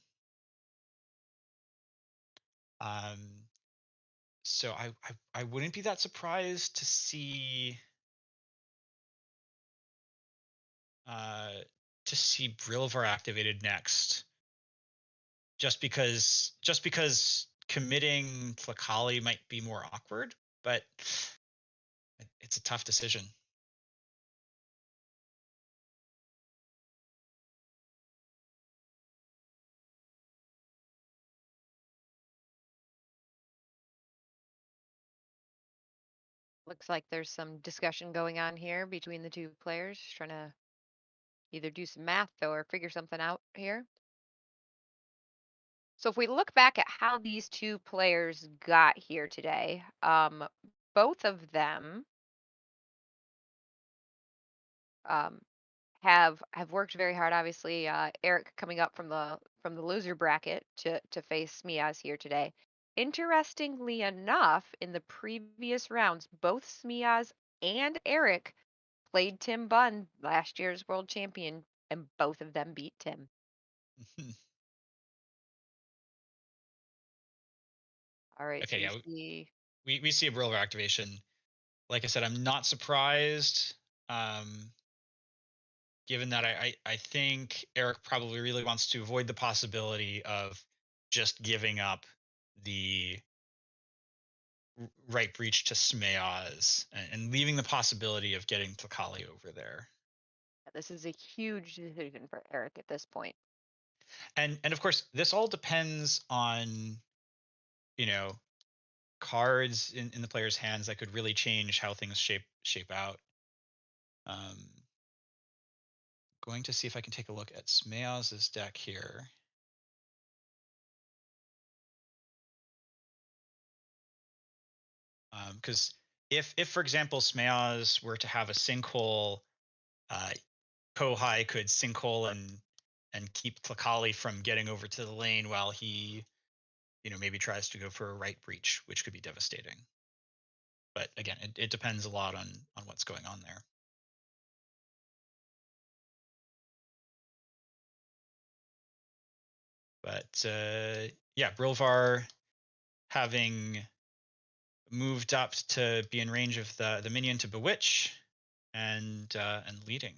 So I wouldn't be that surprised to see Brilvar activated next, just because committing Tlakali might be more awkward, but it's a tough decision. Looks like there's some discussion going on here between the two players, trying to either do some math or figure something out here. So if we look back at how these two players got here today, both of them have worked very hard. Obviously, Eric coming up from the loser bracket to face Smiaz here today. Interestingly enough, in the previous rounds, both Smiaz and Eric played Tim Bunn, last year's world champion, and both of them beat Tim. All right, Okay, so yeah, we see a Brilvar activation. Like I said, I'm not surprised. Given that I think Eric probably really wants to avoid the possibility of just giving up the right breach to Smeoz and leaving the possibility of getting Tlakali over there. this is a huge decision for Eric at this point. And of course, this all depends on, cards in the player's hands that could really change how things shape out. Going to see if I can take a look at Smeoz's deck here. Because if for example Smeoz were to have a sinkhole, Kohai could sinkhole and keep Tlakali from getting over to the lane while he, maybe tries to go for a right breach, which could be devastating. But again, it depends a lot on what's going on there. But yeah, Brilvar having moved up to be in range of the minion to bewitch and leading.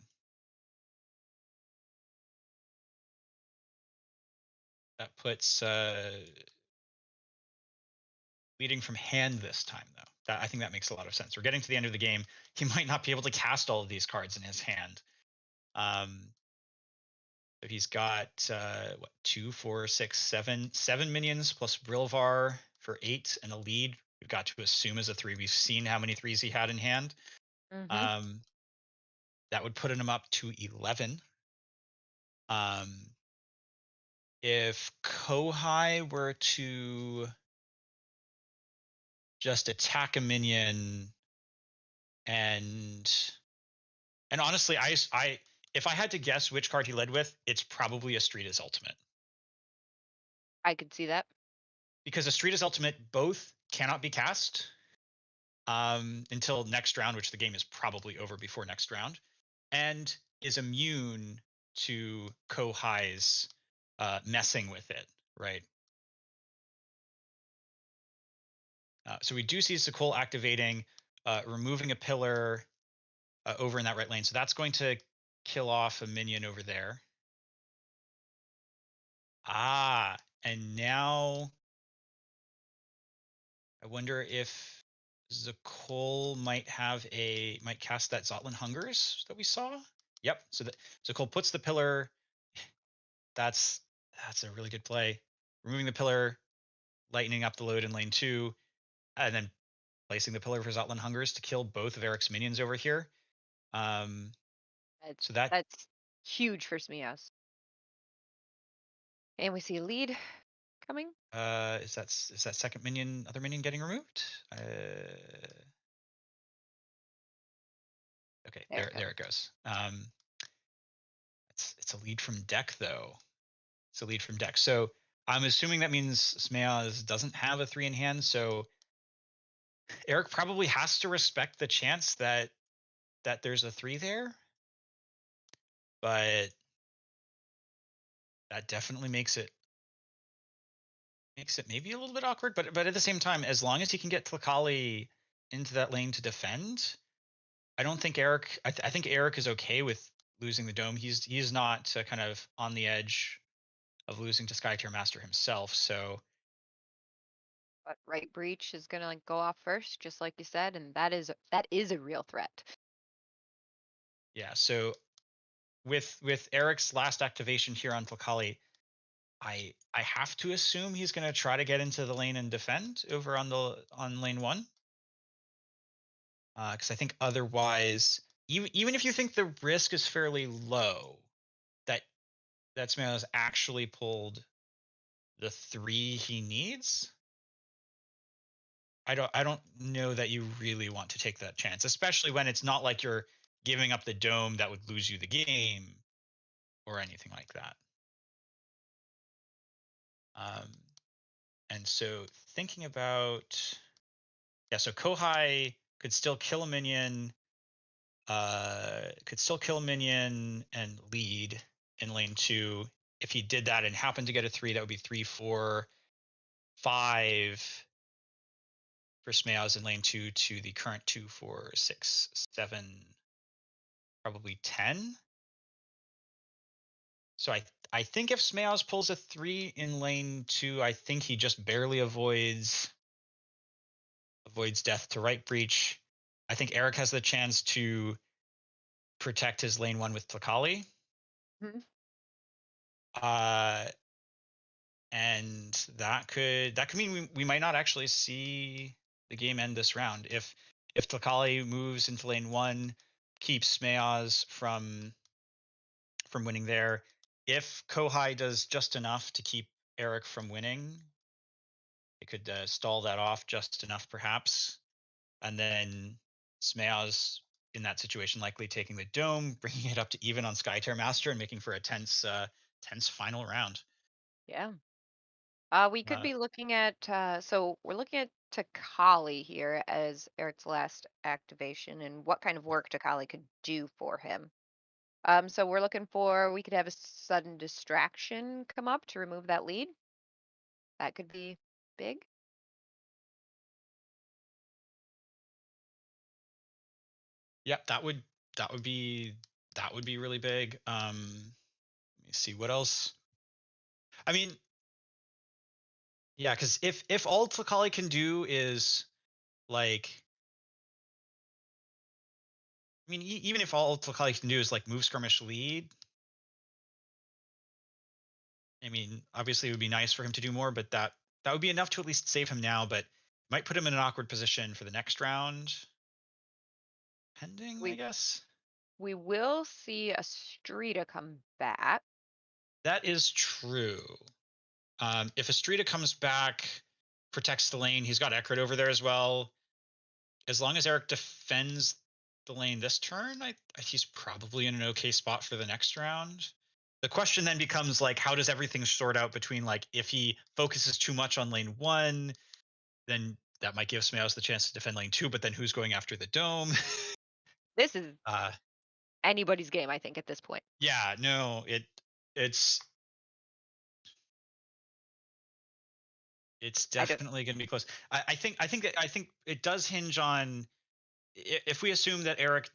That puts leading from hand this time, though. I think that makes a lot of sense. We're getting to the end of the game. He might not be able to cast all of these cards in his hand. So he's got 2, 4, 6, 7 minions plus Brilvar for 8 and a lead. We've got to assume as a 3. We've seen how many 3s he had in hand. Mm-hmm. That would put him up to 11. If Kohai were to just attack a minion and honestly, I if I had to guess which card he led with, it's probably Astrida's Ultimate. I could see that. Because Astrida's Ultimate both cannot be cast until next round, which the game is probably over before next round, and is immune to Kohai's messing with it, right? So we do see Sakul activating, removing a pillar over in that right lane. So that's going to kill off a minion over there. And now I wonder if Zakol might cast that Zotlin Hungers that we saw. Yep. So Zakol puts the pillar. That's a really good play. Removing the pillar, lightening up the load in lane 2, and then placing the pillar for Zotlin Hungers to kill both of Eric's minions over here. So that's huge for Smiaz. And we see a lead coming. Is that second minion, other minion getting removed? Okay, there it goes. It's a lead from deck though. It's a lead from deck. So I'm assuming that means Smeaz doesn't have a 3 in hand. So Eric probably has to respect the chance that there's a 3 there. But that definitely makes it maybe a little bit awkward. But at the same time, as long as he can get Tlakali into that lane to defend, I don't think Eric. I think Eric is okay with losing the dome. He's not kind of on the edge of losing to Skytear Master himself. So, but right breach is gonna go off first, just like you said, and that is a real threat. Yeah. So with Eric's last activation here on Tlakali, I have to assume he's going to try to get into the lane and defend over on lane 1. Because I think otherwise, even if you think the risk is fairly low, that Smeal has actually pulled the 3 he needs, I don't know that you really want to take that chance, especially when it's not like you're giving up the dome that would lose you the game or anything like that. And so thinking about, so Kohai could still kill a minion, and lead in lane 2. If he did that and happened to get a 3, that would be 3, 4, 5 for Smeaz in lane 2 to the current 2, 4, 6, 7, probably 10. So I think if Smeaz pulls a 3 in lane 2, I think he just barely avoids death to right breach. I think Eric has the chance to protect his lane 1 with Tlakali. Mm-hmm. And that could mean we might not actually see the game end this round. If Tlakali moves into lane 1, keeps Smeaz from winning there. If Kohai does just enough to keep Eric from winning, it could stall that off just enough perhaps. And then Smeaz in that situation likely taking the dome, bringing it up to even on Skytear Master and making for a tense final round. Yeah. We could be looking at, so we're looking at Takali here as Eric's last activation and what kind of work Takali could do for him. So we're looking for, we could have a sudden distraction come up to remove that lead. That could be big. Yep, that would be really big. Let me see what else. I mean, yeah, because if all Tlakali can do is like, I mean, even if all Tlakali can do is like move skirmish lead, I mean, obviously it would be nice for him to do more, but that would be enough to at least save him now, but might put him in an awkward position for the next round. Pending, I guess. We will see a Streeta come back. That is true. If Astrida comes back, protects the lane, he's got Ekrid over there as well. As long as Eric defends the lane this turn, he's probably in an okay spot for the next round. The question then becomes like, how does everything sort out between like, if he focuses too much on lane 1, then that might give Smeos the chance to defend lane 2, but then who's going after the dome? This is anybody's game, I think, at this point. Yeah, no, it's I don't- definitely going to be close. I think it does hinge on if we assume that Eric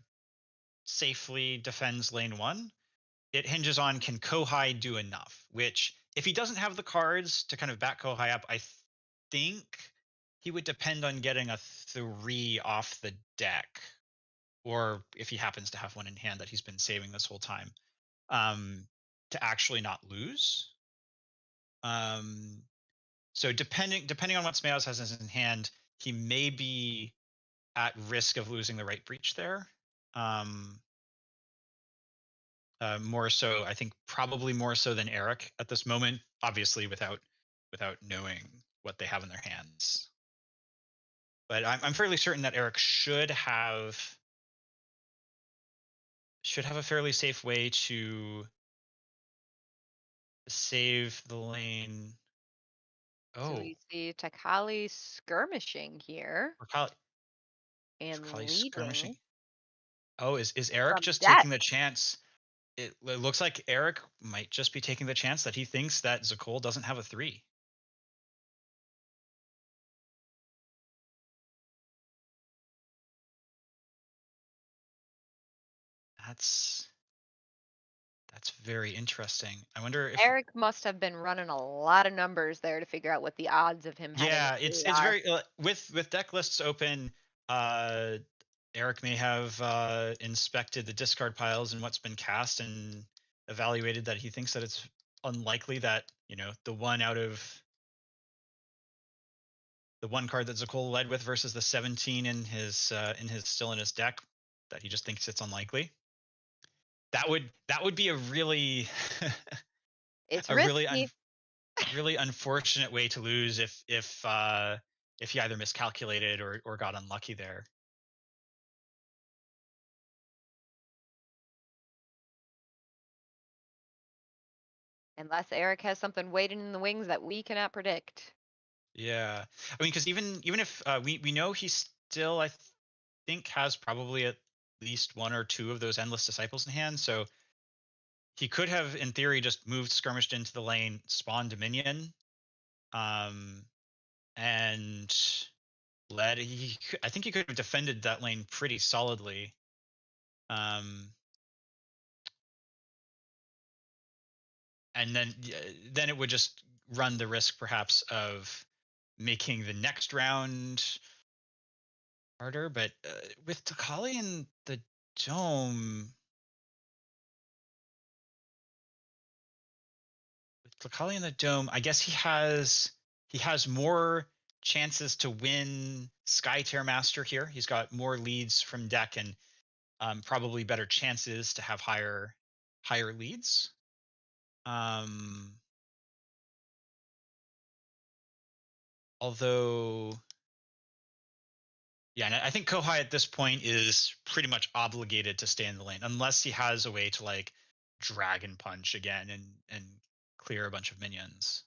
safely defends lane 1, it hinges on can Kohai do enough, which if he doesn't have the cards to kind of back Kohai up, I think he would depend on getting a 3 off the deck, or if he happens to have one in hand that he's been saving this whole time, to actually not lose. So depending on what Smeos has in hand, he may be at risk of losing the right breach there. More so, I think probably more so than Eric at this moment, obviously without knowing what they have in their hands. But I'm fairly certain that Eric should have a fairly safe way to save the lane. So we see Takali skirmishing here and leading. Oh, is Eric from just deck. taking the chance? It looks like Eric might just be taking the chance that he thinks that Zakol doesn't have a 3. That's very interesting. I wonder if Eric must have been running a lot of numbers there to figure out what the odds of him having yeah, a it's three are. very with deck lists open. Eric may have inspected the discard piles and what's been cast and evaluated that he thinks that it's unlikely that the one card that Zakol led with versus the 17 in his still in his deck, that he just thinks it's unlikely. That would be a really It's a risky. really unfortunate way to lose if he either miscalculated or got unlucky there. Unless Eric has something waiting in the wings that we cannot predict. Yeah, I mean, because even if we know he still, I think, has probably at least 1 or 2 of those endless disciples in hand, so he could have, in theory, just moved skirmished into the lane, spawned a minion, and led. I think he could have defended that lane pretty solidly. And then it would just run the risk, perhaps, of making the next round harder. But with Takali in the dome, I guess he has more chances to win Skytear Master here. He's got more leads from deck and probably better chances to have higher leads. Although, yeah, and I think Kohai at this point is pretty much obligated to stay in the lane unless he has a way to like Dragon Punch again and clear a bunch of minions.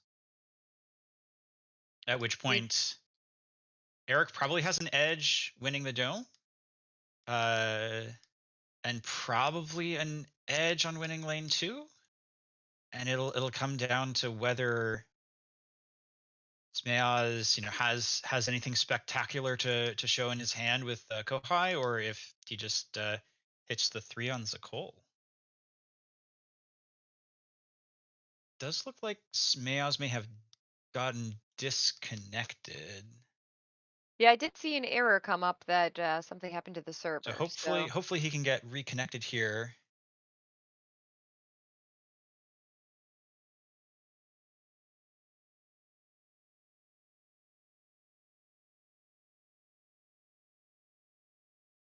At which point, Eric probably has an edge winning the dome, and probably an edge on winning lane 2. And it'll come down to whether Smeaz, has anything spectacular to show in his hand with Kohai, or if he just hits the 3 on Zakol. Does look like Smeaz may have gotten disconnected. Yeah, I did see an error come up that something happened to the server. So hopefully he can get reconnected here.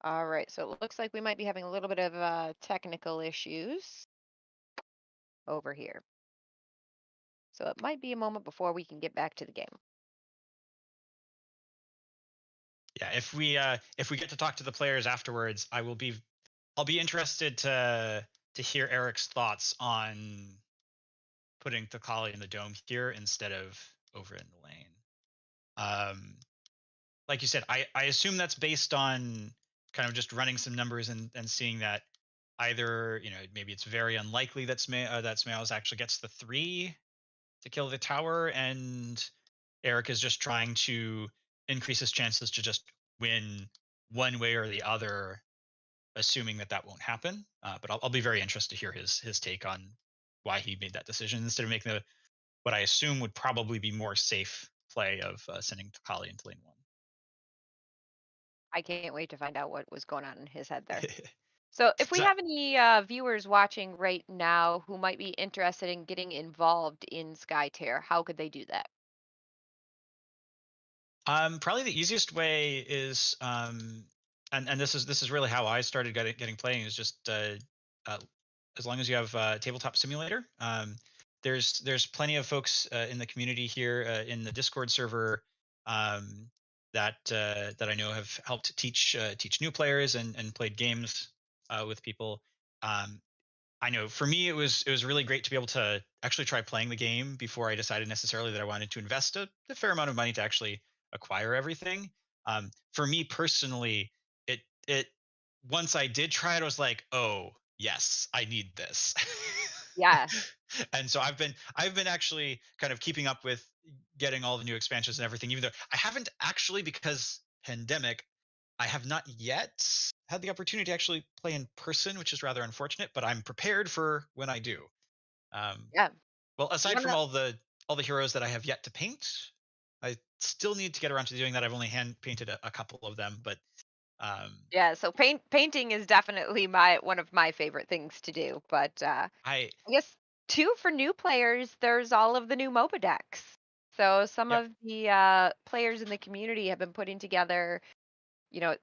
All right, so it looks like we might be having a little bit of technical issues over here. So it might be a moment before we can get back to the game. Yeah, if we get to talk to the players afterwards, I'll be interested to hear Eric's thoughts on putting Takali in the dome here instead of over in the lane. Like you said, I assume that's based on kind of just running some numbers and seeing that either maybe it's very unlikely that Smails actually gets the 3 to kill the tower, and Eric is just trying to increase his chances to just win one way or the other, assuming that won't happen. But I'll be very interested to hear his take on why he made that decision instead of making what I assume would probably be more safe play of sending Kali into lane 1. I can't wait to find out what was going on in his head there. So if we So- have any viewers watching right now who might be interested in getting involved in Skytear, how could they do that? Probably the easiest way is, and this is really how I started getting playing, is just as long as you have Tabletop Simulator. There's plenty of folks in the community here in the Discord server that I know have helped teach new players and played games with people. I know for me it was really great to be able to actually try playing the game before I decided necessarily that I wanted to invest a fair amount of money to actually acquire everything. For me personally, it once I did try it, I was like, oh yes, I need this. Yeah. And so I've been actually kind of keeping up with getting all the new expansions and everything, even though I haven't actually, because pandemic, I have not yet had the opportunity to actually play in person, which is rather unfortunate, but I'm prepared for when I do. Yeah. Well, aside One from of all the heroes that I have yet to paint, I still need to get around to doing that. I've only hand painted a couple of them, but Yeah, so painting is definitely one of my favorite things to do. But I I guess two for new players, there's all of the new MOBA decks. So some yep. of the players in the community have been putting together,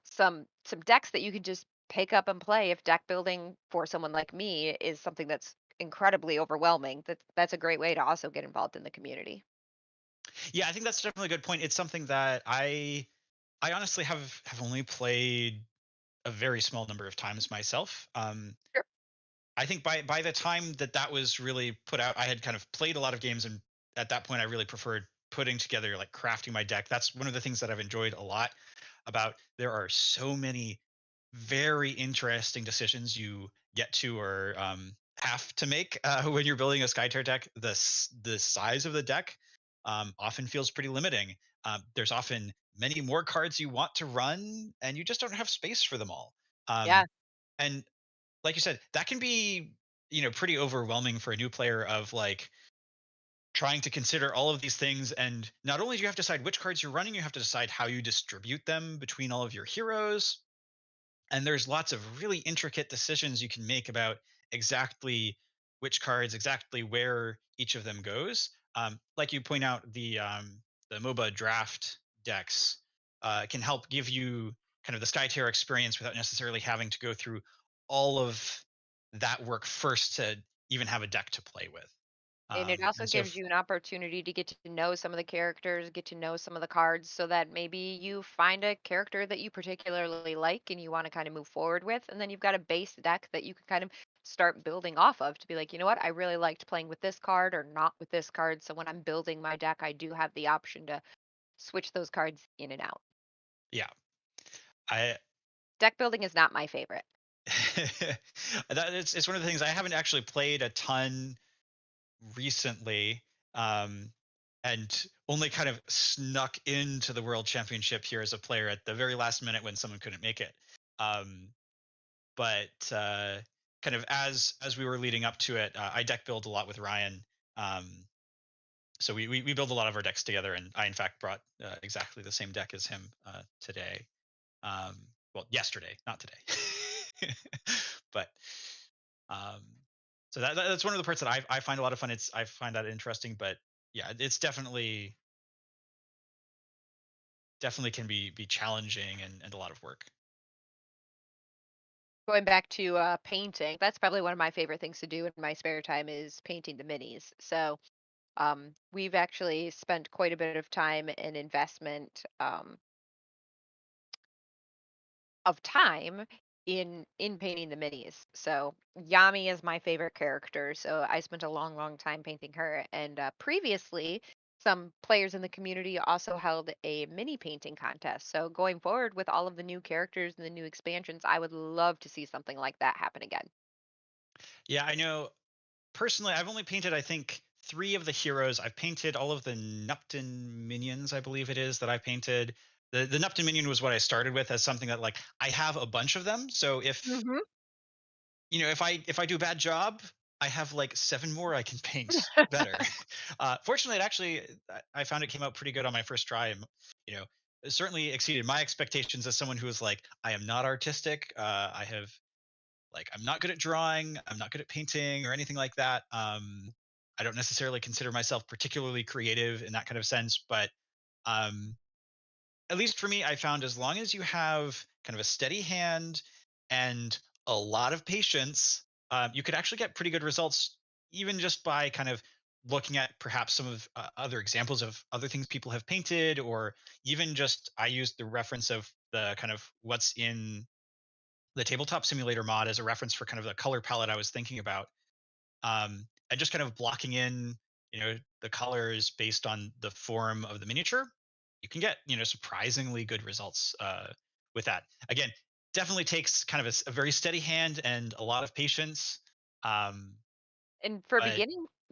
some decks that you can just pick up and play if deck building for someone like me is something that's incredibly overwhelming. That's a great way to also get involved in the community. Yeah, I think that's definitely a good point. It's something that I honestly have only played a very small number of times myself. Sure. I think by the time that was really put out, I had kind of played a lot of games, and at that point, I really preferred putting together, like crafting my deck. That's one of the things that I've enjoyed a lot about. There are so many very interesting decisions you get to or have to make when you're building a Skytear deck. The size of the deck often feels pretty limiting. There's often many more cards you want to run, and you just don't have space for them all. Yeah. And like you said, that can be pretty overwhelming for a new player, of like trying to consider all of these things. And not only do you have to decide which cards you're running, you have to decide how you distribute them between all of your heroes. And there's lots of really intricate decisions you can make about exactly which cards, exactly where each of them goes. Like you point out, the MOBA draft decks can help give you kind of the Skytear experience without necessarily having to go through all of that work first to even have a deck to play with. And it also And so, gives you an opportunity to get to know some of the characters, get to know some of the cards, so that maybe you find a character that you particularly like and you want to kind of move forward with. And then you've got a base deck that you can kind of start building off of to be like, you know what, I really liked playing with this card or not with this card. So when I'm building my deck, I do have the option to switch those cards in and out. yeah, I Deck building is not my favorite. it's one of the things I haven't actually played a ton recently, and only kind of snuck into the world championship here as a player at the very last minute when someone couldn't make it. But kind of as we were leading up to it, I deck build a lot with Ryan. So we build a lot of our decks together, and I in fact brought exactly the same deck as him today. Well, yesterday, not today. But so that's one of the parts that I find a lot of fun. I find that interesting, but yeah, it's definitely can be challenging and a lot of work. Going back to painting, that's probably one of my favorite things to do in my spare time is painting the minis. So we've actually spent quite a bit of time and investment of time in painting the minis. So Yami is my favorite character, so I spent a long time painting her. And previously, some players in the community also held a mini painting contest. So going forward with all of the new characters and the new expansions, I would love to see something like that happen again. Yeah, I know. Personally, I've only painted, I think, 3 of the heroes. I've painted all of the Nupton minions, I believe it is, that I painted. The Nupton minion was what I started with as something that, like, I have a bunch of them. So if Mm-hmm. if I do a bad job, I have like 7 more I can paint better. Fortunately, it actually I found it came out pretty good on my first try, and you know it certainly exceeded my expectations as someone who was like, I am not artistic. I have like I'm not good at drawing. I'm not good at painting or anything like that. I don't necessarily consider myself particularly creative in that kind of sense, but um, at least for me, I found as long as you have kind of a steady hand and a lot of patience, you could actually get pretty good results, even just by kind of looking at perhaps some of other examples of other things people have painted, or even just I used the reference of the kind of what's in the tabletop simulator mod as a reference for kind of the color palette I was thinking about, and just kind of blocking in the colors based on the form of the miniature. You can get surprisingly good results with that. Again, definitely takes kind of a very steady hand and a lot of patience. um, And for but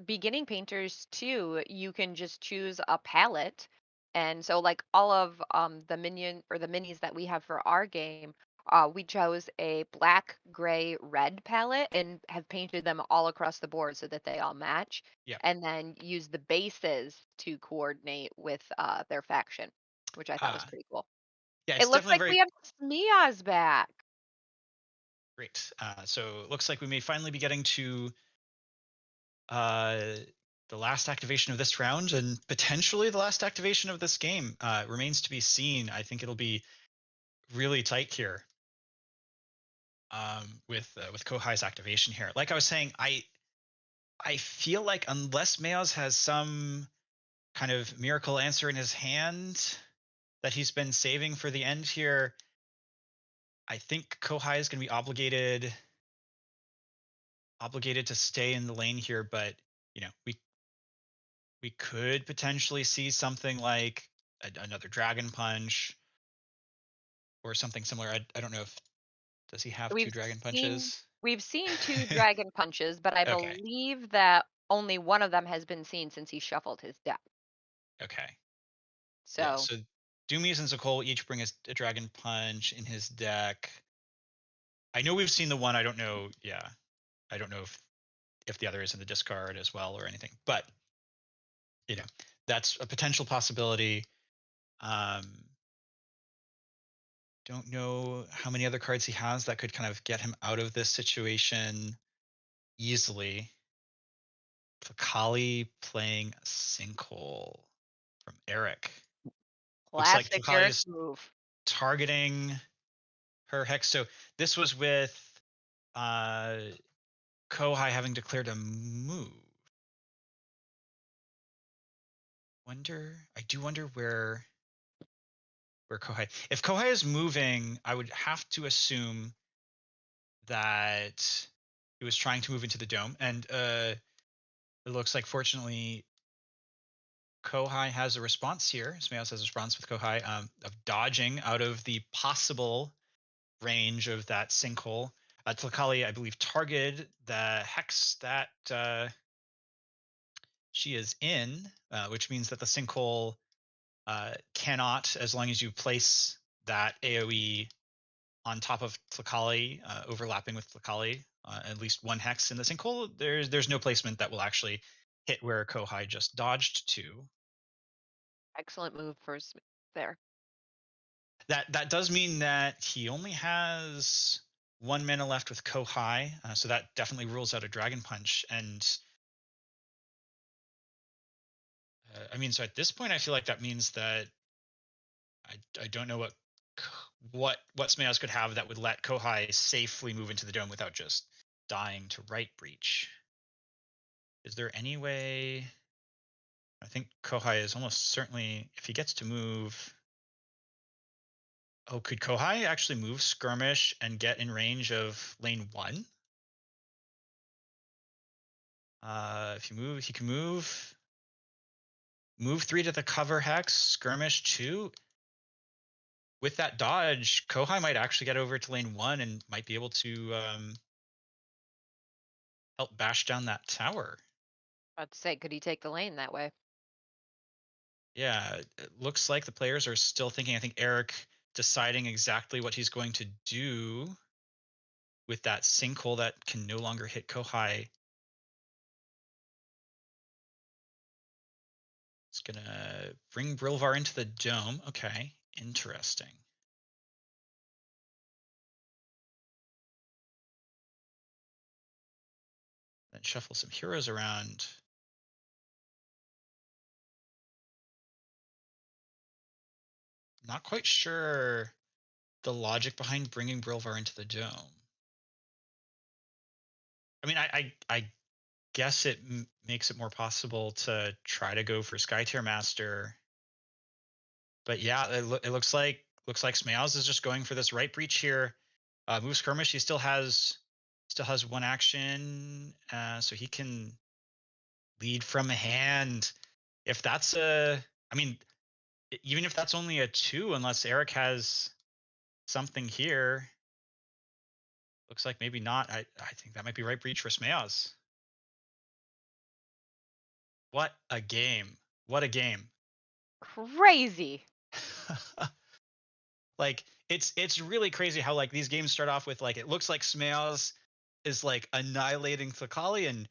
beginning painters too, you can just choose a palette. And so like all of the minion or the minis that we have for our game, we chose a black, gray, red palette and have painted them all across the board so that they all match. yeah, And then use the bases to coordinate with their faction, which I thought was uh, pretty cool. yeah, It it's looks definitely like very we have Smia's back. great. So it looks like we may finally be getting to uh, the last activation of this round and potentially the last activation of this game. Remains to be seen. I think it'll be really tight here with Kohai's activation here. Like I was saying, I feel like unless Mayos has some kind of miracle answer in his hand that he's been saving for the end here, I think Kohai is going to be obligated to stay in the lane here. But we could potentially see something like another Dragon Punch or something similar. I don't know if does he have 2 We've Dragon seen Punches? we've seen 2 dragon punches, but I Okay. believe that only one of them has been seen since he shuffled his deck. Okay. Yeah. So So Doomies and Zakol each bring a Dragon Punch in his deck. I know we've seen the one. I don't know. Yeah. I don't know if the other is in the discard as well or anything. But you know, that's a potential possibility. Um, don't know how many other cards he has that could kind of get him out of this situation easily. Tlakali playing a Sinkhole from Eric. Looks like classic Tlakali Eric is move. targeting her Hex. So this was with uh, Kohai having declared a move. I do wonder where Kohai. If Kohai is moving, I would have to assume that he was trying to move into the dome, and it looks like fortunately Kohai has a response here. Smeos has a response with Kohai of dodging out of the possible range of that sinkhole. Tlakali, I believe, targeted the hex that she is in, which means that the sinkhole cannot, as long as you place that AoE on top of Tlakali, overlapping with Tlakali, at least one hex in the sinkhole, there's no placement that will actually hit where Kohai just dodged to. Excellent move for there. That does mean that he only has 1 mana left with Kohai, so that definitely rules out a Dragon Punch. And I mean, so at this point, I feel like that means that I don't know what Smeos could have that would let Kohai safely move into the dome without just dying to right breach. Is there any way? I think Kohai is almost certainly, if he gets to move. Oh, could Kohai actually move Skirmish and get in range of lane 1? If you move, he can move 3 to the cover hex, Skirmish 2. With that dodge, Kohai might actually get over to lane 1 and might be able to help bash down that tower. About to say, could he take the lane that way? Yeah, it looks like the players are still thinking. I think Eric deciding exactly what he's going to do with that sinkhole that can no longer hit Kohai. It's gonna bring Brilvar into the dome. Okay, interesting. Then shuffle some heroes around. Not quite sure the logic behind bringing Brilvar into the dome. I mean, I guess it makes it more possible to try to go for Skytear Master. But yeah, it looks like Smeows is just going for this right breach here. Move skirmish. He still has one action, so he can lead from hand. If that's I mean, even if that's only a 2, unless Eric has something here, looks like maybe not. I think that might be right breach for Smeows. What a game! What a game! Crazy. Like it's really crazy how like these games start off with like it looks like Smeows is like annihilating Thakali, and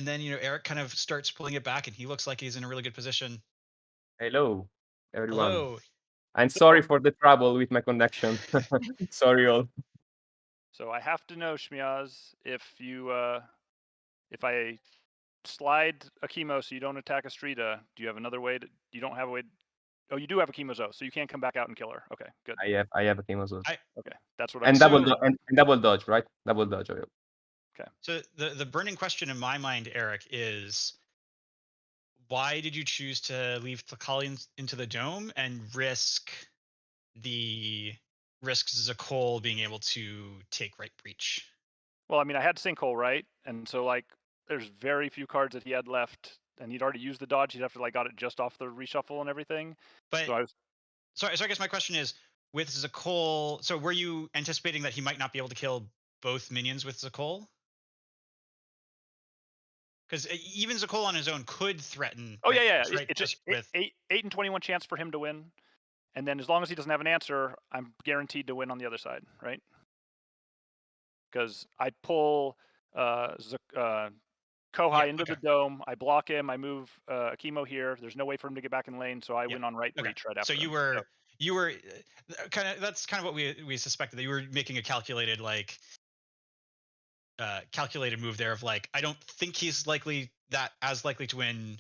then Eric kind of starts pulling it back and he looks like he's in a really good position. Hello, everyone. Hello. I'm sorry for the trouble with my connection. Sorry all. So I have to know, Shmiaz, if you if I slide a chemo so you don't attack Astrida, do you have another way to? You don't have a way. Oh, you do have a chemozo, so you can't come back out and kill her. Okay, good. I have a chemo Okay, that's what. and I double and double dodge, right? Double dodge. Okay. So the burning question in my mind, Eric, is why did you choose to leave Thakali into the dome and risk Zakol being able to take right breach? Well, I mean, I had sinkhole, right? And so like there's very few cards that he had left, and he'd already used the dodge. He'd have to like got it just off the reshuffle and everything. But so I was. So I guess my question is, with Zakol, so were you anticipating that he might not be able to kill both minions with Zakol? Because even Zakol on his own could threaten. Oh right, yeah. right, It's just with 8 and 21 chance for him to win, and then as long as he doesn't have an answer, I'm guaranteed to win on the other side, right? Because I pull Kohai into the dome, I block him, I move Akimo here. There's no way for him to get back in lane, so I win on right breach right after. So you were kind of, that's kind of what we suspected, that you were making a calculated move there of like, I don't think he's as likely to win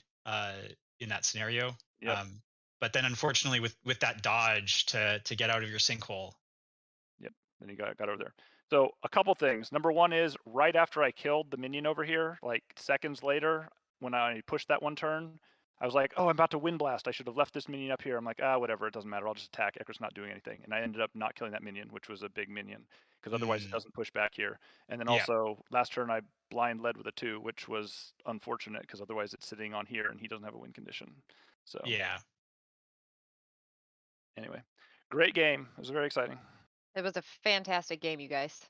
in that scenario. Yep. But then unfortunately with that dodge to get out of your sinkhole. Yep. Then he got over there. So a couple things. Number one is right after I killed the minion over here, like seconds later, when I pushed that one turn, I was like, oh, I'm about to wind blast. I should have left this minion up here. I'm like, whatever, it doesn't matter. I'll just attack. Eker's not doing anything. And I ended up not killing that minion, which was a big minion, because otherwise it doesn't push back here. And then also last turn I blind led with a 2, which was unfortunate because otherwise it's sitting on here and he doesn't have a win condition. So yeah. Anyway, great game. It was very exciting. It was a fantastic game, you guys.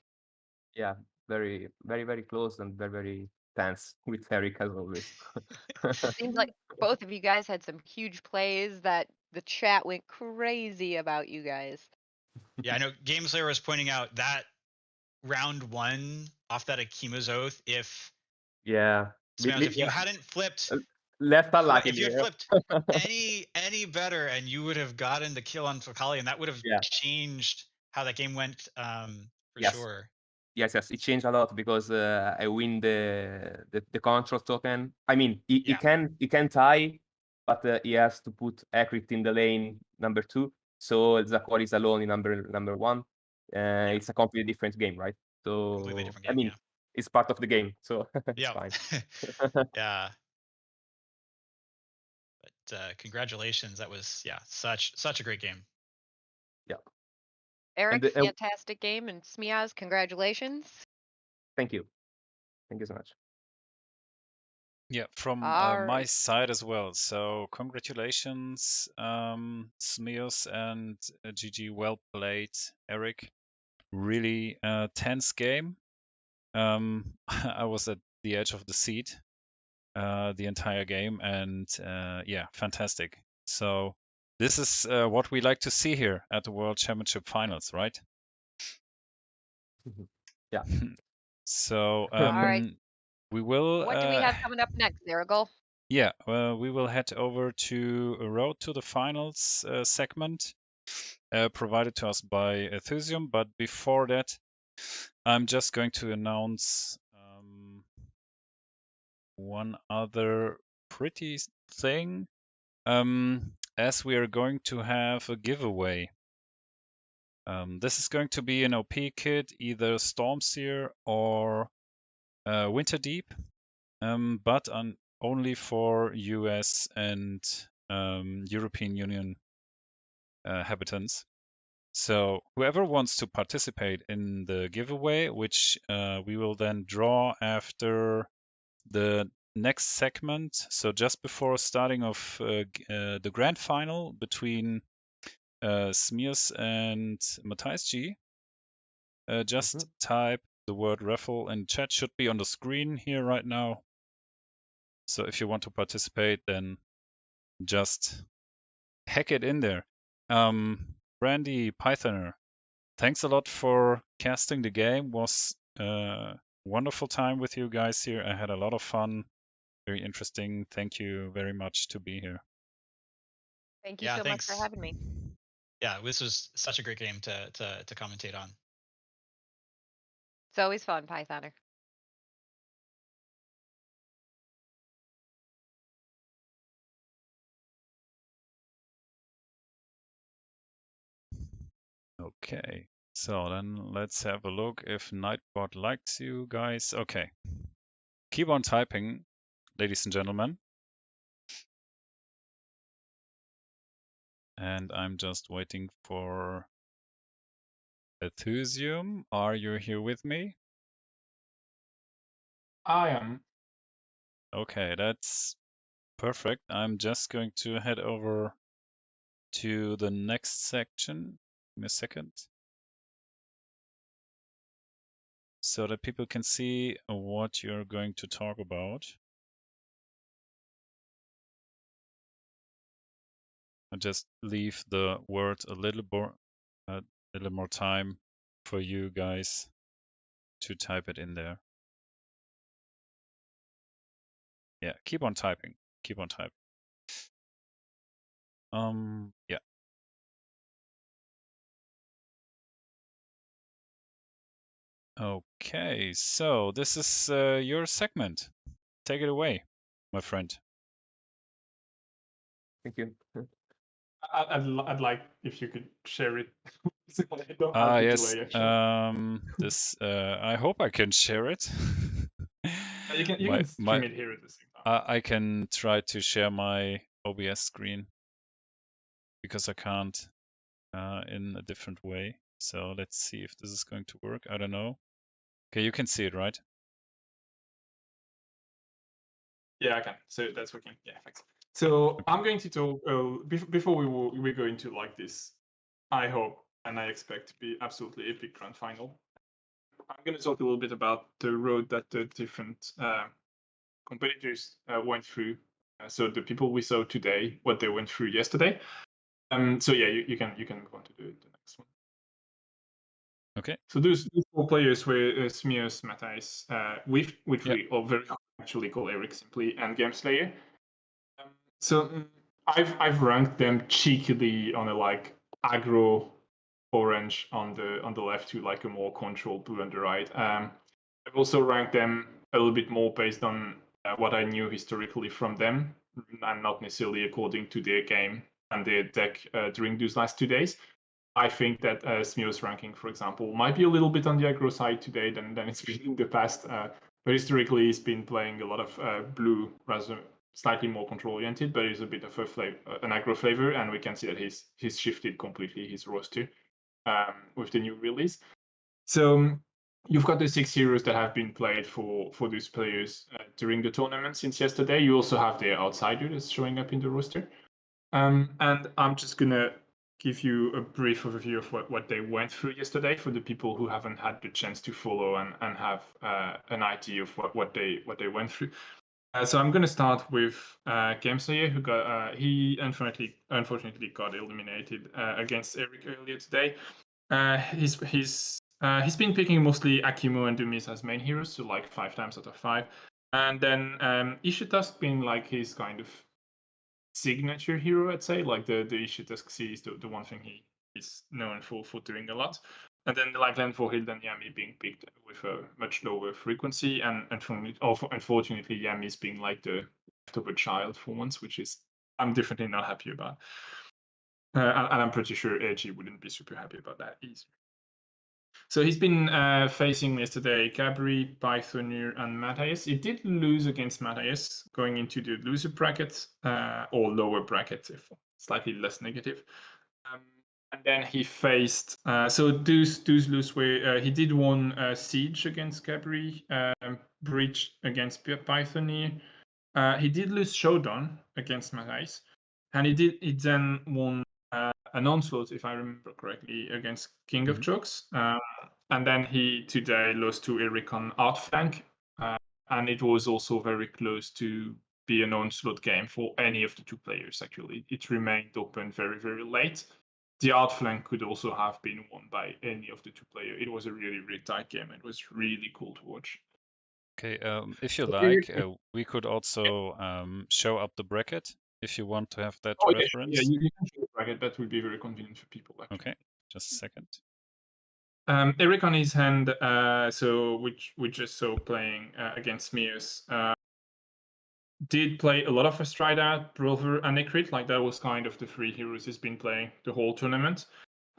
Yeah, very, very, very close and very, very tense with Eric as always. Seems like both of you guys had some huge plays that the chat went crazy about you guys. Yeah, I know GameSlayer was pointing out that round 1 off that Akima's Oath, if you hadn't flipped left unlucky. If you had flipped any better, and you would have gotten the kill on Thakali, and that would have changed how that game went for sure. Yes, it changed a lot because I win the control token. I mean, he can tie, but he has to put Ekrit in the lane number 2. So Zakor is alone in number 1. It's a completely different game, right? So completely different game, I mean, it's part of the game, so it's fine. Yeah. But congratulations, that was such a great game. Yeah. Eric, fantastic game, and Smiaz, congratulations. Thank you so much. Yeah, from my side as well. So congratulations, Smios and GG. Well played, Eric. Really tense game. I was at the edge of the seat the entire game, and yeah, fantastic. So this is what we like to see here at the World Championship Finals, right? Yeah. So All right. we will. What do we have coming up next, Zeragol? Yeah, we will head over to Road to the Finals segment provided to us by Ethusium. But before that, I'm just going to announce one other pretty thing. As we are going to have a giveaway. This is going to be an OP kit, either Stormseer or Winter Deep, but only for US and European Union habitants. So whoever wants to participate in the giveaway, which we will then draw after the next segment, so just before starting of the grand final between Smears and Matthias G, just type the word raffle in chat. Should be on the screen here right now. So if you want to participate, then just hack it in there. Brandy Pythoner, thanks a lot for casting the game. Was a wonderful time with you guys here. I had a lot of fun. Very interesting. Thank you very much to be here. Thank you so much for having me. Yeah, this was such a great game to commentate on. It's always fun, Pythoner. Okay, so then let's have a look if Nightbot likes you guys. Okay, keep on typing, ladies and gentlemen. And I'm just waiting for Ethusium. Are you here with me? I am. Okay, that's perfect. I'm just going to head over to the next section. Give me a second. So that people can see what you're going to talk about. I'll just leave the word a little more time for you guys to type it in there. Yeah, keep on typing. Keep on typing. Yeah. Okay, so this is your segment. Take it away, my friend. Thank you. I'd like if you could share it. So I don't have the Yes. delay, actually. This I hope I can share it. You can stream it here at the same time. I can try to share my OBS screen because I can't in a different way. So let's see if this is going to work. I don't know. Okay, you can see it, right? Yeah, I can. So that's working. Yeah, thanks. So I'm going to talk before we go into like this. I hope and I expect to be absolutely epic grand final. I'm going to talk a little bit about the road that the different competitors went through. So the people we saw today, what they went through yesterday. So yeah, you can move on to the next one. Okay. So those 4 players were Smears, Matthijs, which we all very actually call Eric simply, and Game Slayer. So I've ranked them cheekily on a like aggro orange on the left to like a more controlled blue on the right. I've also ranked them a little bit more based on what I knew historically from them, and not necessarily according to their game and their deck during those last 2 days. I think that Smear's ranking, for example, might be a little bit on the aggro side today than it's been in the past. But historically, he's been playing a lot of blue, rather slightly more control-oriented, but he's a bit of an aggro flavor, and we can see that he's shifted completely his roster with the new release. So you've got the 6 heroes that have been played for those players during the tournament since yesterday. You also have the outsider that's showing up in the roster. And I'm just gonna give you a brief overview of what they went through yesterday for the people who haven't had the chance to follow and have an idea of what they went through. So I'm going to start with Gameslayer, who got he unfortunately got eliminated against Eric earlier today. He's been picking mostly Akimo and Dumis as main heroes, so like 5 times out of 5. And then Ishita's been like his kind of signature hero, I'd say. Like the Ishitusk C is the one thing he is known for doing a lot. And then like Landforhild and Yami being picked with a much lower frequency, and unfortunately Yami's being like the leftover child for once, which is I'm definitely not happy about. And I'm pretty sure AG wouldn't be super happy about that either. So he's been facing yesterday Cabri, Pythonir, and Matthias. He did lose against Matthias going into the loser bracket or lower bracket, if slightly less negative. And then he faced so those lose where he did one siege against Cabri, breach against Pythonir. He did lose showdown against Matthias, and he then won an onslaught, if I remember correctly, against King of Jokes. And then he today lost to Eric on Outflank, and it was also very close to be an onslaught game for any of the 2 players. Actually, it remained open very, very late. The Outflank could also have been won by any of the 2 players. It was a really, really tight game. It was really cool to watch. Okay, if you like, we could also show up the bracket if you want to have that reference. Yeah, you can show the bracket. That would be very convenient for people. Actually. Okay, just a second. Eric on his hand, so which we just saw playing against Smears, did play a lot of Astrida, Brother, and Ecrit. Like that was kind of the 3 heroes he's been playing the whole tournament.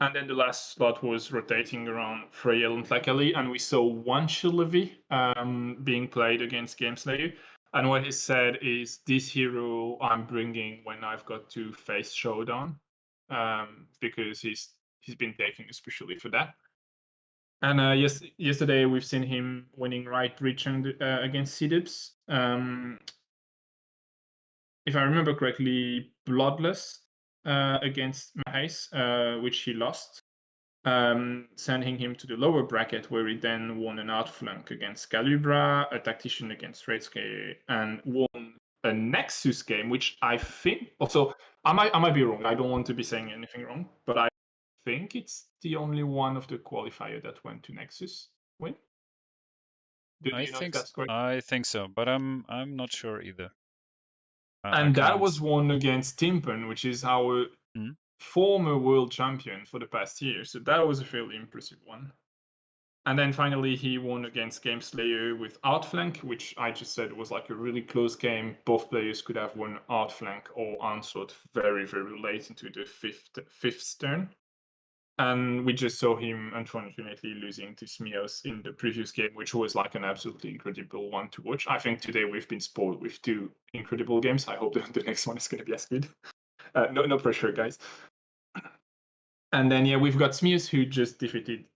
And then the last slot was rotating around Freyel and Tlakali, and we saw one Shillavi being played against Gameslayer. And what he said is, this hero I'm bringing when I've got to face Showdown, because he's been taking especially for that. And yesterday we've seen him winning right breach against Cdibs. If I remember correctly, Bloodless against Mahace, which he lost, sending him to the lower bracket, where he then won an outflank against Calibra, a tactician against Redsky, and won a Nexus game, which I think also I might be wrong. I don't want to be saying anything wrong, but I think it's the only one of the qualifier that went to Nexus win. Do you know if that's correct? I think so, but I'm not sure either. And that was won against Timpen, which is our former world champion for the past year. So that was a fairly impressive one. And then finally, he won against Gameslayer with Outflank, which I just said was like a really close game. Both players could have won Outflank or Onslaught very, very late into the fifth turn. And we just saw him, unfortunately, losing to Smios in the previous game, which was like an absolutely incredible one to watch. I think today we've been spoiled with 2 incredible games. I hope the next one is going to be as good. No pressure, guys. And then, yeah, we've got Smios, who just defeated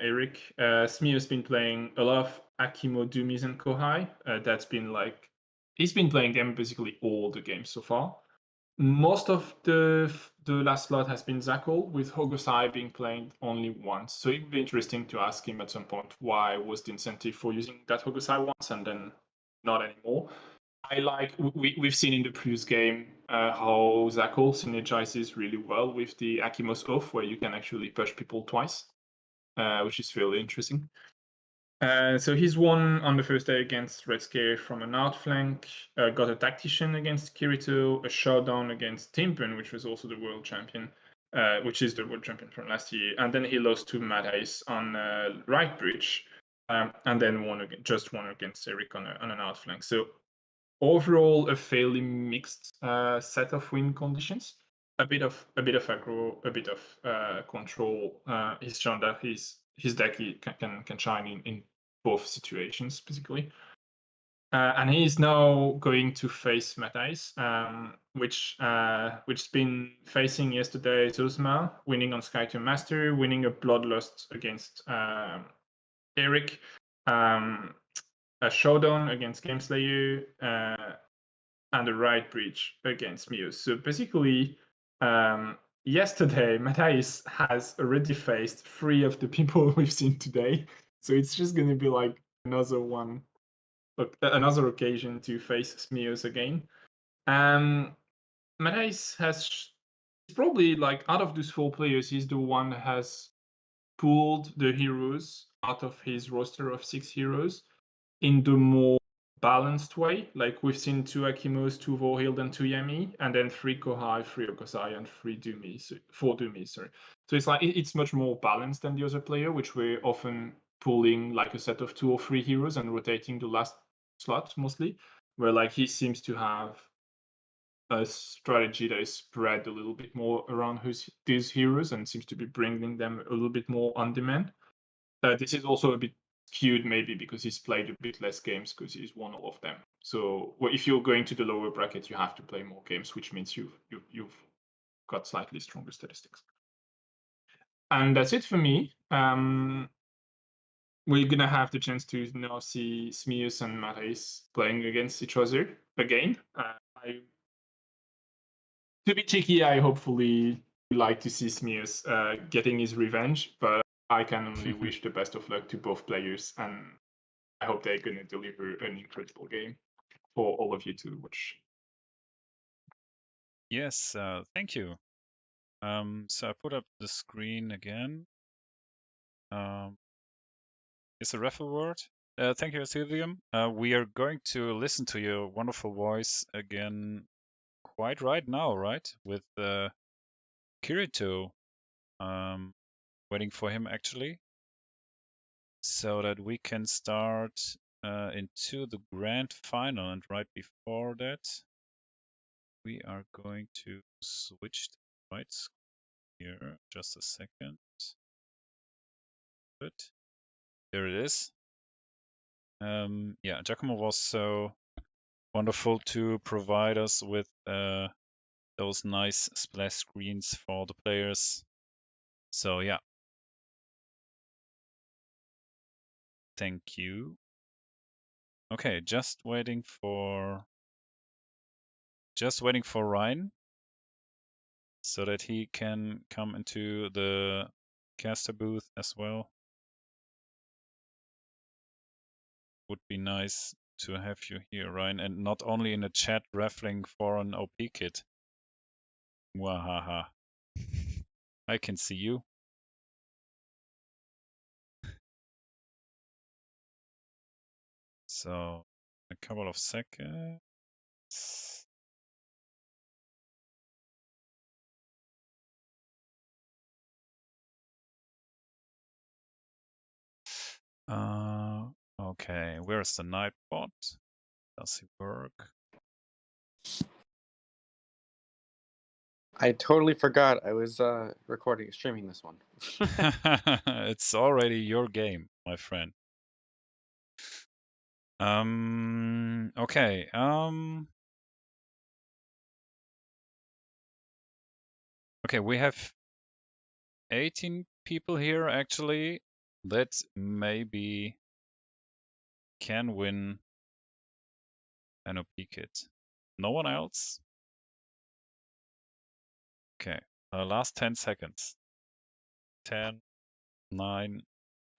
Eric. Smios been playing a lot of Akimo, Dumis, and Kohai. That's been like, he's been playing them basically all the games so far. Most of the last slot has been Zakol, with Hogosai being played only once. So it would be interesting to ask him at some point why was the incentive for using that Hogosai once and then not anymore. I like, we've seen in the previous game how Zakol synergizes really well with the Akimos off, where you can actually push people twice, which is fairly interesting. So he's won on the first day against Red Scare from an outflank, got a tactician against Kirito, a showdown against Timpen, which was also the world champion, which is the world champion from last year, and then he lost to Mad Ice on right bridge, and then just won against Eric on an outflank. So overall, a fairly mixed set of win conditions. A bit of aggro, a bit of control. He's shown that his deck can shine in both situations, basically. And he's now going to face Matthias, which's been facing yesterday Zuzma, winning on Skytear Master, winning a Bloodlust against Eric, a showdown against Gameslayer, and a right breach against Mios. So basically, yesterday, Matthijs has already faced 3 of the people we've seen today. So it's just going to be like another one, another occasion to face Smears again. Matthijs has probably, like, out of those 4 players, he's the one that has pulled the heroes out of his roster of 6 heroes in the more balanced way. Like, we've seen 2 Akimos, 2 Vorhild, and 2 Yami, and then 3 Kohai, 3 Okosai, and 4 Doomies, sorry. So it's like, it's much more balanced than the other player, which we're often pulling like a set of 2 or 3 heroes and rotating the last slot mostly, where like he seems to have a strategy that is spread a little bit more around these heroes and seems to be bringing them a little bit more on demand. This is also a bit skewed maybe because he's played a bit less games because he's won all of them. So if you're going to the lower bracket, you have to play more games, which means you've got slightly stronger statistics. And that's it for me. We're gonna have the chance to now see Smears and Matthijs playing against each other again. To be cheeky, I hopefully like to see Smears getting his revenge, but I can only wish the best of luck to both players, and I hope they're going to deliver an incredible game for all of you to watch. Yes, thank you. So I put up the screen again. Is a referral word? Thank you, Asilium. We are going to listen to your wonderful voice again quite right now, right? With Kirito. Waiting for him actually, so that we can start into the grand final. And right before that, we are going to switch to the right screen here. Just a second. Good. There it is. Yeah, Giacomo was so wonderful to provide us with those nice splash screens for the players. So yeah, thank you. Okay, just waiting for Ryan so that he can come into the caster booth as well. Would be nice to have you here, Ryan, and not only in the chat raffling for an OP kit. Wahaha. I can see you. So, a couple of seconds. Okay, where's the Nightbot? Does he work? I totally forgot I was streaming this one. It's already your game, my friend. Okay. Okay, we have 18 people here actually that maybe can win an OP kit. No one else? Okay, last 10 seconds. 10, 9,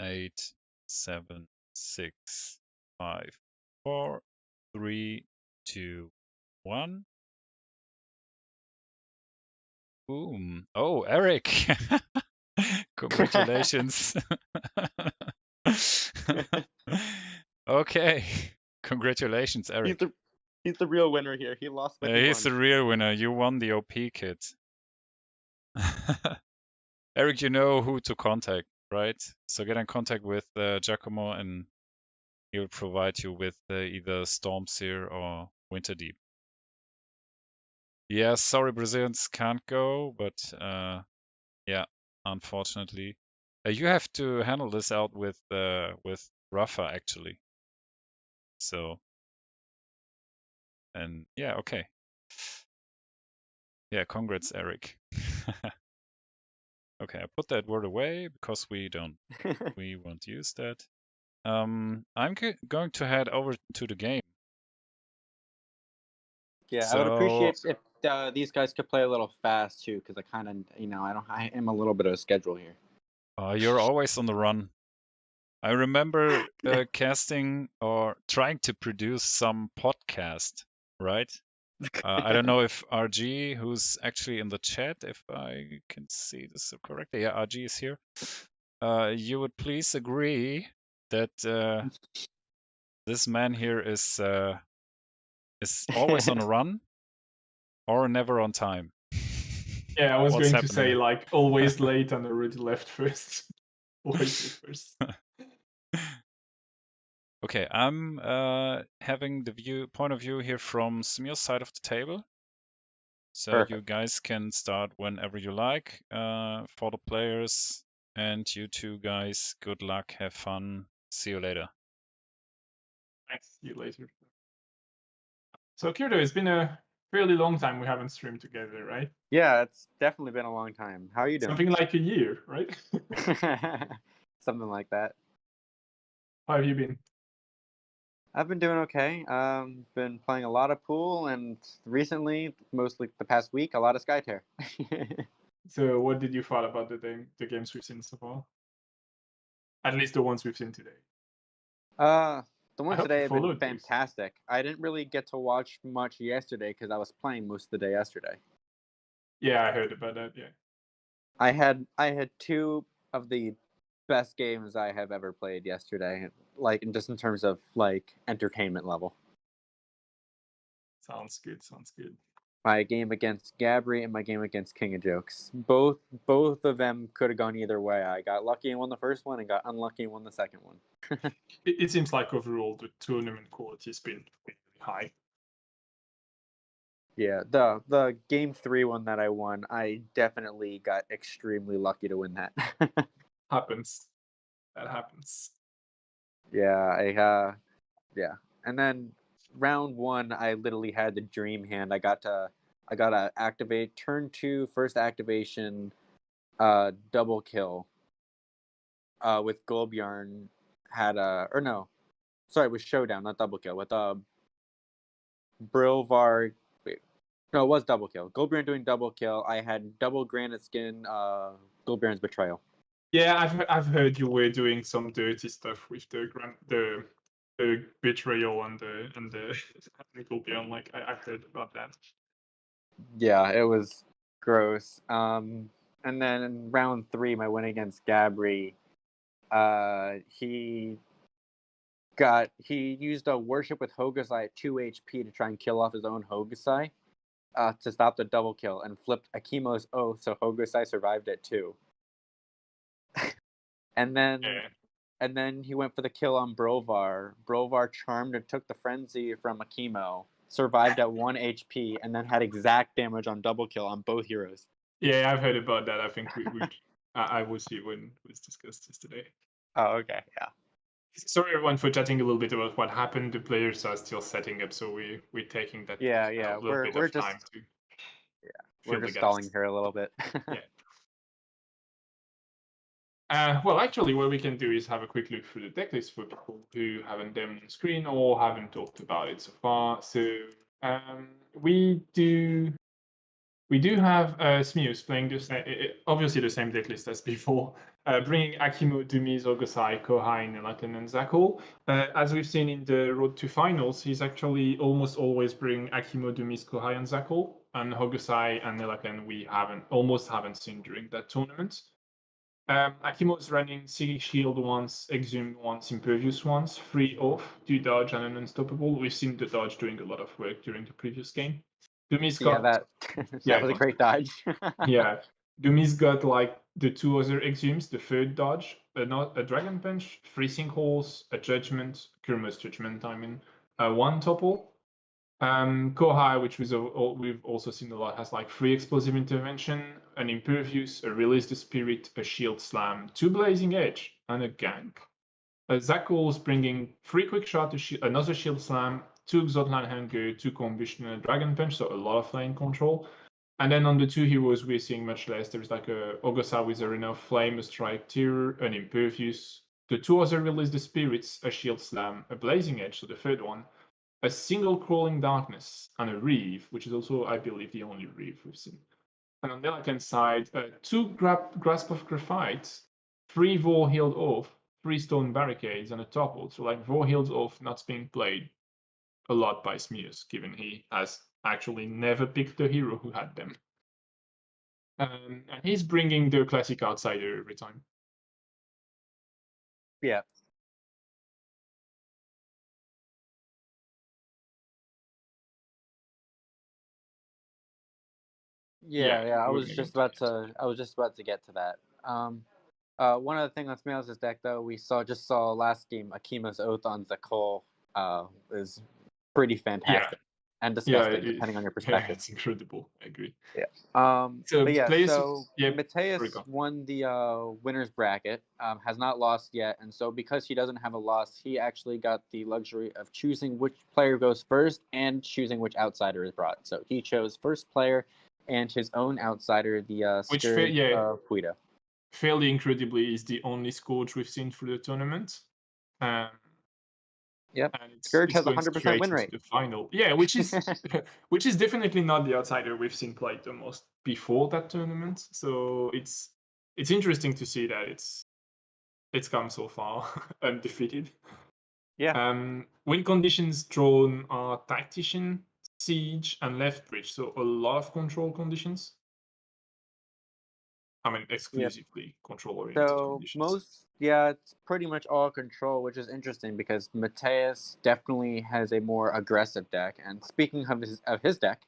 8, 7, 6, 5, 4, 3, 2, 1. Boom. Oh, Eric. Congratulations. Okay. Congratulations, Eric. He's the real winner here. He lost, but he's the real winner. You won the OP kit. Eric, you know who to contact, right? So get in contact with Giacomo and he'll provide you with either Stormseer or Winterdeep. Yeah, sorry, Brazilians can't go, but yeah, unfortunately. You have to handle this out with Rafa, actually. So, and yeah, okay. Yeah, congrats, Eric. Okay, I put that word away because we won't use that. I'm going to head over to the game. Yeah, I would So appreciate if these guys could play a little fast too, because I kind of, I am a little bit of a schedule here. you're always on the run. I remember casting or trying to produce some podcast, right? I don't know if RG, who's actually in the chat, if I can see this correctly. Yeah, RG is here. You would please agree that this man here is always on a run or never on time. Yeah, I was What's going to say happening? like always late and already left first. Always late first. Okay, I'm having the point of view here from Smear's side of the table. So Perfect. you guys can start whenever you like for the players. And you two guys, good luck, have fun. See you later. Thanks. See you later. So Kyoto, it's been a fairly long time we haven't streamed together, right? Yeah, it's definitely been a long time. How are you doing? Something like a year, right? Something like that. How have you been? I've been doing okay. Been playing a lot of pool, and recently, mostly the past week, a lot of Skytear. So what did you thought about the games we've seen so far? At least the ones we've seen today. The ones hope today you have been followed those. fantastic. I didn't really get to watch much yesterday because I was playing most of the day yesterday. Yeah, I heard about that. Yeah. I had two of the best games I have ever played yesterday, like just in terms of like entertainment level. Sounds good. Sounds good. My game against Gabri and my game against King of Jokes. Both of them could have gone either way. I got lucky and won the first one, and got unlucky and won the second one. It seems like overall the tournament quality has been really high. Yeah, the game 3 one that I won, I definitely got extremely lucky to win that. Happens. That happens. Yeah, yeah. And then round 1, I literally had the dream hand. I got to activate turn 2, first activation, double kill. With Golbjarn had with Showdown, not double kill. With Brilvar, wait, no, it was double kill. Golbjarn doing double kill. I had double Granite Skin, Golbjarn's Betrayal. Yeah, I've heard you were doing some dirty stuff with the betrayal and the Golbjarn. Like I've heard about that. Yeah, it was gross. And then in round 3, my win against Gabri, he used a worship with Hokusai at 2 HP to try and kill off his own Hokusai to stop the double kill, and flipped Akimo's Oath, so Hokusai survived it too. and then he went for the kill on Brilvar. Brilvar charmed and took the frenzy from Akimo, survived at 1 HP, and then had exact damage on double kill on both heroes. Yeah, I've heard about that. I think I was here when it was discussed yesterday. Oh, okay, yeah. Sorry everyone for chatting a little bit about what happened. The players are still setting up, so we're taking that Yeah. a little bit of time to We're just stalling here a little bit. Yeah. Well, actually, what we can do is have a quick look through the deck list for people who haven't them on screen or haven't talked about it so far. So we do have Smius playing obviously the same deck list as before, bringing Akimo, Dumiz, Ogosai, Kohai, Nelaten, and Zakul. As we've seen in the Road to Finals, he's actually almost always bring Akimo, Dumiz, Kohai, and Zakul, and Hogosai and Nelaten we almost haven't seen during that tournament. Akimo's running Sea Shield once, Exhume once, Impervious once, 3 off, 2 dodge, and an Unstoppable. We've seen the dodge doing a lot of work during the previous game. Dumi's got that was a great dodge. Yeah, Dumi's got like the 2 other Exhumes, the 3rd dodge, a Dragon Punch, 3 Sinkholes, a Judgment, Kurma's Judgment, 1 Topple. Kohai, which we've also seen a lot, has like 3 Explosive Intervention, an Impervious, a Release the Spirit, a Shield Slam, 2 Blazing Edge, and a Gank. Zakul's bringing 3 Quick Shot, another Shield Slam, 2 Exotland Hunger, 2 Combustion, and a Dragon Punch, so a lot of lane control. And then on the 2 heroes, we're seeing much less. There's like a Ogosai with Arena of Flame, a Strike Tear, an Impervious. The 2 other Release the Spirits, a Shield Slam, a Blazing Edge, so the 3rd one, a single Crawling Darkness, and a Reeve, which is also, I believe, the only Reeve we've seen. And on the left-hand side, 2 Grasp of Graphite, 3 Vor Healed Oath, 3 Stone Barricades, and a Topple. So like Vor Healed Oath not being played a lot by Smears, given he has actually never picked the hero who had them. And he's bringing the classic outsider every time. Yeah. Yeah. I was just about to get to that. One other thing on Smeals' deck, though, we saw last game Akima's Oath on Zakol is pretty fantastic and disgusting, depending on your perspective. Yeah, it's incredible. I agree. Yeah. So but yeah, players, so yeah, Mateus won the winners bracket, has not lost yet, and so because he doesn't have a loss, he actually got the luxury of choosing which player goes first and choosing which outsider is brought. So he chose first player and his own outsider, the Scourge of Puida. Fairly incredibly, is the only Scourge we've seen through the tournament. Yep. And Scourge has 100% win rate. The final. Yeah, which is which is definitely not the outsider we've seen played the most before that tournament. So it's interesting to see that it's come so far undefeated. Yeah. Win conditions drawn are Tactician, Siege, and Left Bridge. So a lot of control conditions. I mean, exclusively control-oriented conditions. It's pretty much all control, which is interesting because Mateus definitely has a more aggressive deck. And speaking of his deck,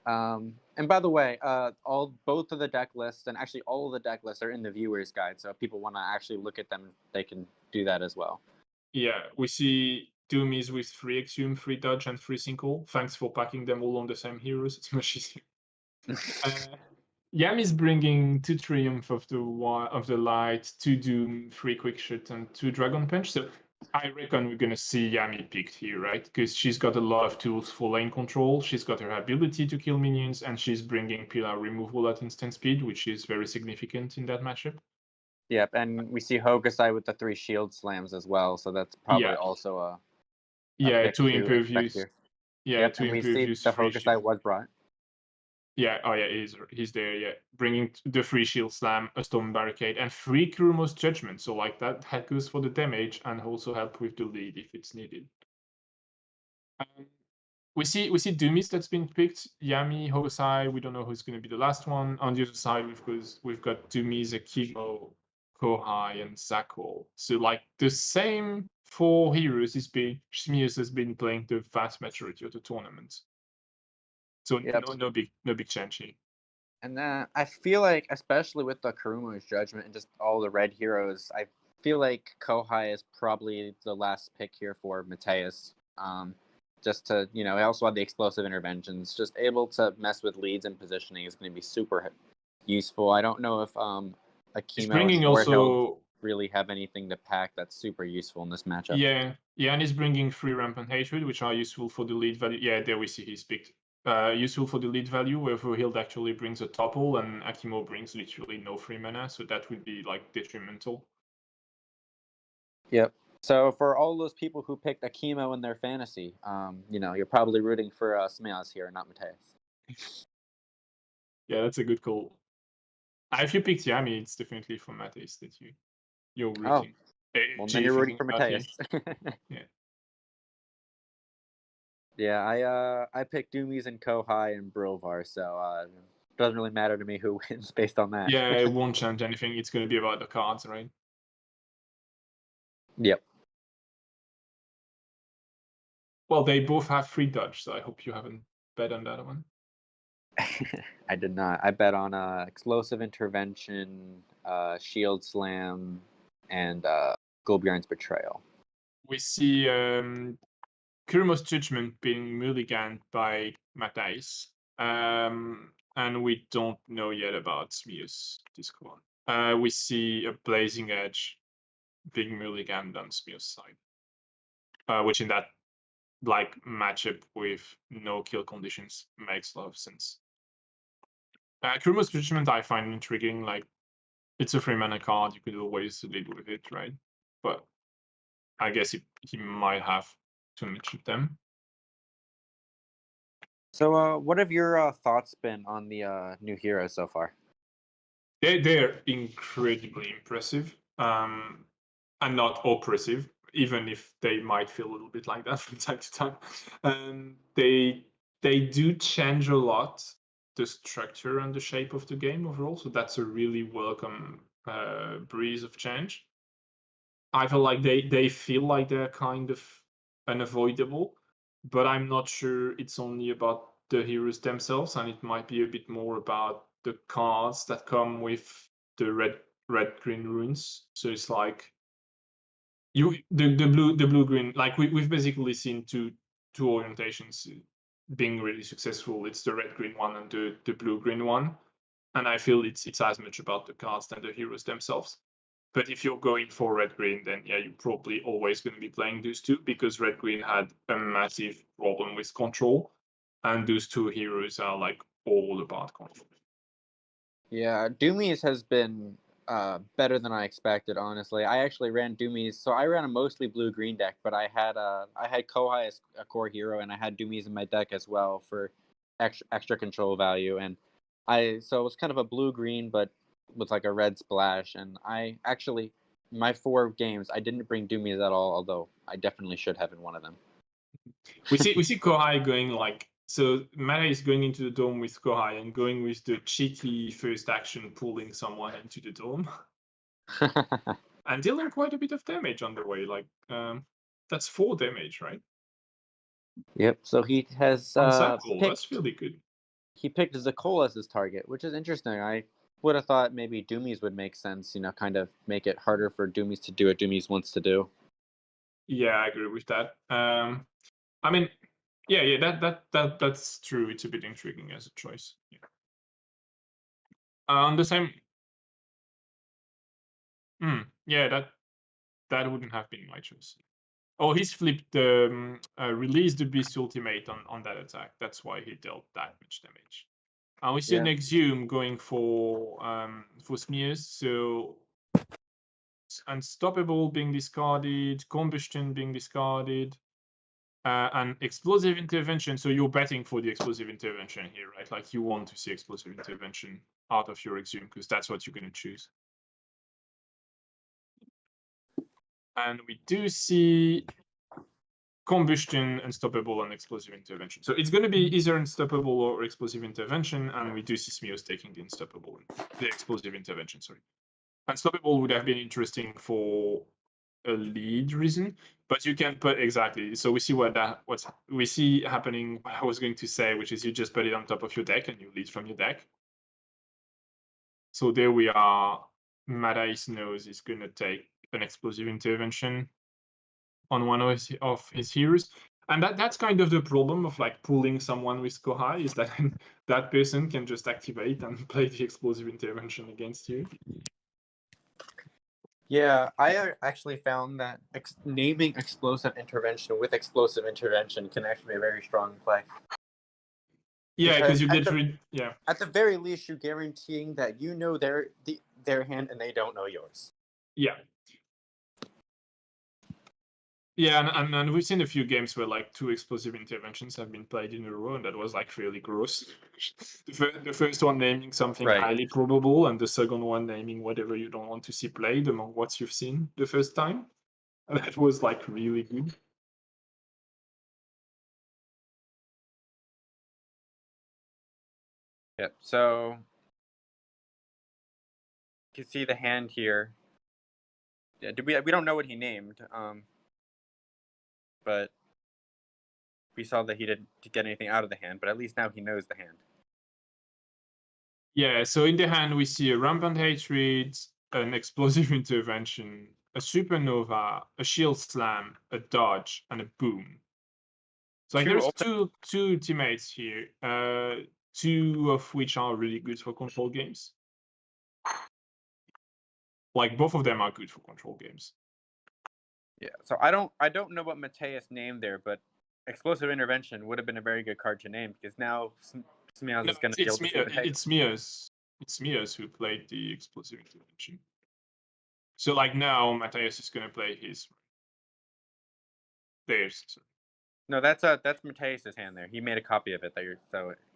and by the way, both of the deck lists and actually all of the deck lists are in the viewer's guide. So if people want to actually look at them, they can do that as well. Yeah, we see Doomies with 3 Exhume, 3 Dodge, and 3 Single. Thanks for packing them all on the same heroes. It's much easier. Yam is bringing 2 Triumph of the Light, 2 Doom, 3 Quick Shot, and 2 Dragon Punch. So I reckon we're gonna see Yami picked here, right? Because she's got a lot of tools for lane control. She's got her ability to kill minions, and she's bringing pillar removal at instant speed, which is very significant in that matchup. Yep, and we see Hokusai with the 3 shield slams as well, so that's probably also a 2 impervious. Yeah, 2 and we impervious. see the Hokusai was brought. Yeah, he's there, yeah. Bringing the 3 shield slam, a stone barricade, and 3 Kurumo's judgment. So like that goes for the damage and also help with the lead if it's needed. We see Doomies that's been picked. Yami, Hokusai, we don't know who's gonna be the last one. On the other side, we've got Doomies, Akimo, Kohai, and Zakol. So like the same 4 heroes Smears has been playing the vast majority of the tournament. So no big change here. And I feel like, especially with the Kurumo's judgment and just all the red heroes, I feel like Kohai is probably the last pick here for Mateus. Just to, he also had the explosive interventions. Just able to mess with leads and positioning is going to be super useful. I don't know if Akimo and Warhill really have anything to pack that's super useful in this matchup. Yeah, and he's bringing 3 Rampant Hatred, which are useful for the lead value. Yeah, there we see he's picked. Useful for the lead value, where Warhill actually brings a topple and Akimo brings literally no free mana, so that would be like detrimental. Yep. So for all those people who picked Akimo in their fantasy, you're probably rooting for Smeaz here, not Mateus. Yeah, that's a good call. If you picked Yami, it's definitely for Mateus that you're rooting. Well, then you're rooting for Mateus. Yeah. Yeah, I picked Doomies and Kohai and Brilvar, so it doesn't really matter to me who wins based on that. Yeah, it won't change anything. It's going to be about the cards, right? Yep. Well, they both have 3 dodge, so I hope you haven't bet on that one. I did not. I bet on Explosive Intervention, Shield Slam, and Golbjarn's Betrayal. We see Kurumo's Judgment being mulliganed by Matthijs. And we don't know yet about Smear's Discord. We see a Blazing Edge being mulliganed on Smear's side. Which in that matchup with no kill conditions makes a lot of sense. Kurumo's Judgment I find intriguing. Like, it's a 3 mana card, you could always lead with it, right? But I guess he might have too much of them. So, what have your thoughts been on the new heroes so far? They're incredibly impressive, and not oppressive, even if they might feel a little bit like that from time to time. They do change a lot the structure and the shape of the game overall, so that's a really welcome breeze of change. I feel like they feel like they're kind of unavoidable, but I'm not sure it's only about the heroes themselves, and it might be a bit more about the cards that come with the red green runes. So it's like the blue green, like we've basically seen two orientations being really successful. It's the red green one and the blue green one, and I feel it's as much about the cards than the heroes themselves. But if you're going for red green, then yeah, you're probably always going to be playing those two, because red green had a massive problem with control, and those two heroes are like all about control. Yeah, Doomies has been better than I expected, honestly. I actually ran Doomies, so I ran a mostly blue-green deck, but I had Kohai as a core hero, and I had Doomies in my deck as well for extra control value, and so it was kind of a blue-green, but with like a red splash. And I actually, my 4 games, I didn't bring Doomies at all, although I definitely should have in one of them. We see Kohai going like, so Meta is going into the dome with Kohai and going with the cheeky first action, pulling someone into the dome and dealing quite a bit of damage on the way. Like that's 4 damage, right? Yep. So he has On cycle, picked, that's really good. he picked Zakol as his target, which is interesting. I would have thought maybe Doomies would make sense, kind of make it harder for Doomies to do what Doomies wants to do. Yeah, I agree with that. I mean, yeah, that's true. It's a bit intriguing as a choice. Yeah. On the same, yeah, that wouldn't have been my choice. Oh, he's flipped the release the beast ultimate on that attack. That's why he dealt that much damage. And we see an Exhume going for Smears, so Unstoppable being discarded, Combustion being discarded, and Explosive Intervention. So you're betting for the Explosive Intervention here, right? Like you want to see Explosive Intervention out of your Exhume because that's what you're going to choose. And we do see Combustion, Unstoppable, and Explosive Intervention. So it's going to be either Unstoppable or Explosive Intervention, and we do see Smears taking the Unstoppable, the Explosive Intervention, sorry. Unstoppable would have been interesting for a lead reason, but you can put exactly. So we see what we see happening. What I was going to say, which is you just put it on top of your deck and you lead from your deck. So there we are. Madais knows he's going to take an Explosive Intervention on one of his heroes, and that's kind of the problem of like pulling someone with Kohai, is that that person can just activate and play the Explosive Intervention against you. Yeah, I actually found that naming Explosive Intervention with Explosive Intervention can actually be a very strong play. Yeah, because you get At the very least, you're guaranteeing that you know their hand and they don't know yours. Yeah. Yeah, and we've seen a few games where like 2 Explosive Interventions have been played in a row, and that was like fairly gross. The first one naming something highly probable, and the second one naming whatever you don't want to see played among what you've seen the first time. And that was like really good. Yep. So you can see the hand here. Yeah, we don't know what he named, but we saw that he didn't get anything out of the hand. But at least now he knows the hand. Yeah. So in the hand we see a Rampant Hatred, an Explosive Intervention, a Supernova, a Shield Slam, a Dodge, and a Boom. So like there's two teammates here, 2 of which are really good for control games. Like both of them are good for control games. Yeah. So I don't know what Mateus named there, but Explosive Intervention would have been a very good card to name, because now Smears is going to be able to see Mateus. It's Smears who played the Explosive Intervention. So like now Mateus is going to play his theirs. No, that's Mateus's hand there. He made a copy of it.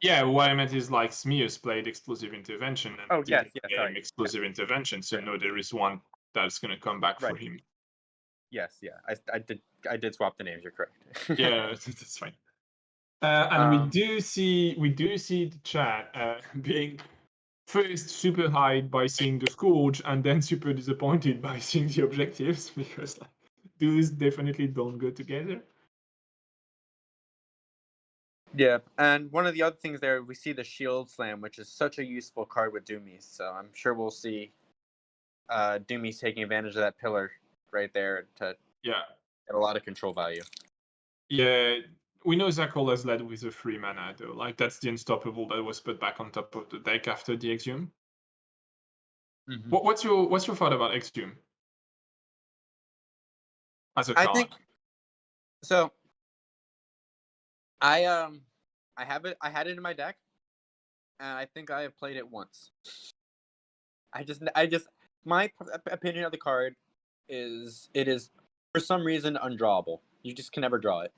Yeah, what I meant is like Smius played explosive intervention and Oh, yes, didn't yes, claim sorry. explosive intervention, so Right. no, there is one that's gonna come back for Right. him. Yes, yeah. I did swap the names. You're correct. Yeah, that's fine. And we Um, do see the chat being first super hyped by seeing the Scourge and then super disappointed by seeing the objectives because like, those definitely don't go together. Yeah, and one of the other things there, we see the Shield Slam, which is such a useful card with Doomies. So I'm sure we'll see Doomies taking advantage of that pillar right there to Yeah. get a lot of control value. Yeah, we know Zakol has led with a 3 mana though. Like that's the unstoppable that was put back on top of the deck after the Exhume. Mm-hmm. What's your thought about Exhume as a I card? think so. I had it in my deck, and I think I have played it once. My opinion of the card is it is for some reason undrawable. You just can never draw it.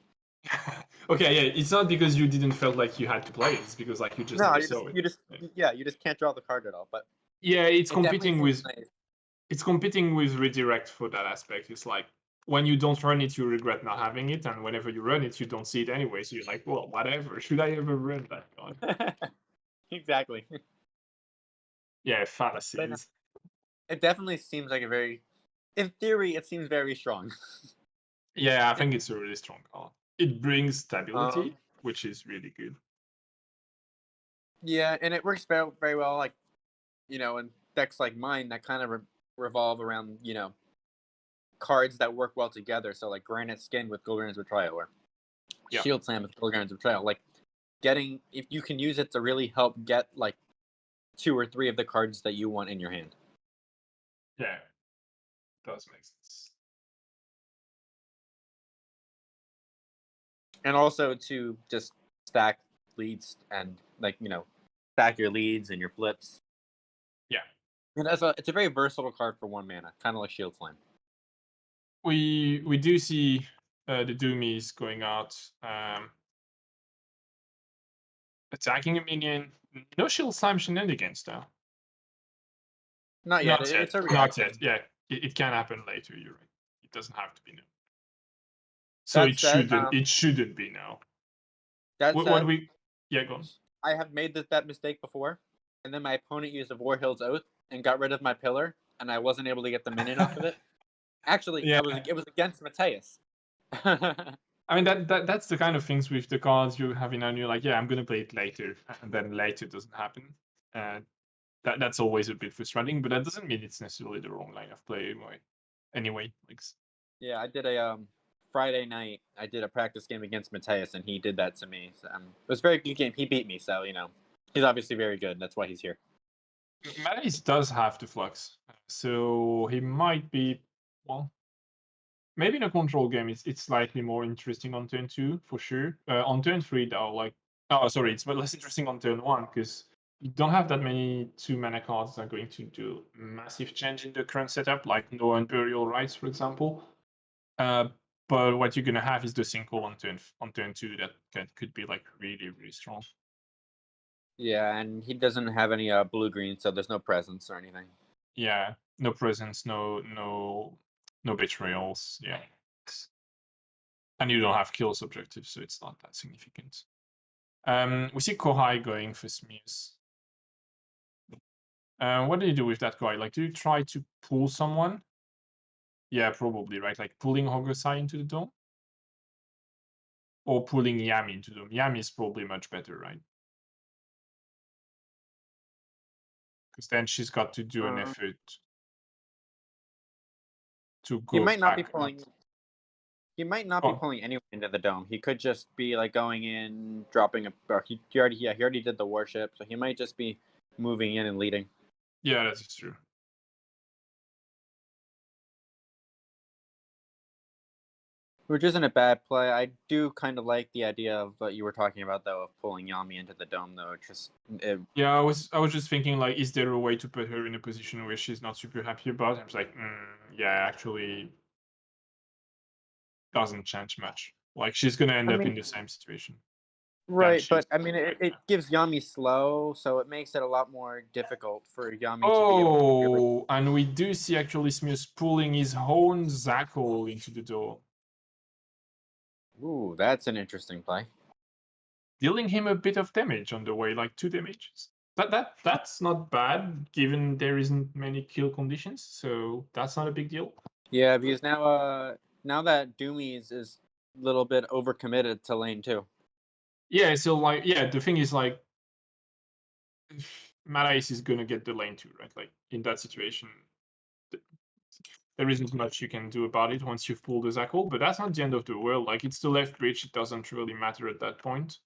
Okay, yeah, it's not because you didn't feel like you had to play it. It's because like you just never saw it. You just can't draw the card at all. But yeah, it's it competing with nice. It's competing with redirect for that aspect. It's like when you don't run it, you regret not having it, and whenever you run it, you don't see it anyway. So you're like, well, whatever. Should I ever run that card? Exactly. Yeah, fallacies. It definitely seems like in theory, it seems very strong. Yeah, I think it's a really strong card. It brings stability, which is really good. Yeah, and it works very, very well, like, in decks like mine that kind of revolve around, cards that work well together. So, like, Granite Skin with Gilgarine's Betrayal, or Shield Slam with Gilgarine's Betrayal. Like, if you can use it to really help get, like, 2 or 3 of the cards that you want in your hand. Yeah, does make sense. And also to just stack leads and, like, stack your leads and your flips. Yeah. And it's a very versatile card for 1 mana, kind of like Shield Slam. We do see the Doomies going out, attacking a minion. No Shield Slime shenanigans though. Not yet. It's a reaction. Not yet. Yeah, it can happen later. You're right. It doesn't have to be now. So it shouldn't be now. That said, go on. I have made that mistake before, and then my opponent used a Warhill's Oath and got rid of my pillar, and I wasn't able to get the minion off of it. Actually, Yeah. it was against Mateus. I mean that's the kind of things with the cards you have in hand. You're like, yeah, I'm gonna play it later, and then later doesn't happen. That's always a bit frustrating, but that doesn't mean it's necessarily the wrong line of play anyway. Like, yeah, I did a Friday night. I did a practice game against Mateus, and he did that to me. So, it was a very good game. He beat me, so he's obviously very good. And that's why he's here. Mateus does have the flux, so he might be maybe in a control game it's slightly more interesting on turn 2 for sure. On turn 3 though, it's less interesting on turn 1 because you don't have that many 2 mana cards that are going to do massive change in the current setup, like no Imperial Rights, for example. But what you're gonna have is the single on turn 2 that could be like really, really strong. Yeah, and he doesn't have any blue-green, so there's no presence or anything. Yeah, no presence, no betrayals. Yeah, and you don't have kills objectives, so it's not that significant. We see Kohai going for Smears. What do you do with that guy? Like, do you try to pull someone? Yeah, probably, right? Like pulling Hogosai into the dome? Or pulling Yami into the dome. Yami is probably much better, right? Because then she's got to do an effort to go. He might not be pulling. He might not be pulling anyone into the dome. He could just be like going in, dropping a. He already did the warship, so he might just be moving in and leading. Yeah, that's true. Which isn't a bad play. I do kind of like the idea of what you were talking about, though, of pulling Yami into the dome, though. Yeah, I was just thinking, like, is there a way to put her in a position where she's not super happy about it? I was like, yeah, actually, doesn't change much. Like she's gonna end I up mean- in the same situation. Right, she's- but I mean, it gives Yami slow, so it makes it a lot more difficult for Yami to be able to really... Oh, and we do see actually Smith pulling his own Zackle into the door, Ooh, that's an interesting play. dealing him a bit of damage on the way, like 2 damages. That's not bad, given there isn't many kill conditions, so that's not a big deal. Yeah, because now that Doomies is a little bit overcommitted to lane 2. Yeah, so like, yeah, the thing is like, Marais is gonna get the lane 2, right? Like in that situation, there isn't much you can do about it once you've pulled the Zackle, but that's not the end of the world. Like it's the left bridge, it doesn't really matter at that point.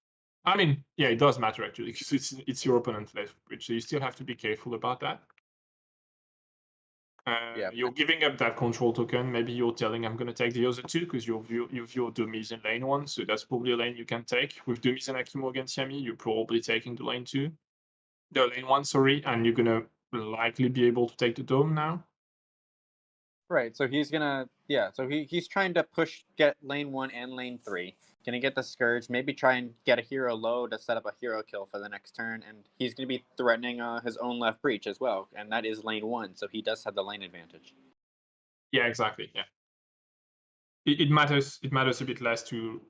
I mean, yeah, it does matter actually, because it's your opponent's left bridge, so you still have to be careful about that. Yeah. You're giving up that control token. Maybe you're telling I'm gonna take the other 2 because you've your Doomies in lane 1, so that's probably a lane you can take. With Doomies and Akimo against Yami, you're probably taking the lane 2. The lane 1, sorry, and you're gonna likely be able to take the dome now. Right, so he's gonna so he's trying to get lane 1 and lane 3. Gonna get the Scourge, maybe try and get a hero low to set up a hero kill for the next turn, and he's gonna be threatening his own left breach as well, and that is lane 1, so he does have the lane advantage. Yeah, exactly. Yeah. It matters a bit less to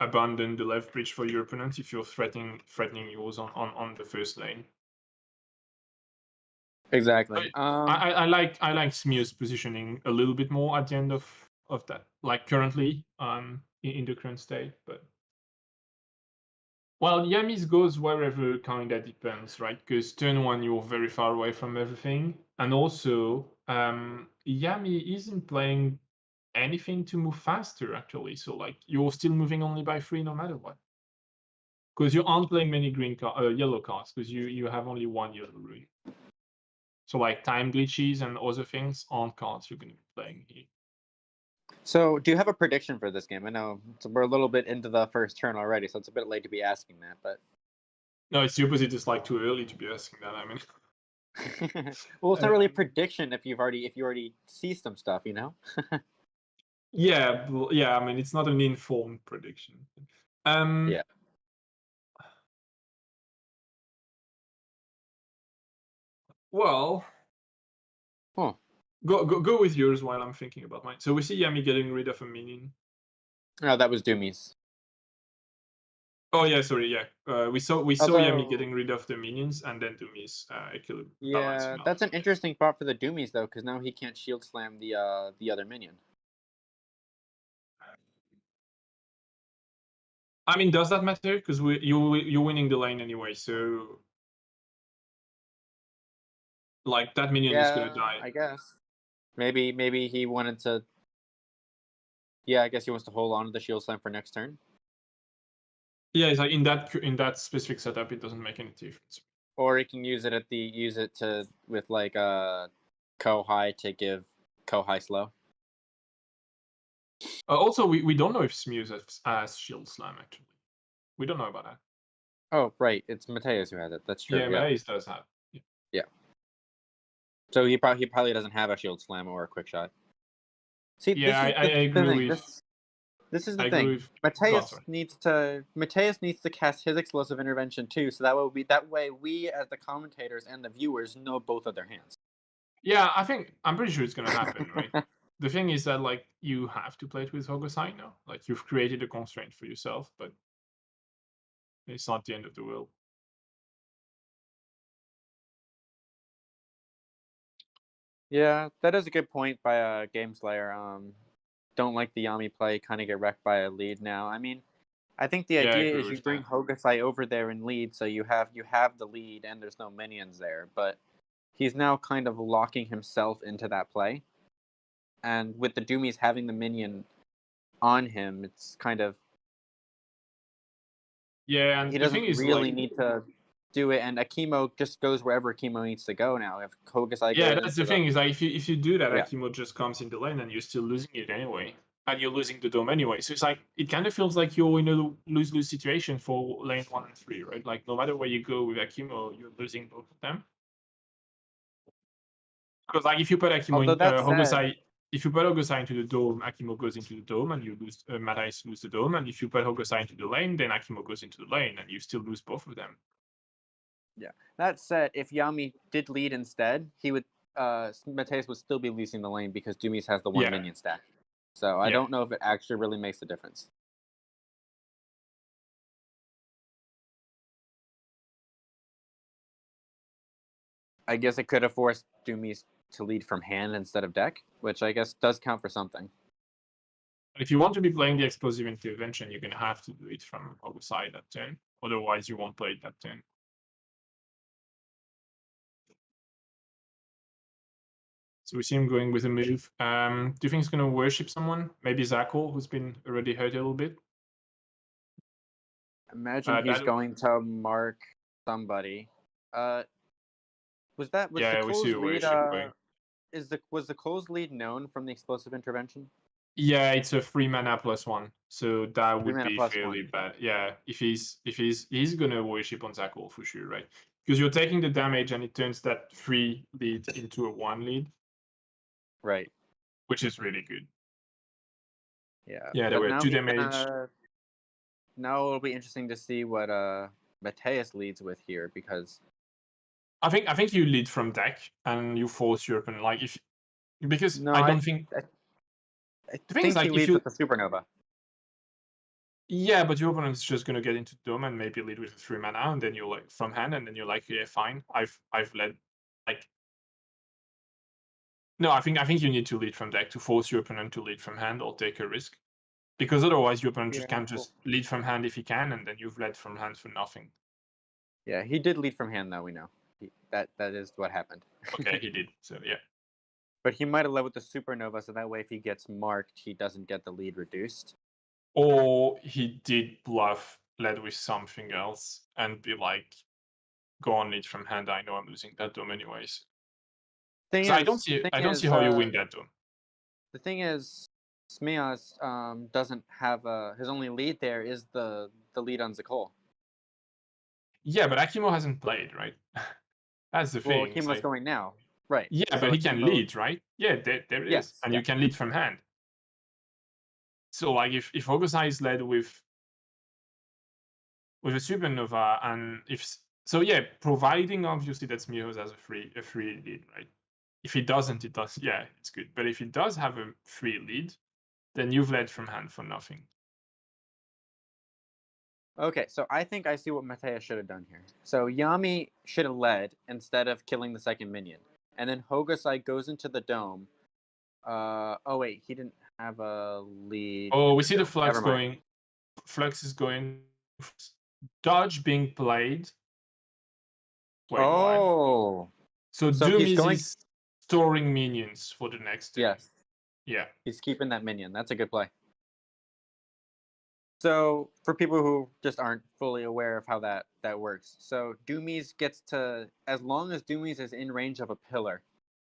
abandon the left bridge for your opponent if you're threatening yours on the first lane. Exactly. I like Smear's positioning a little bit more at the end of that, like currently in the current state, but well, Yami's goes wherever kinda depends, right? Because turn 1 you're very far away from everything, and also Yami isn't playing anything to move faster actually, so like you're still moving only by 3 no matter what. Because you aren't playing many yellow cards, because you have only 1 yellow rune. So like time glitches and other things aren't cards you're going to be playing here. So, do you have a prediction for this game? I know we're a little bit into the first turn already, so it's a bit late to be asking that, but... No, it's the opposite. It's like too early to be asking that. I mean, well, it's not really a prediction if you already see some stuff, you know. yeah. I mean, it's not an informed prediction. Yeah. Well, Huh. Go with yours while I'm thinking about mine. So we see Yami getting rid of a minion. Oh, that was Doomies. Oh yeah, sorry, yeah. We saw Yami getting rid of the minions, and then Doomies killed. Yeah, that's an interesting part for the Doomies though, because now he can't shield slam the other minion. I mean, does that matter? Because you're winning the lane anyway, so like that minion is gonna die. I guess. Maybe he wanted to. Yeah, I guess he wants to hold on to the shield slam for next turn. Yeah, it's like in that specific setup, it doesn't make any difference. Or he can use it with like Kohai to give Kohai slow. Also, we don't know if Smuse has shield slam actually. We don't know about that. Oh right, it's Mateus who has it. That's true. Yeah, Mateus does have. Yeah. So he probably doesn't have a shield slam or a quick shot. See, yeah, I agree with. This is the thing. Mateus needs to cast his explosive intervention too, so that way we as the commentators and the viewers know both of their hands. Yeah, I'm pretty sure it's gonna happen, right? The thing is that like you have to play it with Hogosai now. Like you've created a constraint for yourself, but it's not the end of the world. Yeah, that is a good point by Game Slayer. Don't like the Yami play, kind of get wrecked by a lead now. I mean, I think the idea is you bring Hogosai over there and lead, so you have the lead and there's no minions there. But he's now kind of locking himself into that play, and with the Doomies having the minion on him, it's kind of and he doesn't really need to do it, and Akimo just goes wherever Akimo needs to go now. If Hogosai that's the thing is like if you do that, Akimo just comes in the lane and you're still losing it anyway, and you're losing the dome anyway. So it's like it kind of feels like you're in a lose-lose situation for lane 1 and 3, right? Like no matter where you go with Akimo, you're losing both of them. Because like if you put Akimo in Hogosai, if you put Hogosai into the dome, Akimo goes into the dome, and you lose Matais lose the dome. And if you put Hogosai into the lane, then Akimo goes into the lane, and you still lose both of them. Yeah. That said, if Yami did lead instead, he would Mateus would still be losing the lane because Dumis has the one Yeah. minion stack. So I Yeah. don't know if it actually really makes a difference. I guess it could have forced Dumis to lead from hand instead of deck, which I guess does count for something. If you want to be playing the explosive intervention, you're gonna have to do it from Hogosai that turn. Otherwise, you won't play it that turn. So we see him going with a move. Do you think he's gonna worship someone? Maybe Zakul, who's been already hurt a little bit. Imagine he's going to mark somebody. Was the Yeah, we see Cole's a lead? worship going. Was the Cole's lead known from the explosive intervention? Yeah, it's a 3 mana +1, so that 3 would mana be +1. fairly bad. Yeah, if he's gonna worship on Zakul for sure, right? Because you're taking the damage and it turns that 3 lead into a 1 lead. Right. Which is really good. Yeah. Yeah, there But were now 2 damage. Now it'll be interesting to see what Mateus leads with here, because I think you lead from deck and you force your opponent, like because no, I don't think I the thing is, think he like, if leads you with the supernova. yeah, but your opponent's just gonna get into dome and maybe lead with a 3 mana, and then you're like from hand, and then you're like, yeah, fine, I've led. Like, no, I think you need to lead from deck to force your opponent to lead from hand or take a risk, because otherwise your opponent just can't just lead from hand if he can, and then you've led from hand for nothing. Yeah, he did lead from hand, though. We know that is what happened. Okay, he did. So yeah. But he might have led with the supernova, so that way, if he gets marked, he doesn't get the lead reduced. Or he did bluff, led with something else, and be like, go on lead from hand. I know I'm losing that dome anyways. I don't see how you win that dome. The thing is, Smiaz doesn't have his only lead there is the lead on Zakol. Yeah, but Akimo hasn't played, right? That's the thing. Well, Akimo's going now, right? Yeah, so but he can Akimo... lead, right? Yeah, there it is, and you can lead from hand. So like, if Hogosai is led with a supernova, and providing obviously that Smiaz has a free lead, right? If he doesn't, it does. Yeah, it's good. But if he does have a free lead, then you've led from hand for nothing. Okay, so I think I see what Mateus should have done here. So Yami should have led instead of killing the second minion. And then Hogosai goes into the dome. Oh wait, he didn't have a lead. Oh, we see the Flux going. Flux is going. Dodge being played. Wait, oh. What? So Doomies is storing minions for the next turn. Yes. Yeah. He's keeping that minion. That's a good play. So for people who just aren't fully aware of how that works, so Doomies gets to, as long as Doomies is in range of a pillar,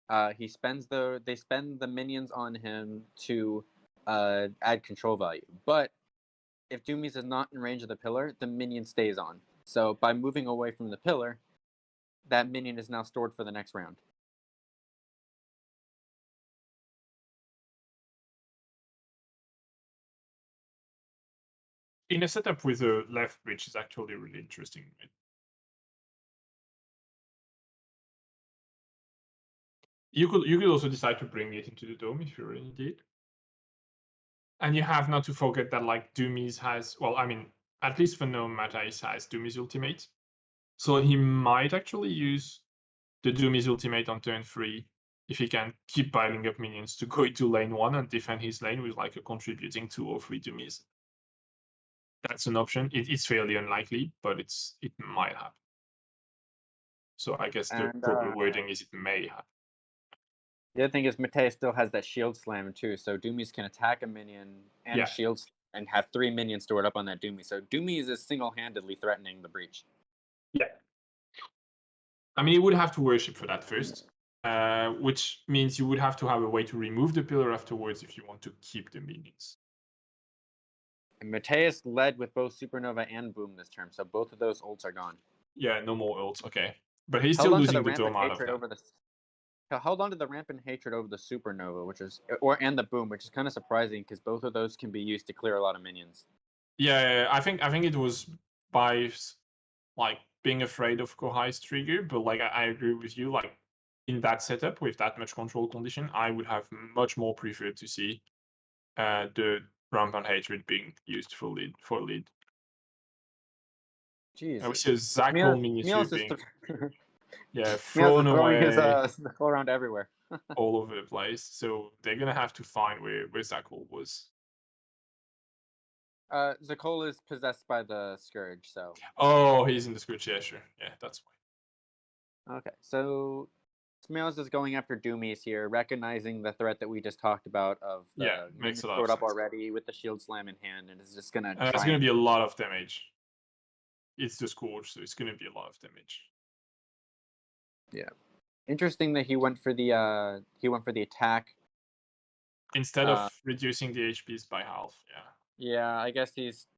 they spend the minions on him to add control value. But if Doomies is not in range of the pillar, the minion stays on. So by moving away from the pillar, that minion is now stored for the next round. In a setup with a left bridge is actually really interesting. Right? You could also decide to bring it into the dome if you really did. And you have not to forget that, like, Doomies has, well, I mean, at least for now, Matais has Doomies ultimate. So he might actually use the Doomies ultimate on turn 3 if he can keep piling up minions to go into lane 1 and defend his lane with like a contributing 2 or 3 Doomies. That's an option. It's fairly unlikely, but it might happen. So I guess the proper wording is it may happen. The other thing is Mateus still has that shield slam too, so Doomies can attack a minion and shields and have 3 minions stored up on that Doomies. So Doomies is single-handedly threatening the breach. Yeah. I mean, you would have to worship for that first, which means you would have to have a way to remove the pillar afterwards if you want to keep the minions. And Mateus led with both Supernova and Boom this turn, so both of those ults are gone. Yeah, no more ults. Okay, but he's still losing the dome out of them. held on to the Rampant Hatred over the Supernova, and the Boom, which is kind of surprising because both of those can be used to clear a lot of minions. Yeah, I think it was by like being afraid of Kohai's trigger, but like I agree with you. Like in that setup with that much control condition, I would have much more preferred to see the Rampant Hatred being used for lead. Jesus. I would see a Zakul miniature being thrown throwing his away Zakul around everywhere. all over the place. So they're gonna have to find where Zakul was. Zakul is possessed by the Scourge, so. Oh, he's in the Scourge. Yeah, sure. Yeah, that's fine. Okay, so Smiles is going after Doomies here, recognizing the threat that we just talked about of the makes a lot of sense. up already with the shield slam in hand, and is just gonna. It's gonna be a lot of damage. It's the Scourge, so it's gonna be a lot of damage. Yeah, interesting that he went for the attack instead of reducing the HPs by half. Yeah, I guess he's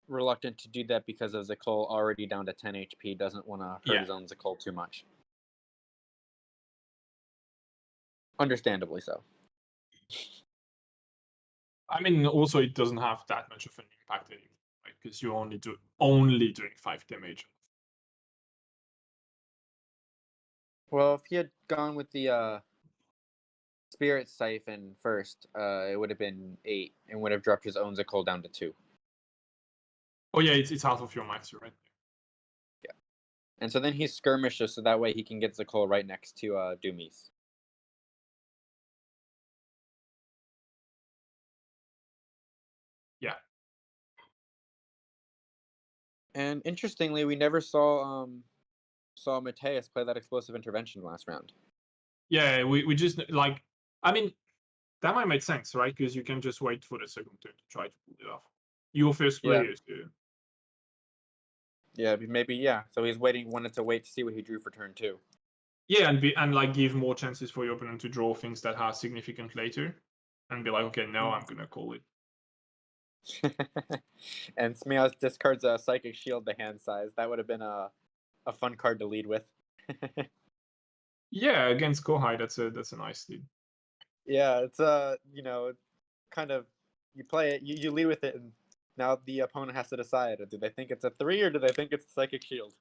reluctant to do that because of Zakul already down to 10 HP. Doesn't want to hurt his own Zakul too much. Understandably so. I mean, also it doesn't have that much of an impact anymore, right? Because you're only doing 5 damage. Well, if he had gone with the Spirit Siphon first, it would have been 8 and would have dropped his own Zakul down to 2. Oh yeah, it's half of your max, right? Yeah. And so then he skirmishes so that way he can get Zakul right next to Doomies. Yeah. And interestingly, we never saw Mateus play that explosive intervention last round. Yeah, we just like, I mean, that might make sense, right? Because you can just wait for the second turn to try to pull it off. Your first players do. Yeah, maybe So he's wanted to wait to see what he drew for turn 2. Yeah, and like give more chances for your opponent to draw things that are significant later, and be like, okay, now I'm gonna call it. And Smios discards a Psychic Shield to hand size. That would have been a fun card to lead with. Yeah, against Kohai, that's a nice lead. Yeah, it's kind of you play it, you lead with it, and now the opponent has to decide: do they think it's a 3 or do they think it's a Psychic Shield?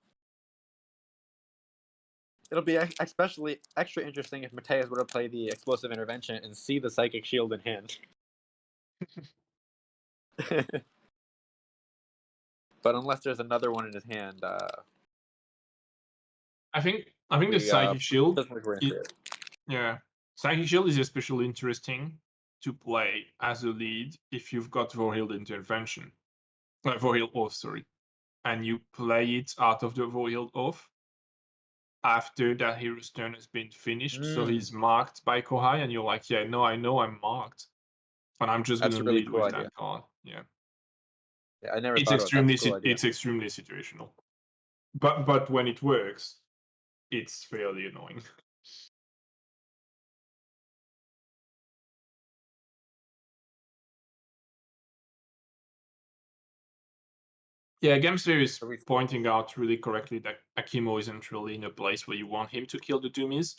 It'll be especially extra interesting if Mateus were to play the Explosive Intervention and see the Psychic Shield in hand. But unless there's another one in his hand, I think the Psychic Shield. Yeah, Psychic Shield is especially interesting to play as a lead if you've got Vorhild Intervention, Vorhild Oath, sorry, and you play it out of the Vorhild Oath after that hero's turn has been finished, so he's marked by Kohai, and you're like, yeah, no, I know I'm marked, and I'm just gonna lead with that card. Yeah, I never thought of that. It's extremely situational, but when it works, it's fairly annoying. Yeah, Gamesphere is pointing out really correctly that Akimo isn't really in a place where you want him to kill the Doomies.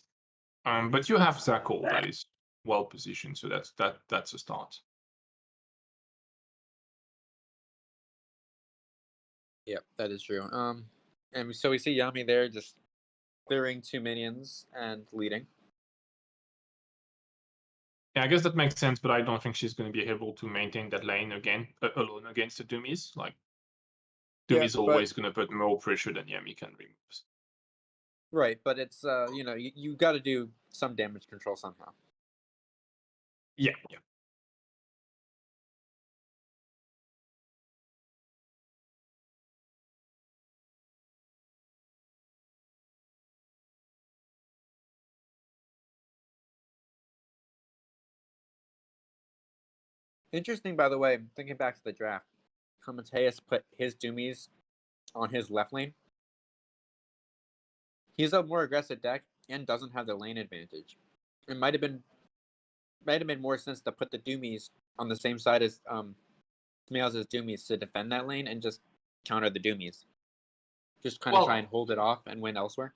But you have Zakul that is well positioned, so that's a start. Yep, that is true. And so we see Yami there just clearing 2 minions and leading. Yeah, I guess that makes sense, but I don't think she's going to be able to maintain that lane again alone against the Doomies. Like, Doomie's always going to put more pressure than Yami can remove. Right, but it's you got to do some damage control somehow. Yeah. Interesting, by the way, thinking back to the draft, how Mateus put his Doomies on his left lane. He's a more aggressive deck and doesn't have the lane advantage. It might have made more sense to put the Doomies on the same side as Smiles' Doomies to defend that lane and just counter the Doomies. Just kind of try and hold it off and win elsewhere.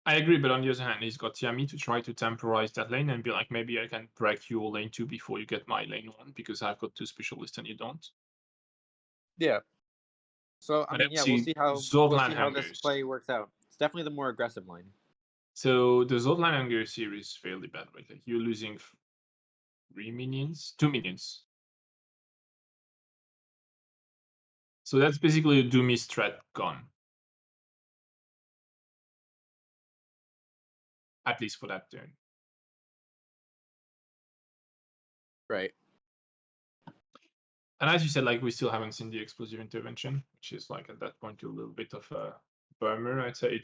I agree, but on the other hand, he's got Yami to try to temporize that lane and be like, maybe I can break your lane 2 before you get my lane 1 because I've got 2 specialists and you don't. Yeah. So I And mean, then yeah, we'll see how this Hangers. play works out. It's definitely the more aggressive line. So the Zoltan Hangers here is fairly bad, right? Like you're losing 3 minions, 2 minions. So that's basically a Doomy strat gone. At least for that turn. Right. And as you said, like we still haven't seen the explosive intervention, which is like at that point a little bit of a bummer. I'd say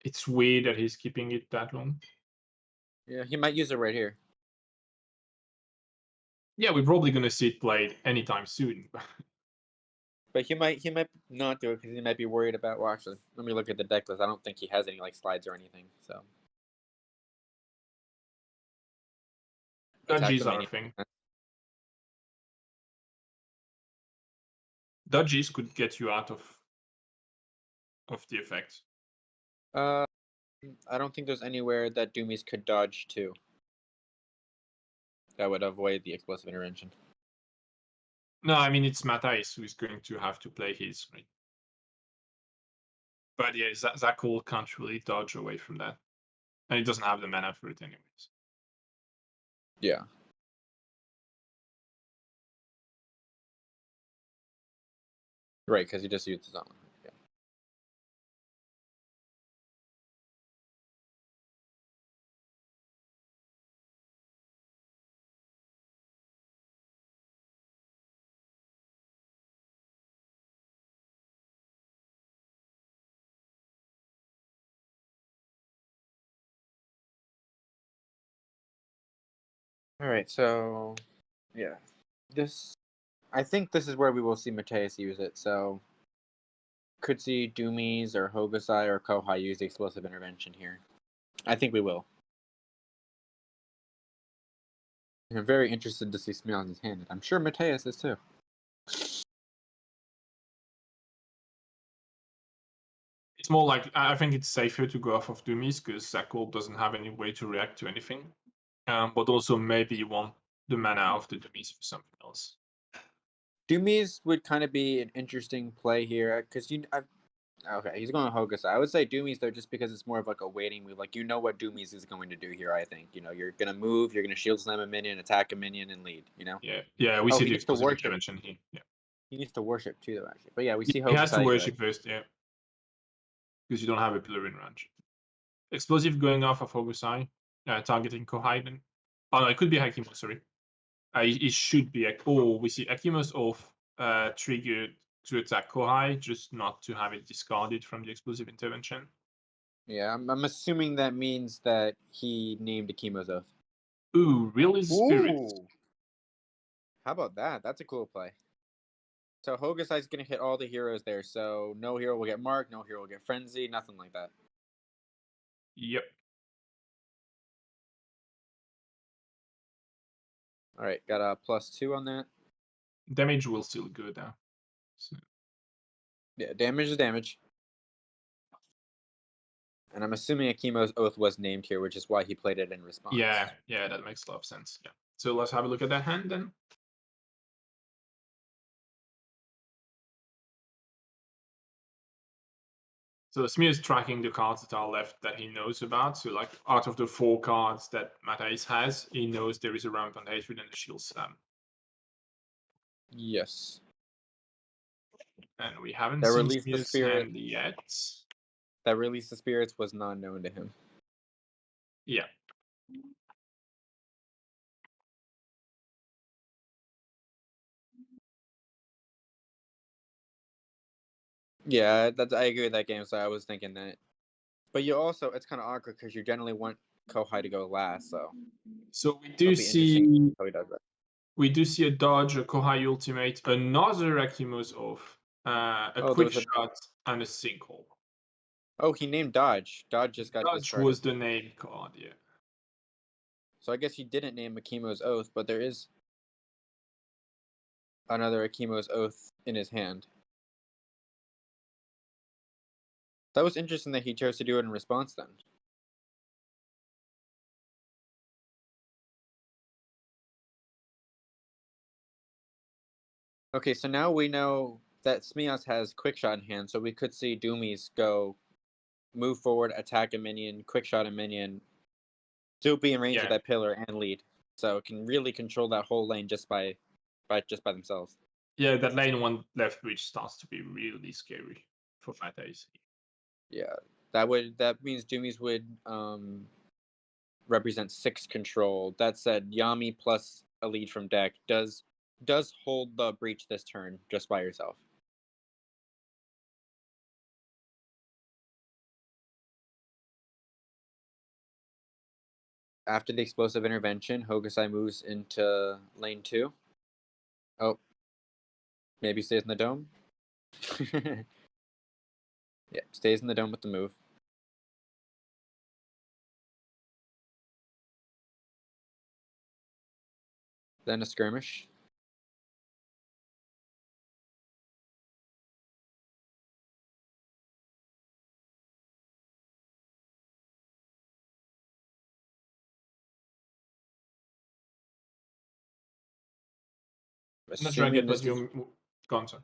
it's weird that he's keeping it that long. Yeah, he might use it right here. Yeah, we're probably gonna see it played anytime soon. But he might not do it because he might be worried about. Well, actually, let me look at the deck list. I don't think he has any like slides or anything. So Dodges are a thing. Dodges could get you out of the effect. I don't think there's anywhere that Doomies could dodge to. That would avoid the explosive intervention. No, I mean it's Matthijs who is going to have to play his, right? But yeah, Zakul can't really dodge away from that. And he doesn't have the mana for it anyways. Yeah. Right, because he just used his own. Yeah. All right, so yeah, I think this is where we will see Matthijs use it. So could see Doomies or Hokusai or Kohai use the explosive intervention here. I think we will. And I'm very interested to see Smiaz's hand. I'm sure Matthijs is too. It's more like I think it's safer to go off of Doomies because Zakul doesn't have any way to react to anything. But also maybe you want the mana of the Doomies for something else. Doomies would kind of be an interesting play here because okay, he's going to Hokusai. I would say Doomies though, just because it's more of like a waiting move. Like what Doomies is going to do here. I think you're gonna move, you're gonna shield slam a minion, attack a minion, and lead. Yeah. We see he the needs to explosive worship. intervention here. Yeah. He needs to worship too, though. Actually, but yeah, we see Hokusai. He has to worship first, yeah, because you don't have a pillar in range. Explosive going off of Hokusai, targeting Kohai. Then, oh no, it could be Hakimo. Sorry, it should be. Oh, we see Hakimo's off triggered to attack Kohai, just not to have it discarded from the explosive intervention. Yeah, I'm assuming that means that he named Akimo's oath. Ooh, really spirit. Ooh. How about that? That's a cool play. So Hokusai's gonna hit all the heroes there, so no hero will get marked, no hero will get frenzy, nothing like that. Yep. All right, got a +2 on that. Damage will still go down. So. Yeah, damage is damage. And I'm assuming Akimo's oath was named here, which is why he played it in response. Yeah, that makes a lot of sense. Yeah. So let's have a look at that hand then. So Smir is tracking the cards that are left that he knows about. So like out of the 4 cards that Matthijs has, he knows there is a Rampant Hatred and a Shield Slam. Yes. And we haven't that seen released the Smir's spirit hand yet. That release the spirits was not known to him. Yeah. Yeah, I agree with that game, so I was thinking that. But you also, it's kind of awkward because you generally want Kohai to go last, so. So we do see how he does that. We do see a dodge, a Kohai ultimate, another Akimo's off, a quick shot, and a sinkhole. Oh, he named Dodge. Dodge just got Dodge discarded. was the name card, yeah. So I guess he didn't name Akimo's oath, but there is another Akimo's oath in his hand. That was interesting that he chose to do it in response then. Okay, so now we know that Smios has quick shot in hand, so we could see Doomies go move forward, attack a minion, quick shot a minion, still be in range of that pillar and lead. So it can really control that whole lane just by themselves. Yeah, that lane one left bridge starts to be really scary for Matthijs. Yeah, that means Doomies would represent 6 control. That said, Yami plus a lead from deck does hold the breach this turn just by herself. After the explosive intervention, Hokusai moves into lane 2. Oh, maybe stays in the dome. Yeah, stays in the dome with the move. Then a skirmish. I'm not sure I get what you're gone, sir.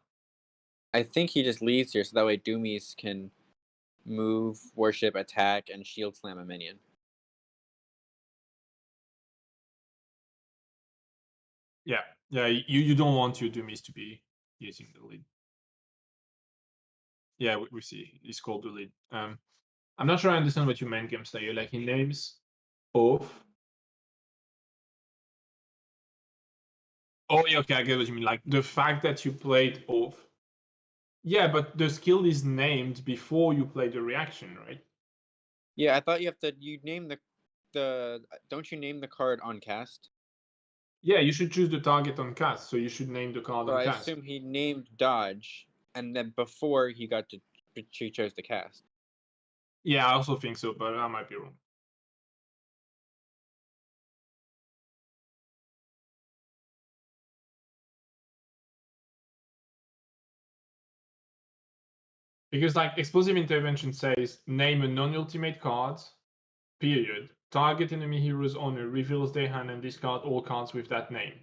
I think he just leaves here so that way Doomies can move, worship, attack, and shield slam a minion. Yeah, you don't want your Doomies to be using the lead. Yeah, we see. It's called the lead. I'm not sure I understand what you meant, Game Slayer. Like, he names off. Oh, yeah, okay, I get what you mean. Like, the fact that you played off. Yeah, but the skill is named before you play the reaction, right? Yeah, I thought you name the don't you name the card on cast? Yeah, you should choose the target on cast, so you should name the card So on I cast. assume he named dodge, and then before he chose to cast. Yeah, I also think so, but I might be wrong. Because, like, explosive intervention says name a non-ultimate card, period. Target enemy hero's owner reveals their hand and discard all cards with that name.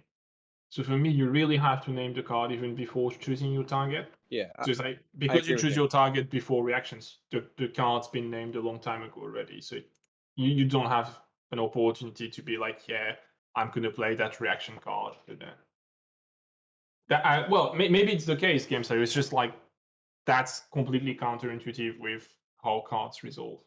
So for me, you really have to name the card even before choosing your target. Yeah. So it's like, because you choose your target before reactions, the card's been named a long time ago already. So you don't have an opportunity to be like, yeah, I'm gonna play that reaction card. Well, maybe it's the case, Game Slayer. It's just like that's completely counterintuitive with how cards resolve.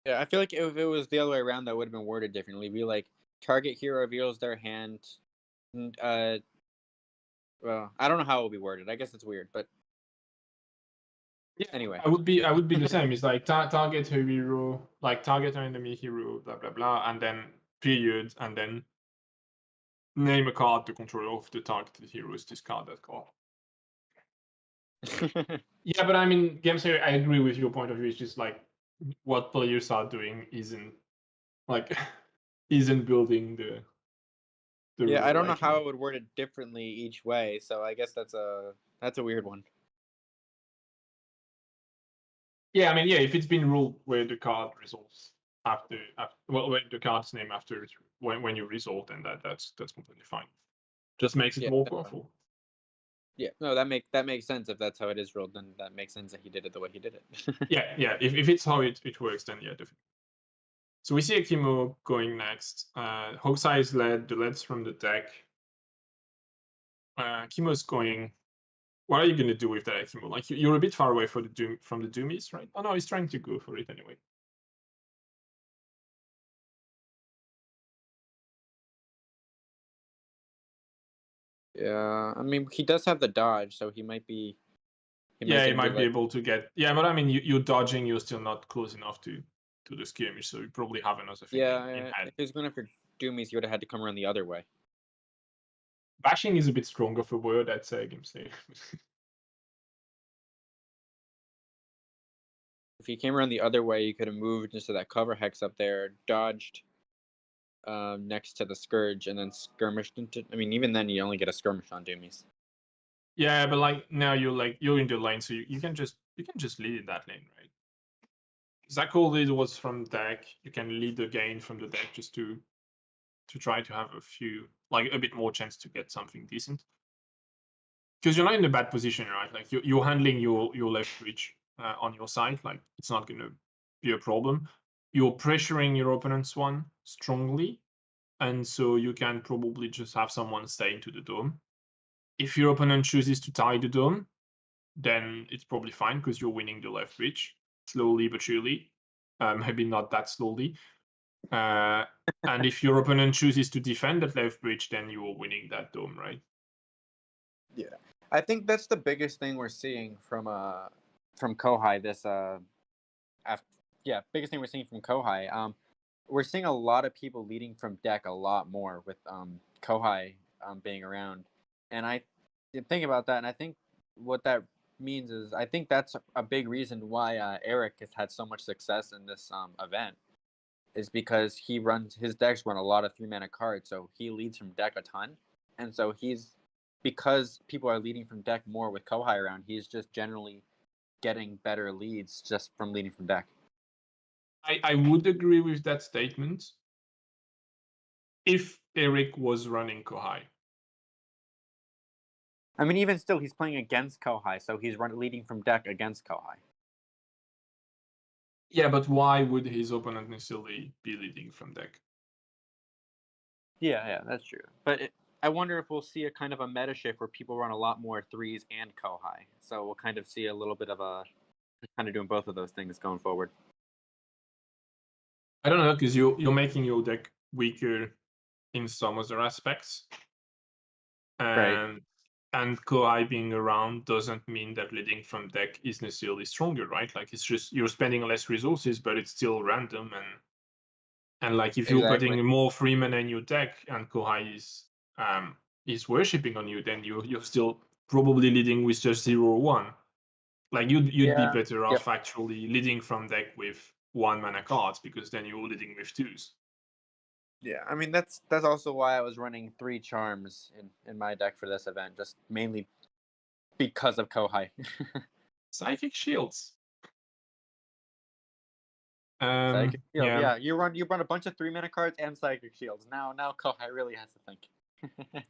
Yeah, I feel like if it was the other way around, that would have been worded differently. It'd be like target hero reveals their hand. Well, I don't know how it would be worded. I guess it's weird, but yeah. Anyway, I would be the same. It's like target hero, like target enemy hero, blah blah blah, and then period, and then name a card the controller of the targeted heroes discard that card. Yeah, but I mean, Game Theory, I agree with your point of view. It's just like what players are doing isn't building the yeah, I don't know right how it would word it differently each way, so I guess that's a weird one. Yeah, I mean, yeah, if it's been ruled where the card resolves after when the card's name after when you resolve, then that's completely fine. Just makes it more powerful. Yeah, no, that makes sense. If that's how it is ruled, then that makes sense that he did it the way he did it. yeah. If it's how it works, then yeah, definitely. So we see Akimo going next. Hokusai is led. The leads from the deck. Akimo's going. What are you gonna do with that Akimo? Like you're a bit far away from the Doomies, right? Oh no, he's trying to go for it anyway. Yeah, I mean, he does have the dodge, so he might be. He might be able to get. Yeah, but I mean, you're dodging. You're still not close enough to the skirmish, so you probably have another thing in hand. If he was going for Doomies, he would have had to come around the other way. Bashing is a bit stronger for Boyo. That's Game Slayer. If he came around the other way, you could have moved into that cover hex up there, dodged next to the Scourge, and then skirmished into. I mean, even then, you only get a skirmish on Doomies. Yeah, but like now you're in the lane, so you can just lead in that lane, right? Zach lead was from deck. You can lead again from the deck just to try to have a bit more chance to get something decent. Because you're not in a bad position, right? Like you're handling your left reach on your side. Like it's not going to be a problem. You're pressuring your opponent's one strongly, and so you can probably just have someone stay into the dome. If your opponent chooses to tie the dome, then it's probably fine because you're winning the left reach slowly but surely. Maybe not that slowly. And if your opponent chooses to defend that left bridge, then you are winning that dome, right? Yeah, I think that's the biggest thing we're seeing from Kohai this biggest thing we're seeing from Kohai. We're seeing a lot of people leading from deck a lot more with Kohai being around, and I think about that, and I think what that means is I think that's a big reason why Eric has had so much success in this event, is because his decks run a lot of 3-mana cards, so he leads from deck a ton, and so because people are leading from deck more with Kohai around, he's just generally getting better leads just from leading from deck. I would agree with that statement if Eric was running Kohai. I mean, even still, he's playing against Kohai, so he's leading from deck against Kohai. Yeah, but why would his opponent necessarily be leading from deck? Yeah, that's true. But I wonder if we'll see a kind of a meta shift where people run a lot more threes and Kohai. So we'll kind of see a little bit of a kind of doing both of those things going forward. I don't know, because you're making your deck weaker in some other aspects. Right. And Kohai being around doesn't mean that leading from deck is necessarily stronger, right? Like it's just you're spending less resources, but it's still random. And like if you're Exactly. putting more free mana in your deck and Kohai is worshipping on you, then you're still probably leading with just 0/1. Like you'd be better off actually leading from deck with 1-mana cards, because then you're leading with 2s. Yeah, I mean that's also why I was running 3 charms in my deck for this event, just mainly because of Kohai. Psychic Shields. Psychic Shield. Yeah. Yeah, you run a bunch of 3-mana cards and Psychic Shields. Now Kohai really has to think.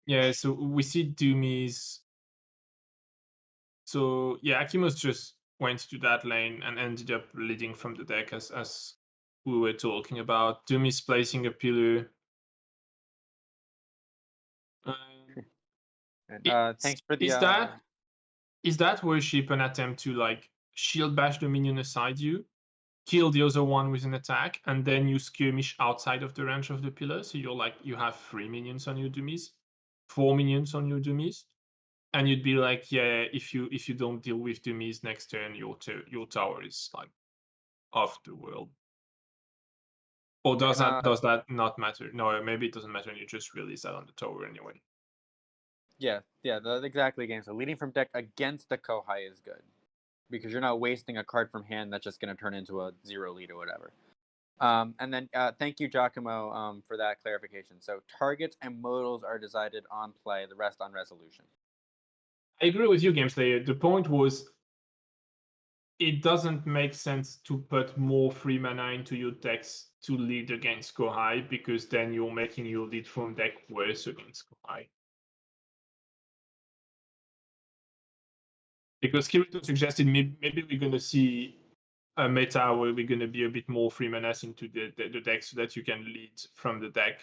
Yeah, so we see Doomies. So yeah, Akimos just went to that lane and ended up leading from the deck as we were talking about. Doomies placing a pillar. Thanks for the Is that worship an attempt to like shield bash the minion aside you, kill the other one with an attack, and then you skirmish outside of the range of the pillar? So you have 3 minions on your Doomies, 4 minions on your Doomies, and you'd be like, yeah, if you don't deal with Doomies next turn, your tower is like off the world. Or does that not matter? No, maybe it doesn't matter, and you just release that on the tower anyway. Yeah, that's exactly the game. So leading from deck against the Kohai is good, because you're not wasting a card from hand that's just going to turn into a 0 lead or whatever. And then thank you, Giacomo, for that clarification. So targets and modals are decided on play, the rest on resolution. I agree with you, GameSlayer. The point was, it doesn't make sense to put more free mana into your decks to lead against Kohai, because then you're making your lead from deck worse against Kohai. Because Kirito suggested maybe we're going to see a meta where we're going to be a bit more free mana into the deck so that you can lead from the deck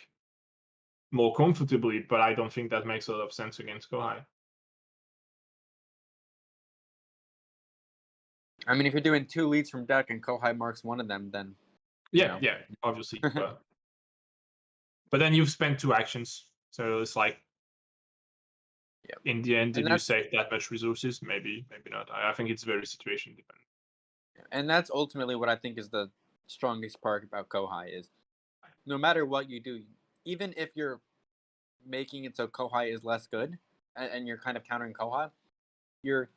more comfortably, but I don't think that makes a lot of sense against Kohai. I mean, if you're doing 2 leads from deck and Kohai marks one of them, then yeah, obviously. But then you've spent 2 actions, so it's like, in the end, did you save that much resources? Maybe not. I think it's very situation dependent. And that's ultimately what I think is the strongest part about Kohai is, no matter what you do, even if you're making it so Kohai is less good, and you're kind of countering Kohai, you're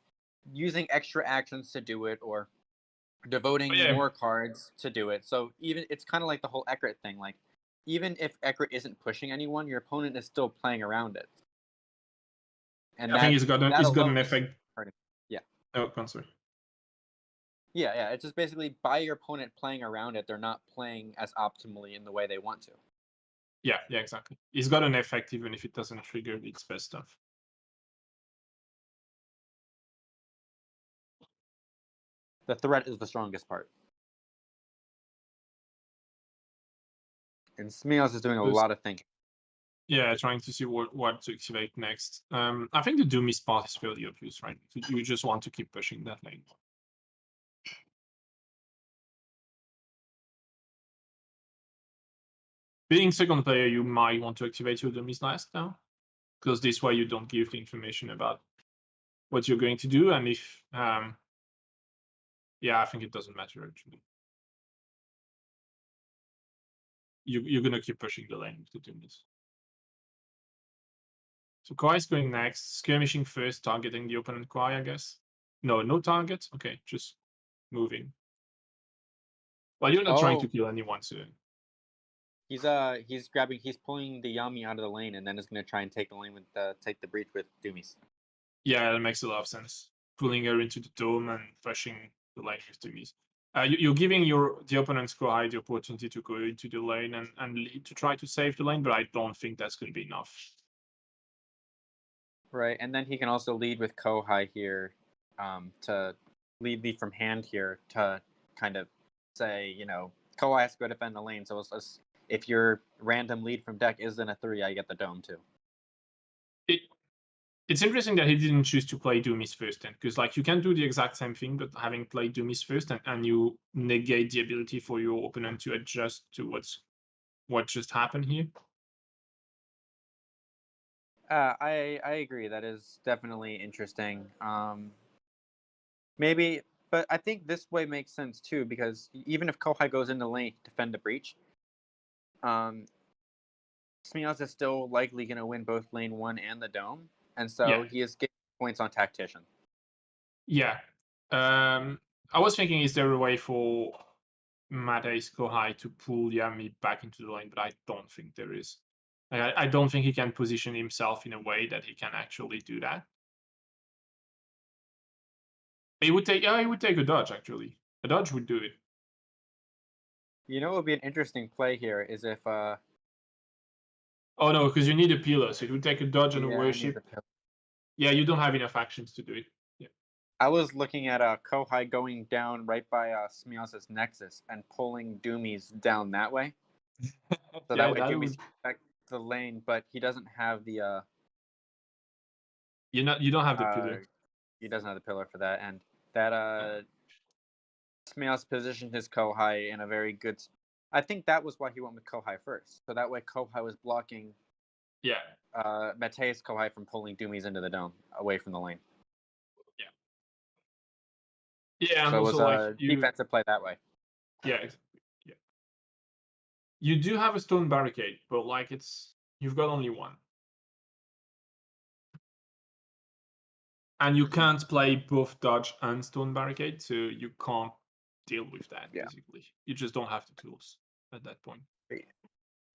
using extra actions to do it, or devoting more cards to do it. So even it's kind of like the whole Ekrit thing. Like, even if Ekrit isn't pushing anyone, your opponent is still playing around it. and I think it's got an alone is effect. hurting. Yeah. Oh, I'm sorry. Yeah. It's just basically by your opponent playing around it, they're not playing as optimally in the way they want to. Yeah, exactly. It's got an effect even if it doesn't trigger its best stuff. The threat is the strongest part. And Smios is doing a lot of thinking. Yeah, trying to see what to activate next. I think the Doomies part is fairly obvious, right? You just want to keep pushing that lane. Being second player, you might want to activate your Doomies last now, because this way you don't give the information about what you're going to do, and if yeah, I think it doesn't matter actually. You're gonna keep pushing the lane with the Doomies. So Kawhi's going next, skirmishing first, targeting the opponent Kawhi, I guess. No target. Okay, just moving. Well, you're not trying to kill anyone, so he's pulling the Yami out of the lane, and then is gonna try and take the lane with take the breach with Doomies. yeah, that makes a lot of sense. Pulling her into the dome and pushing the lane with Doomies. You're giving the opponent's Kawhi the opportunity to go into the lane and lead to try to save the lane, but I don't think that's going to be enough. Right, and then he can also lead with Kohai here, to lead from hand here to kind of say, Kohai has to go defend the lane. So if your random lead from deck isn't a 3, I get the dome too. It's interesting that he didn't choose to play Doomies first, then, because like you can do the exact same thing, but having played Doomies first, and you negate the ability for your opponent to adjust to what just happened here. I agree. That is definitely interesting. Maybe, but I think this way makes sense too, because even if Kohai goes into lane to defend the breach, Smios is still likely going to win both lane 1 and the dome, and so he is getting points on Tactician. Yeah. I was thinking, is there a way for Matthijs Kohai to pull Yami back into the lane, but I don't think there is. I don't think he can position himself in a way that he can actually do that. It would take a dodge, actually. A dodge would do it. What would be an interesting play here is if oh no, because you need a pillar, so it would take a dodge and a worship. Yeah, you don't have enough actions to do it. Yeah. I was looking at Kohai going down right by Smios' Nexus and pulling Doomies down that way. So that way Doomies back the lane, but he doesn't have the you don't have the pillar. He doesn't have the pillar for that, and that Smios positioned his Kohai in a very good. I think that was why he went with Kohai first, so that way Kohai was blocking. Yeah. Matthijs Kohai from pulling Doomies into the dome away from the lane. Yeah. Yeah, and so also it was a defensive play that way. Yeah, exactly. Yeah. You do have a stone barricade, but like you've got only one. And you can't play both dodge and stone barricade, so you can't deal with that, basically. You just don't have the tools at that point.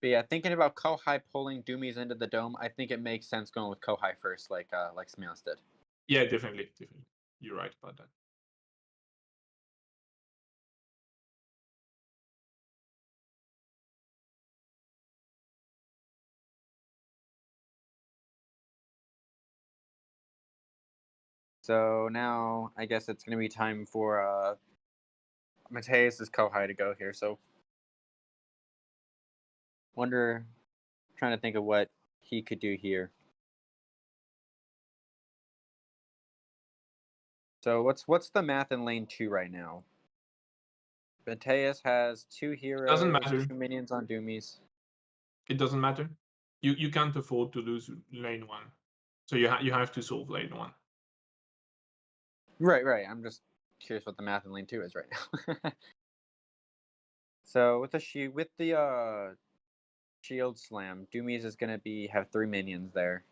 But yeah, thinking about Kohai pulling Doomies into the dome, I think it makes sense going with Kohai first, like Smios did. Yeah, definitely. You're right about that. So now I guess it's going to be time for Matthijs' Kohai to go here. So trying to think of what he could do here. So what's the math in lane 2 right now? Matthijs has 2 heroes, doesn't matter. 2 minions on Doomies. It doesn't matter. You can't afford to lose lane 1, so you have to solve lane 1. Right. I'm just curious what the math in lane 2 is right now. So with the shield slam, Doomies is gonna have 3 minions there.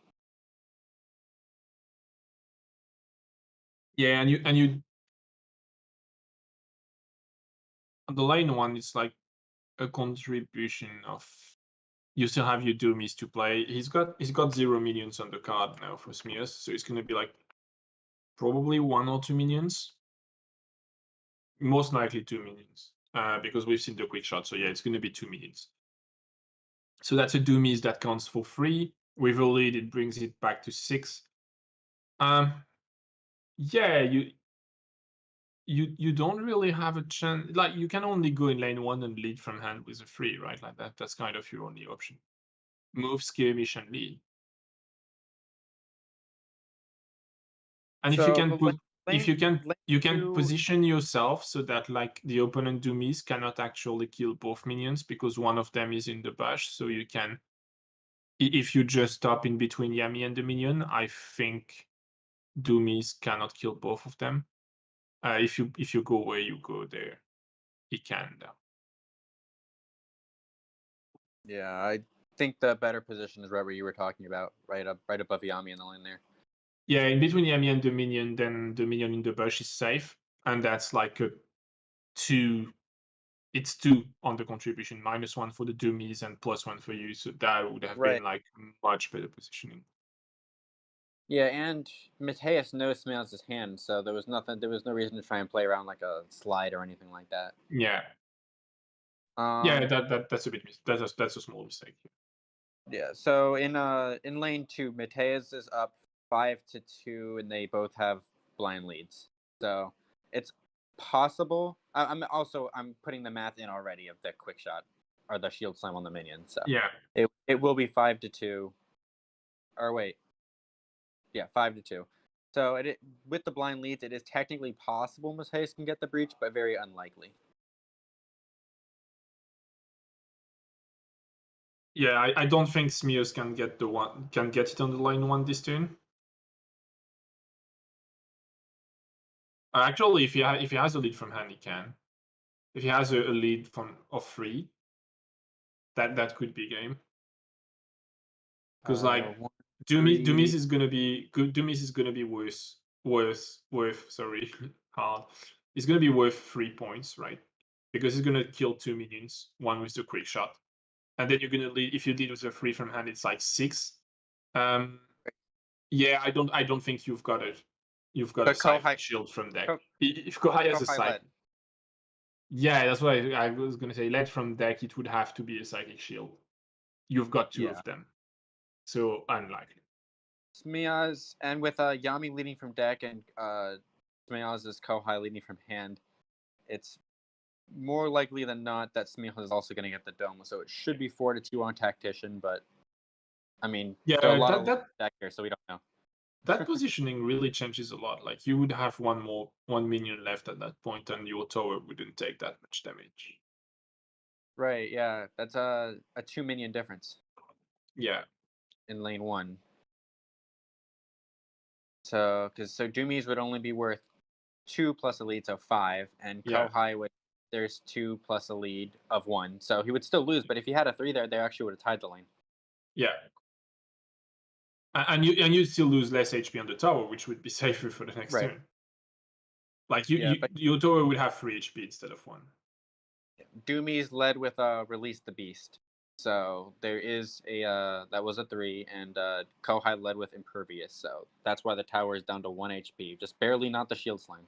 Yeah, and you on the lane 1, it's like a contribution of you still have your Doomies to play. He's got 0 minions on the card now for Smears, so it's gonna be like probably 1 or 2 minions. Most likely 2 minions, because we've seen the quick shot. So yeah, it's gonna be 2 minions. So that's a Doomies that counts for 3. With a lead, it brings it back to 6. Yeah, you don't really have a chance. Like, you can only go in lane 1 and lead from hand with a 3, right? Like that's kind of your only option. Move, skirmish, and lead. And if you can put, you can position yourself so that like the opponent Doomies cannot actually kill both minions because one of them is in the bush. So you can, if you just stop in between Yami and the minion, I think Doomies cannot kill both of them. If you go where you go there, he can though. Yeah, I think the better position is right where you were talking about, right above Yami in the lane there. Yeah, in between Yami and the minion, then the minion in the bush is safe, and that's like a 2. It's 2 on the contribution, -1 for the Doomies and +1 for you. So that would have been like much better positioning. Yeah, and Mateus knows Smells' hand, so there was no reason to try and play around like a slide or anything like that. Yeah. Yeah, that's a bit that's a small mistake. Yeah, so in lane 2, Mateus is up 5-2, and they both have blind leads. So it's possible. I'm putting the math in already of the quick shot or the shield slam on the minion. So yeah, it will be 5-2. Or wait, yeah, 5-2. So with the blind leads, it is technically possible Mateus can get the breach, but very unlikely. Yeah, I don't think Smears can get it on the lane 1 this turn. Actually, if he has a lead from hand, he can. If he has a lead of 3, that could be game. Because like Doomies is gonna be good. Doomies is gonna be worth hard. It's gonna be worth 3 points, right? Because he's gonna kill 2 minions, 1 with the quick shot, and then you're gonna lead. If you lead with a 3 from hand, it's like 6. Yeah, I don't think you've got it. You've got a Psychic Shield from deck. If Kohai has a Psychic, yeah, that's what I was gonna say. Led from deck, it would have to be a Psychic Shield. You've got 2 of them, so unlikely. Smeaz, and with Yami leading from deck and Smeaz's Kohai leading from hand, it's more likely than not that Smeaz is also going to get the dome. So it should be 4-2 on Tactician, but I mean, yeah, there are a lot of deck here, so we don't know. That positioning really changes a lot. Like you would have one minion left at that point, and your tower wouldn't take that much damage. Right. Yeah, that's a 2 minion difference. Yeah. In lane 1. So Doomies would only be worth 2 plus a lead, so 5, and Kohai there's 2 plus a lead of 1, so he would still lose. But if he had a 3 there, they actually would have tied the lane. Yeah. And you still lose less HP on the tower, which would be safer for the next turn. Like your tower would have 3 HP instead of 1. Doomies led with Release the Beast. So there is that was a 3, and Kohai led with Impervious, so that's why the tower is down to 1 HP, just barely not the shield slime.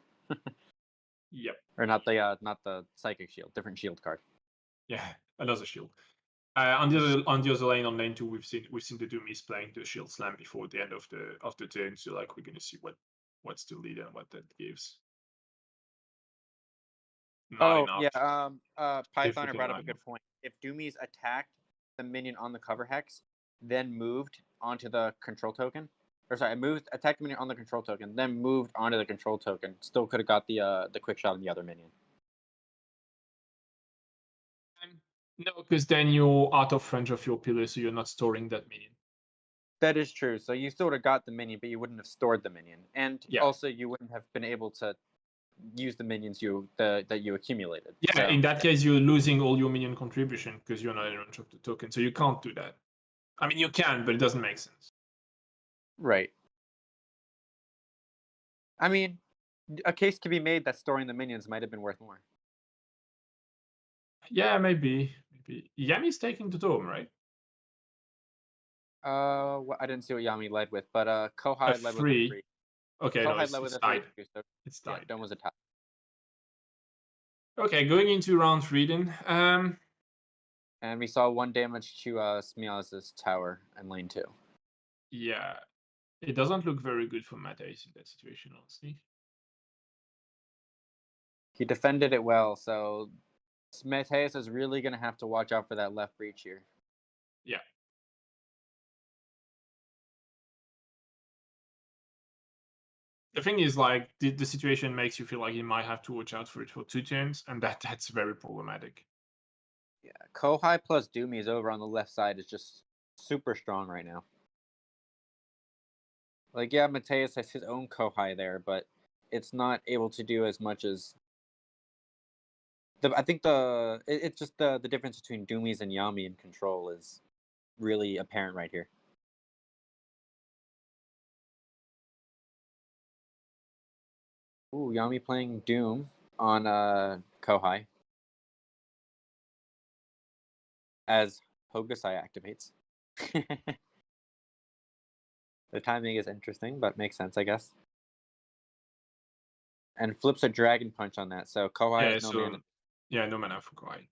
Yep. Or not the Psychic Shield, different shield card. Yeah, another shield. On the other lane, on lane 2, we've seen the Doomies playing the shield slam before the end of the turn, so like we're gonna see what's the lead and what that gives. Python brought up a good point. If Doomies attacked the minion on the cover hex, then moved onto the control token, attacked the minion on the control token, then moved onto the control token, still could have got the quick shot on the other minion. No, because then you're out of range of your pillar, so you're not storing that minion. That is true. So you still would have got the minion, but you wouldn't have stored the minion, and also you wouldn't have been able to use the minions that you accumulated. Yeah, so in that case, you're losing all your minion contribution because you're not in range of the token, so you can't do that. I mean, you can, but it doesn't make sense. Right. I mean, a case could be made that storing the minions might have been worth more. Yeah, maybe. Yami's taking the dome, right? I didn't see what Yami led with, but Kohai led with a 3. 3. Okay, no, Kohai led with it's a 3 tied. too, so It's yeah, tied. Dome was a tie. Okay, going into round 3 then. And we saw 1 damage to Smiaz's tower in lane 2. Yeah, it doesn't look very good for Mateus in that situation, honestly. He defended it well, so Mateus is really going to have to watch out for that left breach here. Yeah. The thing is, like, the situation makes you feel like you might have to watch out for it for 2 turns, and that's very problematic. Yeah, Kohai plus Doomies over on the left side is just super strong right now. Like, yeah, Mateus has his own Kohai there, but it's not able to do as much as... I think it's just the difference between Doomies and Yami in control is really apparent right here. Ooh, Yami playing Doom on Kohai as Hokusai activates. The timing is interesting, but makes sense, I guess. And flips a Dragon Punch on that, so Kohai has no mana. Yeah, no mana for Kohai.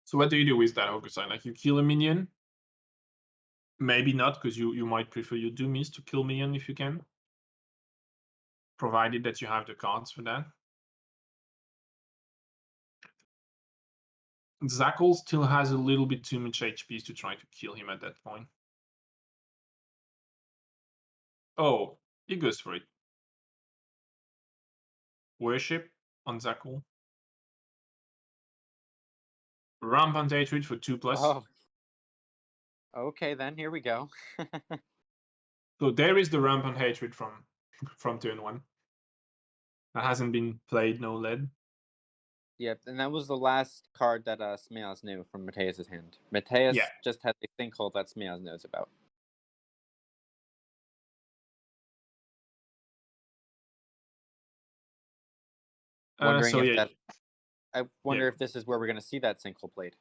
So what do you do with that Hokusai? Like, you kill a minion? Maybe not, because you might prefer your Doomies to kill minion if you can. Provided that you have the cards for that. Zackle still has a little bit too much HP to try to kill him at that point. Oh, he goes for it. Worship on Zackle. Rampant Hatred for 2+. Oh. Okay, then, here we go. So there is the Rampant Hatred from turn 1. That hasn't been played, no lead. Yep, and that was the last card that Smiaz knew from Mateus's hand. Mateus just had a sinkhole that Smiaz knows about. Wondering if that. I wonder if this is where we're going to see that sinkhole played.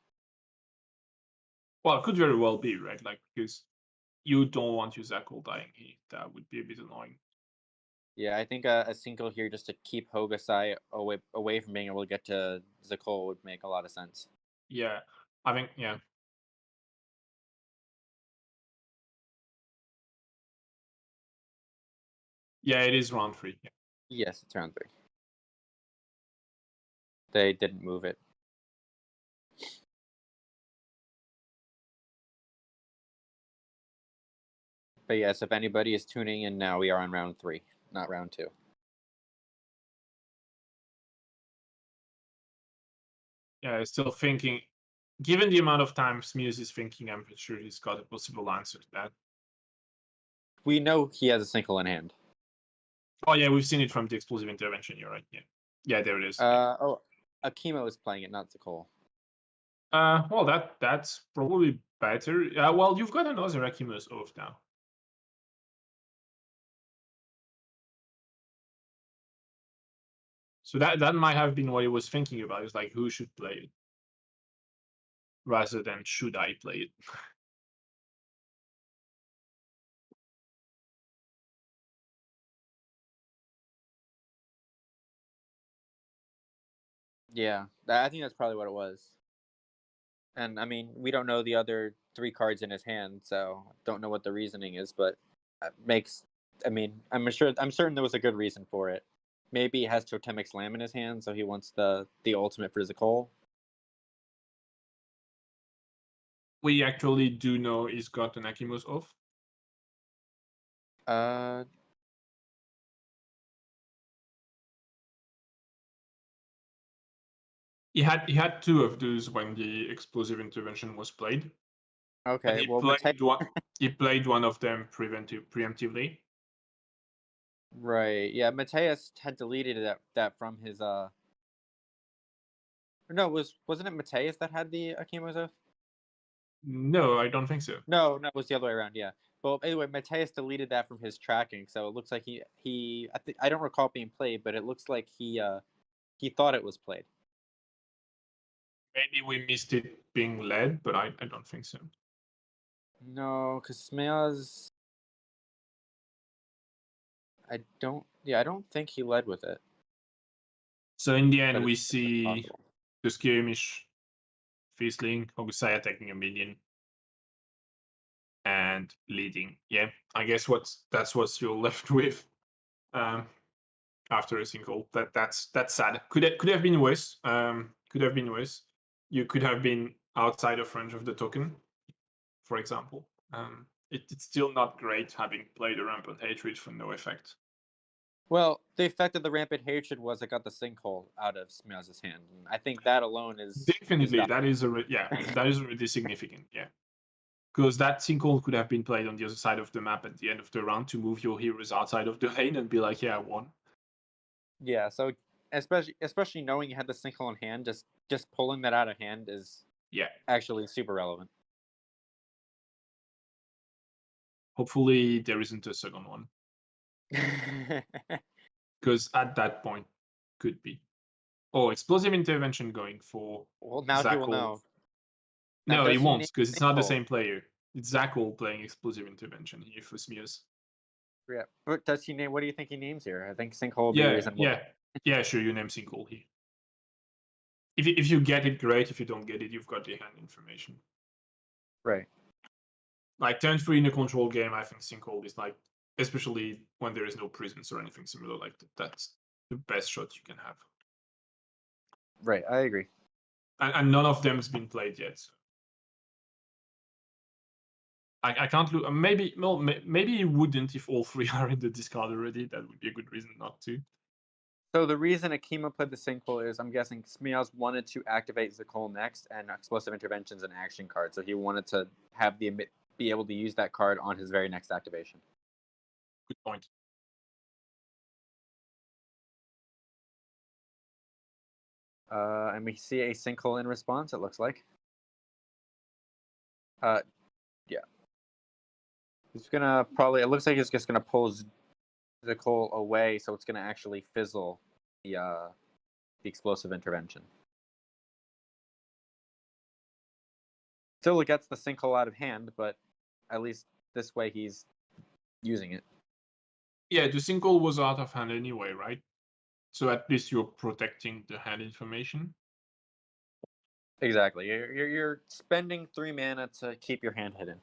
Well, it could very well be, right? Like, because you don't want your Zackle dying here. That would be a bit annoying. Yeah, I think a single here just to keep Hokusai away from being able to get to Zackle would make a lot of sense. Yeah, I think, yeah. Yeah, it is round 3. Yeah. Yes, it's round 3. They didn't move it. But yes, if anybody is tuning in now, we are on round 3, not round 2. Yeah, still thinking. Given the amount of time Smiaz is thinking, I'm pretty sure he's got a possible answer to that. We know he has a sinkhole in hand. Oh yeah, we've seen it from the explosive intervention. You're right. Yeah, yeah, there it is. Oh, Akimo is playing it, not Zackle. Well, that's probably better. Well, you've got another Akimo's off now. So that might have been what he was thinking about. It's like, who should play it, rather than should I play it. Yeah, I think that's probably what it was. And I mean, we don't know the other 3 cards in his hand, so don't know what the reasoning is, but it makes. I mean, I'm certain there was a good reason for it. Maybe he has Totemic Slam in his hand, so he wants the ultimate for Zackle. We actually do know he's got an Akimo's off. He had 2 of those when the explosive intervention was played. Okay, he played one of them preemptively. Right. Yeah, Mateus had deleted that from his No, wasn't it Mateus that had the Akimo's oath? No, I don't think so. No, it was the other way around. Yeah, Well, anyway, Mateus deleted that from his tracking, so it looks like I don't recall it being played, but it looks like he thought it was played. Maybe we missed it being led, but I don't think so. No, because Smeaz, I don't think he led with it. So in the end, But we it's see possible. the skirmish, Fizzling, Hogusai attacking a minion, and leading. Yeah, I guess that's what you're left with after a single. That's sad. Could have been worse. Could have been worse. You could have been outside of range of the token, for example. It's still not great having played a Rampant Hatred for no effect. Well, the effect of the Rampant Hatred was it got the sinkhole out of Smeaz's hand. And I think that alone is Definitely, that is that is already significant. Yeah, because that sinkhole could have been played on the other side of the map at the end of the round to move your heroes outside of the lane and be like, yeah, I won. Yeah, so especially knowing you had the sinkhole in hand, just pulling that out of hand is actually super relevant. Hopefully, there isn't a second one. Because at that point, could be. Oh, explosive intervention going for Well, now he will Zakul. know. No, he does he won't, name because it's not the sinkhole? same player. It's Zakul playing explosive intervention here for Smears. Yeah, but does he name? What do you think he names here? I think sinkhole will be reasonable. Yeah, sure. You name sinkhole here. If you get it, great. If you don't get it, you've got the hand information. Right. Like turn 3 in a control game, I think sinkhole is like, especially when there is no prisons or anything similar like that. That's the best shot you can have. Right, I agree. And none of them's been played yet. So. I can't look. Maybe you wouldn't if all 3 are in the discard already. That would be a good reason not to. So the reason Akima played the sinkhole is, I'm guessing Smeaz wanted to activate Zakol next, and explosive intervention's an action card, so he wanted to have be able to use that card on his very next activation. Good point. And we see a sinkhole in response. It looks like. Yeah. He's gonna probably. It looks like he's just gonna pull Zakol away, so it's gonna actually fizzle the explosive intervention. Still, it gets the sinkhole out of hand, but at least this way he's using it. Yeah, the sinkhole was out of hand anyway, right? So at least you're protecting the hand information. Exactly. You're spending 3 mana to keep your hand hidden.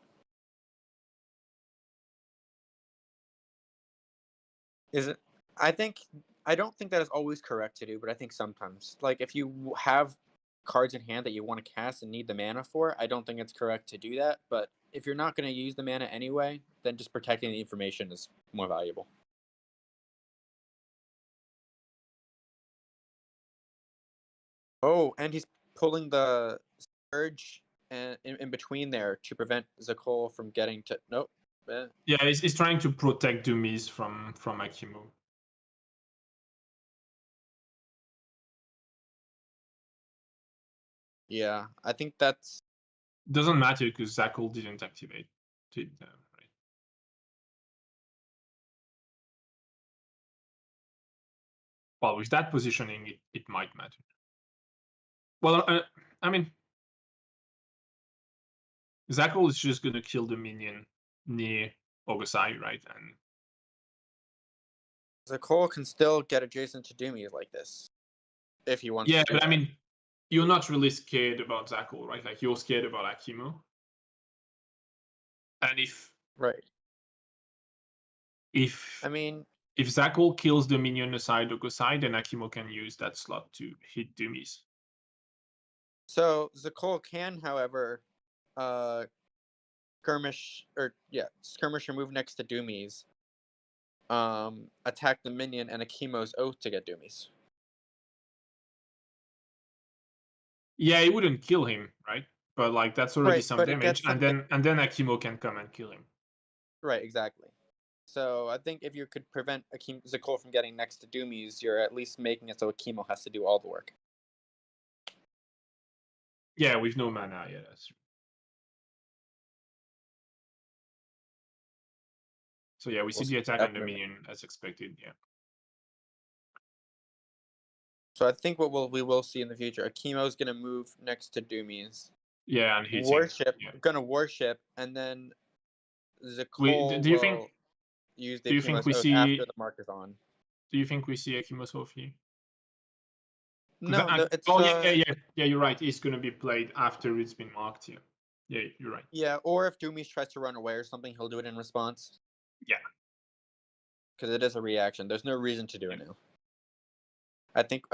Is it? I don't think that is always correct to do, but I think sometimes, like if you have cards in hand that you want to cast and need the mana for, I don't think it's correct to do that. But if you're not going to use the mana anyway, then just protecting the information is more valuable. Oh, and he's pulling the Surge in between there to prevent Zakol from getting to. Nope. Yeah, he's trying to protect Dumis from Akimo. Yeah, I think that's... Doesn't matter because Zakul didn't activate it, right? Well, with that positioning, it might matter. Well, I mean, Zakul is just gonna kill the minion near Ogosai, right? And Zakol can still get adjacent to Doomies like this, if he wants to do but that. I mean, you're not really scared about Zakul, right? Like you're scared about Akimo. And if I mean, if Zakul kills the minion aside Ogosai, then Akimo can use that slot to hit Dumis. So Zakol can, however, skirmish or move next to Doomies, attack the minion and Akimo's Oath to get Doomies. Yeah, it wouldn't kill him, right? But like that's already Right, some but it damage, gets and then Akimo can come and kill him. Right, exactly. So I think if you could prevent Zakol from getting next to Doomies, you're at least making it so Akimo has to do all the work. Yeah, with no mana, yeah, that's true. So yeah, we see We'll the attack that and the for a minion as expected. Yeah. So I think what we will see in the future, Akimo's gonna move next to Doomies. Yeah, and hitting. Worship, Yeah. gonna worship, and then Do Zakol you will think? use the Do you think Akimo's we Oath see? after the mark is on. Do you think we see Akimo's Oath here? No, it's oh yeah. You're right. It's gonna be played after it's been marked. Yeah, yeah, you're right. yeah. Or if Doomies tries to run away or something, he'll do it in response. Yeah, because it is a reaction. There's no reason to do it now. I think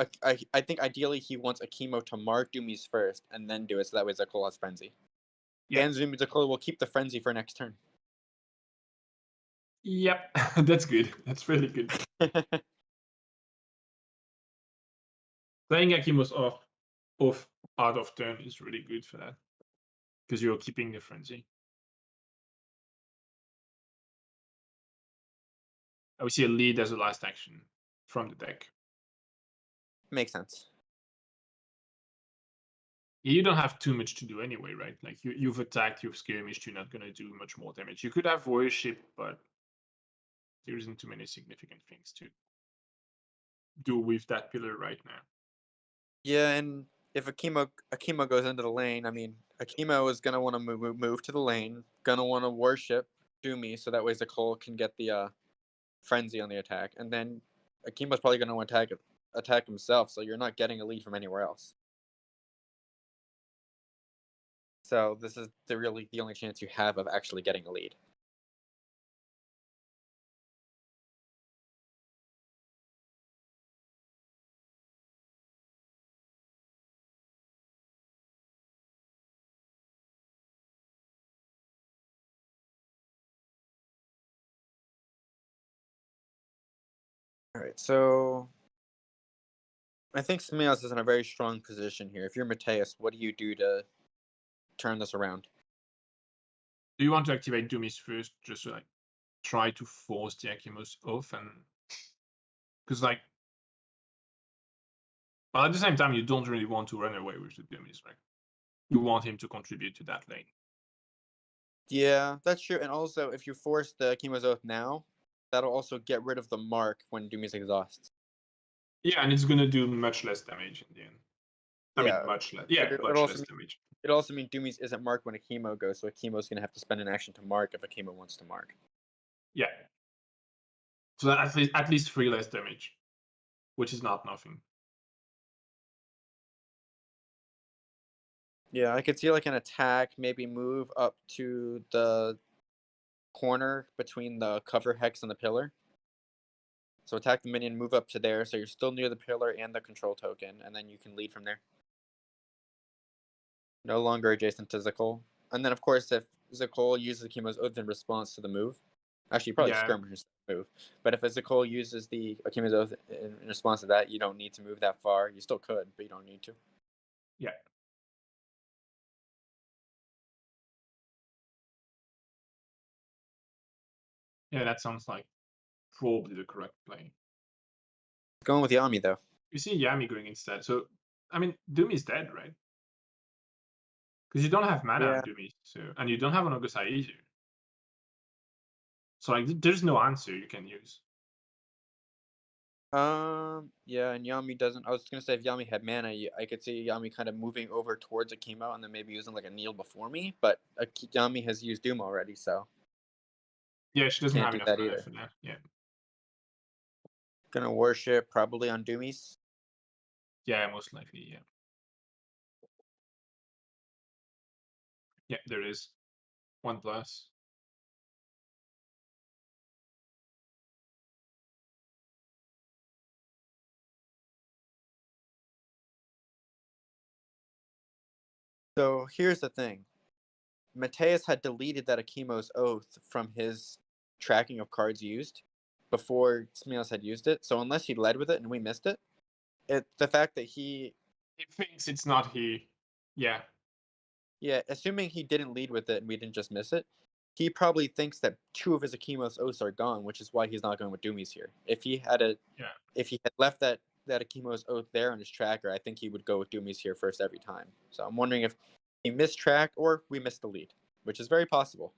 ideally he wants Akimo to mark Doomies first and then do it, so that way Zakol has frenzy. Yeah. And Zakol will keep the frenzy for next turn. Yep, that's good. That's really good. Playing Akimo's off out of turn is really good for that, because you're keeping the frenzy. I would see a lead as a last action from the deck. Makes sense. You don't have too much to do anyway, right? Like you've attacked, you've skirmished, you're not gonna do much more damage. You could have worship, but there isn't too many significant things to do with that pillar right now. Yeah, and if Akimo goes into the lane, I mean, Akimo is gonna want to move to the lane, gonna want to worship Doomy, so that way Zakol can get the frenzy on the attack, and then Akimo's probably gonna want to attack himself, so you're not getting a lead from anywhere else. So this is really the only chance you have of actually getting a lead. All right, so I think Smios is in a very strong position here. If you're Mateus, what do you do to turn this around? Do you want to activate Doomies first, just to like try to force the Akimo's off, and because like, but at the same time, you don't really want to run away with the Doomies, right? You want him to contribute to that lane. Yeah, that's true. And also, if you force the Akimo's Oath now, that'll also get rid of the mark when Doomies exhausts. Yeah, and it's gonna do much less damage in the end. I mean, much less. Yeah, much less damage. It also means Doomies isn't marked when Akimo goes, so Akimo's gonna have to spend an action to mark if Akimo wants to mark. Yeah. So at least 3 less damage, which is not nothing. Yeah, I could see like an attack, maybe move up to the corner between the cover hex and the pillar. So attack the minion, move up to there, so you're still near the pillar and the control token, and then you can lead from there. No longer adjacent to Zakol. And then, of course, if Zakol uses Akimo's Oath in response to the move, actually, probably skirmish move, but if Zakol uses the Akimo's Oath in response to that, you don't need to move that far. You still could, but you don't need to. Yeah. Yeah, that sounds like probably the correct play. Going with Yami, though. You see Yami going instead. So, I mean, Doom is dead, right? Because you don't have mana on Doomy, so, and you don't have an Ogosai either. So, like, there's no answer you can use. Yeah, and Yami doesn't. I was gonna say if Yami had mana, I could see Yami kind of moving over towards Akimo and then maybe using like a kneel before me. But Yami has used Doom already, so yeah, she doesn't have do enough that mana either. for that. Yeah. Gonna worship probably on Doomies. Yeah, most likely. Yeah. Yeah, there is 1+. So here's the thing. Mateus had deleted that Akimo's Oath from his tracking of cards used before Smios had used it. So unless he led with it and we missed it, the fact that he thinks it's not he. Yeah. Yeah, assuming he didn't lead with it and we didn't just miss it, he probably thinks that 2 of his Akimo's Oaths are gone, which is why he's not going with Doomies here. If he had left that Akimo's Oath there on his tracker, I think he would go with Doomies here first every time. So I'm wondering if he missed track or we missed the lead, which is very possible.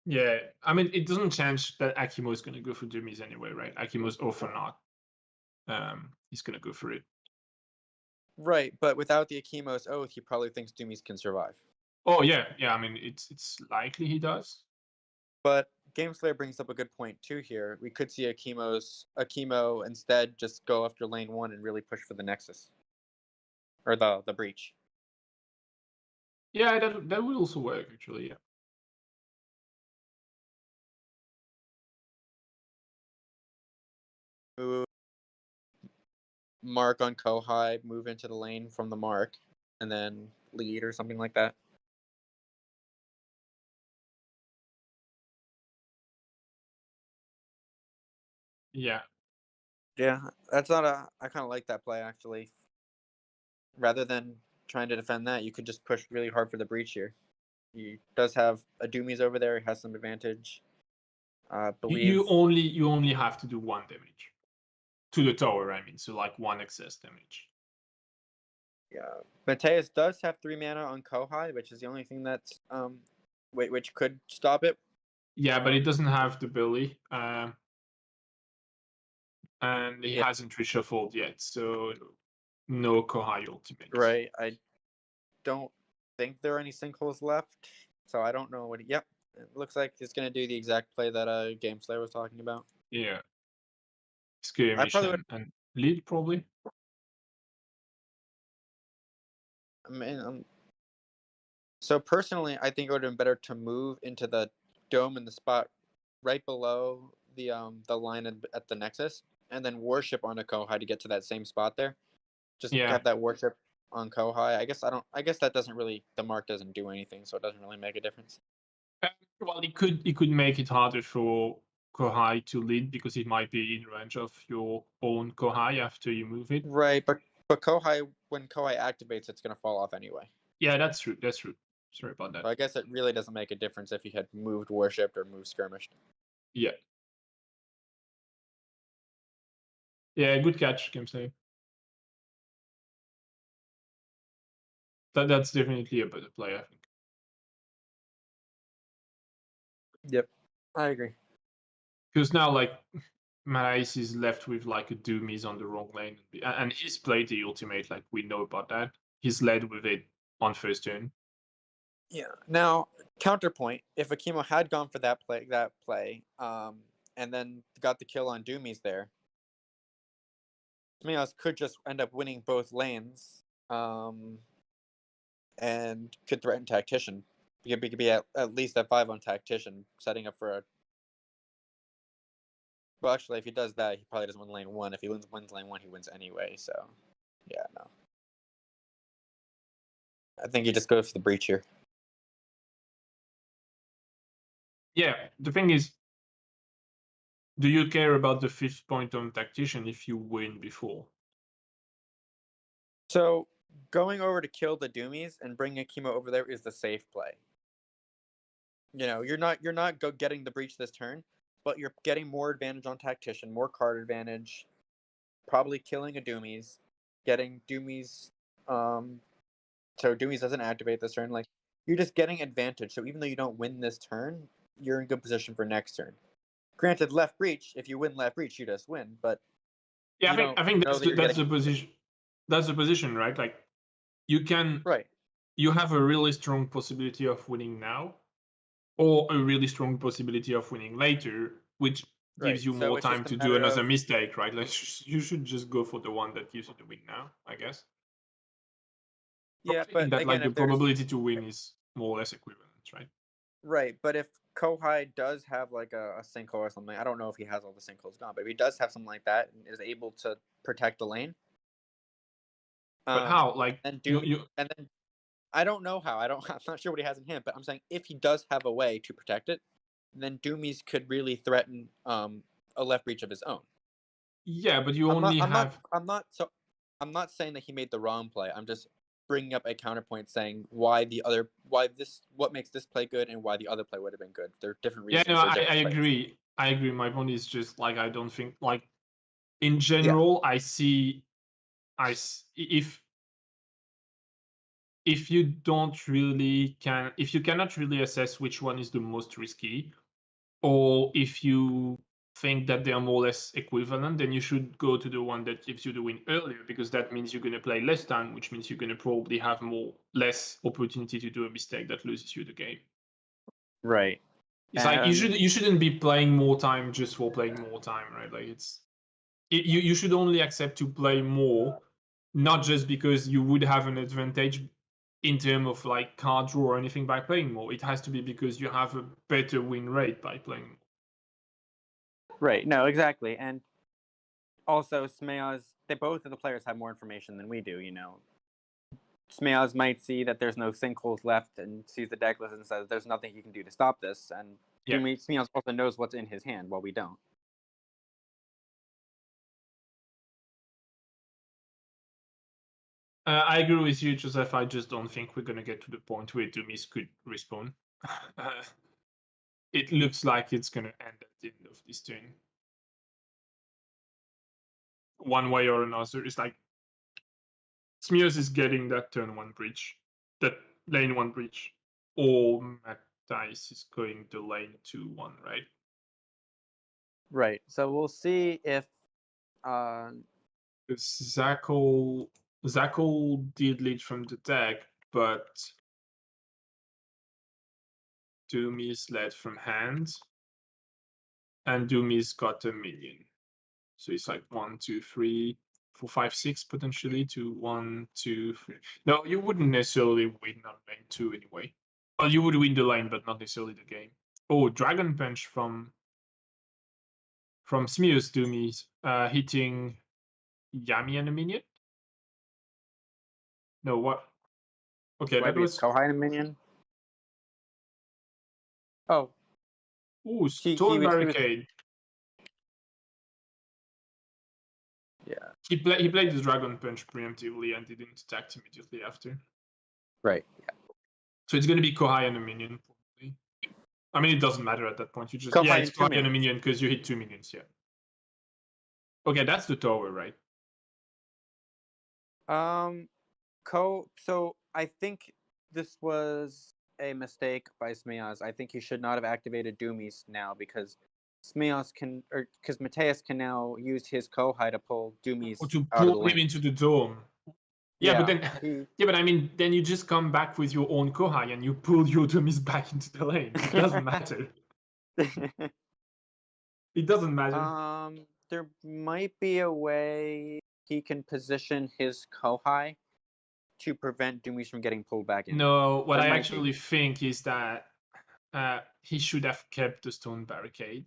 Yeah, I mean, it doesn't change that Akimo is going to go for Dummies anyway, right? Akimo's off or not. He's going to go for it. Right, but without the Akimo's Oath, he probably thinks Doomies can survive. Oh yeah, I mean, it's likely he does. But GameSlayer brings up a good point too here. We could see Akimo instead just go after lane 1 and really push for the Nexus. Or the breach. Yeah, that would also work, actually, yeah. Mark on Kohai, move into the lane from the mark, and then lead or something like that. Yeah. Yeah, that's not a. I kind of like that play actually. Rather than trying to defend that, you could just push really hard for the breach here. He does have a Doomies over there. He has some advantage. Believe You only have to do 1 damage to the tower. I mean, so like 1 excess damage. Yeah, Mateus does have 3 mana on Kohai, which is the only thing that's which could stop it. Yeah, but it doesn't have the Billy, and he Yeah. hasn't reshuffled yet, so no Kohai ultimate. Right. I don't think there are any sinkholes left, so I don't know what. Yep, it looks like it's gonna do the exact play that GameSlayer was talking about. Yeah. Skirmish and lead probably. I mean, so personally, I think it would have been better to move into the dome in the spot right below the line at the Nexus, and then worship on a Kohai to get to that same spot there. Just have that worship on Kohai. I guess that doesn't really, the mark doesn't do anything, so it doesn't really make a difference. Well, it could make it harder for Kohai to lead because it might be in range of your own Kohai after you move it. Right, but Kohai, when Kohai activates, it's gonna fall off anyway. Yeah, that's true. Sorry about that. So I guess it really doesn't make a difference if you had moved worshipped or moved skirmished. Yeah. Yeah, good catch, GameSlayer. That's definitely a better play, I think. Yep, I agree. Because now, like, Marais is left with like a Doomies on the wrong lane, and he's played the ultimate. Like, we know about that. He's led with it on first turn. Yeah. Now, counterpoint: if Akimo had gone for that play, and then got the kill on Doomies there, Smios could just end up winning both lanes, and could threaten Tactician. He could be at least at 5 on Tactician, setting up for a. Well, actually, if he does that, he probably doesn't win lane 1. If he wins lane 1, he wins anyway. So, yeah, no. I think he just goes for the breach here. Yeah, the thing is, do you care about the 5th point on Tactician if you win before? So, going over to kill the Doomies and bringing Akimo over there is the safe play. You know, you're not getting the breach this turn, but you're getting more advantage on Tactician, more card advantage, probably killing a Doomies, getting Doomies, so Doomies doesn't activate this turn. Like, you're just getting advantage. So even though you don't win this turn, you're in good position for next turn. Granted, left breach, if you win left breach, you just win. But yeah, I think that's the position. That's the position, right? Like, you can you have a really strong possibility of winning now, or a really strong possibility of winning later, which gives you more time to do another mistake, right? Like, you should just go for the one that gives you the win now, I guess. Yeah, but that, again, like, the probability to win is more or less equivalent, right? Right, but if Kohai does have like a sinkhole or something, I don't know if he has all the sinkholes gone, but if he does have something like that and is able to protect the lane. But how? Like, and then I don't know how. I'm not sure what he has in hand, but I'm saying if he does have a way to protect it, then Doomies could really threaten a left breach of his own. Yeah, but you only have. I'm not saying that he made the wrong play. I'm just bringing up a counterpoint saying what makes this play good and why the other play would have been good. There are different reasons. Yeah, no, I agree. I agree. My point is just, like, I don't think, like, in general, if if you cannot really assess which one is the most risky, or if you think that they are more or less equivalent, then you should go to the one that gives you the win earlier, because that means you're going to play less time, which means you're going to probably have less opportunity to do a mistake that loses you the game. Right. It's like you shouldn't be playing more time just for playing more time, right? Like you should only accept to play more, not just because you would have an advantage in terms of like card draw or anything by playing more. It has to be because you have a better win rate by playing more. Right. No, exactly. And also, both of the players have more information than we do, you know. Smeaz might see that there's no sinkholes left and sees the deck list and says there's nothing he can do to stop this. And Smeaz also knows what's in his hand while we don't. I agree with you, Joseph. I just don't think we're going to get to the point where Dumis could respawn. It looks like it's going to end at the end of this turn. One way or another. It's like Smears is getting that turn 1 breach, that lane 1 breach, or Matthijs is going to lane 2-1, right? Right. So we'll see if Zackle did lead from the deck, but Doomies led from hand, and Doomies got a minion. So it's like 1, 2, 3, 4, 5, 6 potentially to 1, 2, 3. No, you wouldn't necessarily win on lane 2 anyway. Well, you would win the lane, but not necessarily the game. Oh, Dragon Punch from Smears Doomies, hitting Yami and a minion? No, what? Okay, that was Kohai and a minion. Oh. Ooh, Stone Barricade. Yeah. He played the Dragon Punch preemptively and didn't attack immediately after. Right. Yeah. So it's going to be Kohai and a minion, probably. I mean, it doesn't matter at that point. You just Kohai it's Kohai and a minion because you hit 2 minions. Yeah. Okay, that's the tower, right? So I think this was a mistake by Smeaz. I think he should not have activated Doomies now because Smeaz because Matthijs can now use his Kohai to pull Doomies or to out of the pull him lane. into the dome. Yeah, but then he... yeah, but I mean, then you just come back with your own Kohai and you pull your Doomies back into the lane. It doesn't matter. It doesn't matter. There might be a way he can position his Kohai to prevent Doomies from getting pulled back in. No, what I actually think is that he should have kept the Stone Barricade.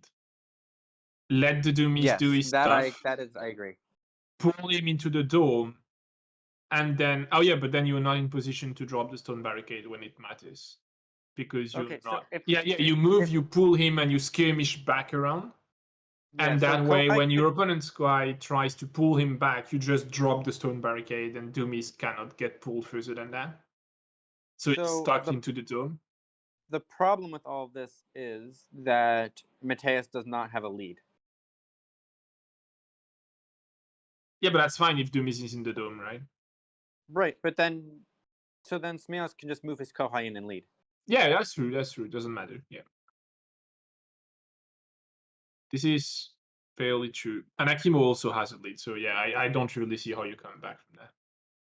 Let the Doomies do his stuff. I agree. Pull him into the dome, and then but then you're not in position to drop the Stone Barricade when it matters, because you're not. You move, you pull him, and you skirmish back around. And that way, when your opponent's guy tries to pull him back, you just drop the Stone Barricade, and Doomies cannot get pulled further than that. So it's stuck into the dome. The problem with all of this is that Matthijs does not have a lead. Yeah, but that's fine if Doomies is in the dome, right? Right, but then Smeaz can just move his Kohai in and lead. Yeah, that's true. That's true. It doesn't matter. Yeah. This is fairly true. And Akimo also has a lead, so yeah, I don't really see how you come back from that.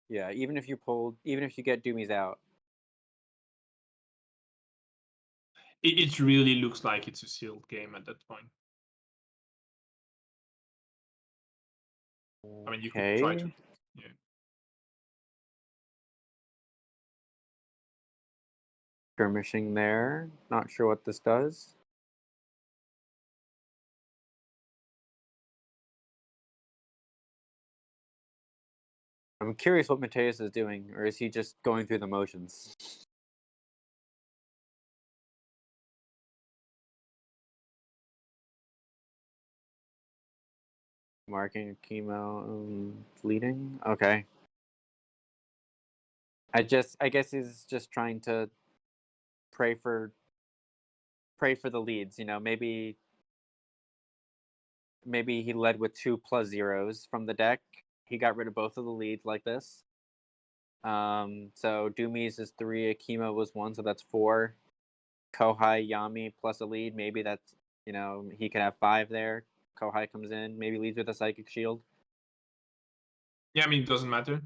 Yeah, even if you get Doomies out. It really looks like it's a sealed game at that point. I mean, you could try to... Yeah. Skirmishing there. Not sure what this does. I'm curious what Matthijs is doing, or is he just going through the motions? Marking chemo, leading. Okay. I guess he's just trying to pray for the leads. You know, maybe he led with 2 +0s from the deck. He got rid of both of the leads like this. So Doomies is 3, Akima was 1, so that's 4. Kohai, Yami plus a lead. Maybe that's, he could have 5 there. Kohai comes in, maybe leads with a Psychic Shield. Yeah, I mean, it doesn't matter.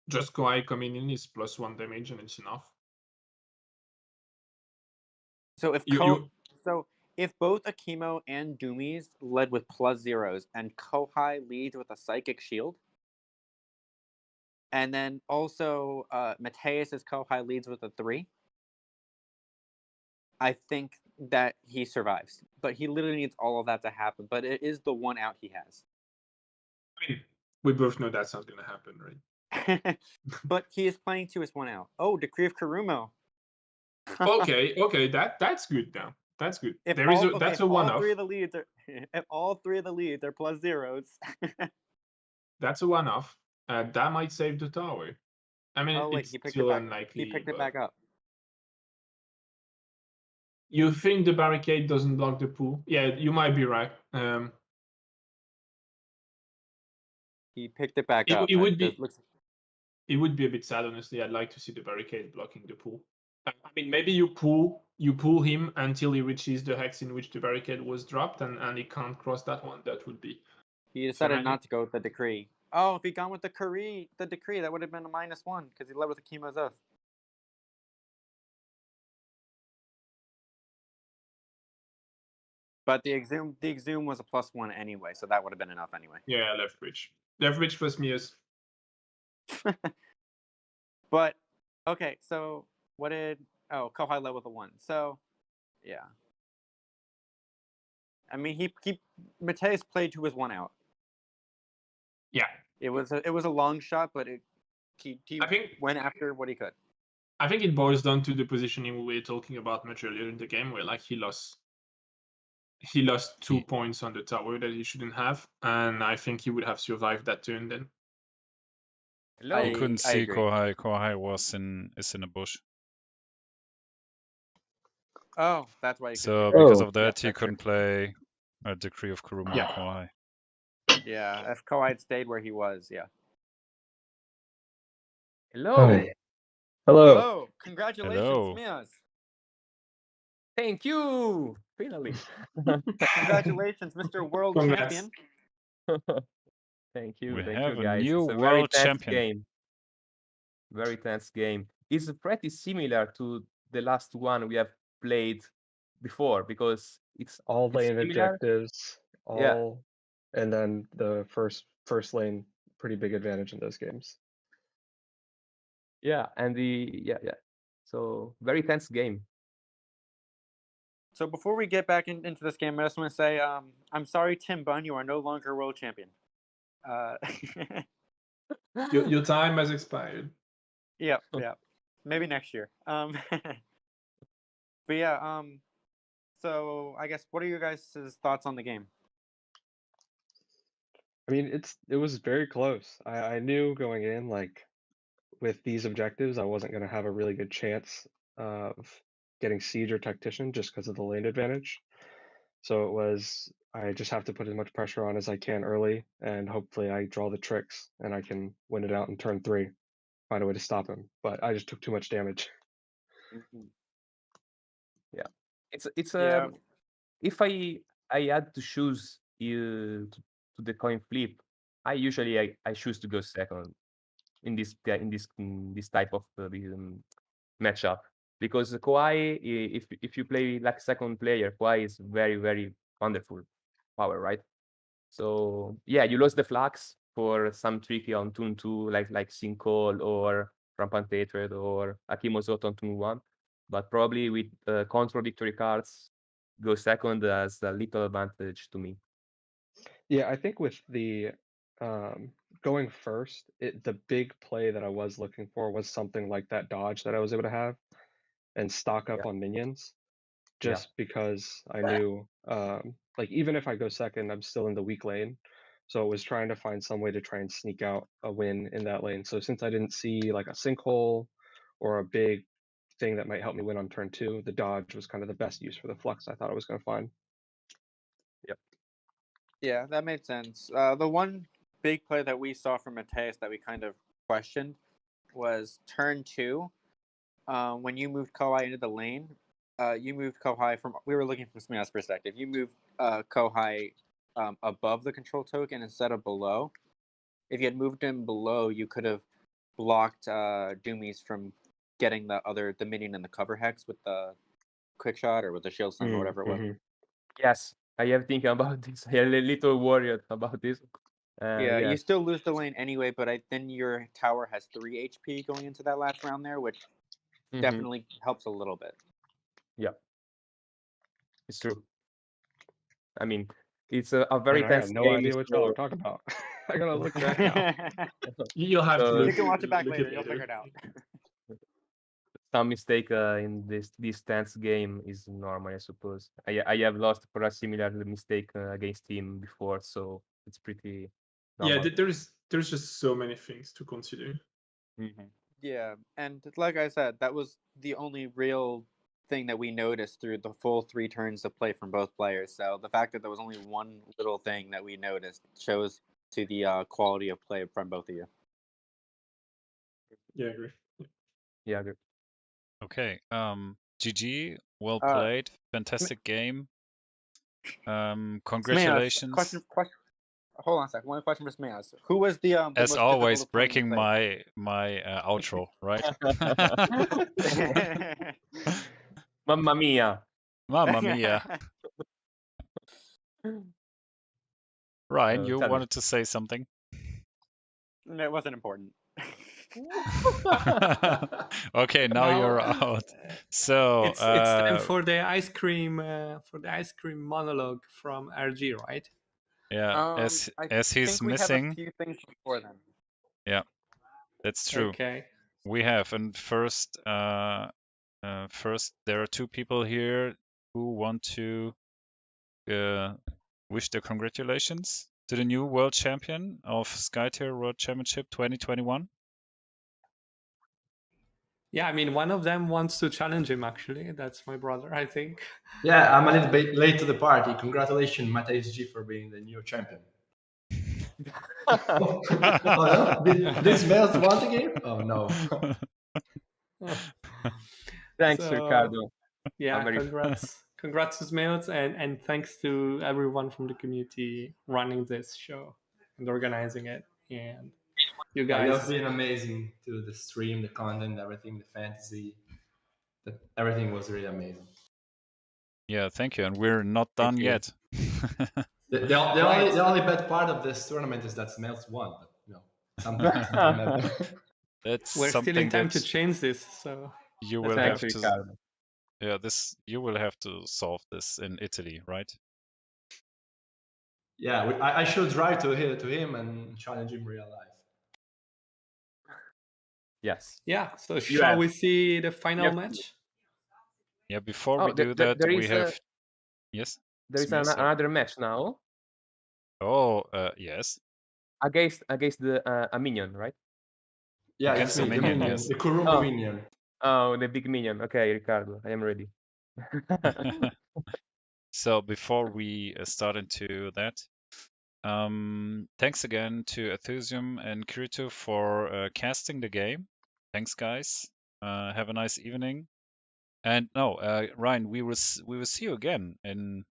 Just Kohai coming in is +1 damage and it's enough. So if if both Akimo and Doomies led with +0s and Kohai leads with a Psychic Shield, and then also Mateus' Kohai leads with a 3, I think that he survives. But he literally needs all of that to happen. But it is the one out he has. I mean, we both know that's not going to happen, right? But he is playing to his 1 out. Oh, Decree of Karumo. okay, that's good now. That's good. If That's a one-off. All 3 of the leads are if all 3 of the leads are +0s. That's a one-off. That might save the tower. I mean, it's still unlikely. He picked it back up. You think the barricade doesn't block the pool? Yeah, you might be right. He picked it back up. It would be a bit sad, honestly. I'd like to see the barricade blocking the pool. I mean, maybe you pull him until he reaches the hex in which the barricade was dropped, and he can't cross that one. That would be. He decided not to go with the decree. Oh, if he'd gone with the decree, that would have been a -1 because he led with Akimo's Oath. But the exhume was a +1 anyway, so that would have been enough anyway. Yeah, left bridge plus Mia's. But okay, so what did Kohai led with a 1? So yeah. I mean, he Mateus played to his 1 out. Yeah. It was a long shot, but he went after what he could. I think it boils down to the positioning we were talking about much earlier in the game, where like he lost 2 points on the tower that he shouldn't have, and I think he would have survived that turn then. Hello. You couldn't see Kohai. Kohai is in a bush. Oh, that's why. So because of that, he couldn't play a Decree of Karumo on Kohai. Yeah, if Kohai had stayed where he was, yeah. Hello. Hi. Hello. Hello. Congratulations, Mias. Thank you. Finally. Congratulations, Mr. World Champion. Thank you. We Thank have you, a guys. new It's a world very tense champion. game. Very tense game. It's pretty similar to the last one we have played before because it's all lane similar. objectives, and then the first lane, pretty big advantage in those games. Yeah, and so very tense game. So before we get back into this game, I just want to say, I'm sorry, Tim Bunn, you are no longer world champion. Your time has expired. Yeah. Maybe next year. But yeah, so I guess what are your guys' thoughts on the game? I mean, it was very close. I knew going in, like, with these objectives, I wasn't going to have a really good chance of getting Siege or Tactician just because of the lane advantage. So I just have to put as much pressure on as I can early, and hopefully I draw the tricks and I can win it out in turn 3, find a way to stop him. But I just took too much damage. Yeah, it's if I had to choose to the coin flip, I usually I choose to go second in this type of matchup because Kawhi, if you play like second player, Kawhi is very, very wonderful power, right? So yeah, you lost the flags for some tricky on turn 2 like Sinkhole or Rampant Hatred or Akimozot on turn 1, but probably with control victory cards, go second as a little advantage to me. Yeah, I think with the going first, the big play that I was looking for was something like that dodge that I was able to have and stock up on minions, just because I knew like even if I go second, I'm still in the weak lane. So I was trying to find some way to try and sneak out a win in that lane. So since I didn't see like a sinkhole or a big thing that might help me win on turn 2, the dodge was kind of the best use for the flux I thought I was going to find. Yep. Yeah, that made sense. The one big play that we saw from Mateus that we kind of questioned was turn 2. When you moved Kohai into the lane, you moved Kohai from. We were looking from Smear's perspective. You moved Kohai above the control token instead of below. If you had moved him below, you could have blocked Doomies from getting the minion in the cover hex with the quick shot or with the shield stun or whatever it was. Yes, I have thinking about this. I am a little worried about this. Yeah, you Yes. still lose the lane anyway, but then your tower has 3 HP going into that last round there, which definitely helps a little bit. Yeah, it's true. I mean, it's a very Man, I tense got no game. idea what y'all are talking about. I gotta look that now. You'll have to So- look. You can watch it back look later. You'll figure it out. Some mistake in this tense game is normal, I suppose. I have lost for a similar mistake against him before, so it's pretty normal. Yeah, there's just so many things to consider. Yeah, and like I said, that was the only real thing that we noticed through the full 3 turns of play from both players. So the fact that there was only one little thing that we noticed shows to the quality of play from both of you. Yeah, I agree. Yeah, good. Okay. GG. Well played. Fantastic game. Congratulations. Question. Hold on a second. One question for Smeaz. Who was the As most always, difficult opponent you breaking my outro, right? played? Mamma mia. Mamma mia. Ryan, you tell me. wanted to say something? No, it wasn't important. Okay, now you're out. So it's time for the ice cream monologue from RG, right? yeah, as he's we missing. have a few things before then. Yeah, that's true. Okay. We have, and first, first there are 2 people here who want to wish their congratulations to the new world champion of Skytear World Championship 2021. Yeah, I mean, one of them wants to challenge him, actually. That's my brother, I think. Yeah, I'm a little bit late to the party. Congratulations, Matthias G, for being the new champion. Oh no? Did Smells want the game? Oh no. Thanks, Ricardo. Yeah, congrats to Smails, and thanks to everyone from the community running this show and organizing it. And you guys, It's been amazing to the stream, the content, everything, the fantasy. Everything was really amazing. Yeah, thank you. And we're not done yet. The only bad part of this tournament is that Smells won, but sometimes That's we're still in time that to change this. So you will Thanks, have to. Ricardo. Yeah, you will have to solve this in Italy, right? Yeah, I should drive to him and challenge him real life. Yes. Yeah. So shall we see the final match? Yeah. Before we do that, we have. Yes. There is another match now. Oh, yes. Against the a minion, right? Yeah, against the minion, yes. The Kuruma minion. Oh, the big minion. Okay, Ricardo, I am ready. So before we start into that, thanks again to Athesium and Kirito for casting the game. Thanks, guys. Have a nice evening. And no, Ryan, we will see you again in.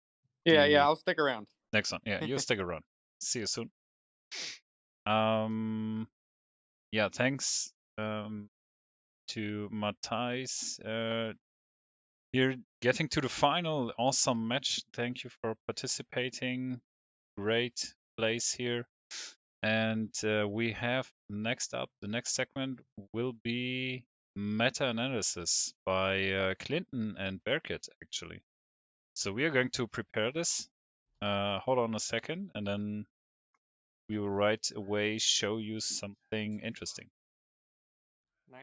Yeah, I'll stick around. Next one. Yeah, you stick around. See you soon. Yeah, thanks to Matthijs. You're getting to the final. Awesome match. Thank you for participating. Great place here. And we have next up, the next segment will be meta-analysis by Clinton and Berkett, actually. So we are going to prepare this. Hold on a second, and then we will right away show you something interesting. Nice.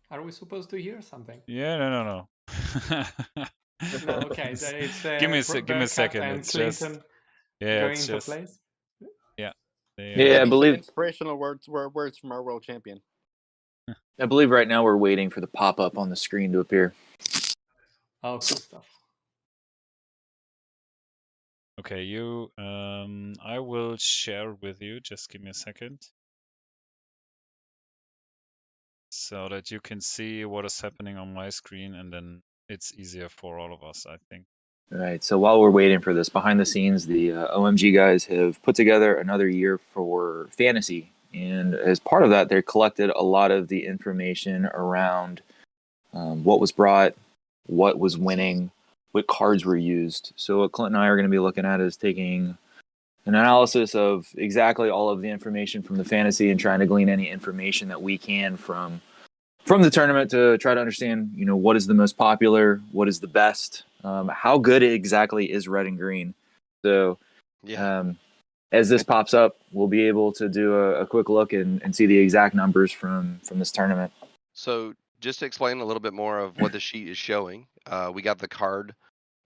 Are we supposed to hear something? Yeah, no. No, okay. It's give me a second. and It's Clinton just yeah, going it's into just place. yeah. They, Yeah, I the believe inspirational words from our world champion. right now we're waiting for the pop-up on the screen to appear. Oh, cool stuff. Okay, you. I will share with you. Just give me a second, so that you can see what is happening on my screen, and then it's easier for all of us, I think. All right. So while we're waiting for this, behind the scenes, the OMG guys have put together another year for fantasy, and as part of that, they collected a lot of the information around what was brought, what was winning, what cards were used. So what Clint and I are going to be looking at is taking an analysis of exactly all of the information from the fantasy and trying to glean any information that we can from the tournament to try to understand, what is the most popular, what is the best, how good exactly is red and green. So as this pops up, we'll be able to do a quick look and see the exact numbers from this tournament. So just to explain a little bit more of what the sheet is showing, we got the card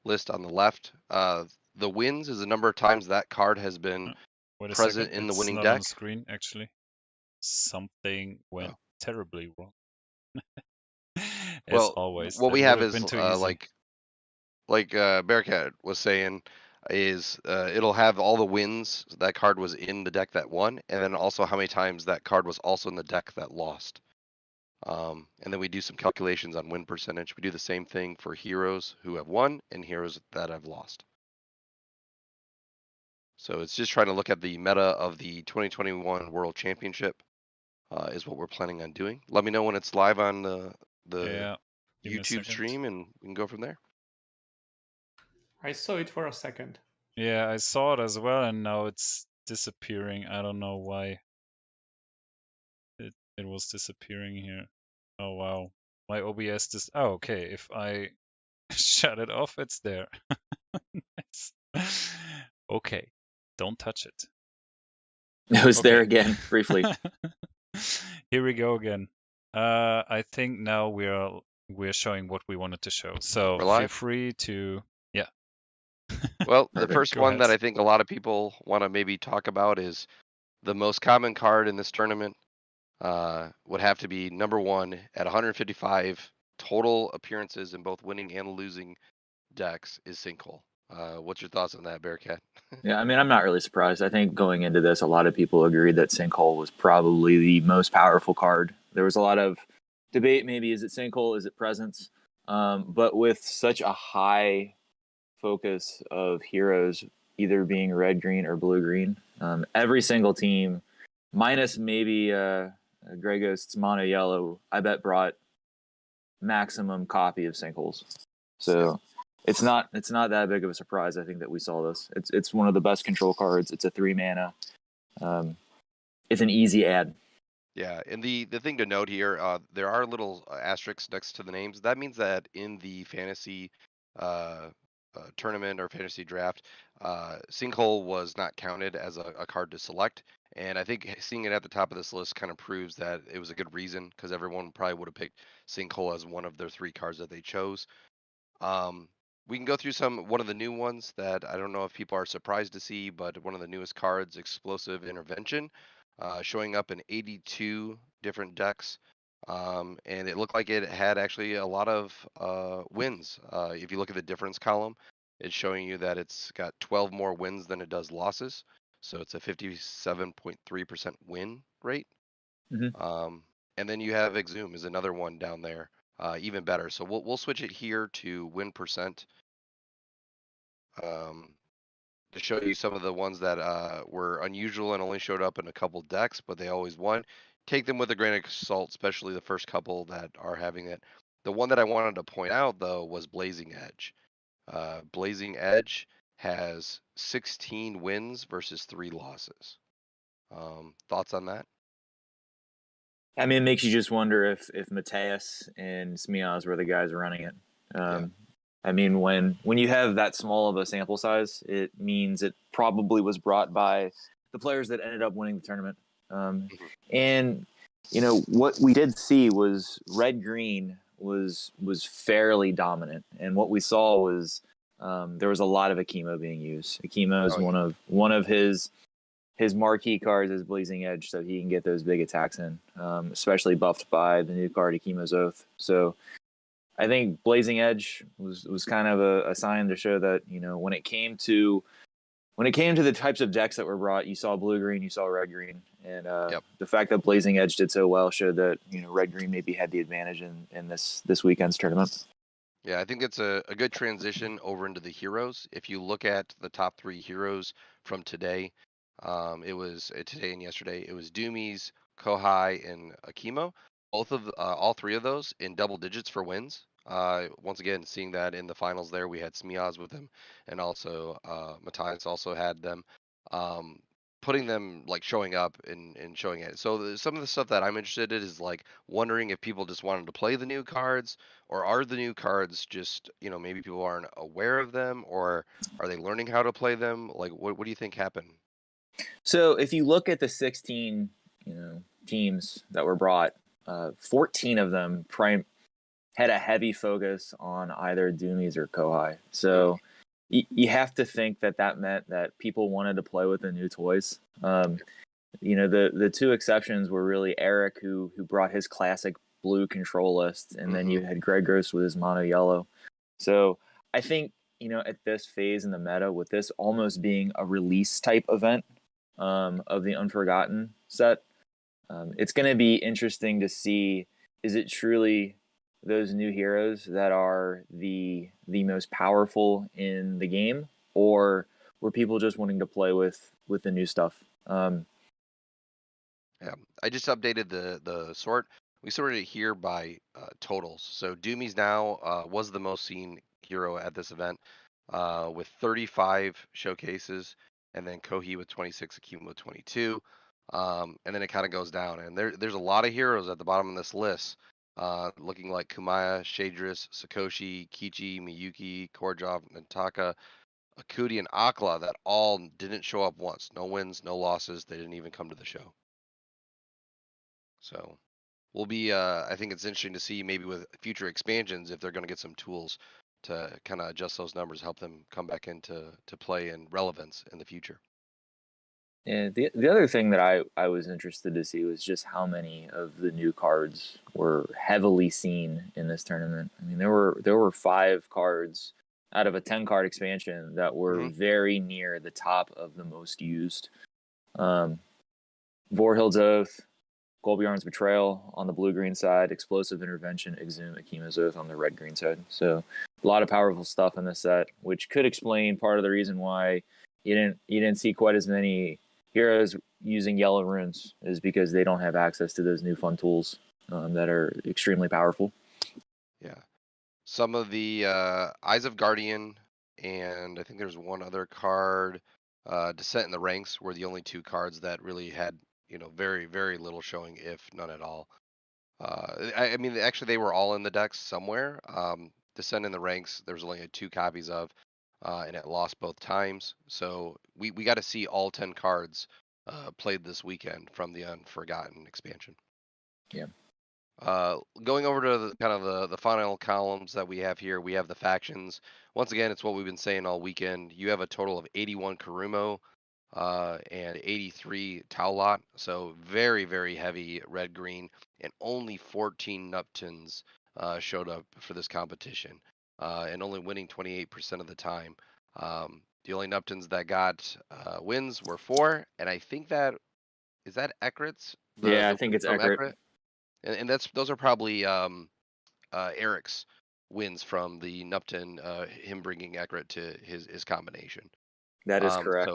list on the left. The wins is the number of times that card has been Wait a present second. in the It's winning not deck. on the screen, actually. Something went terribly wrong. As Well, always. what That we would have have is been too easy. like Bearcat was saying, is it'll have all the wins that card was in the deck that won, and then also how many times that card was also in the deck that lost. And then we do some calculations on win percentage. We do the same thing for heroes who have won and heroes that have lost. So it's just trying to look at the meta of the 2021 World Championship is what we're planning on doing. Let me know when it's live on the YouTube stream, and we can go from there. I saw it for a second. Yeah, I saw it as well, and now it's disappearing. I don't know why it was disappearing here. Oh wow, my OBS just. Oh, okay. If I shut it off, it's there. Nice. Okay, don't touch it. It was there again, briefly. Here we go again. I think now we're showing what we wanted to show. So feel free to Well, the first one that I think a lot of people want to maybe talk about is the most common card in this tournament would have to be number 1 at 155 total appearances in both winning and losing decks is Sinkhole. What's your thoughts on that, Bearcat? Yeah, I mean, I'm not really surprised. I think going into this, a lot of people agreed that Sinkhole was probably the most powerful card. There was a lot of debate, maybe, is it Sinkhole, is it Presence? But with such a high focus of heroes either being red, green, or blue, green, every single team, minus maybe Grey Ghost's mono yellow, I bet brought maximum copy of Sinkholes. So it's not that big of a surprise, I think, that we saw this. It's one of the best control cards. It's a 3 mana. It's an easy add. Yeah, and the thing to note here, there are little asterisks next to the names. That means that in the fantasy tournament or fantasy draft, Sinkhole was not counted as a card to select. And I think seeing it at the top of this list kind of proves that it was a good reason, because everyone probably would have picked Sinkhole as one of their 3 cards that they chose. We can go through one of the new ones that I don't know if people are surprised to see, but one of the newest cards, Explosive Intervention, showing up in 82 different decks. And it looked like it had actually a lot of wins. If you look at the difference column, it's showing you that it's got 12 more wins than it does losses. So it's a 57.3% win rate. Mm-hmm. And then you have Exhume is another one down there, even better. So we'll switch it here to win percent to show you some of the ones that were unusual and only showed up in a couple decks, but they always won. Take them with a grain of salt, especially the first couple that are having it. The one that I wanted to point out, though, was Blazing Edge. Blazing Edge has 16 wins versus 3 losses. Thoughts on that? I mean, it makes you just wonder if Mateus and Smiaz were the guys running it. I mean, when you have that small of a sample size, it means it probably was brought by the players that ended up winning the tournament. And, what we did see was red-green was fairly dominant, and what we saw was there was a lot of Akimo being used. Akimo is one of his marquee cards is Blazing Edge, so he can get those big attacks in, especially buffed by the new card Akimo's Oath. So I think Blazing Edge was kind of a sign to show that, you know, when it came to the types of decks that were brought, you saw blue-green, you saw red-green, and the fact that Blazing Edge did so well showed that, you know, red-green maybe had the advantage in this weekend's tournament. Yeah, I think it's a good transition over into the heroes. If you look at the top 3 heroes from today, it was today and yesterday. It was Doomies, Kohai, and Akimo. All 3 of those in double digits for wins. Once again, seeing that in the finals there, we had Smiaz with them, and also Matthias also had them. Putting them like showing up and showing it. So some of the stuff that I'm interested in is like wondering if people just wanted to play the new cards, or are the new cards just, you know, maybe people aren't aware of them, or are they learning how to play them? Like, what do you think happened? So if you look at the 16, you know, teams that were brought, 14 of them had a heavy focus on either Doomies or Kohai. So you have to think that meant that people wanted to play with the new toys. You know, the 2 exceptions were really Eric, who brought his classic blue control list, and then you had Greg Gross with his mono yellow. So I think, you know, at this phase in the meta, with this almost being a release type event of the Unforgotten set, it's going to be interesting to see, is it truly those new heroes that are the most powerful in the game, or were people just wanting to play with the new stuff? Yeah, I just updated the sort. We sorted it here by totals. So Doomies now was the most seen hero at this event with 35 showcases, and then Kohi with 26, Akimo with 22. And then it kind of goes down. And there's a lot of heroes at the bottom of this list, looking like Kumaya, Shadris, Sakoshi, Kichi, Miyuki, Korjov, Nantaka, Akudi, and Akla that all didn't show up once. No wins, no losses. They didn't even come to the show. So we'll be, I think it's interesting to see maybe with future expansions if they're going to get some tools to kind of adjust those numbers, help them come back into play and relevance in the future. Yeah, the other thing that I was interested to see was just how many of the new cards were heavily seen in this tournament. I mean, there were 5 cards out of a 10-card expansion that were very near the top of the most used. Vorhild's Oath, Golbjarn's Betrayal on the blue-green side, Explosive Intervention, Exhume, Akimo's Oath on the red-green side. So a lot of powerful stuff in this set, which could explain part of the reason why you didn't see quite as many heroes using yellow runes, is because they don't have access to those new fun tools that are extremely powerful. Yeah. Some of the Eyes of Guardian, and I think there's one other card, Descent in the Ranks, were the only 2 cards that really had, you know, very, very little showing, if none at all. I mean, actually, they were all in the decks somewhere. Descent in the Ranks, there was only 2 copies of, and it lost both times. So we got to see all 10 cards played this weekend from the Unforgotten expansion. Yeah. Going over to the final columns that we have here, we have the factions. Once again, it's what we've been saying all weekend. You have a total of 81 Karumo and 83 Taulat, so very, very heavy red-green, and only 14 Nuptons showed up for this competition, and only winning 28% of the time. The only Nuptons that got wins were 4, and I think is that Ekrit's? Yeah, I think it's Ekrit. And those are probably Eric's wins from the Nupton, him bringing Ekrit to his combination. That is correct.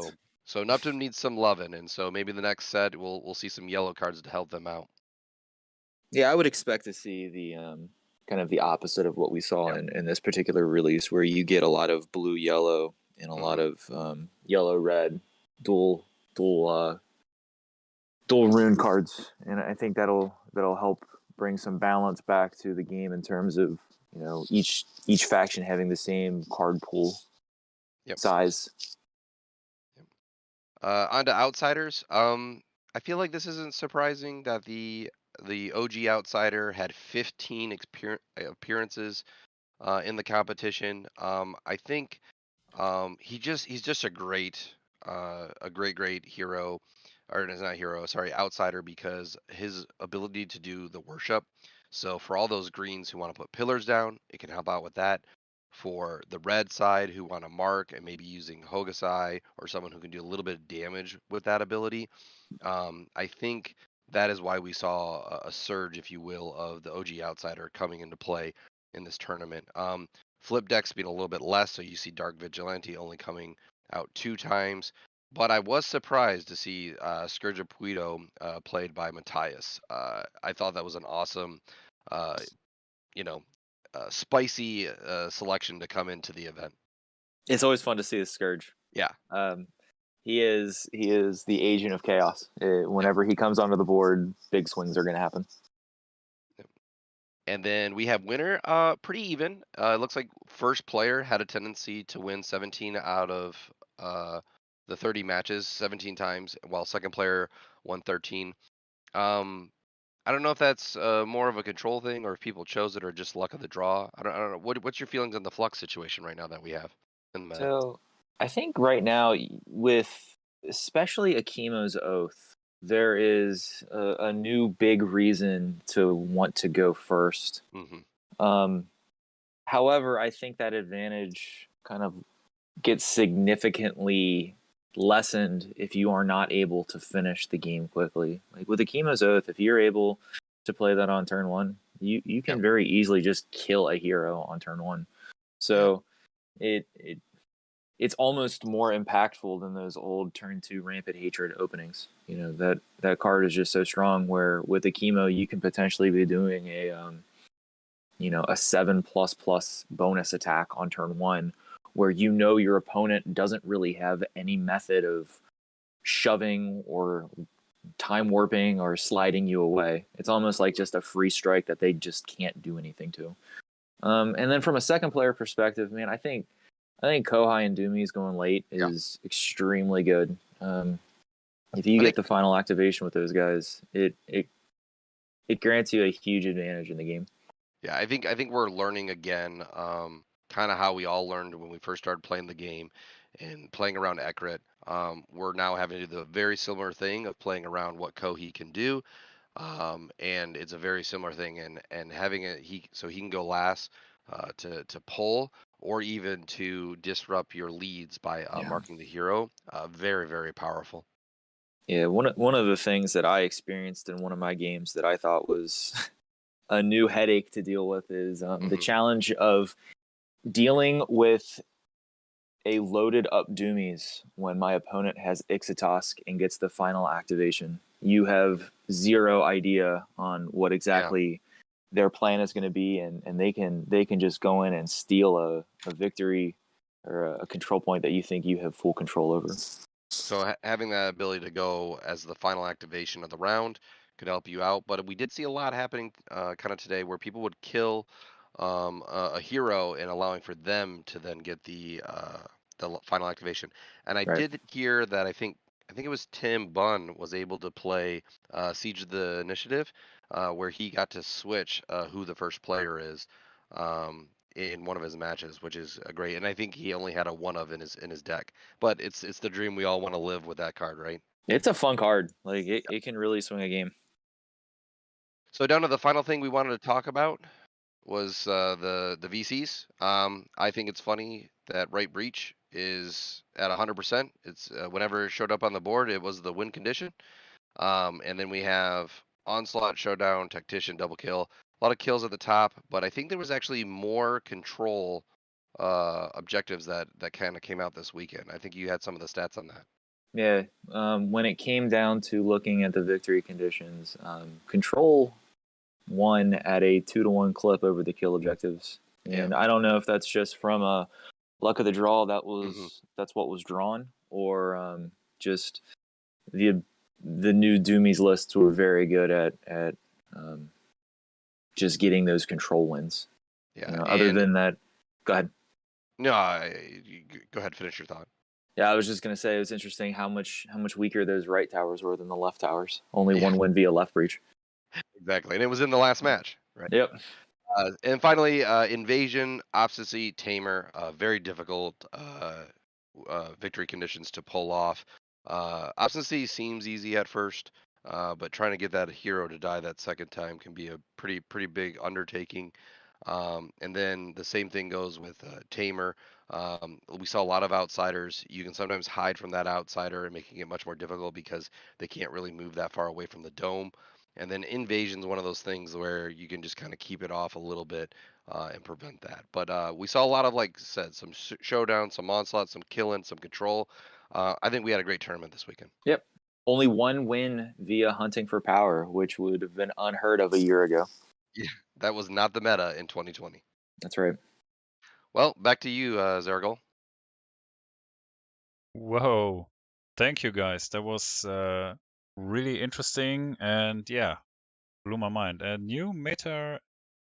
So Nupton needs some loving, and so maybe the next set we'll see some yellow cards to help them out. Yeah, I would expect to see the kind of the opposite of what we saw in this particular release, where you get a lot of blue yellow and a lot of yellow red dual rune cards, and I think that'll help bring some balance back to the game in terms of, you know, each faction having the same card pool size. On to outsiders. I feel like this isn't surprising that the the OG Outsider had 15 appearances in the competition. I think he's just a great hero, or it's not hero, sorry, outsider, because his ability to do the worship. So for all those greens who want to put pillars down, it can help out with that. For the red side who want to mark and maybe using Hokusai or someone who can do a little bit of damage with that ability, I think that is why we saw a surge, if you will, of the OG Outsider coming into play in this tournament. Flip decks being a little bit less, so you see Dark Vigilante only coming out 2 times. But I was surprised to see Scourge of Puido played by Matthias. I thought that was an awesome, uh, spicy selection to come into the event. It's always fun to see the Scourge. Yeah. He is the agent of chaos. Whenever he comes onto the board, big swings are going to happen. And then we have winner, pretty even. It looks like first player had a tendency to win 17 out of the 30 matches 17 times, while second player won 13. I don't know if that's more of a control thing or if people chose it or just luck of the draw. I don't know. What's your feelings on the flux situation right now that we have in the meta? So I think right now, with especially Akimo's Oath, there is a new big reason to want to go first. However, I think that advantage kind of gets significantly lessened if you are not able to finish the game quickly. Like with Akimo's Oath, if you're able to play that on turn 1, you can very easily just kill a hero on turn 1. So it's almost more impactful than those old turn 2 Rampant Hatred openings. You know, that card is just so strong, where with Akimo you can potentially be doing a 7++ bonus attack on turn 1, where your opponent doesn't really have any method of shoving or time warping or sliding you away. It's almost like just a free strike that they just can't do anything to. And then from a second player perspective, man, I think Kohai and Doomies going late is extremely good. If you get the final activation with those guys, it grants you a huge advantage in the game. Yeah, I think we're learning again, kind of how we all learned when we first started playing the game and playing around Ekrit. We're now having to do the very similar thing of playing around what Kohai can do, and it's a very similar thing. And having so he can go last to pull or even to disrupt your leads by marking the hero. Very, very powerful. Yeah, one of the things that I experienced in one of my games that I thought was a new headache to deal with is the challenge of dealing with a loaded up Doomies when my opponent has Ixatosk and gets the final activation. You have zero idea on what exactly their plan is going to be, and they can just go in and steal a victory or a control point that you think you have full control over. So having that ability to go as the final activation of the round could help you out. But we did see a lot happening kind of today where people would kill a hero and allowing for them to then get the final activation. And I did hear that I think it was Tim Bunn was able to play Siege of the Initiative, where he got to switch who the first player is in one of his matches, which is great. And I think he only had a one of in his deck. But it's the dream we all want to live with that card, right? It's a fun card. Like it can really swing a game. So down to the final thing we wanted to talk about was the VCs. I think it's funny that Right Breach is at 100%. It's whenever it showed up on the board, it was the win condition. And then we have Onslaught, Showdown, Tactician, Double Kill. A lot of kills at the top, but I think there was actually more control objectives that kind of came out this weekend. I think you had some of the stats on that. Yeah, when it came down to looking at the victory conditions, control won at a 2-to-1 clip over the kill objectives, and I don't know if that's just from a luck of the draw that's what was drawn, or just the new Doomies lists were very good at just getting those control wins. Yeah. Other than that, go ahead. No, go ahead. Finish your thought. Yeah, I was just gonna say it was interesting how much weaker those right towers were than the left towers. Only one win via left breach. Exactly, and it was in the last match, right? Yep. And finally, Invasion, Obstinacy, Tamer, very difficult victory conditions to pull off. Obstinacy seems easy at first, but trying to get that hero to die that second time can be a pretty big undertaking. And then the same thing goes with Tamer. We saw a lot of outsiders. You can sometimes hide from that outsider and making it much more difficult because they can't really move that far away from the dome. And then Invasion's one of those things where you can just kind of keep it off a little bit and prevent that. But we saw a lot of, like I said, some showdown, some onslaught, some killing, some control. I think we had a great tournament this weekend. Yep. Only one win via hunting for power, which would have been unheard of a year ago. Yeah, that was not the meta in 2020. That's right. Well, back to you, Zergol. Whoa. Thank you, guys. That was really interesting and yeah, blew my mind. And new meta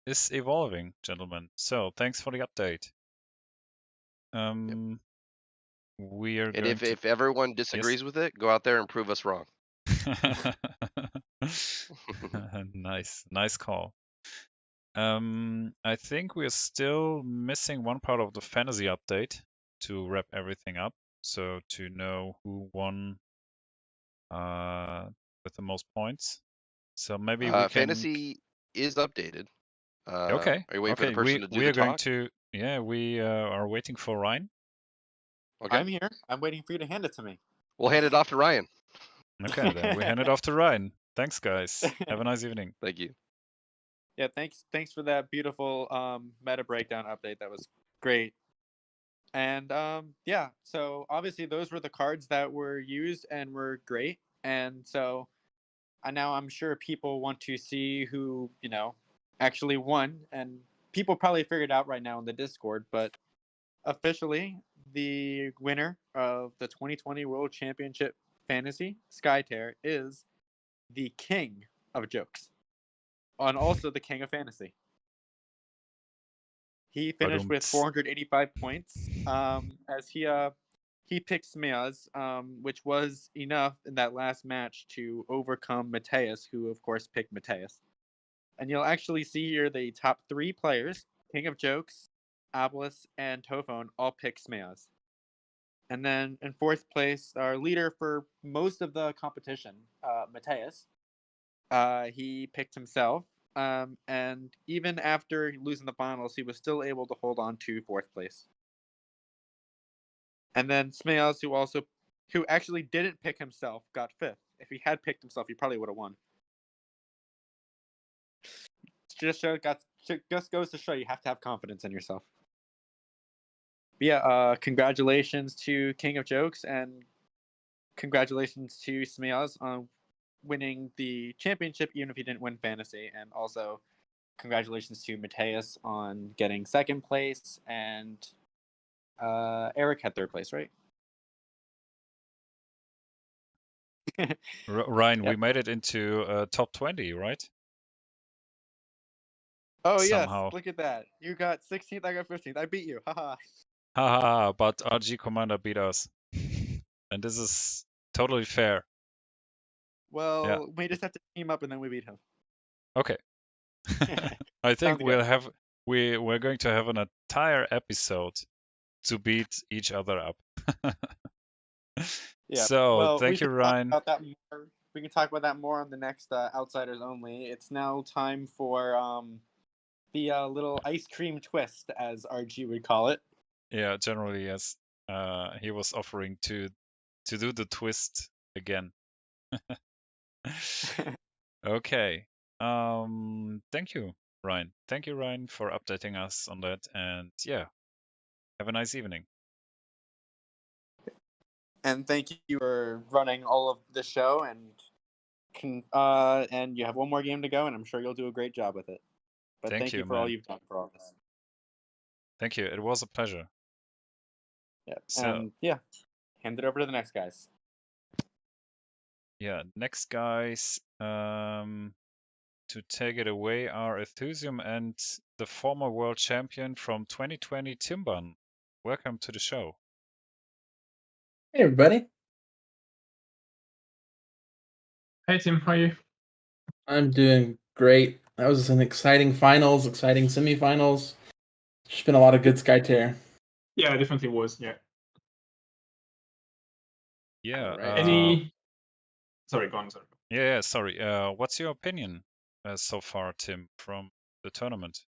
is evolving, gentlemen. So thanks for the update. We are And going to... if everyone disagrees with it, go out there and prove us wrong. Nice call. I think we're still missing one part of the fantasy update to wrap everything up. So to know who won with the most points. So maybe we can... Fantasy is updated. Okay. Are you waiting for the person to do we the are going talk? to... Yeah, we are waiting for Ryan. Okay. I'm here. I'm waiting for you to hand it to me. We'll hand it off to Ryan. Okay, then we hand it off to Ryan. Thanks, guys. Have a nice evening. Thank you. Yeah, thanks for that beautiful meta breakdown update. That was great. And yeah, so obviously those were the cards that were used and were great. And so now I'm sure people want to see who, actually won. And people probably figured out right now in the Discord, but officially the winner of the 2020 World Championship Fantasy, Skytear, is the king of jokes. And also the king of fantasy. He finished with 485 points. As he picked Smeaz, which was enough in that last match to overcome Mateus, who of course picked Mateus. And you'll actually see here the top 3 players, King of Jokes, Obelisk, and Tophone, all pick Smeaz. And then in 4th place, our leader for most of the competition, Mateus, he picked himself. And even after losing the finals, he was still able to hold on to 4th place. And then Smeaz, who actually didn't pick himself, got 5th. If he had picked himself, he probably would have won. Just goes to show you have to have confidence in yourself. But yeah, congratulations to King of Jokes and congratulations to Smeaz on winning the championship, even if he didn't win fantasy, and also congratulations to Mateus on getting 2nd place, and Eric had 3rd place, right? Ryan, we made it into top 20, right? Oh Somehow. yes, look at that. You got 16th, I got 15th. I beat you. Haha. Haha, but RG Commander beat us. And this is totally fair. Well, we just have to team up and then we beat him. Okay. I think we're going to have an entire episode to beat each other up. Yeah. So well, thank you, Ryan. We can talk about that more on the next Outsiders Only. It's now time for the little ice cream twist, as RG would call it. Yeah, generally yes. He was offering to do the twist again. Okay. Thank you, Ryan. Thank you, Ryan, for updating us on that. And yeah, have a nice evening. And thank you for running all of the show. And you have one more game to go, and I'm sure you'll do a great job with it. But thank you for all you've done for all this. Thank you. It was a pleasure. Yeah. So, yeah, hand it over to the next guys. Yeah, next guys to take it away are Ethusium and the former world champion from 2020, Timban. Welcome to the show. Hey, everybody. Hey, Tim. How are you? I'm doing great. That was an exciting finals, exciting semifinals. Just been a lot of good Skytear. Yeah, it definitely was. Yeah. Yeah. Any? Sorry, go on. Sorry. Yeah. Sorry. What's your opinion so far, Tim, from the tournament?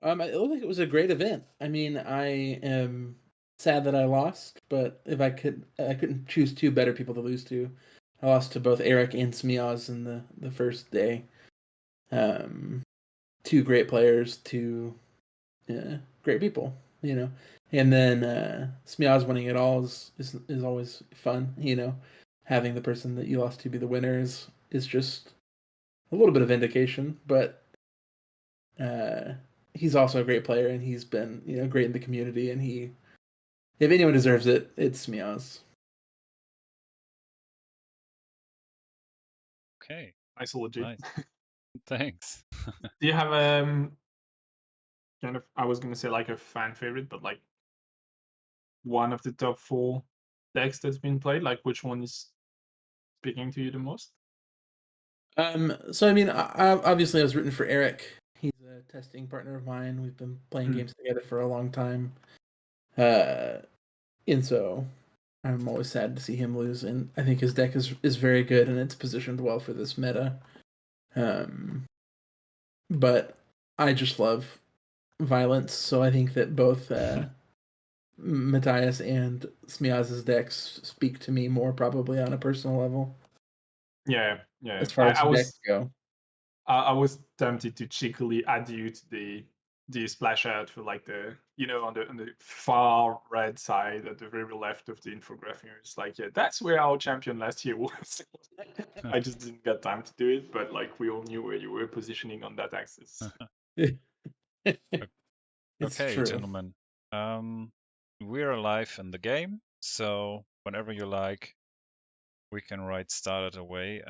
It looked like it was a great event. I mean, I am sad that I lost, but if I couldn't choose two better people to lose to. I lost to both Eric and Smiaz in the first day. Two great players, two great people, you know. And then Smiaz winning it all is always fun, you know. Having the person that you lost to be the winner is just a little bit of vindication, but he's also a great player, and he's been great in the community, and if anyone deserves it, it's Smiaz. Okay. Isology. Nice. Thanks. Do you have kind of, I was gonna say like a fan favorite, but like one of the top 4 decks that's been played? Like which one is speaking to you the most? So I mean, obviously I was rooting for Eric. He's a testing partner of mine. We've been playing games together for a long time. And so I'm always sad to see him lose, and I think his deck is very good and it's positioned well for this meta. But I just love violence, so I think that both Matthias and Smiaz's decks speak to me more probably on a personal level. Yeah. As far as decks go. I was tempted to cheekily add you to the splash out for like the on the far red side at the very left of the infographic. It's like, yeah, that's where our champion last year was. I just didn't get time to do it, but like we all knew where you were positioning on that axis. It's Okay, true. gentlemen. We're live in the game, so whenever you like, we can start it away.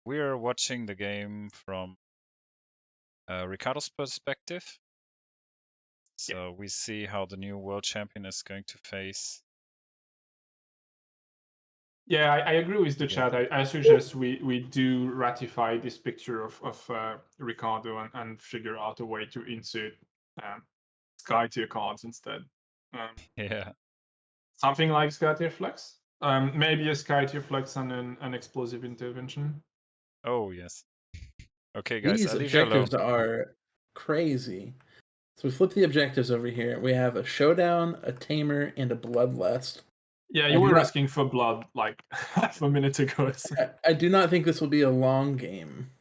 We're watching the game from Ricardo's perspective. So we see how the new world champion is going to face. Yeah, I agree with the chat. I suggest we do ratify this picture of Ricardo and figure out a way to insert Skytier cards instead. Yeah. Something like Skytier Flex. Maybe a Skytier Flex and an explosive intervention. Oh yes. Okay, guys, These I'll leave you alone. objectives are crazy. So we flip the objectives over here. We have a showdown, a tamer, and a bloodlust. Yeah, you were asking for blood like half a minute ago. I do not think this will be a long game.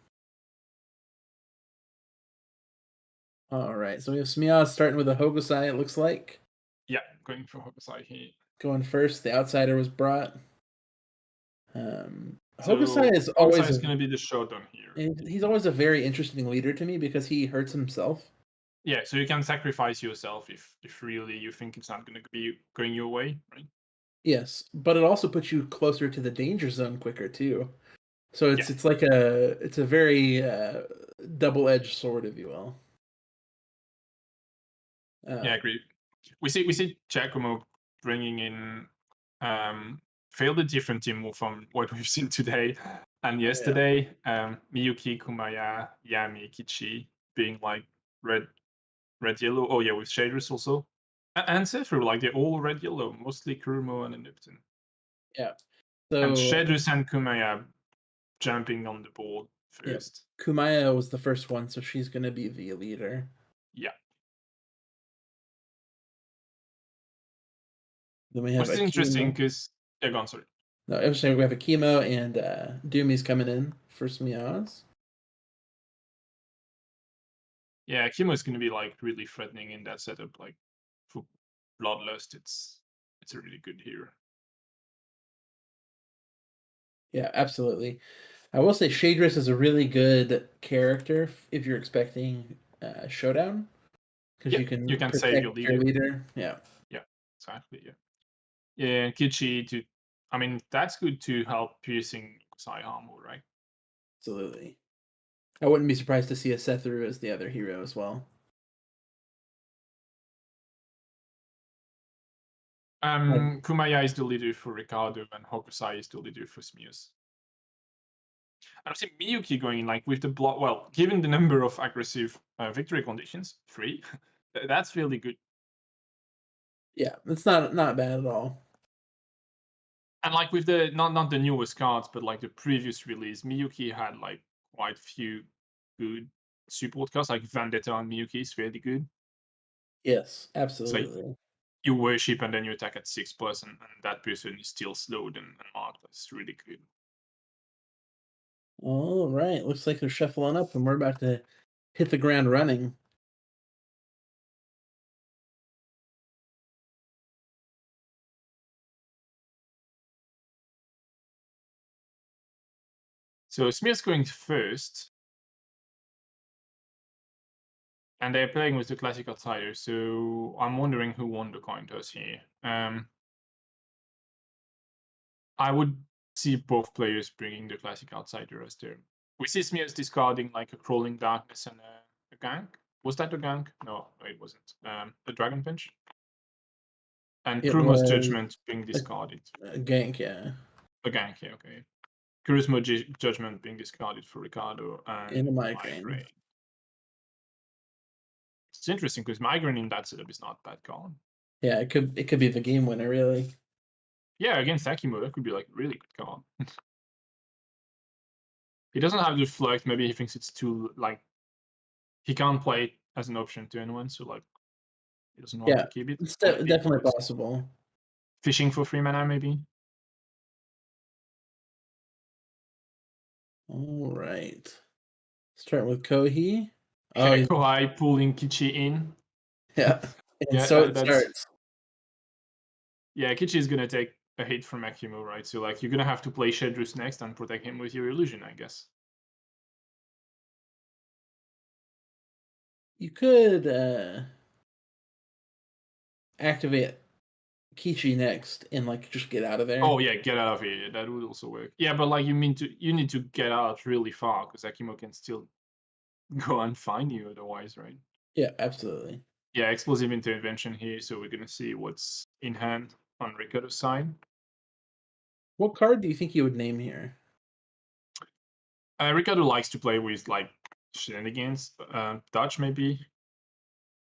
All right, so we have Smiaz starting with a Hogosai, it looks like. Yeah, going for Hogosai here. Going first, the outsider was brought. So Hogosai is always going to be the showdown here. He's always a very interesting leader to me because he hurts himself. Yeah, so you can sacrifice yourself if really you think it's not going to be going your way, right? Yes, but it also puts you closer to the danger zone quicker too. So it's like a very double-edged sword, if you will. Yeah, I agree. We see Giacomo bringing in fairly different team from what we've seen today and yesterday. Miyuki, Kumaya, Yami, Kichi being like red yellow. Oh yeah, with shaders also. And Sephiroth, like they're all red yellow, mostly Kurumo and Nipton. Yeah. And So Shaders and Kumaya jumping on the board first. Yeah. Kumaya was the first one, so she's gonna be the leader. Yeah. Then we have Which is interesting because go on, sorry. No, I was saying we have a chemo and Doomy's coming in for Smiaz. Yeah, Kimo is going to be like really threatening in that setup. Like for Bloodlust, it's a really good hero. Yeah, absolutely. I will say Shadris is a really good character if you're expecting Showdown, because you can save your leader. Yeah. Yeah, exactly. Yeah. Yeah, and Kichi to, I mean, that's good to help piercing Sai armor, right? Absolutely. I wouldn't be surprised to see a Setharu as the other hero as well. Kumaya is the leader for Ricardo, and Hokusai is the leader for Smiaz. And I see Miyuki going in, like, with the block. Well, given the number of aggressive victory conditions, 3, that's really good. Yeah, it's not bad at all. And like with the not the newest cards, but like the previous release, Miyuki had like quite few good support cards. Like Vendetta on Miyuki is really good. Yes, It's like absolutely. you worship and then you attack at 6+, and that person is still slowed and marked. That's really good. All right, looks like they're shuffling up, and we're about to hit the ground running. So Smear's going first. And they're playing with the classic outsider, so I'm wondering who won the coin toss here. I would see both players bringing the classic outsider as their. We see Smears discarding like a crawling darkness and a gank. Was that a gank? No, it wasn't. A dragon pinch. And It Kuruma's was judgment being discarded. a gank, yeah. A gank, yeah, okay. Kuruma's judgment being discarded for Ricardo and a migraine. It's interesting because migraine in that setup is not bad card. Yeah, it could be the game winner, really. Yeah, against Akimo, that could be like a really good card. He doesn't have the flight. Maybe he thinks it's too like he can't play it as an option to anyone, so like he doesn't want to keep it. It's definitely possible. Fishing for 3 mana, maybe. All right. Start with Kohi. Oh, yeah, Kohai pulling Kichi in. Yeah, and yeah, so it starts. Yeah, Kichi is gonna take a hit from Akimo, right? So like you're gonna have to play Shedrus next and protect him with your illusion, I guess. You could activate Kichi next and like just get out of there. Oh yeah, get out of here. That would also work. Yeah, but like you need to get out really far because Akimo can still go and find you otherwise, right? Yeah, absolutely. Yeah, explosive intervention here, so we're gonna see what's in hand on Ricardo's side. What card do you think you would name here? Ricardo likes to play with like shenanigans, Dutch maybe.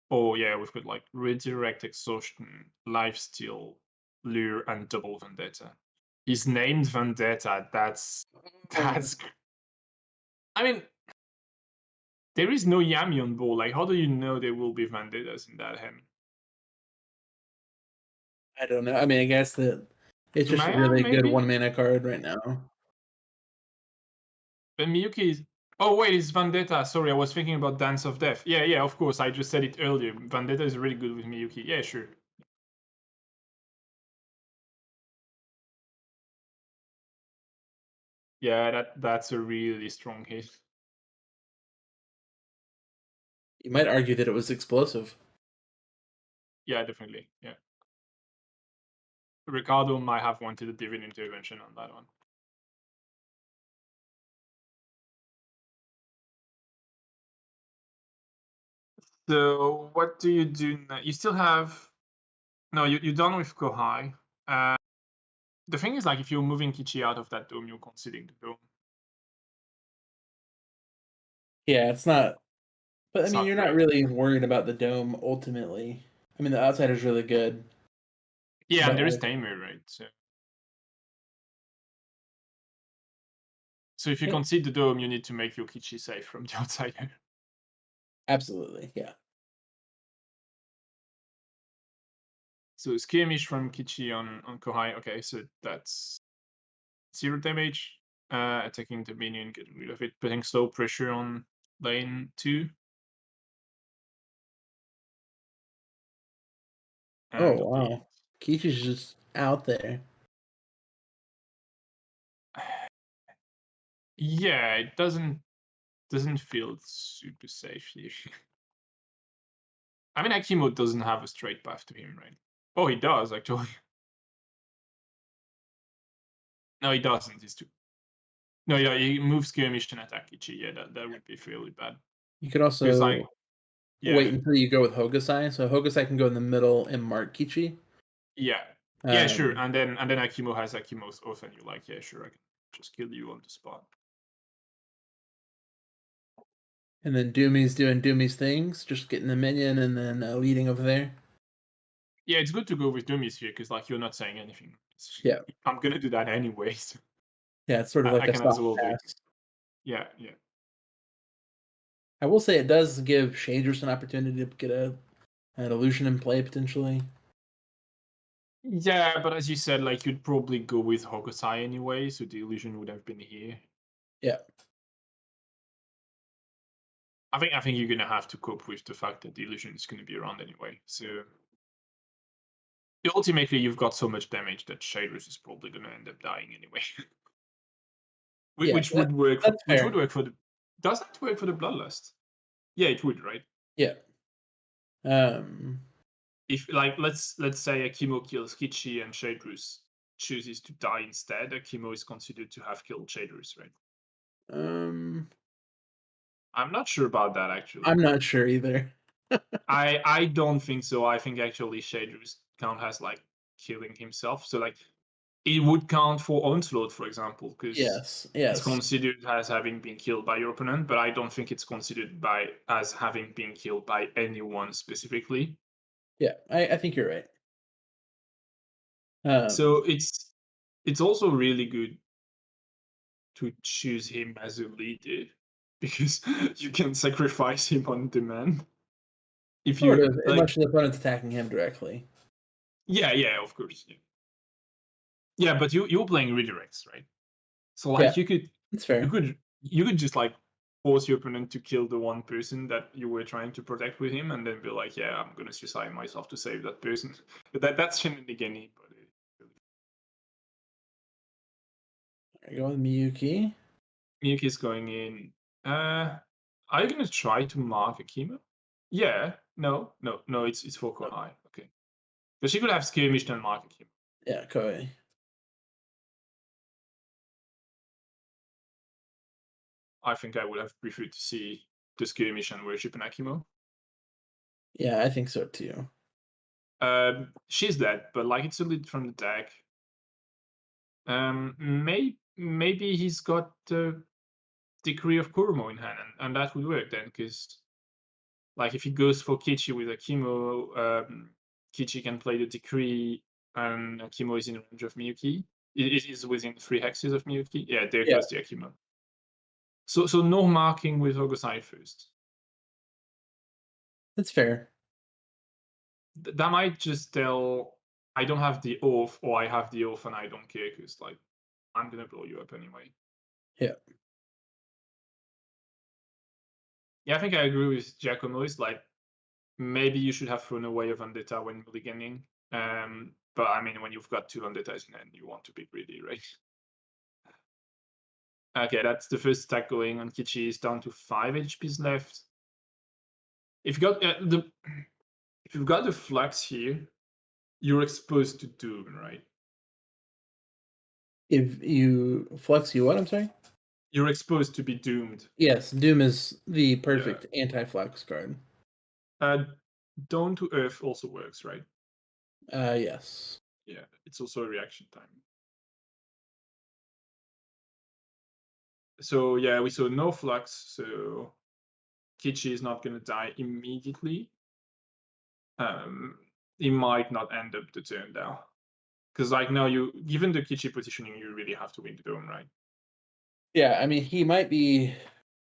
Oh yeah, we've got like redirect, exhaustion, lifesteal, lure, and double vendetta. He's named Vendetta. That's. I mean, there is no Yami on board. Like, how do you know there will be vendettas in that hand? I don't know. I mean, I guess that it's just a really good 1-mana card right now. But Miyuki is. Oh wait, it's Vendetta. Sorry, I was thinking about Dance of Death. Yeah, of course. I just said it earlier. Vendetta is really good with Miyuki. Yeah, sure. Yeah, that's a really strong hit. You might argue that it was explosive. Yeah, definitely. Yeah. Ricardo might have wanted a divine intervention on that one. So what do you do now? You still have. No, you're done with Kohai. The thing is, like, if you're moving Kichi out of that dome, you're conceding the dome. Yeah, it's not. But It's I mean, not you're great. not really worried about the dome ultimately. I mean, the outsider's really good. Yeah, but and there is like, Tamer, right? So if you concede the dome, you need to make your Kichi safe from the outsider. Absolutely, yeah. So skirmish from Kichi on Kohai. Okay, so that's 0 damage. Attacking the minion, getting rid of it, putting slow pressure on lane 2. Oh wow, Kichi's just out there. Yeah, it doesn't feel super safe here. I mean, Akimo doesn't have a straight path to him, right? Oh, he does, actually. No, he doesn't. He's too. No, yeah, he moves skirmish and attack Kichi. Yeah, that would be fairly bad. You could also like, wait until you go with Hokusai. So Hokusai can go in the middle and mark Kichi. Yeah. Yeah, sure. And then Akimo has Akimo's oath, and you're like, yeah, sure, I can just kill you on the spot. And then Doomy's doing Doomy's things, just getting the minion and then leading over there. Yeah, it's good to go with Doomy's here because like you're not saying anything. Yeah. I'm gonna do that anyways. Yeah, it's sort of like I a can stop as well do it. pass. Yeah. I will say it does give Shaders an opportunity to get an illusion in play potentially. Yeah, but as you said, like you'd probably go with Hokusai anyway, so the illusion would have been here. Yeah. I think you're gonna have to cope with the fact that the illusion is gonna be around anyway. So ultimately, you've got so much damage that Shaders is probably gonna end up dying anyway. Which would work. Which would work for the. Does that work for the Bloodlust? Yeah, it would, right? Yeah. If like let's say Akimo kills Kichi and Shadrus chooses to die instead, Akimo is considered to have killed Shadrus, right? I'm not sure about that actually. I'm not sure either. I don't think so. I think actually Shadrus count as like killing himself. So like it would count for Onslaught, for example, because yes, it's considered as having been killed by your opponent, but I don't think it's considered as having been killed by anyone specifically. Yeah, I think you're right. So it's also really good to choose him as a leader because you can sacrifice him on demand. If you sort of, like, unless the opponent's attacking him directly. yeah, of course, yeah. But you're playing redirects, right? So like you could, that's fair. You could just like force your opponent to kill the one person that you were trying to protect with him, and then be like, yeah, I'm gonna suicide myself to save that person. But that's shenanigan-y, but There you go with Miyuki. Miyuki's going in. Are you gonna try to mark Akimo? Yeah. No. It's for Kohai. Okay. Because she could have skirmished and mark Akimo. Yeah, Kohai. I think I would have preferred to see the skirmish and worship an Akimo. Yeah, I think so too. She's dead, but like it's a lead from the deck. Maybe he's got the Decree of Kurumo in hand, and that would work then, because like if he goes for Kichi with Akimo, Kichi can play the Decree, and Akimo is in range of Miyuki. It is within 3 hexes of Miyuki. Yeah, there goes the Akimo. So no marking with Hogosai first. That's fair. That might just tell I don't have the oath, or I have the oath and I don't care because like I'm gonna blow you up anyway. Yeah. Yeah, I think I agree with Giacomo. It's like maybe you should have thrown away a Vendetta when mulliganing. But I mean, when you've got 2 Vendettas in hand, you want to be greedy, right? Okay, that's the first attack going on Kichi. Is down to 5 HPs left. If you got if you've got the Flux here, you're exposed to Doom, right? If you Flux, you what? I'm sorry. You're exposed to be doomed. Yes, Doom is the perfect anti-flux card. Dawn to Earth also works, right? Yes. Yeah, it's also a reaction time. So yeah, we saw no Flux, so Kichi is not gonna die immediately. He might not end up the turn though. Because like now given the Kichi positioning, you really have to win the Dome, right? Yeah, I mean he might be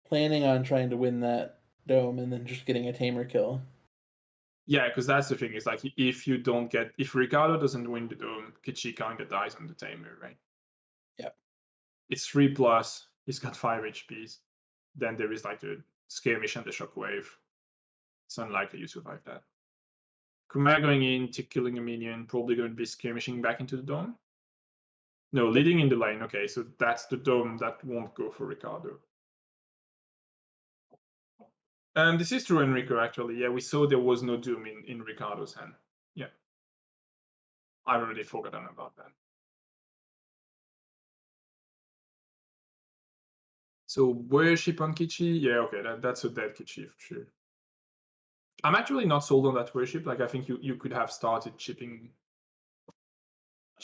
planning on trying to win that Dome and then just getting a Tamer kill. Yeah, because that's the thing. Is like if Ricardo doesn't win the Dome, Kichi kind of dies on the Tamer, right? Yeah. It's 3+. He's got 5 HPs. Then there is like the skirmish and the shockwave. It's unlikely you survive that. Kumar going in to killing a minion, probably going to be skirmishing back into the Dome. No, leading in the lane. Okay, so that's the Dome that won't go for Ricardo. This is true, Enrico, actually. Yeah, we saw there was no Doom in Ricardo's hand. Yeah. I already forgotten about that. So worship on Kichi? Yeah, okay, that's a dead Kichi for sure. I'm actually not sold on that worship. Like, I think you could have started chipping.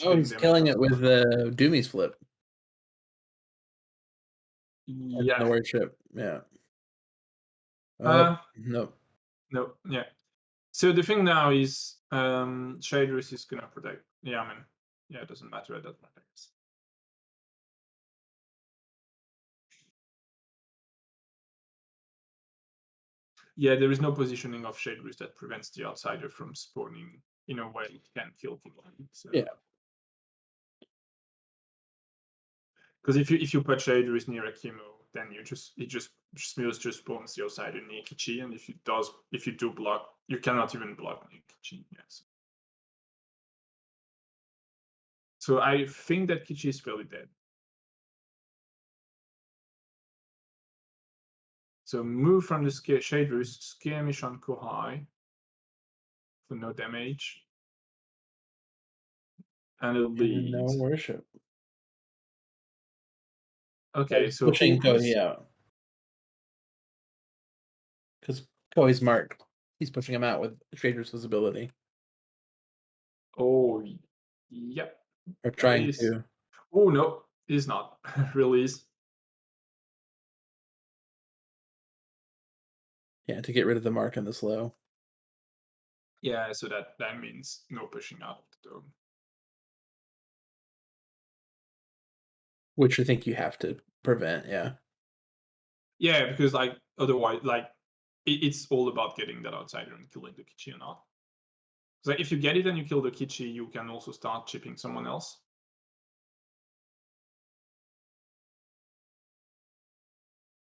Oh, he's killing it with the Doomy's flip. Yeah. The worship, yeah. No. No, yeah. So the thing now is Shaders is gonna protect. Yeah, I mean, yeah, it doesn't matter at that point, I guess. Yeah, there is no positioning of Shaders that prevents the outsider from spawning in a way it can kill people. So. Yeah. Because if you put Shaders near a chemo, then Smears just spawns the outsider near Kichi, and if you do block, you cannot even block near Kichi. Yes. So I think that Kichi is fairly dead. So move from the Shaders, Skirmish on Kohai for no damage. And it'll be no worship. Okay, so pushing Kohi out. Because Kohi's marked. He's pushing him out with Shader's visibility. Oh, yep. Or trying to. Oh no, he's not. Release. Yeah, to get rid of the mark on the slow. Yeah, so that means no pushing out of the dome. Which I think you have to prevent, yeah. Yeah, because like otherwise, like it's all about getting that outsider and killing the Kichi or not. So if you get it and you kill the Kichi, you can also start chipping someone else.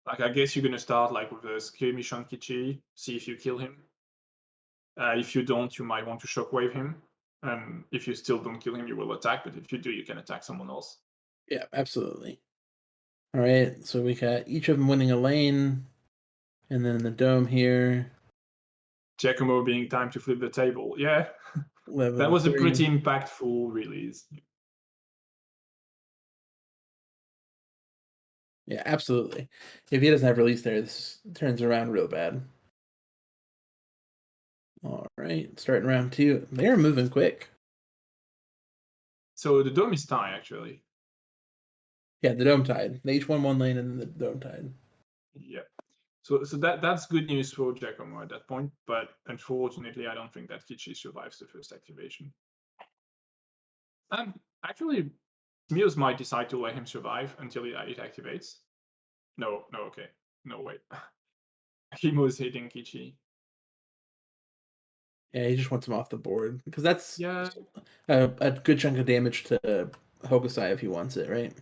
Like I guess you're gonna start like with a skirmish on Kichi, see if you kill him. If you don't, you might want to shockwave him. And if you still don't kill him, you will attack. But if you do, you can attack someone else. Yeah, absolutely. All right, so we got each of them winning a lane. And then in the dome here. Giacomo being time to flip the table. Yeah. That was a pretty impactful release. Yeah, absolutely. If he doesn't have release there, this turns around real bad. All right, starting round 2. They're moving quick. So the dome is tied, actually. Yeah, the dome tied. They each won one lane and then the dome tied. Yeah. So that's good news for Giacomo at that point, but unfortunately, I don't think that Kichi survives the first activation. Actually, Smears might decide to let him survive until it activates. No, okay. No, wait. Himo's hitting Kichi. Yeah, he just wants him off the board because that's a good chunk of damage to Hokusai if he wants it, right?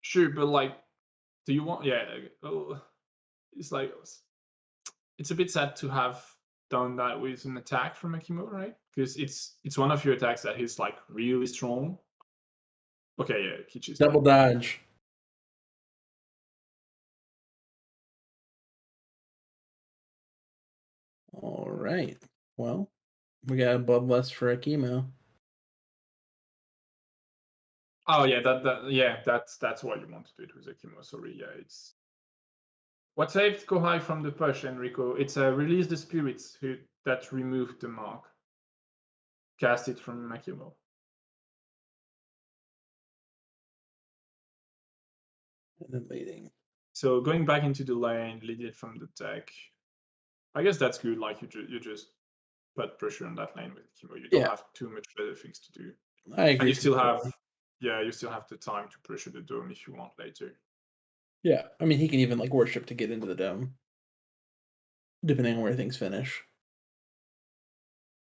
Sure, but like, do you want? Yeah, it's like it's a bit sad to have done that with an attack from Akimo, right? Because it's one of your attacks that is like really strong. Okay, yeah, Kichi's double dodge. All right. Well, we got a bloodlust for Akimo. Oh yeah, that's what you want to do it with Akimo. Sorry, yeah, it's what saved Kohai from the push, Enrico. It's release the spirits that removed the mark. Cast it from Akimo. And then waiting. So going back into the lane, lead it from the deck. I guess that's good. Like you just put pressure on that lane with Akimo. You don't have too much better things to do. I agree. And you still have the time to pressure the dome if you want later. Yeah, I mean he can even like worship to get into the dome, depending on where things finish,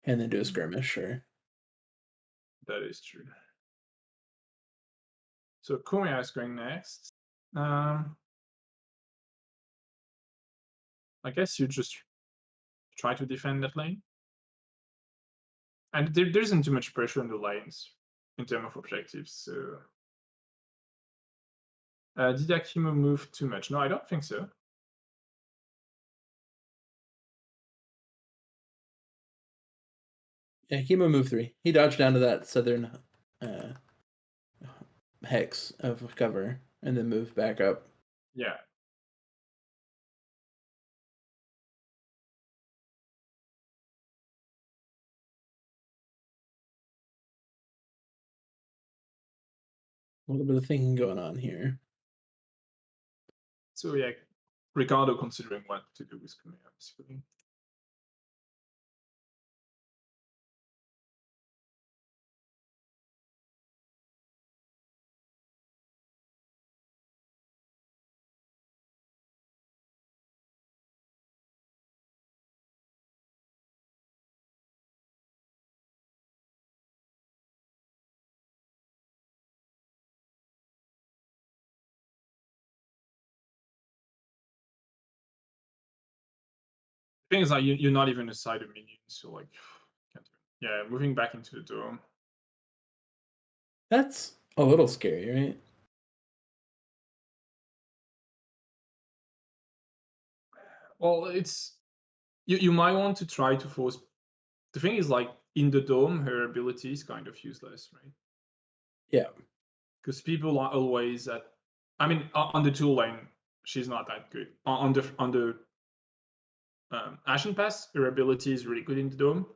and then do a skirmish. Sure. That is true. So Kumiya is going next. I guess you just try to defend that lane. And there isn't too much pressure on the lanes in terms of objectives. So, did Akimo move too much? No, I don't think so. Yeah, Akimo moved 3. He dodged down to that southern hex of cover and then moved back up. Yeah. A little bit of thinking going on here. So yeah, Ricardo considering what to do with Kumea, basically. The thing is, like, you're not even a side of minions, so like, can't do it. Yeah, moving back into the dome. That's a little scary, right? Well, it's you might want to try to force. The thing is, like, in the dome, her ability is kind of useless, right? Yeah. Because people are always at. I mean, on the tool lane, she's not that good. On the Ashen Pass, her ability is really good in the dome,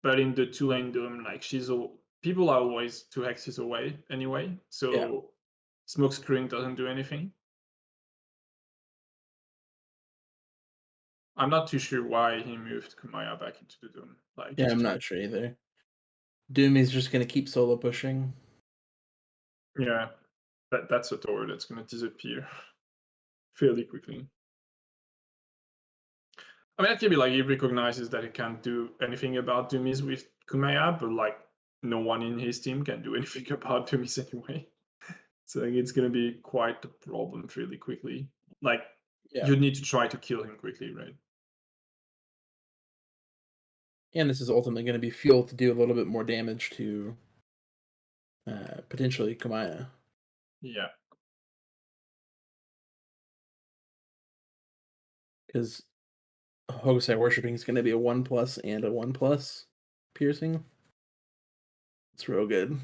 but in the 2-lane dome, like, people are always 2 hexes away anyway, so smoke screen doesn't do anything. I'm not too sure why he moved Kumaya back into the dome. Like, Yeah, I'm not sure either. Doomy's just gonna keep solo pushing. Yeah, that's a tower that's gonna disappear fairly quickly. I mean, that can be like, he recognizes that he can't do anything about Doomies with Kumaya, but like, no one in his team can do anything about Doomies anyway. So like, it's gonna be quite a problem fairly quickly. Like, you need to try to kill him quickly, right? And this is ultimately going to be fuel to do a little bit more damage to potentially Kumaya. Yeah. Because Hogosai Worshipping is going to be a 1+ and a 1+ piercing. It's real good.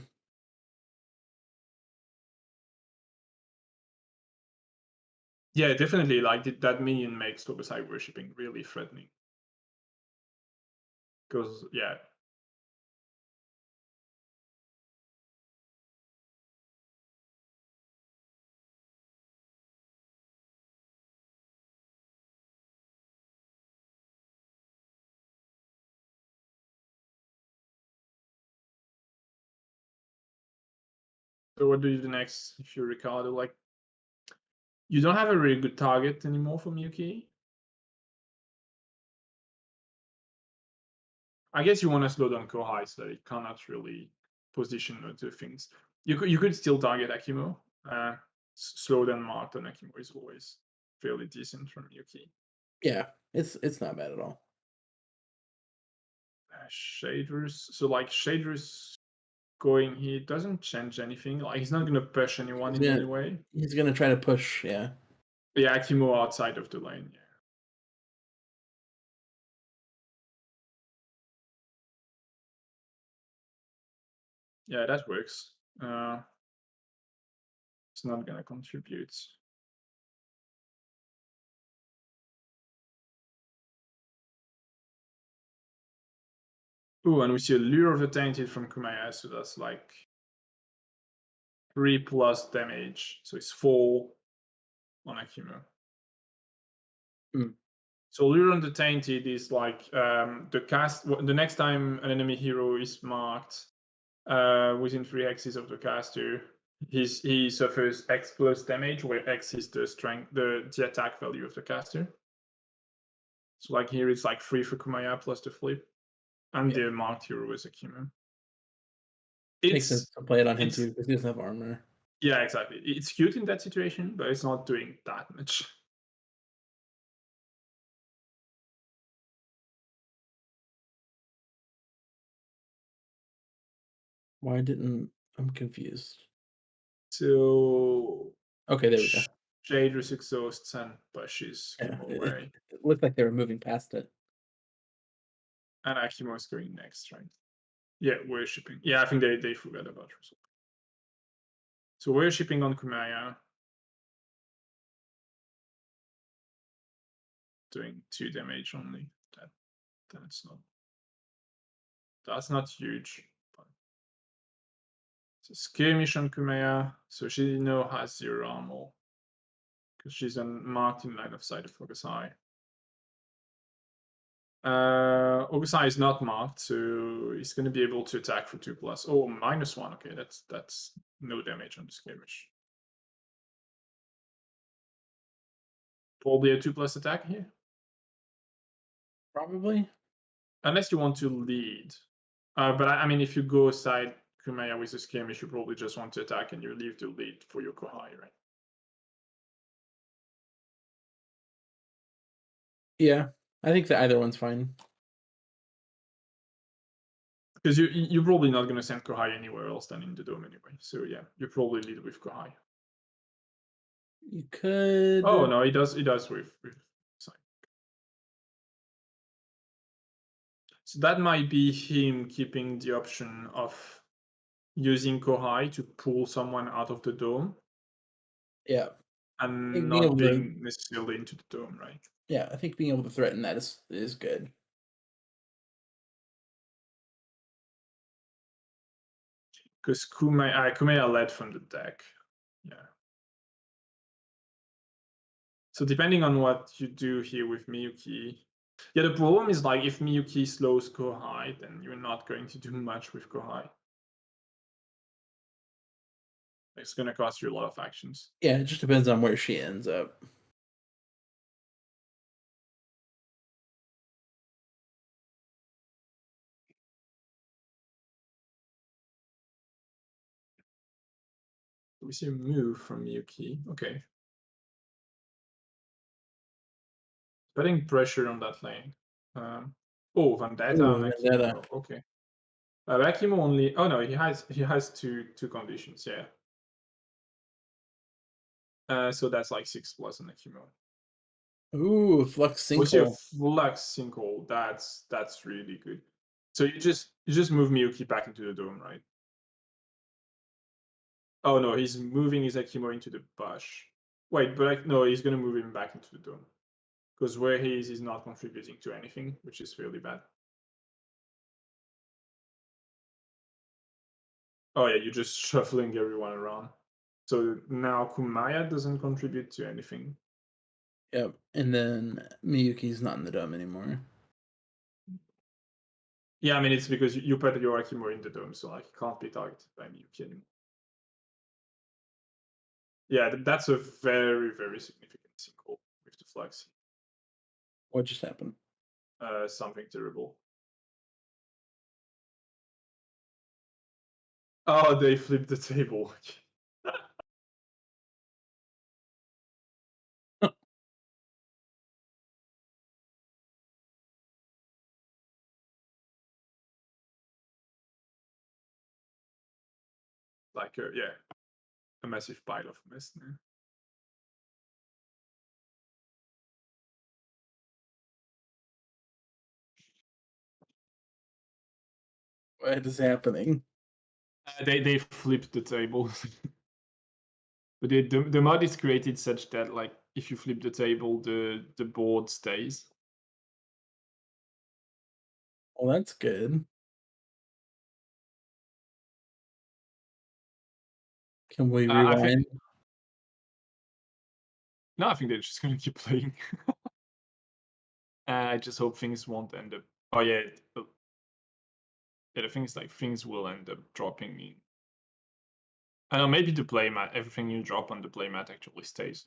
Yeah, definitely. Like, that minion makes Hogosai Worshipping really threatening. Because, yeah. So what do you do next if you're Ricardo? Like, you don't have a really good target anymore for Miyuki. I guess you want to slow down Kohai so that it cannot really position or do things. You could still target Akimo. Slow down marked on Akimo is always fairly decent from Miyuki. Yeah, it's not bad at all. Shaders. So like, Shaders going, he doesn't change anything. Like, he's not gonna push anyone in any way. He's gonna try to push, yeah. But yeah, Akimo outside of the lane, yeah. Yeah, that works. It's not gonna contribute. Ooh, and we see a Lure of the Tainted from Kumaya, so that's like 3+ damage. So it's 4 on Akimo. So Lure of the Tainted is like, the next time an enemy hero is marked within 3 hexes of the caster, he suffers X+ damage, where X is the strength, the attack value of the caster. So like, here it's like 3 for Kumaya plus the flip, and the marked hero is Akimo. Makes sense to play it on him too, because he doesn't have armor. Yeah, exactly. It's cute in that situation, but it's not doing that much. Why didn't I'm confused? So okay, there we go. Shaders exhausts and pushes away. It looked like they were moving past it. And Akimo is going next, right? Yeah, worshipping. Yeah, I think they forgot about Russell. So worshipping on Kumaya. Doing 2 damage only. That's not huge. But it's a skirmish on Kumaya, so she now has 0 armor. because she's marked in line of sight of Ogusai. Ogusai is not marked, so he's going to be able to attack for 2+. Oh, -1. Okay, that's no damage on the skirmish. Probably a 2+ attack here. Probably. Unless you want to lead. But I mean, if you go side Kumaya with a skirmish, you probably just want to attack and you leave the lead for your Kohai, right? Yeah, I think that either one's fine. Because you're probably not going to send Kohai anywhere else than in the dome anyway. So yeah, you probably lead with Kohai. You could. Oh no, he does with side. So that might be him keeping the option of using Kohai to pull someone out of the dome. Yeah. And Being not able to- being necessarily into the dome, right? Yeah, I think being able to threaten that is good. Because Kumea led from the deck. Yeah. So depending on what you do here with Miyuki, yeah, the problem is like if Miyuki slows Kohai, then you're not going to do much with Kohai. It's going to cost you a lot of actions. Yeah, it just depends on where she ends up. We see a move from Miyuki. Okay. Putting pressure on that lane. Oh, Vendetta Ooh, on Vendetta. Akimo. Okay. Akimo only. Oh no, he has two conditions. Yeah. So that's like 6+ on Akimo. Ooh, Flux What's your Sinkhole. Flux Sinkhole? That's really good. So you just move Miyuki back into the dome, right? Oh no, he's moving his Akimo into the bush. Wait, but no, he's gonna move him back into the dome. Because where he is, he's not contributing to anything, which is fairly bad. Oh yeah, you're just shuffling everyone around. So now Kumaya doesn't contribute to anything. Yep, and then Miyuki's not in the dome anymore. Yeah, I mean it's because you put your Akimo in the dome, so like he can't be targeted by Miyuki anymore. Yeah, that's a very, very significant sinkhole with the Flux. What just happened? Something terrible. Oh, they flipped the table. Like, yeah, a massive pile of mess. Yeah. What is happening? They flipped the table. But the mod is created such that like if you flip the table, the board stays. Well, that's good. Can we rewind? I think they're just gonna keep playing. I just hope things won't end up. Oh yeah, yeah. The thing is like things will end up dropping in. I know maybe the playmat, everything you drop on the playmat actually stays.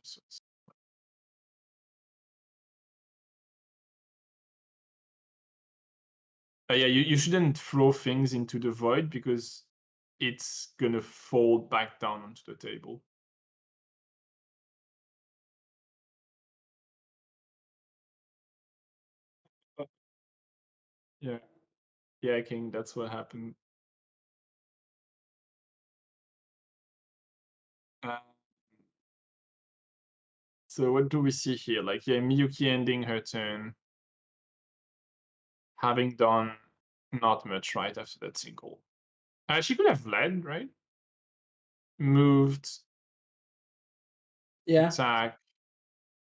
So yeah, you shouldn't throw things into the void because it's gonna fall back down onto the table. Yeah, yeah, King. That's what happened. So what do we see here? Like, yeah, Miyuki ending her turn, having done not much right after that single. She could have led, right? Moved. Yeah. Attack.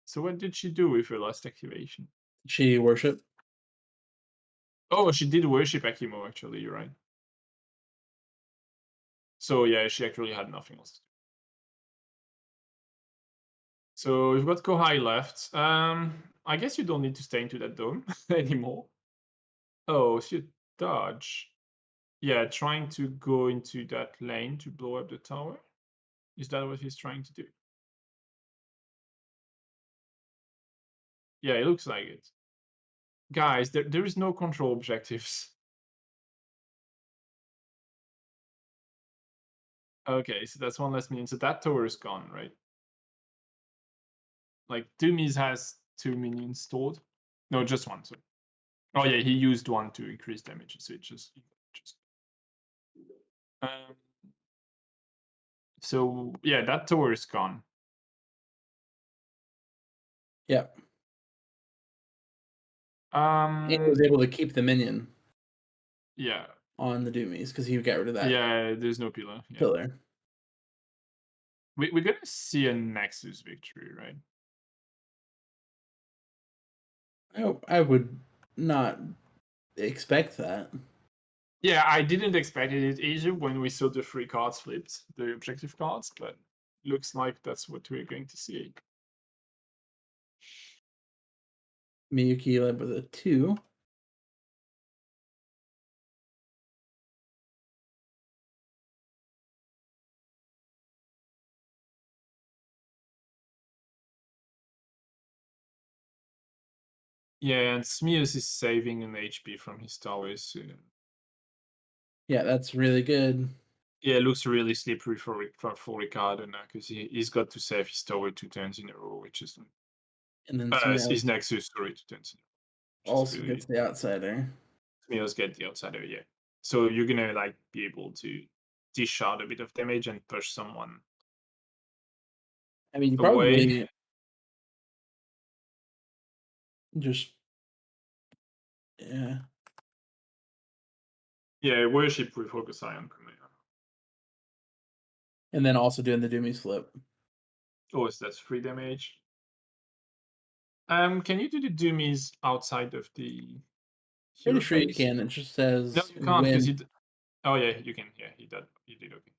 So what did she do with her last activation? She worship. Oh, she did worship Akimo, actually, you're right. So yeah, she actually had nothing else to do. So we've got Kohai left. I guess you don't need to stay into that dome anymore. Oh, should dodge. Yeah, trying to go into that lane to blow up the tower. Is that what he's trying to do? Yeah, it looks like it. Guys, there is no control objectives. Okay, so that's one less minion. So that tower is gone, right? Like, Doomies has 2 minions stored. No, just one, sorry. Oh yeah, he used one to increase damage, so it just... so yeah, that tower is gone. Yeah. He was able to keep the minion. Yeah. On the Doomies because he got rid of that. Yeah, there's no pillar. Yeah. Pillar. We're gonna see a Nexus victory, right? I would not expect that. Yeah, I didn't expect it either when we saw the 3 cards flipped, the objective cards, but looks like that's what we're going to see. Miyuki led with a 2. Yeah, and Smears is saving an HP from his towers. Yeah, that's really good. Yeah, it looks really slippery for Ricardo now because he's got to save his tower 2 turns in a row, which is And then his Nexus, sorry, 2 turns in a row. also gets the outsider. Smears get the outsider, yeah. So you're gonna like be able to dish out a bit of damage and push someone. I mean, you away. probably just yeah. Yeah, worship with focus eye on Kumeya. And then also doing the Doomies flip. Oh, so that's 3 damage. Can you do the Doomies outside of the Pretty hero sure you phase? can. It just says No, you can't because win. you. Oh yeah, you can. Yeah, he did. You did okay.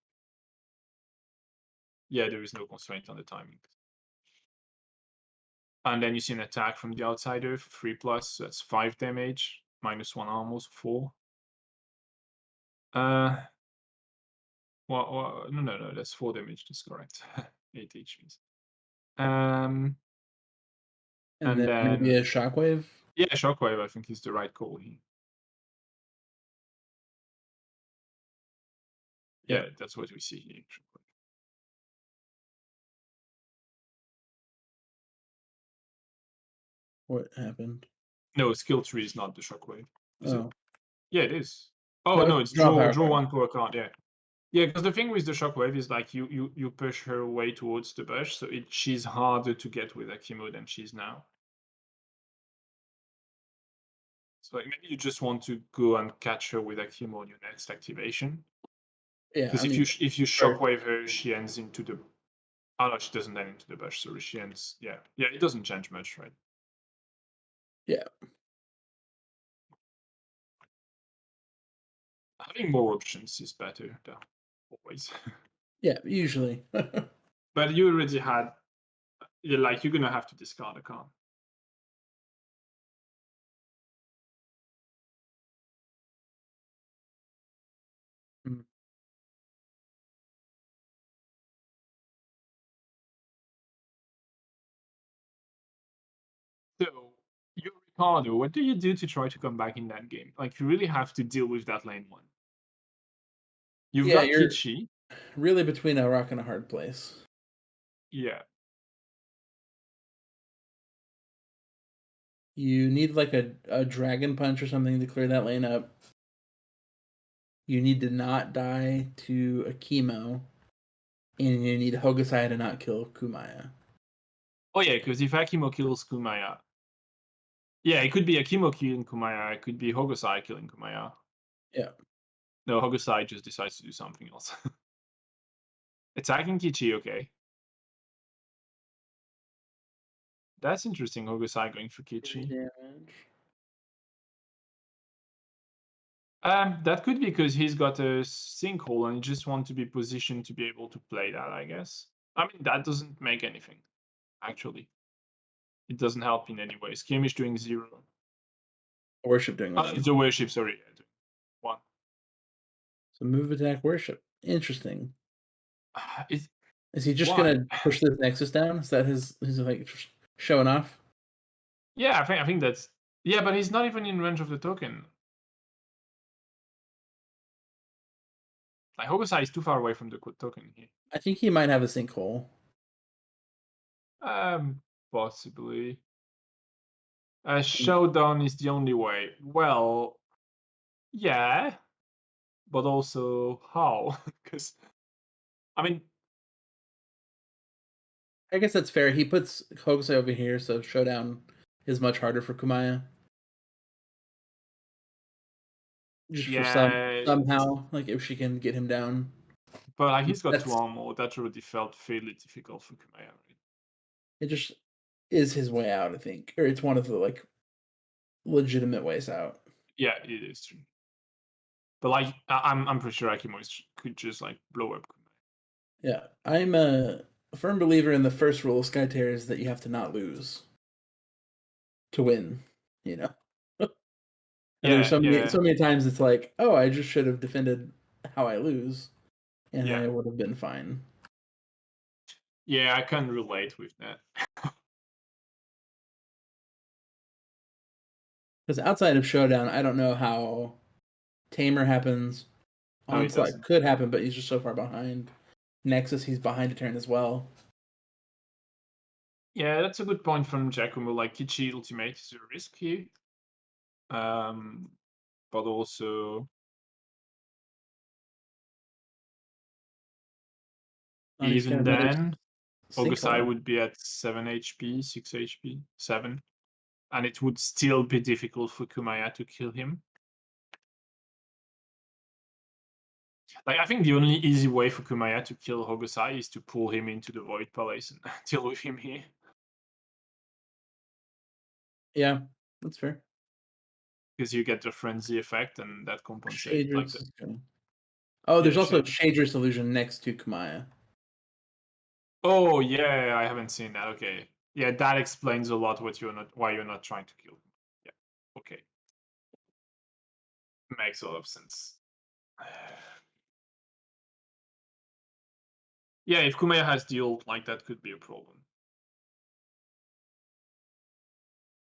Yeah, there is no constraint on the timing. And then you see an attack from the outsider, 3+, so that's 5 damage, -1 armor, so 4. Well, no, that's 4 damage. That's correct. 8 HPs. And then maybe a shockwave. Yeah, shockwave. I think is the right call here. Yeah, that's what we see here. What happened? No, skill tree is not the shockwave. Is it? Oh. Yeah, it is. Oh no, it's draw draw 1 per card. Yeah. Yeah, because the thing with the shockwave is like you push her way towards the bush, so she's harder to get with Akimo than she's now. So like maybe you just want to go and catch her with Akimo on your next activation. Yeah, because if you shockwave her, she ends into the. Oh no, she doesn't end into the bush. Sorry, she ends. Yeah, it doesn't change much, right? Yeah. Having more options is better, though. Always. Yeah, usually. But you already had. You're gonna have to discard a card. So, you're Ricardo. What do you do to try to come back in that game? Like, you really have to deal with that lane 1. You've got you're Kichi. really between a rock and a hard place. Yeah. You need like a dragon punch or something to clear that lane up. You need to not die to a chemo. And you need Hokusai to not kill Kumaya. Oh yeah, because if Akimo kills Kumaya. Yeah, it could be Akimo killing Kumaya, it could be Hokusai killing Kumaya. Yeah. No, Hokusai just decides to do something else. Attacking Kichi, okay. That's interesting, Hokusai going for Kichi. That could be because he's got a sinkhole and he just wants to be positioned to be able to play that, I guess. I mean, that doesn't make anything. actually. It doesn't help in any way. Skirmish doing 0. Worship doing 1. The worship, sorry. Doing 1. So move, attack, worship. Interesting. Is he just gonna push this Nexus down? Is that his like showing off? Yeah, I think that's but he's not even in range of the token. Like Hogosai is too far away from the token here. I think he might have a sinkhole. Possibly. Showdown is the only way. Well, yeah, but also how? Because I mean, I guess that's fair. He puts Hogosai over here, so showdown is much harder for Kumaya. Just for somehow, like if she can get him down. But like he's got 2 armor. That already felt fairly difficult for Kumaya, right? It just is his way out, I think, or it's one of the like legitimate ways out. Yeah, it is true. But like, I'm pretty sure Akimo could just like blow up Kumaya. Yeah, I'm a firm believer in the first rule of Skytear is that you have to not lose to win. You know. And there's so many times it's like, oh, I just should have defended how I lose, and I would have been fine. Yeah, I can relate with that. Because outside of Showdown, I don't know how Tamer happens. Onslaught could happen, but he's just so far behind. Nexus, he's behind a turn as well. Yeah, that's a good point from Giacomo. Like Kichi Ultimate is a risk here. But also even then, Hogosai would be at 7 HP, 6 HP, 7. And it would still be difficult for Kumaya to kill him. Like, I think the only easy way for Kumaya to kill Hogosai is to pull him into the Void Palace and deal with him here. Yeah, that's fair. Because you get the frenzy effect, and that compensates. Like there's also Shader's illusion next to Kumaya. Oh yeah, I haven't seen that. Okay, yeah, that explains a lot why you're not trying to kill him. Yeah, okay, makes a lot of sense. Yeah, if Kumaya has the ult, like that could be a problem.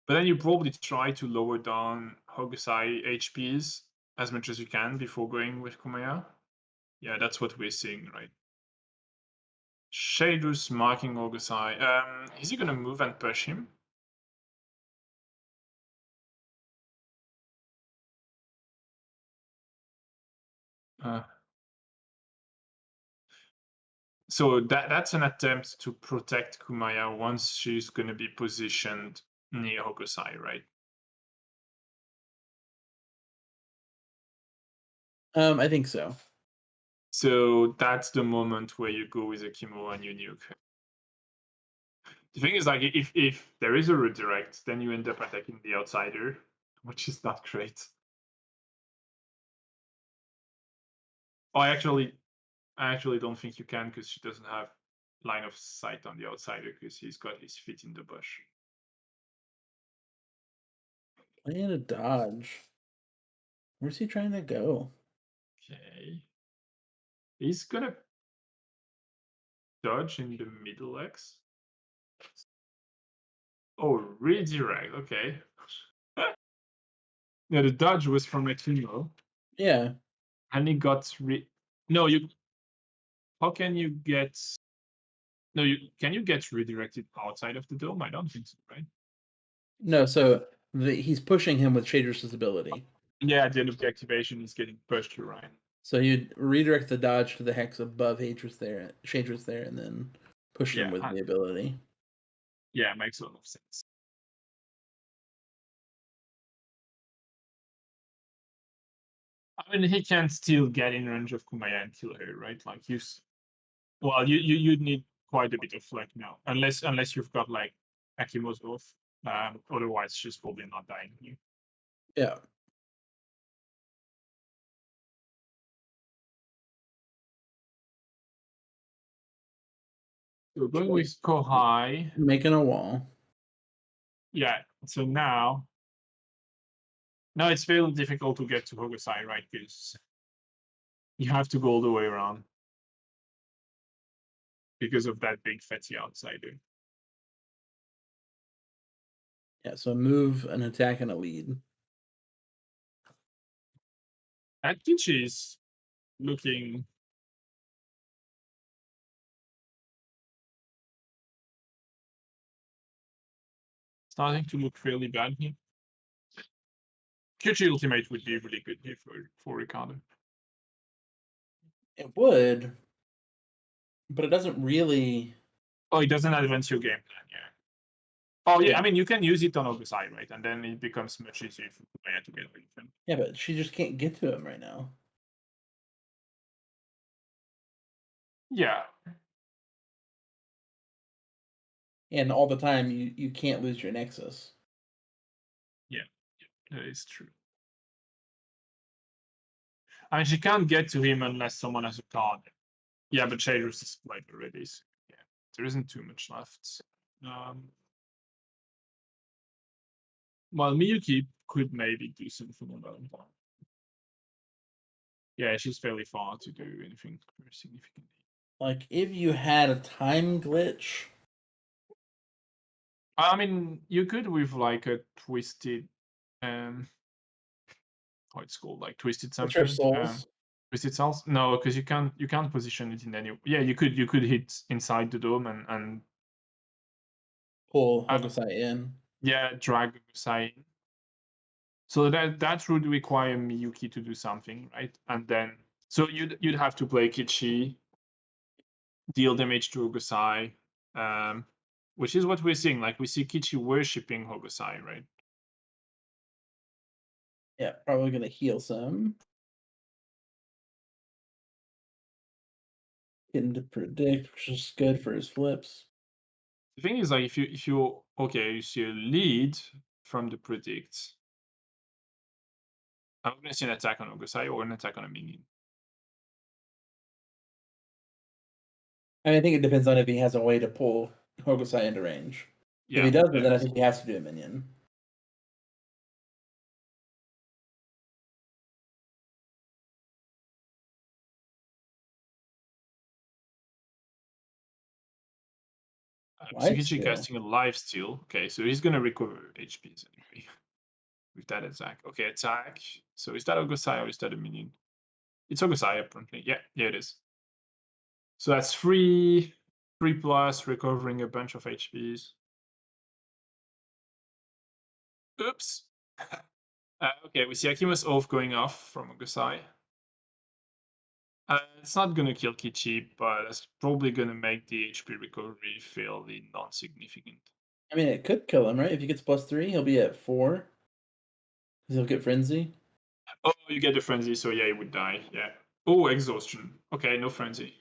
But then you probably try to lower down Hogosai HPs as much as you can before going with Kumaya. Yeah, that's what we're seeing, right? Shadus marking Hogosai. Is he gonna move and push him? So that's an attempt to protect Kumaya once she's gonna be positioned near Hogosai, right? I think so. So that's the moment where you go with Akimo and you nuke. The thing is, like, if there is a redirect, then you end up attacking the outsider, which is not great. Oh, I actually don't think you can, because she doesn't have line of sight on the outsider because he's got his feet in the bush. Playing a dodge. Where's he trying to go? Okay. He's gonna dodge in the middle X. Oh, redirect. Okay. Yeah, the dodge was from Akimo. Yeah. And he got no, you. How can you get? No, can you get redirected outside of the dome? I don't think so, right? No, so he's pushing him with Shader's ability. Yeah, at the end of the activation, he's getting pushed to Ryan. So you'd redirect the dodge to the hex above Shader's there, and then push him with the ability. Yeah, makes a lot of sense. I mean, he can still get in range of Kumaya and kill her, right? Like you'd need quite a bit of luck now, unless you've got like Akimo's off. Otherwise, she's probably not dying here. Yeah. We're going with Kohai. Making a wall. Yeah, so now it's very difficult to get to Hogosai, right? Because you have to go all the way around because of that big fatty outsider. Yeah, so move, an attack, and a lead. That Kichi is looking starting to look fairly bad here. Kichi ultimate would be really good here for Ricardo. It would, but it doesn't really. Oh, it doesn't advance your game plan, yeah. Oh yeah, Yeah. I mean you can use it on Hogosai, right? And then it becomes much easier for Maya to get rid of him. Yeah, but she just can't get to him right now. Yeah. And all the time, you can't lose your Nexus. Yeah, that is true. I mean, she can't get to him unless someone has a card. Yeah, but Shaders is played already, so yeah, there isn't too much left. Well, Miyuki could maybe do something about it. Yeah, she's fairly far to do anything very significant. Like, if you had a time glitch. I mean, you could with like a twisted, how it's called, like twisted something. Souls? Twisted Souls? No, because you can't position it in any. Yeah, you could hit inside the dome and pull Hogosai in. Yeah, drag Hogosai in. So that would require Miyuki to do something, right? And then so you'd have to play Kichi, deal damage to Hogosai, which is what we're seeing. Like we see Kichi worshipping Hogosai, right? Yeah, probably gonna heal some. Getting to predict, which is good for his flips. The thing is, like, if you okay, you see a lead from the predict. I'm gonna see an attack on Hogosai or an attack on a minion. I think it depends on if he has a way to pull Hogosai into range. Yeah, if he doesn't, then I think he has to do a minion. Kichi casting a life steal. Okay, so he's gonna recover HPs anyway with that attack. Okay, attack. So is that Hogosai or is that a minion? It's Hogosai apparently. Yeah, it is. So that's 3 plus, recovering a bunch of HPs. Oops. Okay, we see Akima's oath going off from Hogosai. It's not gonna kill Kichi, but it's probably gonna make the HP recovery fairly non-significant. I mean, it could kill him, right? If he gets +3, he'll be at 4. Because he'll get Frenzy. Oh, you get the Frenzy, so yeah, he would die. Yeah. Oh, Exhaustion. Okay, no Frenzy.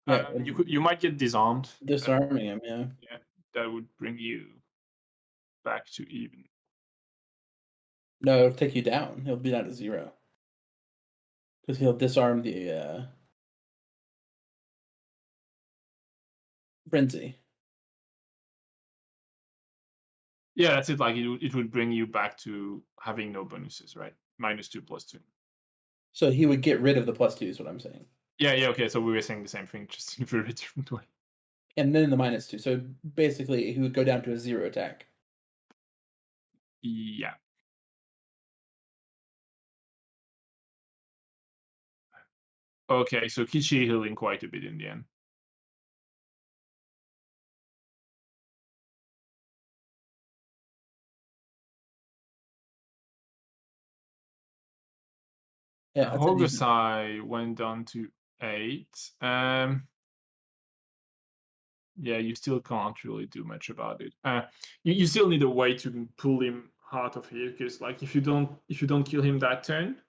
Yeah, you might get disarmed. Disarming him, yeah. Yeah, that would bring you back to even. No, it'll take you down. He'll be down to 0. Because he'll disarm the Frenzy. Yeah, that's it. Like it would bring you back to having no bonuses, right? -2, +2. So he would get rid of the +2 is what I'm saying. Yeah, okay. So we were saying the same thing, just in a very different way. And then the -2. So basically, he would go down to a 0 attack. Yeah. Okay, so Kichi healing quite a bit in the end. Yeah, Hogosai went down to 8. Yeah, you still can't really do much about it. You still need a way to pull him out of here, because like if you don't kill him that turn,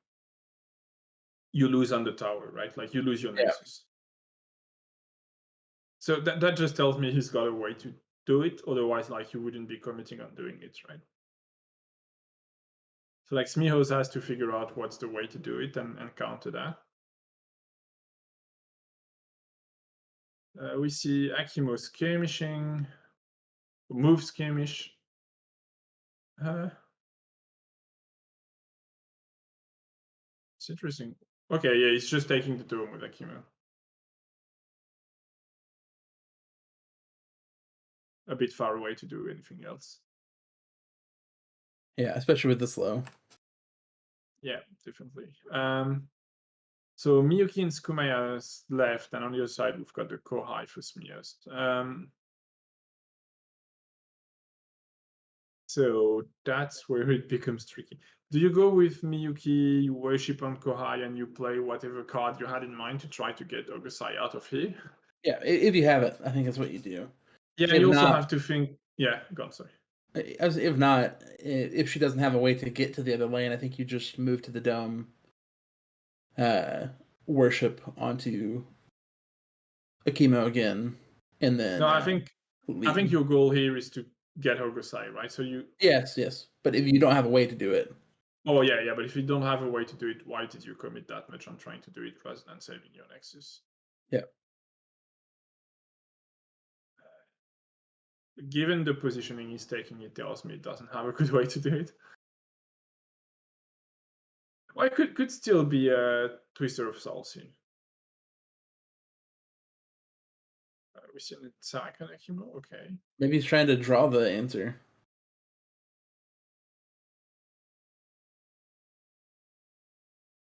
you lose on the tower, right? Like you lose your Nexus. So that just tells me he's got a way to do it. Otherwise, like he wouldn't be committing on doing it, right? So like Smihos has to figure out what's the way to do it and counter that. We see Akimo skirmishing, move skirmish. It's interesting. Okay, yeah, he's just taking the dome with Akimo. A bit far away to do anything else. Yeah, especially with the slow. Yeah, definitely. So Miyuki and Skumaya's left, and on the other side we've got the Kohai for Smias. So that's where it becomes tricky. Do you go with Miyuki, you worship on Kohai, and you play whatever card you had in mind to try to get Ogosai out of here? Yeah, if you have it, I think that's what you do. Yeah, if you also not, have to think. Yeah, go on, sorry. If not, if she doesn't have a way to get to the other lane, I think you just move to the dome, worship onto Akimo again, and then. No, I think lead. your goal here is to get Ogosai, right? So you. Yes. But if you don't have a way to do it. Oh yeah. But if you don't have a way to do it, why did you commit that much on trying to do it rather than saving your Nexus? Yeah. Given the positioning he's taking, it tells me it doesn't have a good way to do it. Well, it could still be a Twister of Souls here. We see an attack on Akimo. Okay. Maybe he's trying to draw the answer.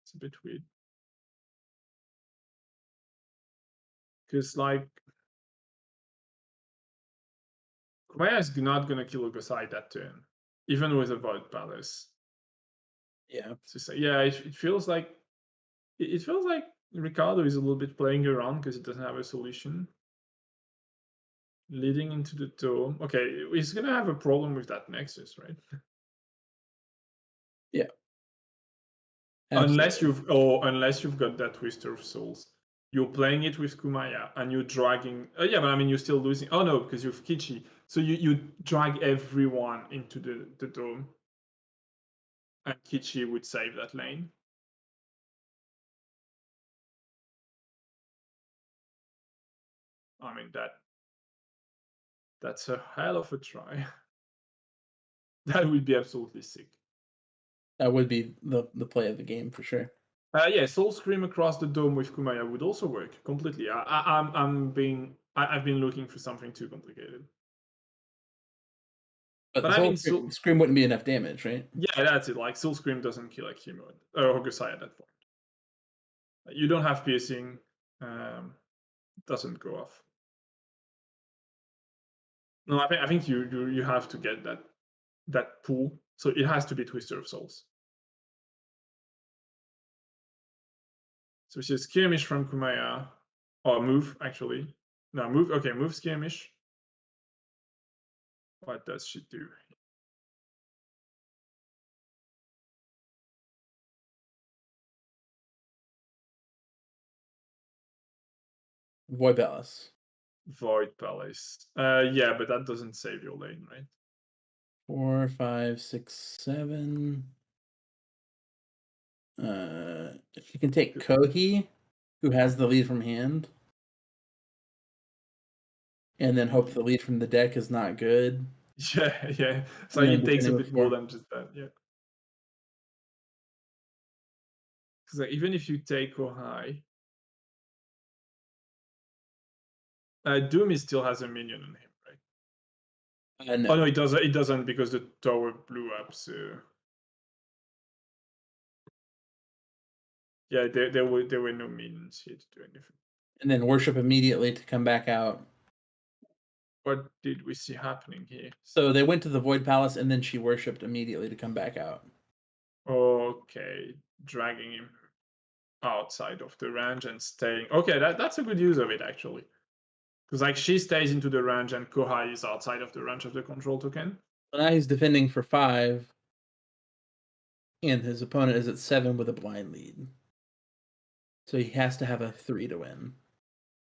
It's a bit weird. Because, like, Kumaya is not going to kill Ogosai that turn, even with a Void Palace. Yeah. So yeah, it feels like Ricardo is a little bit playing around because he doesn't have a solution. Leading into the dome. Okay, he's gonna have a problem with that Nexus, right? Yeah. Unless you've got that Twister of Souls. You're playing it with Kumaya and you're dragging. Yeah, but I mean you're still losing. Oh no, because you have Kichi. So you drag everyone into the dome. And Kichi would save that lane. I mean that's a hell of a try. That would be absolutely sick. That would be the play of the game for sure. Yeah, Soul Scream across the dome with Kumaya would also work completely. I've been looking for something too complicated. But I mean, Scream wouldn't be enough damage, right? Yeah, that's it. Like Soul Scream doesn't kill Akimo or Hogosai at that point. You don't have piercing. Doesn't go off. No, I think you have to get that pull. So it has to be Twister of Souls. So it's a skirmish from Kumaya. Or move, actually. No, move. Okay, move skirmish. What does she do? Void Palace. Void Palace. Yeah, but that doesn't save your lane, right? 4, 5, 6, 7. If you can take Kohi, who has the lead from hand, and then hope the lead from the deck is not good. Yeah. So it takes a bit more than just that, yeah. Because even if you take Kohai, Doomy still has a minion on him, right? No. Oh no, it doesn't. It doesn't because the tower blew up. So yeah, there were no minions here to do anything. And then worship immediately to come back out. What did we see happening here? So they went to the Void Palace, and then she worshipped immediately to come back out. Okay, dragging him outside of the range and staying. Okay, that's a good use of it actually. Because like she stays into the range and Kohai is outside of the range of the control token. So now he's defending for 5, and his opponent is at 7 with a blind lead. So he has to have a 3 to win.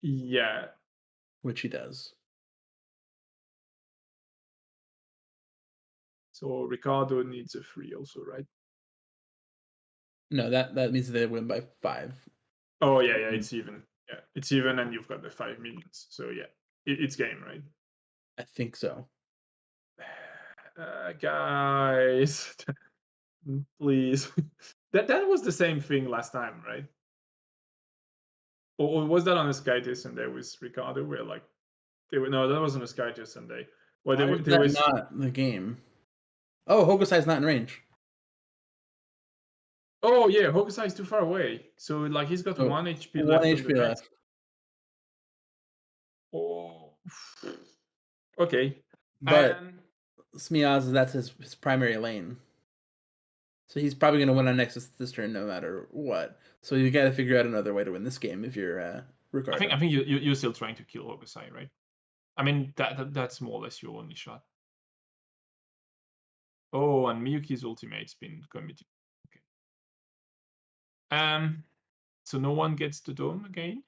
Yeah. Which he does. So Ricardo needs a 3 also, right? No, that means they win by 5. Oh yeah, it's even. Yeah, it's even, and you've got the 5 minions. So yeah, it's game, right? I think so. Guys, please. that was the same thing last time, right? Or was that on a Skytear Sunday with Ricardo? Where like they were no, that wasn't a Skytear Sunday. Well, Why was that not the game? Oh, Hokusai's not in range. Oh yeah, Hokusai is too far away. So like he's got So, 1 HP 1 left on HP the base. left. Oh. Okay. But Smiaz, that's his primary lane. So he's probably going to win on Nexus this turn no matter what. So you got to figure out another way to win this game if you're Ricardo. I think you're still trying to kill Hokusai, right? I mean that's more or less your only shot. Oh, and Miyuki's ultimate's been committed. Okay. So no one gets the dome again.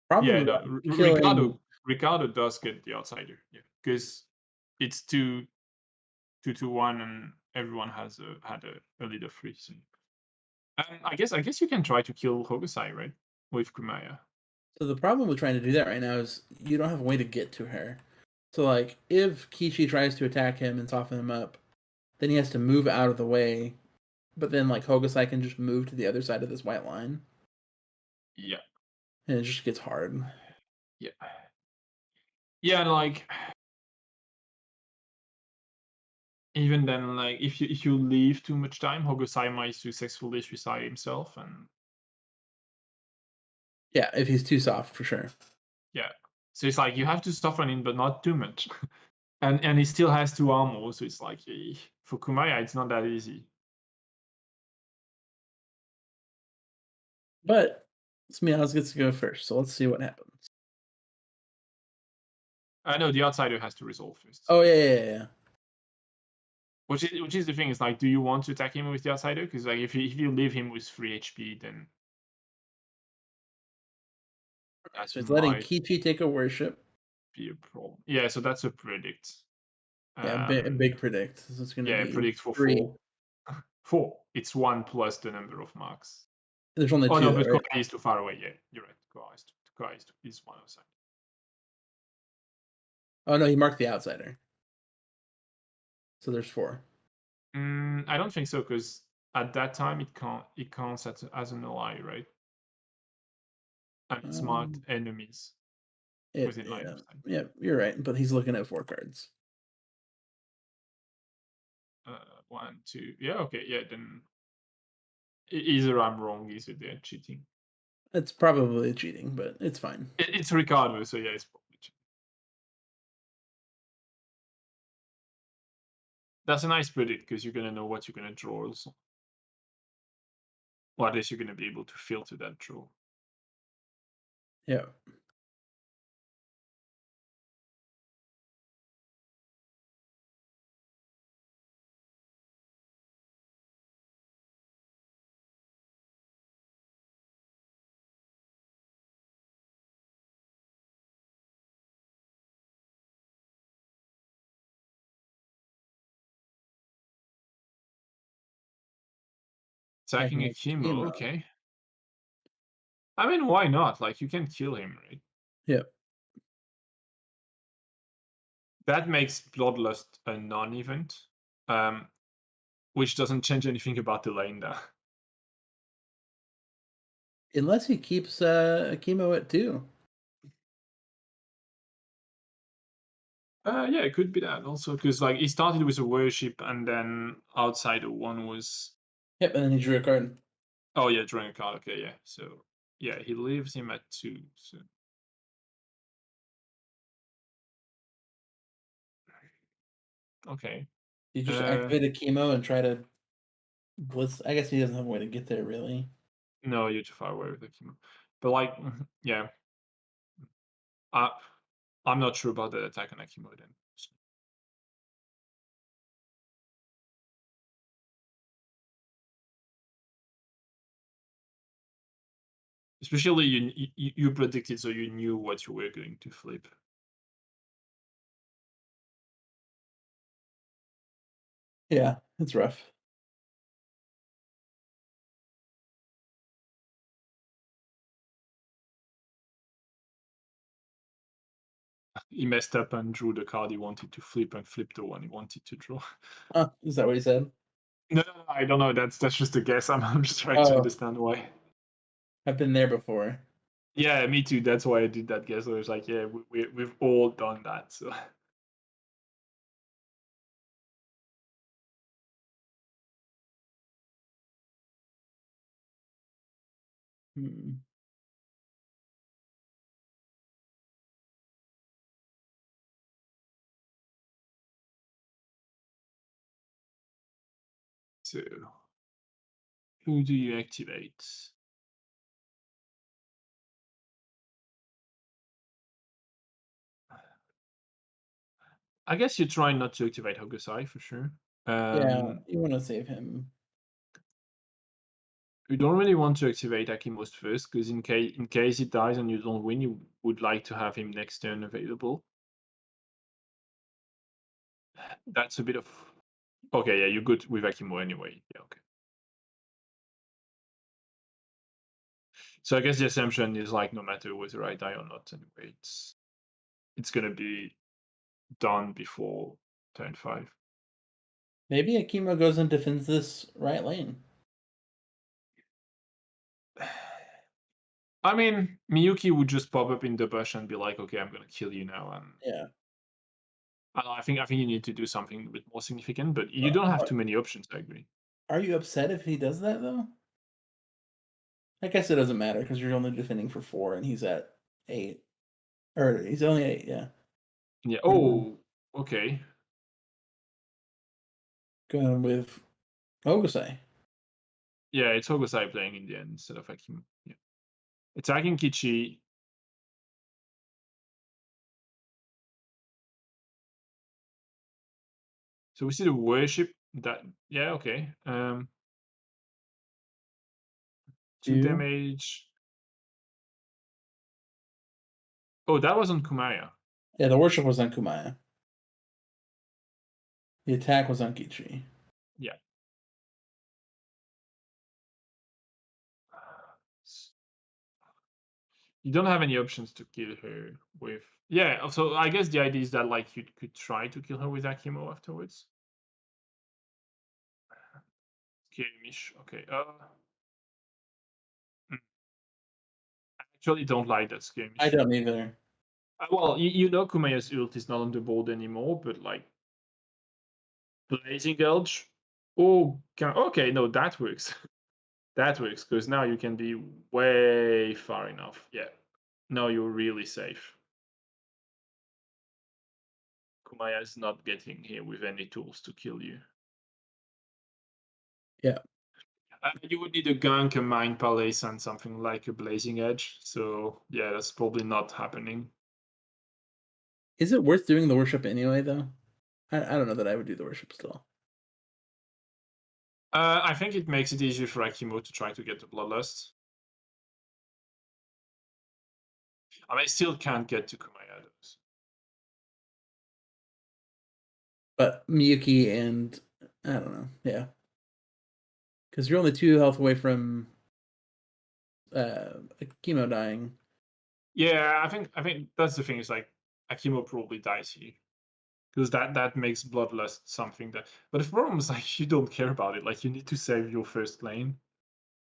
Probably yeah, no, Ricardo does get the outsider. Yeah, because it's 2-1, and everyone has had a lead of 3. So. I guess you can try to kill Hokusai, right, with Kumaya. So the problem with trying to do that right now is you don't have a way to get to her. So like if Kishi tries to attack him and soften him up, then he has to move out of the way. But then like Hokusai can just move to the other side of this white line. Yeah. And it just gets hard. Yeah. Yeah, like even then, like if you leave too much time, Hokusai might successfully suicide himself, and yeah, if he's too soft for sure. Yeah, so it's like you have to soften him, but not too much, and he still has 2 armor, so it's like for Kumaya, it's not that easy. But Smiaz gets to go first, so let's see what happens. I know the outsider has to resolve first. Oh yeah. Which is the thing, is like, do you want to attack him with the outsider? Because like if you leave him with 3 HP, then so it's letting Kichi take a worship. Be a problem. Yeah, so that's a predict. Yeah, big predict. So it's gonna be predict for 3. 4. 4. It's 1 plus the number of marks. There's only 2. No, but right? Kokai is too far away. Yeah, you're right. Kokai is 1 outside. Oh no, he marked the outsider. So there's 4. I don't think so, because at that time it counts as an ally, right? And it's marked enemies within line of sight. Yeah, you're right. But he's looking at 4 cards. 1, 2. Yeah, okay. Yeah, then either I'm wrong, either they're cheating. It's probably cheating, but it's fine. It's Ricardo, so yeah, it's probably cheating. That's a nice predict, because you're gonna know what you're gonna draw also. Or at least you're gonna be able to filter that draw. Yeah. Attacking Akimo, okay. I mean, why not? Like, you can kill him, right? Yeah. That makes Bloodlust a non-event, which doesn't change anything about the lane there. Unless he keeps Akimo at 2. Yeah, it could be that also, because like he started with a worship, and then outsider 1 was. Yep, and then he drew a card. Oh yeah, drawing a card. Okay, yeah. So yeah, he leaves him at 2. So. Okay. You just activate Akimo and try to blitz. I guess he doesn't have a way to get there really. No, you're too far away with Akimo. But like, yeah. I'm not sure about the attack on Akimo then. Especially you predicted, so you knew what you were going to flip. Yeah, it's rough. He messed up and drew the card he wanted to flip and flipped the one he wanted to draw. Is that what he said? No, I don't know. That's just a guess. I'm just trying to understand why. I've been there before. Yeah, me too. That's why I did that guess. I was like, yeah, we've all done that. So. Hmm. So, who do you activate? I guess you're trying not to activate Hokusai for sure. Yeah, you want to save him. You don't really want to activate Akimos first, because in case he dies and you don't win, you would like to have him next turn available. That's a bit of... Okay, yeah, you're good with Akimo anyway. Yeah, okay. So I guess the assumption is like no matter whether I die or not, anyway, it's gonna be done before turn 5. Maybe Akimo goes and defends this right lane. I mean, Miyuki would just pop up in the bush and be like, "Okay, I'm gonna kill you now." And yeah, I think you need to do something a bit more significant, but you don't have too many options. I agree. Are you upset if he does that though? I guess it doesn't matter because you're only defending for 4 and he's at 8. Or he's only 8, yeah. Yeah. Oh, okay. Going with Hokusai. Yeah, it's Hogosai playing in the end instead of Akimo. Yeah. Attacking Kichi. So we see the worship that, yeah, okay. 2 2. damage. Oh, that was on Kumaya. Yeah, the worship was on Kumaya. The attack was on Kichi. Yeah. You don't have any options to kill her with. Yeah, so I guess the idea is that like you could try to kill her with Akimo afterwards. Skirmish, okay. I actually don't like that skirmish. I don't either. Well, you know Kumaya's ult is not on the board anymore, but like Blazing Elch. Oh, okay, no, that works. That works because now you can be way far enough. Yeah, now you're really safe. Kumaya is not getting here with any tools to kill you. Yeah. You would need a gank, a Mind Palace, and something like a Blazing Edge. So yeah, that's probably not happening. Is it worth doing the worship anyway, though? I don't know that I would do the worship still. I think it makes it easier for Akimo to try to get the Bloodlust. I mean, I still can't get to Kumaya, though. But Miyuki and I don't know, yeah, because you're only 2 health away from Akimo dying. Yeah, I think that's the thing. Is like Akimo probably dies here because that makes Bloodlust something that. But the problem is like you don't care about it. Like you need to save your first lane.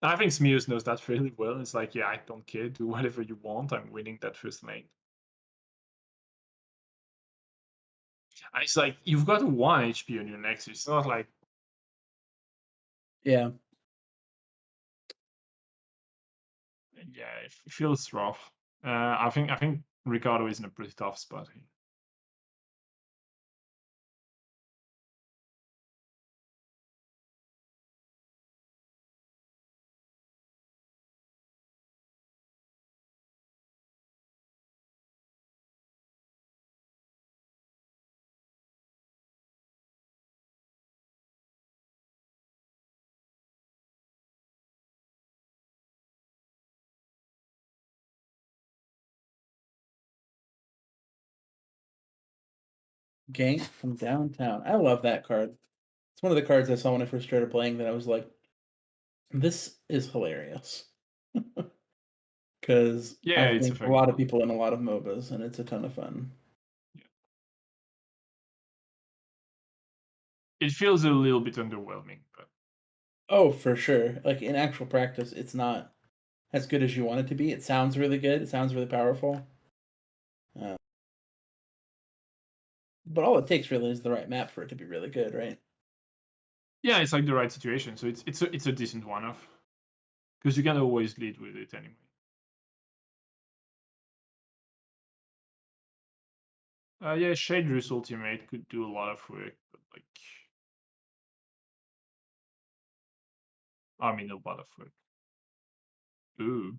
And I think Smears knows that fairly well. It's like, yeah, I don't care. Do whatever you want. I'm winning that first lane. And it's like you've got 1 HP on your Nexus. It's not like Yeah. Yeah, it feels rough. I think Ricardo is in a pretty tough spot here. Gank from downtown. I love that card. It's one of the cards I saw when I first started playing that I was like, this is hilarious. Because Yeah, I've it's a played a very lot good of people in a lot of MOBAs, and it's a ton of fun. It feels a little bit underwhelming, but Oh, for sure. Like in actual practice, it's not as good as you want it to be. It sounds really good. It sounds really powerful. But all it takes really is the right map for it to be really good, right? yeah, it's like the right situation. So it's a decent one-off because you can always lead with it anyway. Yeah, Shader's ultimate could do a lot of work, but like, I mean, a lot of work. Ooh.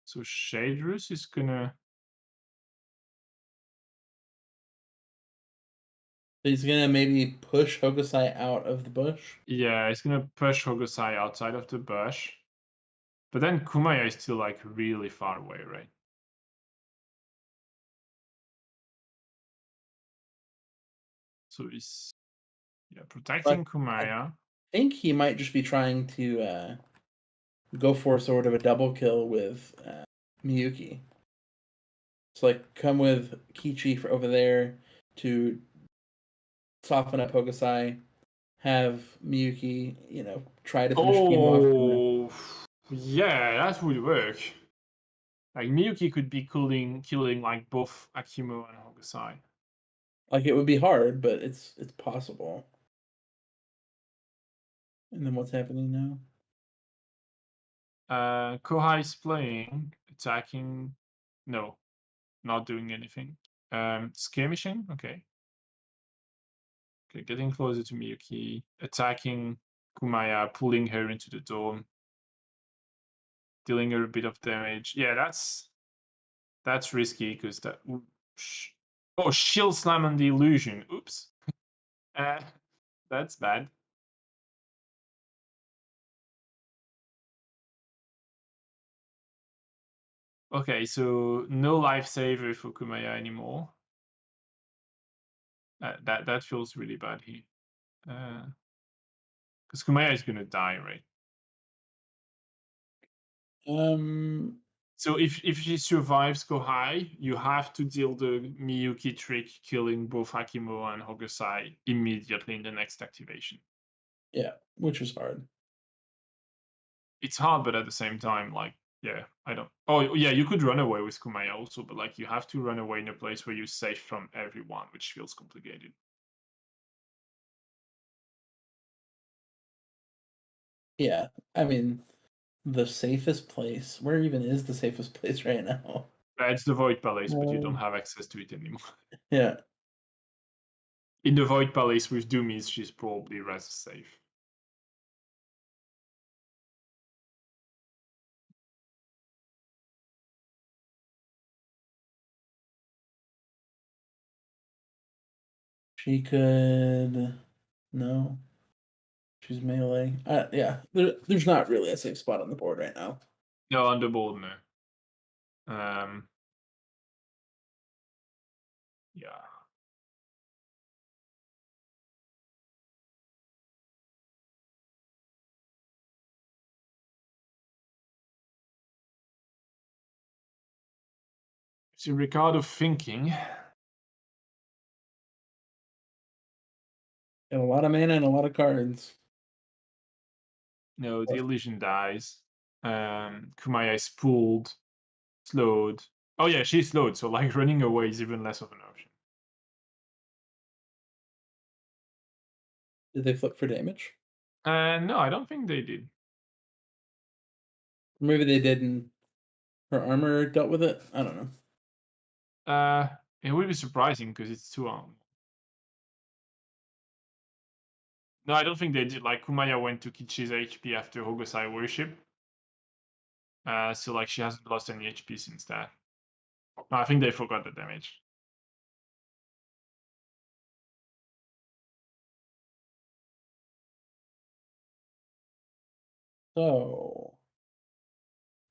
So Shader's is gonna. He's gonna maybe push Hokusai out of the bush. Yeah, it's gonna push Hogosai outside of the bush. But then Kumaya is still like really far away, right? So he's protecting Kumaya. I think he might just be trying to go for sort of a double kill with Miyuki. So like come with Kichi for over there to soften up Hokusai, have Miyuki, try to finish Kimo off. Yeah, that would work. Like Miyuki could be killing like both Akimo and Hogosai. Like it would be hard, but it's possible. And then what's happening now? Kohai's playing, attacking. No, not doing anything. Skirmishing. Okay. Okay, getting closer to Miyuki, attacking Kumaya, pulling her into the dome, dealing her a bit of damage. Yeah, that's risky because that. Oh, shield slam on the illusion. Oops. That's bad. Okay, so no lifesaver for Kumaya anymore. That feels really bad here. Because Kumaya is gonna die, right? So if she survives Kohai, you have to deal the Miyuki trick, killing both Hakimo and Hogosai immediately in the next activation. Yeah, which is hard. It's hard, but at the same time, like, yeah, I don't. Oh, yeah, you could run away with Kumaya also, but like, you have to run away in a place where you're safe from everyone, which feels complicated. Yeah, I mean, the safest place. Where even is the safest place right now? It's the Void Palace, but you don't have access to it anymore. Yeah. In the Void Palace with Doomies, she's probably res safe. She could. No. She's melee. Yeah, there's not really a safe spot on the board right now. No, on the board, no. Yeah. So Ricardo thinking. And a lot of mana and a lot of cards. No, the illusion dies. Kumaya is pulled, slowed. Oh yeah, she's slowed, so like running away is even less of an option. Did they flip for damage? No, I don't think they did. Maybe they did and her armor dealt with it? I don't know. It would be surprising because it's too armed. No, I don't think they did. Like Kumaya went to Kichi's HP after Hogosai worship. So like she hasn't lost any HP since that. No, I think they forgot the damage. So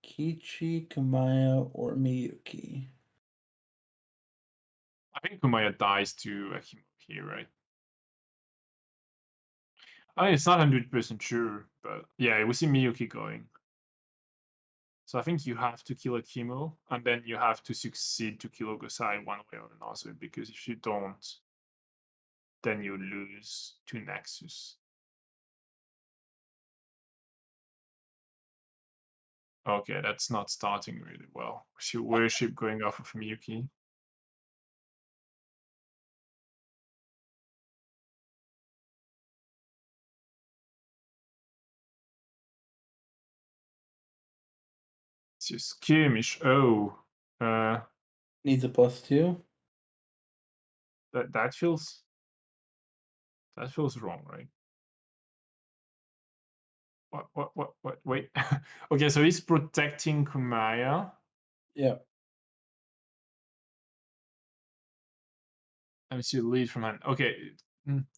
Kichi, Kamaya, or Miyuki? I think Kumaya dies to Akimo here, right? It's not 100% sure, but yeah, we see Miyuki going. So I think you have to kill Akimo, and then you have to succeed to kill Ogosai one way or another, because if you don't, then you lose to Nexus. Okay, that's not starting really well. See worship going off of Miyuki. It's just skirmish. Oh, Needs a +2. that feels wrong, right? What? Wait. Okay, so he's protecting Kumaya. Yeah. Let me see the lead from hand. Okay,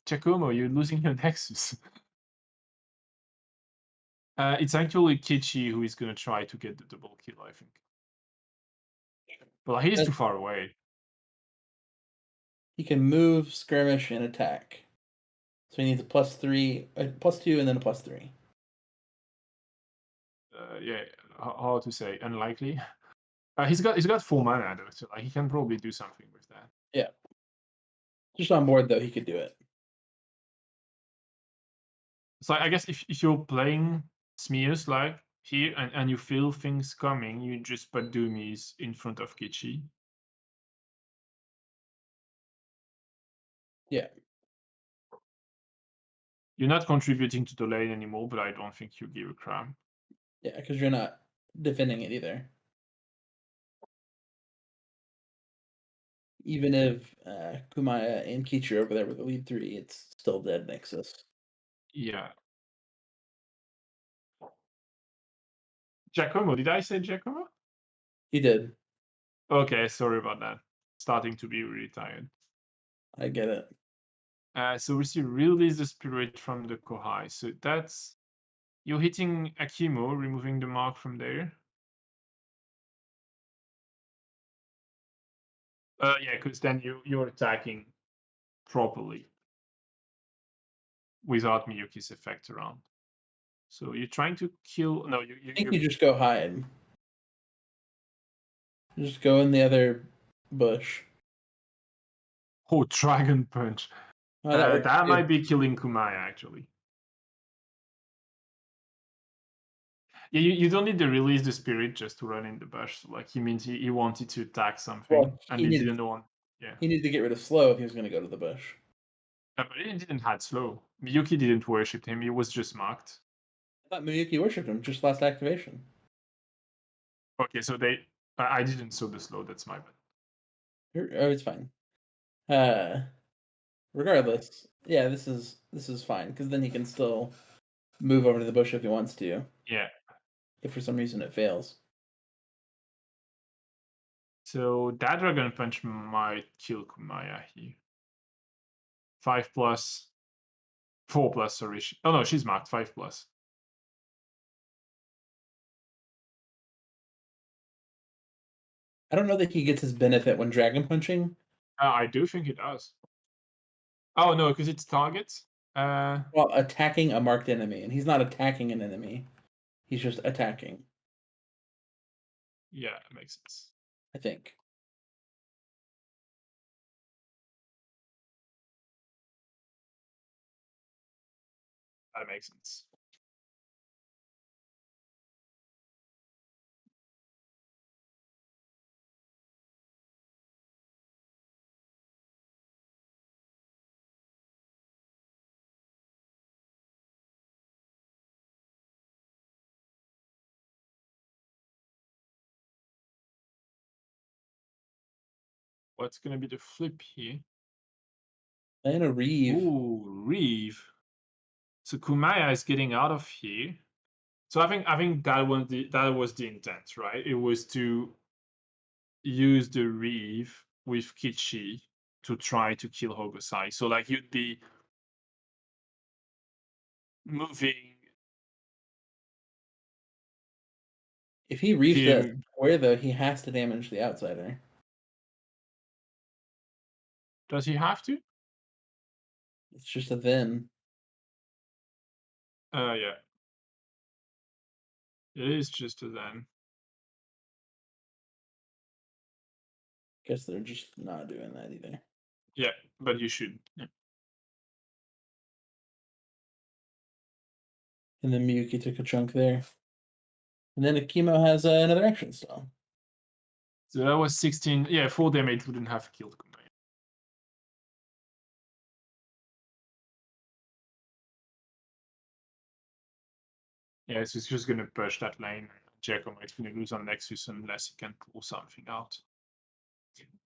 Giacomo, you're losing your Nexus. It's actually Kichi who is gonna try to get the double kill, I think. But he's too far away. He can move, skirmish, and attack. So he needs a +3, a +2, and then a +3. Yeah, hard to say. Unlikely. He's got 4 mana though, so like he can probably do something with that. Yeah. Just on board though, he could do it. So I guess if you're playing Smears like here and you feel things coming, you just put Doomies in front of Kichi. Yeah. You're not contributing to the lane anymore, but I don't think you give a crap. Yeah, because you're not defending it either. Even if Kumaya and Kichi are over there with the lead 3, it's still dead Nexus. Yeah. Giacomo, did I say Giacomo? He did. Okay, sorry about that. Starting to be really tired. I get it. So we see release the spirit from the Kohai. So that's you're hitting Akimo, removing the mark from there. Yeah, because then you're attacking properly without Miyuki's effect around. So you're trying to kill. No, I think you just go hide. Just go in the other bush. Oh, Dragon Punch. Oh, that might be killing Kumaya actually. Yeah, you don't need to release the spirit just to run in the bush. Like he means he wanted to attack something, Well, and he he needed, didn't want. Yeah. He needed to get rid of slow if he was going to go to the bush. But he didn't had slow. Miyuki didn't worship him. He was just marked. I thought Miyuki worshipped him just last activation. Okay, so I didn't saw the slow. That's my bad. Oh, it's fine. Regardless, yeah, this is fine because then he can still move over to the bush if he wants to. Yeah. If for some reason it fails. So that Dragon Punch might kill Kumaya here. 5+, 4+. Sorry. Oh no, she's marked 5+. I don't know that he gets his benefit when dragon punching. I do think it does. Oh no, because it's targets. Well, attacking a marked enemy, and he's not attacking an enemy. He's just attacking. Yeah, it makes sense. I think. That makes sense. What's gonna be the flip here? And a Reeve. Ooh, Reeve. So Kumaya is getting out of here. So I think that was the intent, right? It was to use the Reeve with Kichi to try to kill Hogosai. So like you'd be moving. If he reaves that square though, he has to damage the outsider. Does he have to? It's just a then. Yeah. It is just a then. Guess they're just not doing that either. Yeah, but you should. Yeah. And then Miyuki took a chunk there. And then Akimo has another action style. So that was 16. Yeah, 4 damage wouldn't have killed Kumaya. Yeah, so it's just gonna push that lane. Jacko might gonna lose on Nexus unless he can pull something out.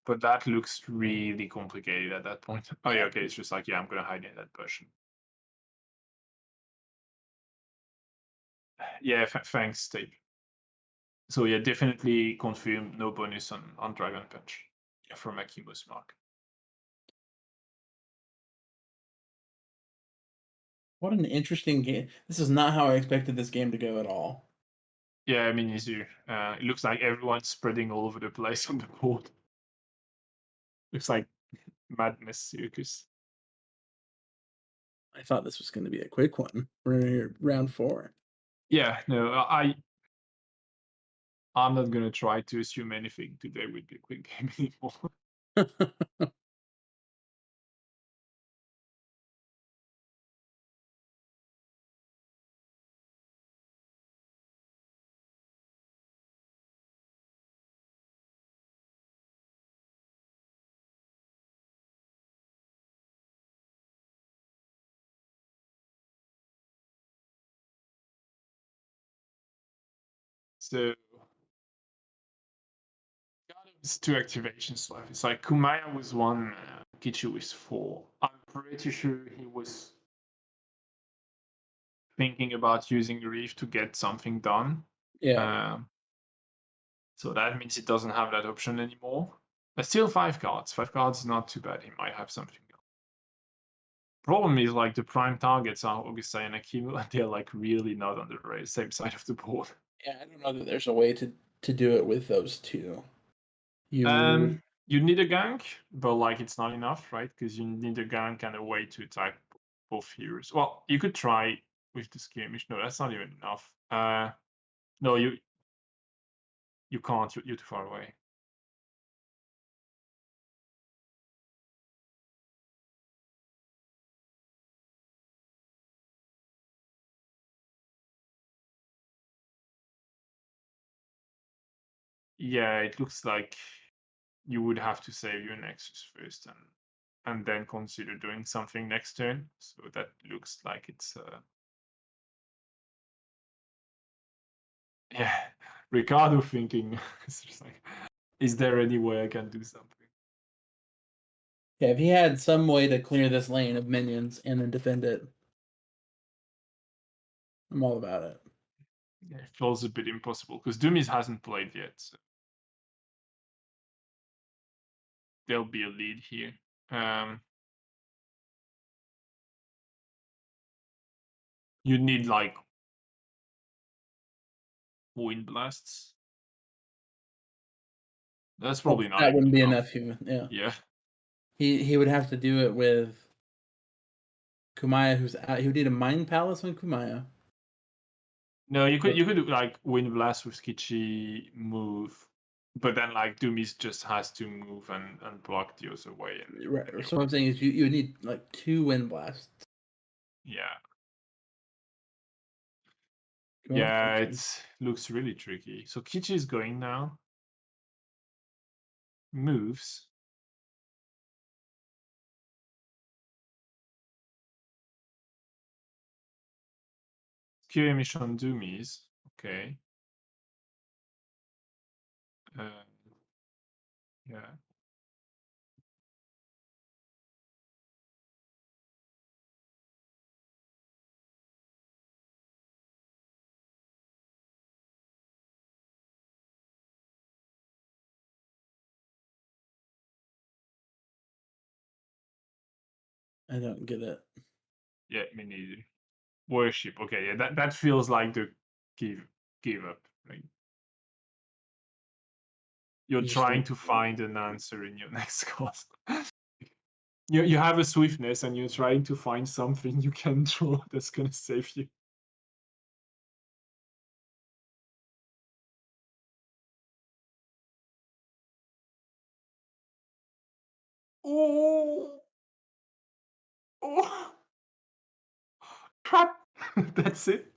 But that looks really complicated at that point. Oh yeah, okay, it's just like, yeah, I'm gonna hide in that bush. Yeah, thanks, Tape. So yeah, definitely confirm no bonus on Dragon Punch from Akimo's mark. What an interesting game. This is not how I expected this game to go at all. Yeah, I mean, easier. It looks like everyone's spreading all over the place on the board. Looks like madness circus. I thought this was going to be a quick one. We're here round 4. Yeah, no, I'm not gonna try to assume anything today would be a quick game anymore. So it's 2 activations left. It's like Kumaya was 1, Kichu was 4. I'm pretty sure he was thinking about using Reef to get something done. Yeah. So that means he doesn't have that option anymore. But still 5 cards. 5 cards is not too bad. He might have something else. Problem is like the prime targets are Augusta and Akimo, and they're like really not on the same side of the board. Yeah, I don't know that there's a way to do it with those two. You You need a gank, but like it's not enough, right? Because you need a gank and a way to attack both heroes. Well, you could try with the skirmish. No, that's not even enough. No, you can't. You're too far away. Yeah, it looks like you would have to save your Nexus first and then consider doing something next turn. So that looks like it's yeah, Ricardo thinking it's just like, is there any way I can do something? Yeah, if he had some way to clear this lane of minions and then defend it, I'm all about it. Yeah, it feels a bit impossible because Doomies hasn't played yet. So there'll be a lead here. You need like wind blasts. That's probably not That even wouldn't be enough. enough. Yeah. Yeah. He would have to do it with Kumaya, who's out. He would need a Mind Palace on Kumaya. No, you could do like wind blast with Kichi move, but then like Doomies just has to move and block the other way. And Right. So what I'm saying is you would need like 2 Wind Blasts. yeah. Come on, Yeah, it looks really tricky. So Kichi is going now. Moves. Skirmish on Doomies. Okay. Yeah. I don't get it. Yeah, me neither. Worship. Okay, yeah, that feels like the give up. Like you're You just trying don't- to find an answer in your next cost. You have a swiftness and you're trying to find something you can draw that's gonna save you. Oh, oh, crap! That's it.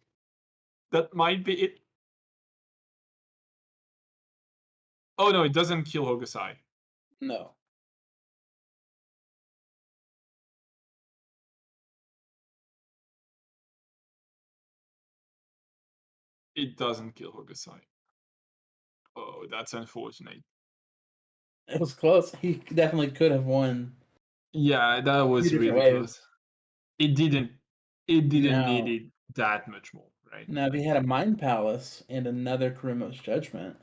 That might be it. Oh no, it doesn't kill Hokusai. No. It doesn't kill Hokusai. Oh, that's unfortunate. It was close. He definitely could have won. Yeah, that was different really ways. close. It didn't need No. it that much more, right? Now, if he had a Mind Palace and another Kurumo's Judgment,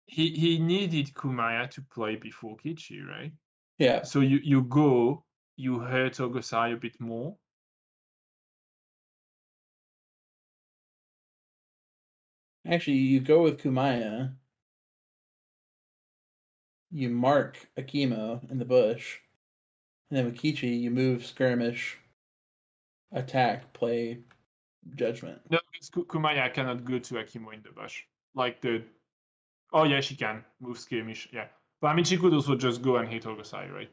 He needed Kumaya to play before Kichi, right? yeah. So you go, you hurt Ogosai a bit more. Actually, you go with Kumaya. You mark Akimo in the bush, and then with Kichi, you move skirmish, attack, play, judgment. No, because Kumaya cannot go to Akimo in the bush. Like the... Oh yeah, she can. Move skirmish, yeah. But I mean, she could also just go and hit Ogosai, right?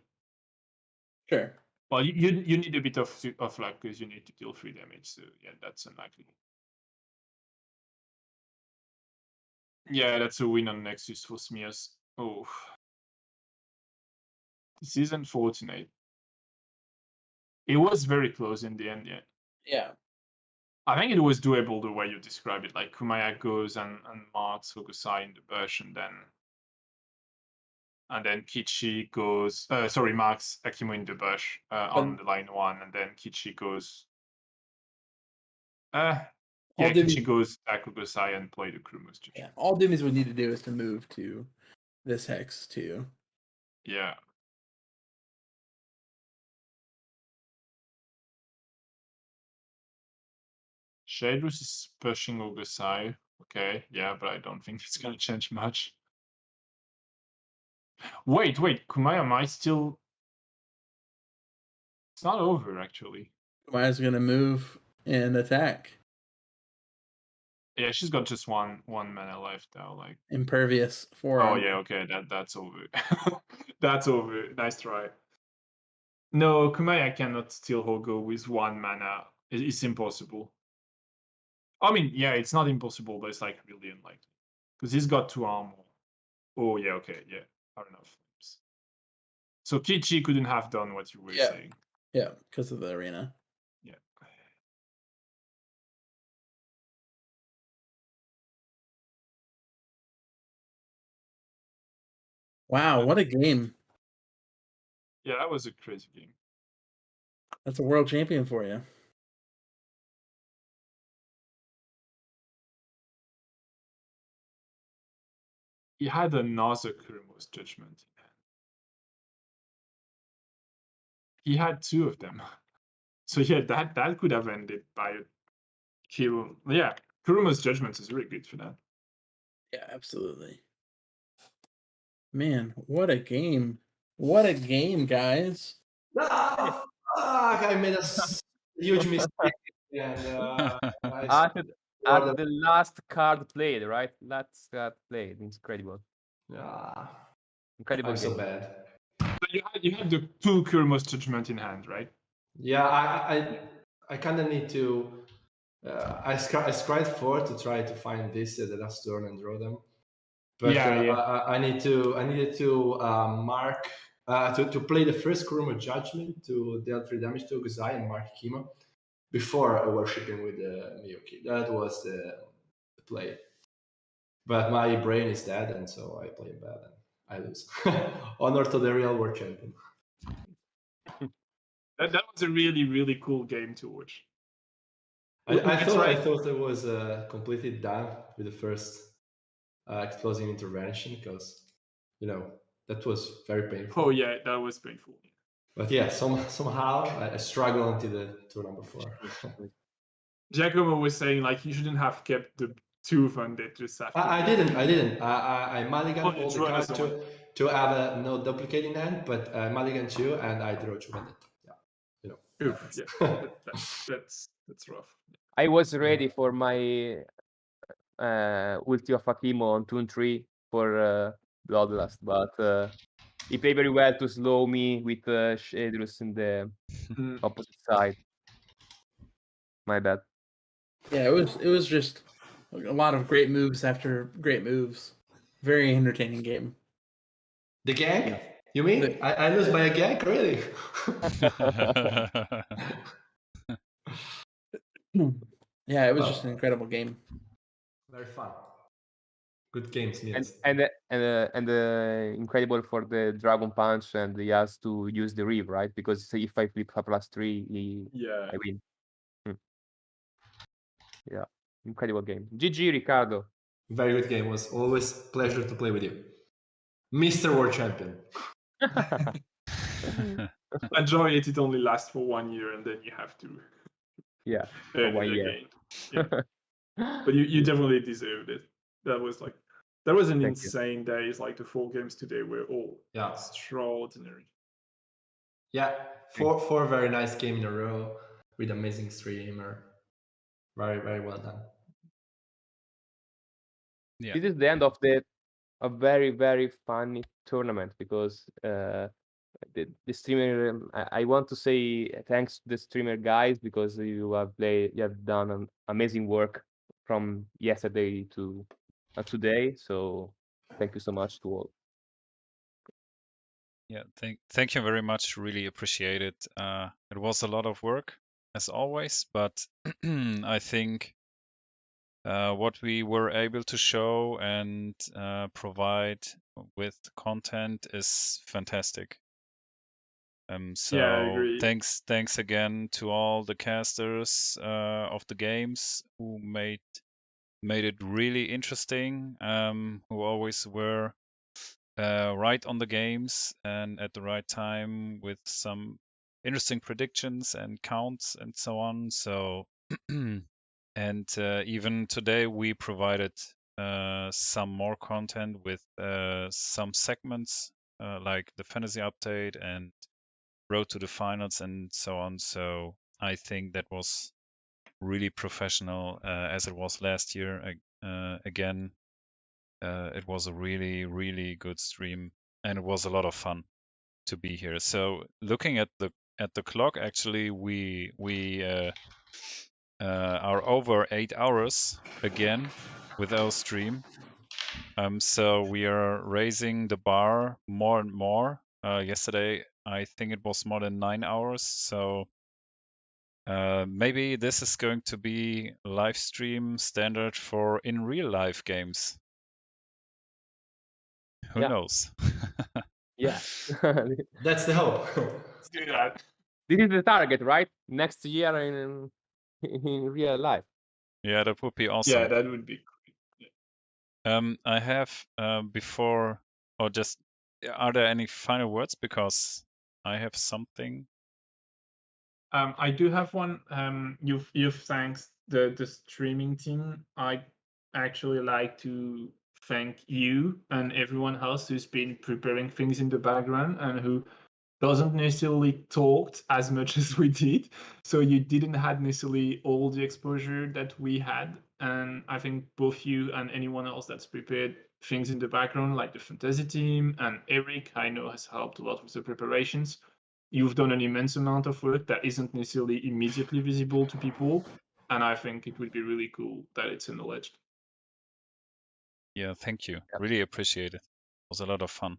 Sure. Well, you need a bit of luck because you need to deal 3 damage, so yeah, that's unlikely. Yeah, that's a win on Nexus for Smears. Oh. This is unfortunate. It was very close in the end, yeah. Yeah. I think it was doable the way you describe it. Like Kumaya goes and marks Hokusai in the bush, and then Kichi goes. Marks Akimo in the bush on the line 1, and then Kichi goes. Kichi goes back Hokusai and play the Kurumo's Judgment. Yeah, all Doomies would need to do is to move to this hex too. Yeah. Shadrus is pushing Ogosai. Okay, yeah, but I don't think it's gonna change much. Wait, Kumaya might still... It's not over, actually. Kumaya's gonna move and attack. Yeah, she's got just one mana left now, like... Impervious Oh, forearm. yeah, okay, that's over. That's over. Nice try. No, Kumaya cannot steal Hogo with 1 mana. It's impossible. I mean, yeah, it's not impossible, but it's like really unlikely. Because he's got 2 armor. Oh, yeah, okay, yeah. Fair enough. So Kichi couldn't have done what you were saying. Yeah, because of the arena. Yeah. Wow, what a game. Yeah, that was a crazy game. That's a world champion for you. He had another Kurumo's Judgment in hand. He had 2 of them. So yeah, that could have ended by a kill. Yeah, Kurumo's Judgment is really good for that. Yeah, absolutely. Man, what a game. What a game, guys. Ah, fuck, I made a huge mistake. And, at the last card played, right? Last card played. Incredible. Yeah. Incredible I'm game. so bad. So you had the 2 Kurumo's Judgment in hand, right? Yeah, I kind of need to. I scryed 4 to try to find this at the last turn and draw them. But I needed to mark to play the first Kurumo Judgment to deal 3 damage to Ogosai and mark Kimo before worshipping with the Miyuki. That was the play. But my brain is dead, and so I play bad and I lose. Honor to the real world champion. That was a really, really cool game to watch. I thought it was completely done with the first explosive intervention because, that was very painful. Oh yeah, that was painful. But yeah, somehow I struggled until the tour number 4. Giacomo was saying like you shouldn't have kept the 2 funded just after. I didn't. I mulliganed all the cards to have no duplicating hand, but mulligan 2 and I draw 2 Vendetta. Yeah, you know. Oof, yeah, that's rough. I was ready for my ulti of Akimo on turn 3 for Bloodlust, but he played very well to slow me with Shadrus in the opposite side. My bad. Yeah, it was just a lot of great moves after great moves. Very entertaining game. The gank? You mean? I lose by a gank, really? Yeah, it was just an incredible game. Very fun. Good games, and Nils. incredible for the Dragon Punch, and he has to use the Reeve, right? Because if I flip a +3, Yeah. I win. Yeah, incredible game. GG, Ricardo. Very good game. It was always pleasure to play with you. Mr. World Champion. Enjoy it. It only lasts for 1 year, and then you have to for 1 it year. again. Yeah. But you definitely deserved it. That was an Thank you. insane day. It's like the 4 games today were all extraordinary. Yeah, four very nice games in a row with amazing streamer. Very, very well done. Yeah. This is the end of a very, very funny tournament, because the streamer, I want to say thanks to the streamer guys, because you have done an amazing work from yesterday to today. So thank you so much to all. Yeah, thank you very much. Really appreciate it. It was a lot of work, as always, but I think what we were able to show and provide with content is fantastic. So I agree. thanks again to all the casters of the games who made it really interesting, who always were right on the games and at the right time with some interesting predictions and counts and so on. So and even today we provided some more content with some segments like the fantasy update and road to the finals and so on. So I think that was really professional, as it was last year. Again, it was a really, really good stream, and it was a lot of fun to be here. So looking at the clock, actually, we are over 8 hours again with our stream. So we are raising the bar more and more. Yesterday, I think it was more than 9 hours. So maybe this is going to be live stream standard for in real life games. Who knows? Yeah. That's the hope. Let's do that. This is the target, right? Next year in real life. Yeah, that would be awesome. Yeah, that would be great. I have before, or just, are there any final words? Because I have something. I do have one. You've thanked the streaming team. I actually like to thank you and everyone else who's been preparing things in the background and who doesn't necessarily talked as much as we did. So you didn't have necessarily all the exposure that we had. And I think both you and anyone else that's prepared things in the background, like the fantasy team and Eric, I know has helped a lot with the preparations. You've done an immense amount of work that isn't necessarily immediately visible to people. And I think it would be really cool that it's acknowledged. Yeah, thank you. Really appreciate it. It was a lot of fun.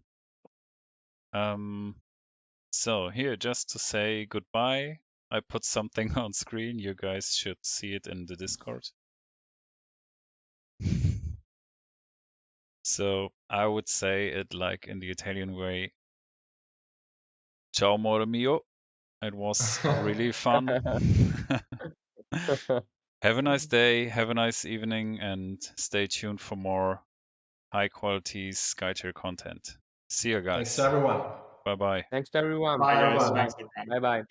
So here, just to say goodbye, I put something on screen. You guys should see it in the Discord. So I would say it like in the Italian way. Ciao, amore mio. It was really fun. Have a nice day, have a nice evening, and stay tuned for more high quality Skytear content. See you guys. Thanks to everyone. Bye bye. Thanks to everyone. Bye, Hey guys, everyone. thanks. Bye bye.